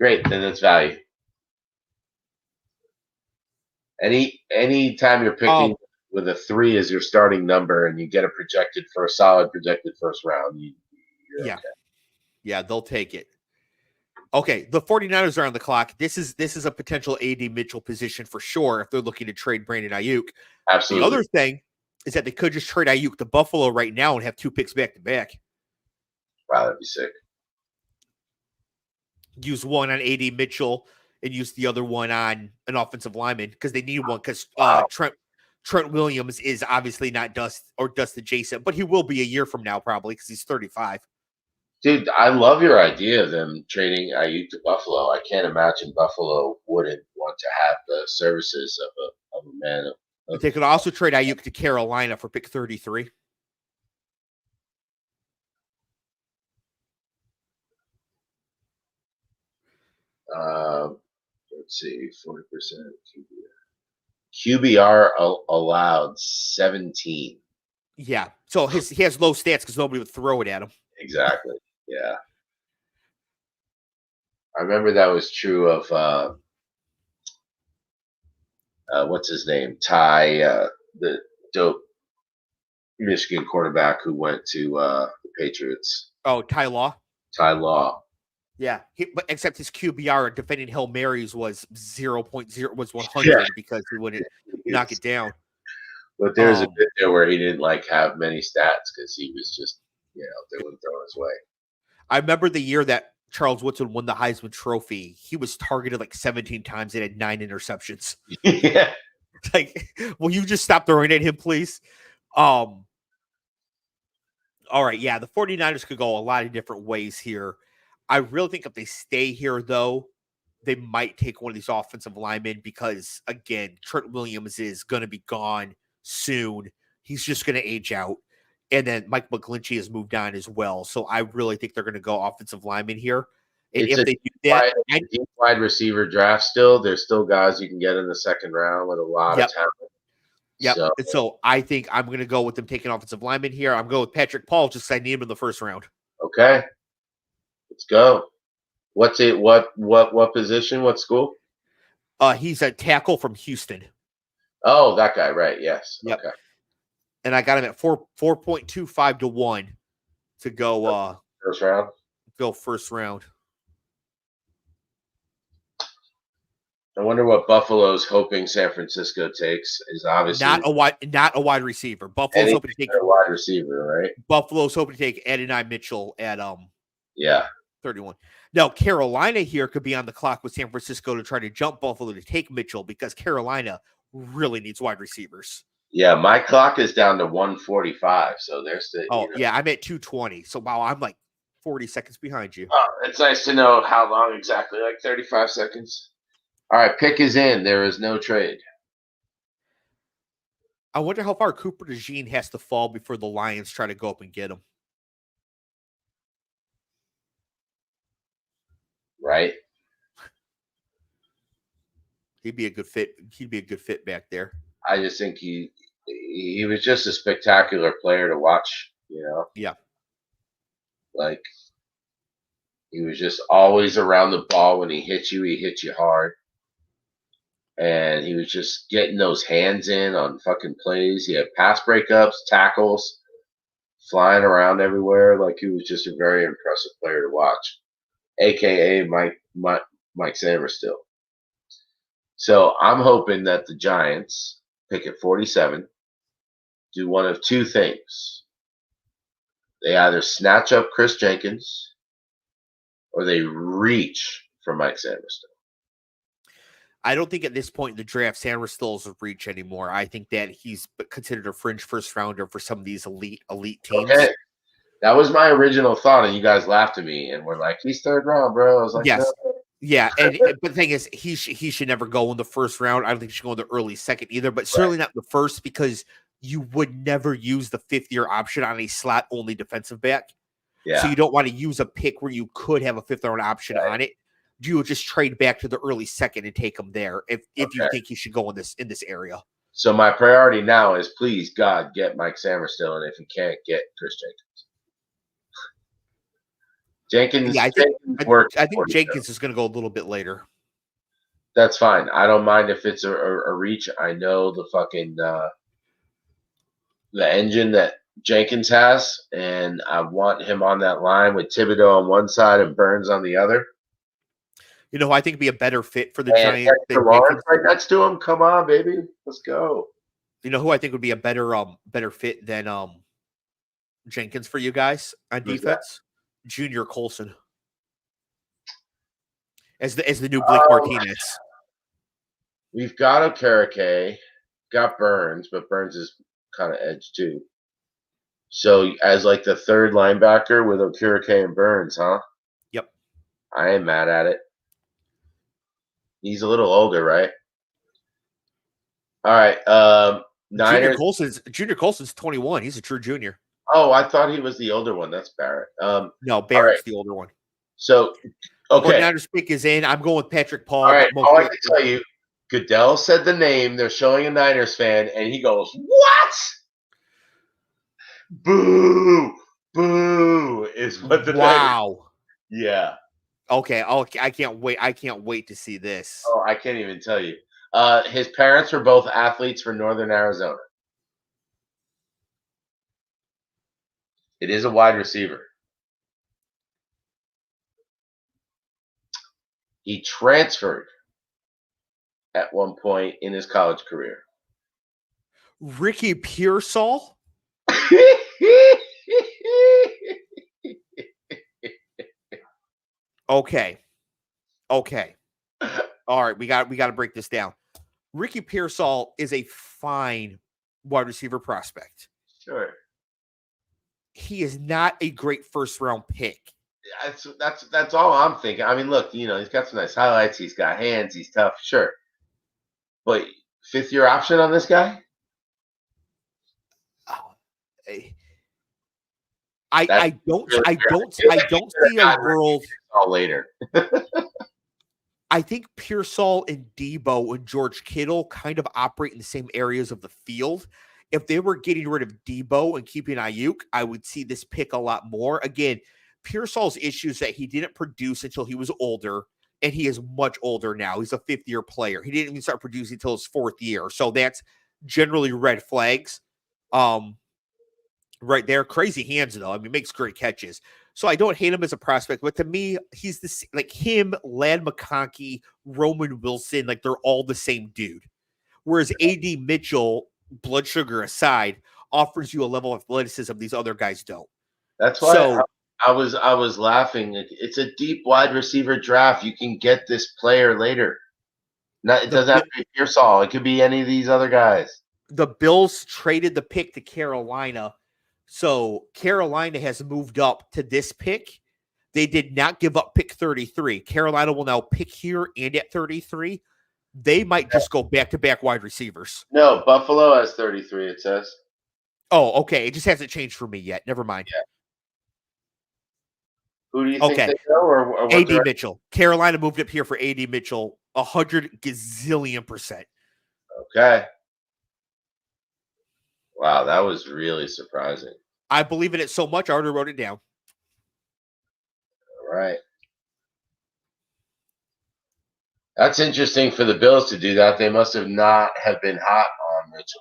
Great, then that's value. Any time you're picking with a 3 as your starting number and you get a solid projected first round, you're okay. Yeah, they'll take it. Okay, the 49ers are on the clock. This is a potential AD Mitchell position for sure if they're looking to trade Brandon Ayuk. Absolutely. The other thing is that they could just trade Ayuk to Buffalo right now and have 2 picks back to back. Wow, that'd be sick. Use one on AD Mitchell and use the other one on an offensive lineman because they need one because Trent Williams is obviously not dust adjacent, but he will be a year from now probably because he's 35. Dude, I love your idea of them trading Ayuk to Buffalo. I can't imagine Buffalo wouldn't want to have the services of a man. They could also trade Ayuk to Carolina for pick 33. Let's see, 40% QBR allowed 17. Yeah, so he has low stats because nobody would throw it at him. Exactly. Yeah. I remember that was true of what's his name? Ty, the dope Michigan quarterback who went to the Patriots. Oh, Ty Law? Ty Law. Yeah, but except his QBR defending Hail Marys was 0.0 was 100 because he wouldn't knock it down. But there's a bit there where he didn't have many stats because he was just they wouldn't throw his way. I remember the year that Charles Woodson won the Heisman Trophy. He was targeted 17 times and had 9 interceptions. Yeah, will you just stop throwing at him, please? All right, yeah, the 49ers could go a lot of different ways here. I really think if they stay here, though, they might take one of these offensive linemen because, again, Trent Williams is going to be gone soon. He's just going to age out. And then Mike McGlinchey has moved on as well. So I really think they're going to go offensive lineman here. And if they do deep wide receiver draft still. There's still guys you can get in the second round with a lot of talent. Yep. So I think I'm going to go with them taking offensive lineman here. I'm going with Patrick Paul just because I need him in the first round. Okay. Let's go. What's it? What position? What school? He's a tackle from Houston. Oh, that guy, right? Yes. Yep. Okay. And I got him at 4.25 to 1 to go first round. Go first round. I wonder what Buffalo's hoping San Francisco takes is obviously not a wide receiver. Buffalo's hoping to take a wide receiver, right? Buffalo's hoping to take Adonai Mitchell at 31. Now Carolina here could be on the clock with San Francisco to try to jump Buffalo to take Mitchell because Carolina really needs wide receivers. Yeah, my clock is down to 145, so they're still. Yeah, I'm at 220. So wow, I'm like 40 seconds behind you. Oh, it's nice to know how long exactly, like 35 seconds. All right, pick is in. There is no trade. I wonder how far Cooper DeJean has to fall before the Lions try to go up and get him. Right. He'd be a good fit. He'd be a good fit back there. I just think he was just a spectacular player to watch, Yeah. Like he was just always around the ball. When he hit you hard. And he was just getting those hands in on fucking plays. He had pass breakups, tackles, flying around everywhere. Like he was just a very impressive player to watch, aka Mike Sanders still. So I'm hoping that the Giants pick at 47, do one of two things. They either snatch up Chris Jenkins or they reach for Mike Sanders still. I don't think at this point in the draft, Sanders still is a reach anymore. I think that he's considered a fringe first rounder for some of these elite teams. Okay. That was my original thought, and you guys laughed at me and were like, he's third round, bro. I was like, yes. No. Yeah, but the thing is, he should never go in the first round. I don't think he should go in the early second either, but certainly not the first because you would never use the fifth-year option on a slot-only defensive back. Yeah. So you don't want to use a pick where you could have a fifth-round option on it. You would just trade back to the early second and take him there if you think he should go in this area. So my priority now is, please, God, get Mike Sanders still, and if you can't, get Chris Jenkins. Yeah, I think Jenkins is going to go a little bit later. That's fine. I don't mind if it's a reach. I know the fucking the engine that Jenkins has, and I want him on that line with Thibodeau on one side and Burns on the other. You know who I think would be a better fit for the Giants than Lawrence right next to him. Come on, baby. Let's go. You know who I think would be a better fit than Jenkins for you guys on defense? Junior Colson. As the new Blake Martinez. We've got Okereke, got Burns, but Burns is kind of edge too. So as like the third linebacker with Okereke and Burns, huh? Yep. I ain't mad at it. He's a little older, right? All right. Niners. Junior Colson's 21. He's a true junior. Oh, I thought he was the older one. That's Barrett. No, Barrett's the older one. So, okay. Niners pick is in. I'm going with Patrick Paul. All right. All I can tell you, Goodell said the name. They're showing a Niners fan, and he goes, "What? Boo! Boo!" Is what the Niners. Yeah. Okay. I can't wait. I can't wait to see this. Oh, I can't even tell you. His parents were both athletes for Northern Arizona. It is a wide receiver. He transferred at one point in his college career. Ricky Pearsall? Okay. All right, we got to break this down. Ricky Pearsall is a fine wide receiver prospect. Sure. He is not a great first round pick. That's all I'm thinking. I mean, look, he's got some nice highlights. He's got hands. He's tough, sure. But fifth-year option on this guy? I don't see a world all later. I think Pearsall and Debo and George Kittle kind of operate in the same areas of the field. If they were getting rid of Debo and keeping Ayuk, I would see this pick a lot more. Again, Pearsall's issue is that he didn't produce until he was older, and he is much older now. He's a fifth-year player. He didn't even start producing until his fourth year. So that's generally red flags. Right there. Crazy hands, though. I mean, makes great catches. So I don't hate him as a prospect, but to me, he's like him, Lad McConkey, Roman Wilson, like they're all the same dude. Whereas A.D. Mitchell, blood sugar aside, offers you a level of athleticism these other guys don't. That's why I was laughing. It's a deep wide receiver draft. You can get this player later. It doesn't have to be Pearsall. It could be any of these other guys. The Bills traded the pick to Carolina. So Carolina has moved up to this pick. They did not give up pick 33. Carolina will now pick here and at 33. They might just go back-to-back wide receivers. No, Buffalo has 33, it says. Oh, okay. It just hasn't changed for me yet. Never mind. Yeah. Who do you think they go? Or A.D. Mitchell. Carolina moved up here for A.D. Mitchell 100 gazillion%. Okay. Wow, that was really surprising. I believe in it so much, I already wrote it down. All right. That's interesting for the Bills to do that. They must have not have been hot on Mitchell.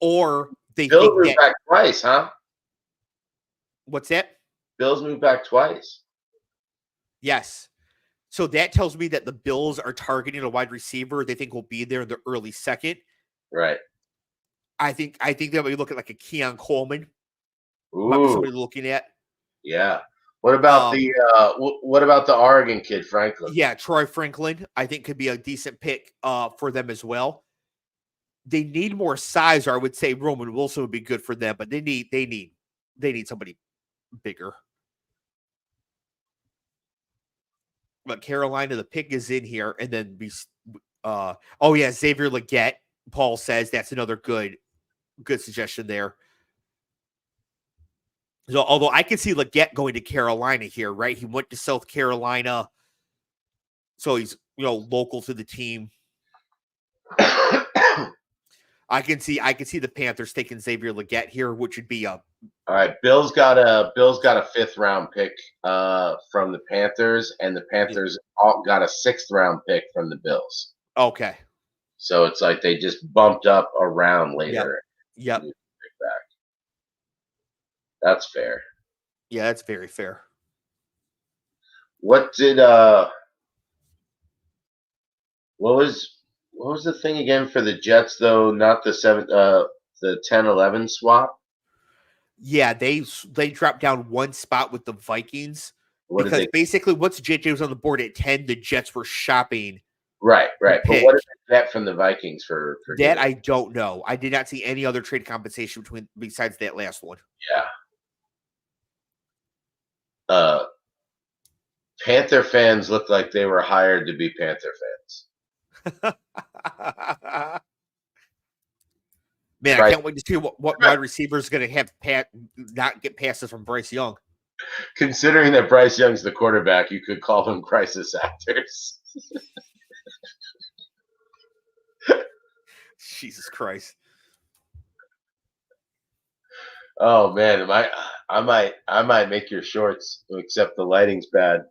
Or they Bills moved back twice, huh? What's that? Bills moved back twice. Yes. So that tells me that the Bills are targeting a wide receiver they think will be there in the early second. Right. I think they'll be looking like a Keon Coleman. Ooh. Might be somebody looking at. Yeah. What about the Oregon kid, Franklin? Yeah, Troy Franklin, I think could be a decent pick for them as well. They need more size, or I would say Roman Wilson would be good for them, but they need somebody bigger. But Carolina, the pick is in here, and then Xavier Legette. Paul says that's another good suggestion there. So, although I can see Legette going to Carolina here, right? He went to South Carolina, so he's local to the team. I can see the Panthers taking Xavier Legette here, which would be all right. Bills got a 5th round pick from the Panthers, and the Panthers all got a 6th round pick from the Bills. Okay. So it's like they just bumped up a round later. Yep. Back. That's fair. Yeah, that's very fair. What did what was the thing again for the Jets though? Not the 10-11 swap? Yeah, they dropped down one spot with the Vikings because basically once JJ was on the board at 10, the Jets were shopping. Right. But what did they get from the Vikings for that? I don't know. I did not see any other trade compensation besides that last one. Yeah. Panther fans looked like they were hired to be Panther fans. Man, I can't wait to see what wide receiver is going to have not get passes from Bryce Young. Considering that Bryce Young's the quarterback, you could call them crisis actors. Jesus Christ. Oh man, I might make your shorts, except the lighting's bad.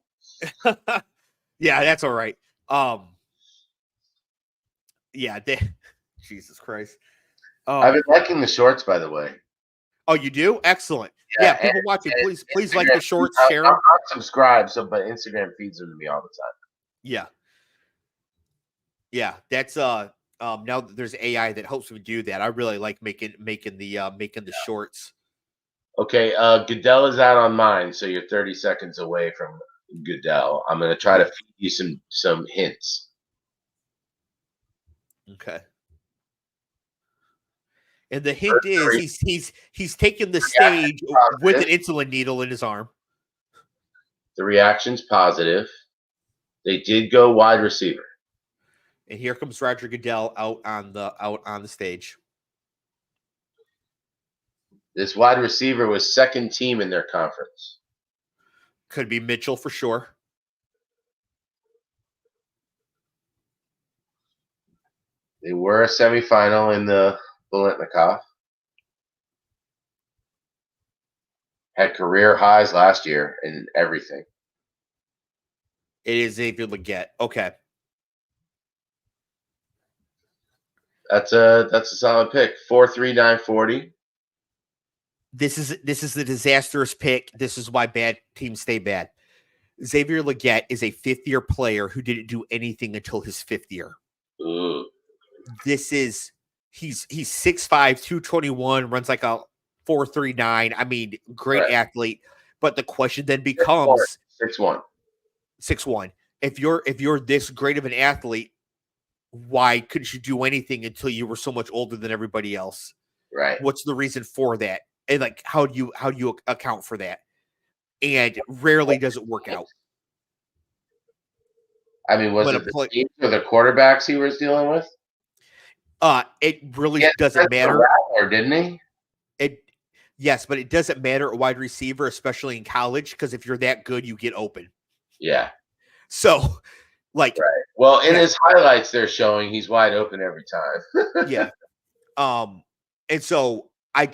Yeah, that's all right. Yeah, Jesus Christ. I've been liking the shorts, by the way. Oh, you do? Excellent. Yeah, people watching, please like the shorts, share them. I'm not subscribed, but Instagram feeds them to me all the time. Yeah, that's now that there's AI that helps me do that. I really like making the shorts. Okay, Goodell is out on mine, so you're 30 seconds away from Goodell. I'm going to try to feed you some hints. Okay. And the hint is he's taking the stage with an insulin needle in his arm. The reaction's positive. They did go wide receiver. And here comes Roger Goodell out on the stage. This wide receiver was second team in their conference. Could be Mitchell for sure. They were a semifinal in the Bolitnikov. Had career highs last year in everything. It is Xavier Legette. Okay. That's a solid pick. 4.3940. This is the disastrous pick. This is why bad teams stay bad. Xavier Legette is a fifth-year player who didn't do anything until his fifth year. Ooh. This is he's 6'5", 221, runs like a 4.39. I mean, great Right. athlete. But the question then becomes 6'1". 6'1". If you're this great of an athlete, why couldn't you do anything until you were so much older than everybody else? Right. What's the reason for that? And like, how do you account for that? And rarely does it work out. I mean, was When it a the play- teams or the quarterbacks he was dealing with? It really Yeah, doesn't matter. Or didn't he? Yes, but it doesn't matter at wide receiver, especially in college, because if you're that good, you get open. Yeah. So, like, Right. Well, in yeah. his highlights, they're showing he's wide open every time. Yeah. And so I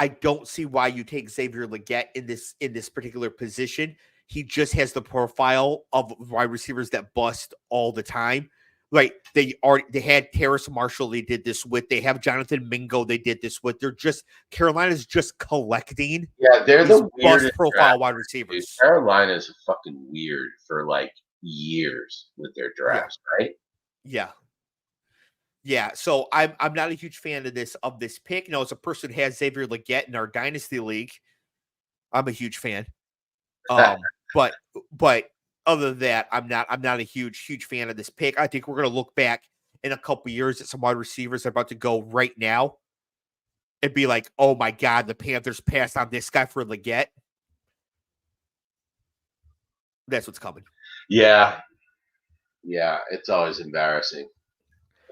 don't see why you take Xavier Legette in this particular position. He just has the profile of wide receivers that bust all the time. Right. They had Terrace Marshall they did this with. They have Jonathan Mingo they did this with. They're just Carolina's just collecting Yeah, they're these the bust weirdest profile draft. wide Dude, receivers. Carolina's fucking weird for like years with their drafts, right? Yeah. Yeah. So I'm not a huge fan of this pick. As a person who has Xavier Legette in our dynasty league, I'm a huge fan. But other than that, I'm not a huge fan of this pick. I think we're gonna look back in a couple years at some wide receivers that are about to go right now and be like, oh my God, the Panthers passed on this guy for Legette. That's what's coming. Yeah. Yeah, it's always embarrassing.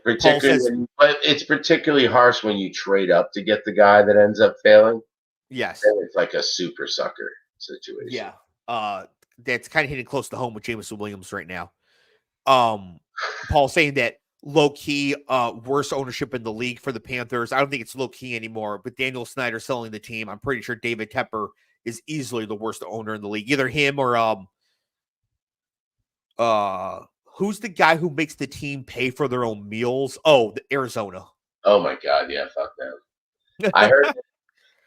Paul says, But it's particularly harsh when you trade up to get the guy that ends up failing. yes. Then it's like a super sucker situation. Yeah. That's kind of hitting close to home with Jameson Williams right now. Paul saying that low key, worst ownership in the league for the Panthers. I don't think it's low key anymore, but Daniel Snyder selling the team. I'm pretty sure David Tepper is easily the worst owner in the league. Either him or who's the guy who makes the team pay for their own meals? Oh, Arizona. Oh my God, yeah, fuck them. I heard.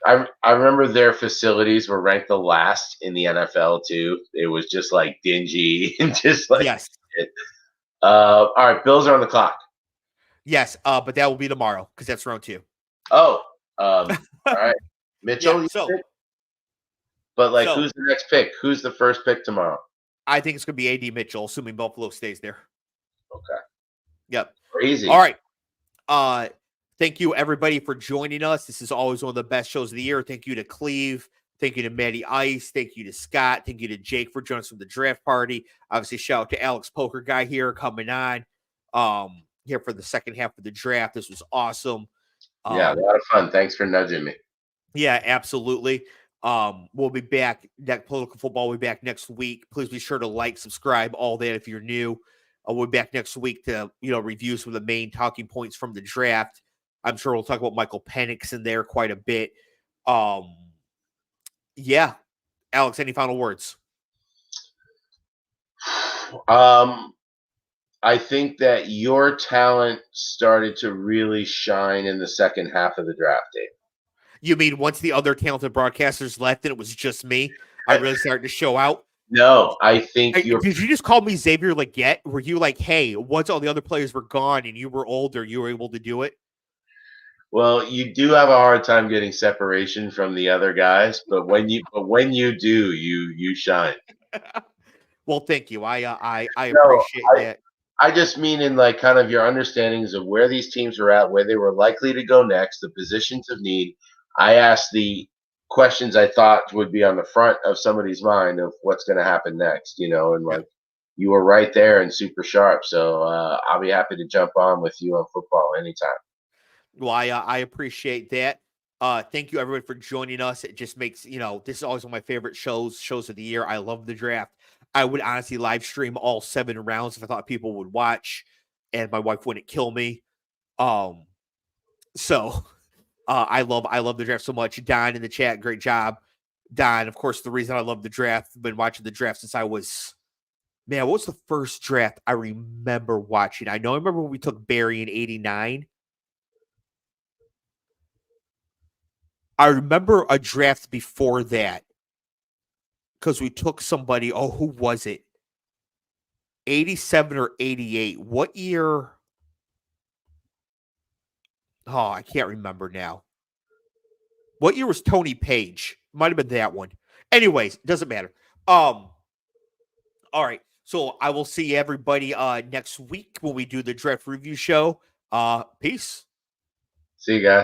I remember their facilities were ranked the last in the NFL too. It was just like dingy and just like yes. Shit. All right, Bills are on the clock. Yes, but that will be tomorrow because that's round 2. Oh, all right, Mitchell. Yeah, so, but like, who's the next pick? Who's the first pick tomorrow? I think it's going to be A.D. Mitchell, assuming Buffalo stays there. Okay. Yep. Crazy. All right. Thank you, everybody, for joining us. This is always one of the best shows of the year. Thank you to Cleve. Thank you to Matty Ice. Thank you to Scott. Thank you to Jake for joining us from the draft party. Obviously, shout out to Alex Poker Guy here coming on here for the second half of the draft. This was awesome. Yeah, a lot of fun. Thanks for nudging me. Yeah, absolutely. We'll be back. That Political Football will be back next week. Please be sure to like, subscribe, all that if you're new. We'll be back next week to review some of the main talking points from the draft. I'm sure we'll talk about Michael Penix in there quite a bit. Yeah. Alex, any final words? I think that your talent started to really shine in the second half of the draft, Dave. You mean once the other talented broadcasters left and it was just me, I really started to show out? No, I think did you just call me Xavier Legette? Were you like, hey, once all the other players were gone and you were older, you were able to do it? Well, you do have a hard time getting separation from the other guys, but when you do, you shine. Well, thank you. I appreciate that. I just mean in like kind of your understandings of where these teams were at, where they were likely to go next, the positions of need. I asked the questions I thought would be on the front of somebody's mind of what's going to happen next, and like you were right there and super sharp. So I'll be happy to jump on with you on football anytime. Well, I appreciate that. Thank you everybody for joining us. It just makes, this is always one of my favorite shows of the year. I love the draft. I would honestly live stream all 7 rounds if I thought people would watch and my wife wouldn't kill me. So I love the draft so much. Don in the chat, great job. Don, of course, the reason I love the draft, I've been watching the draft since I was, what was the first draft I remember watching? I remember when we took Barry in 89. I remember a draft before that because we took somebody. Oh, who was it? 87 or 88. What year? Oh, I can't remember now. What year was Tony Page? Might have been that one. Anyways, doesn't matter. All right. So I will see everybody next week when we do the draft review show. Peace. See you guys.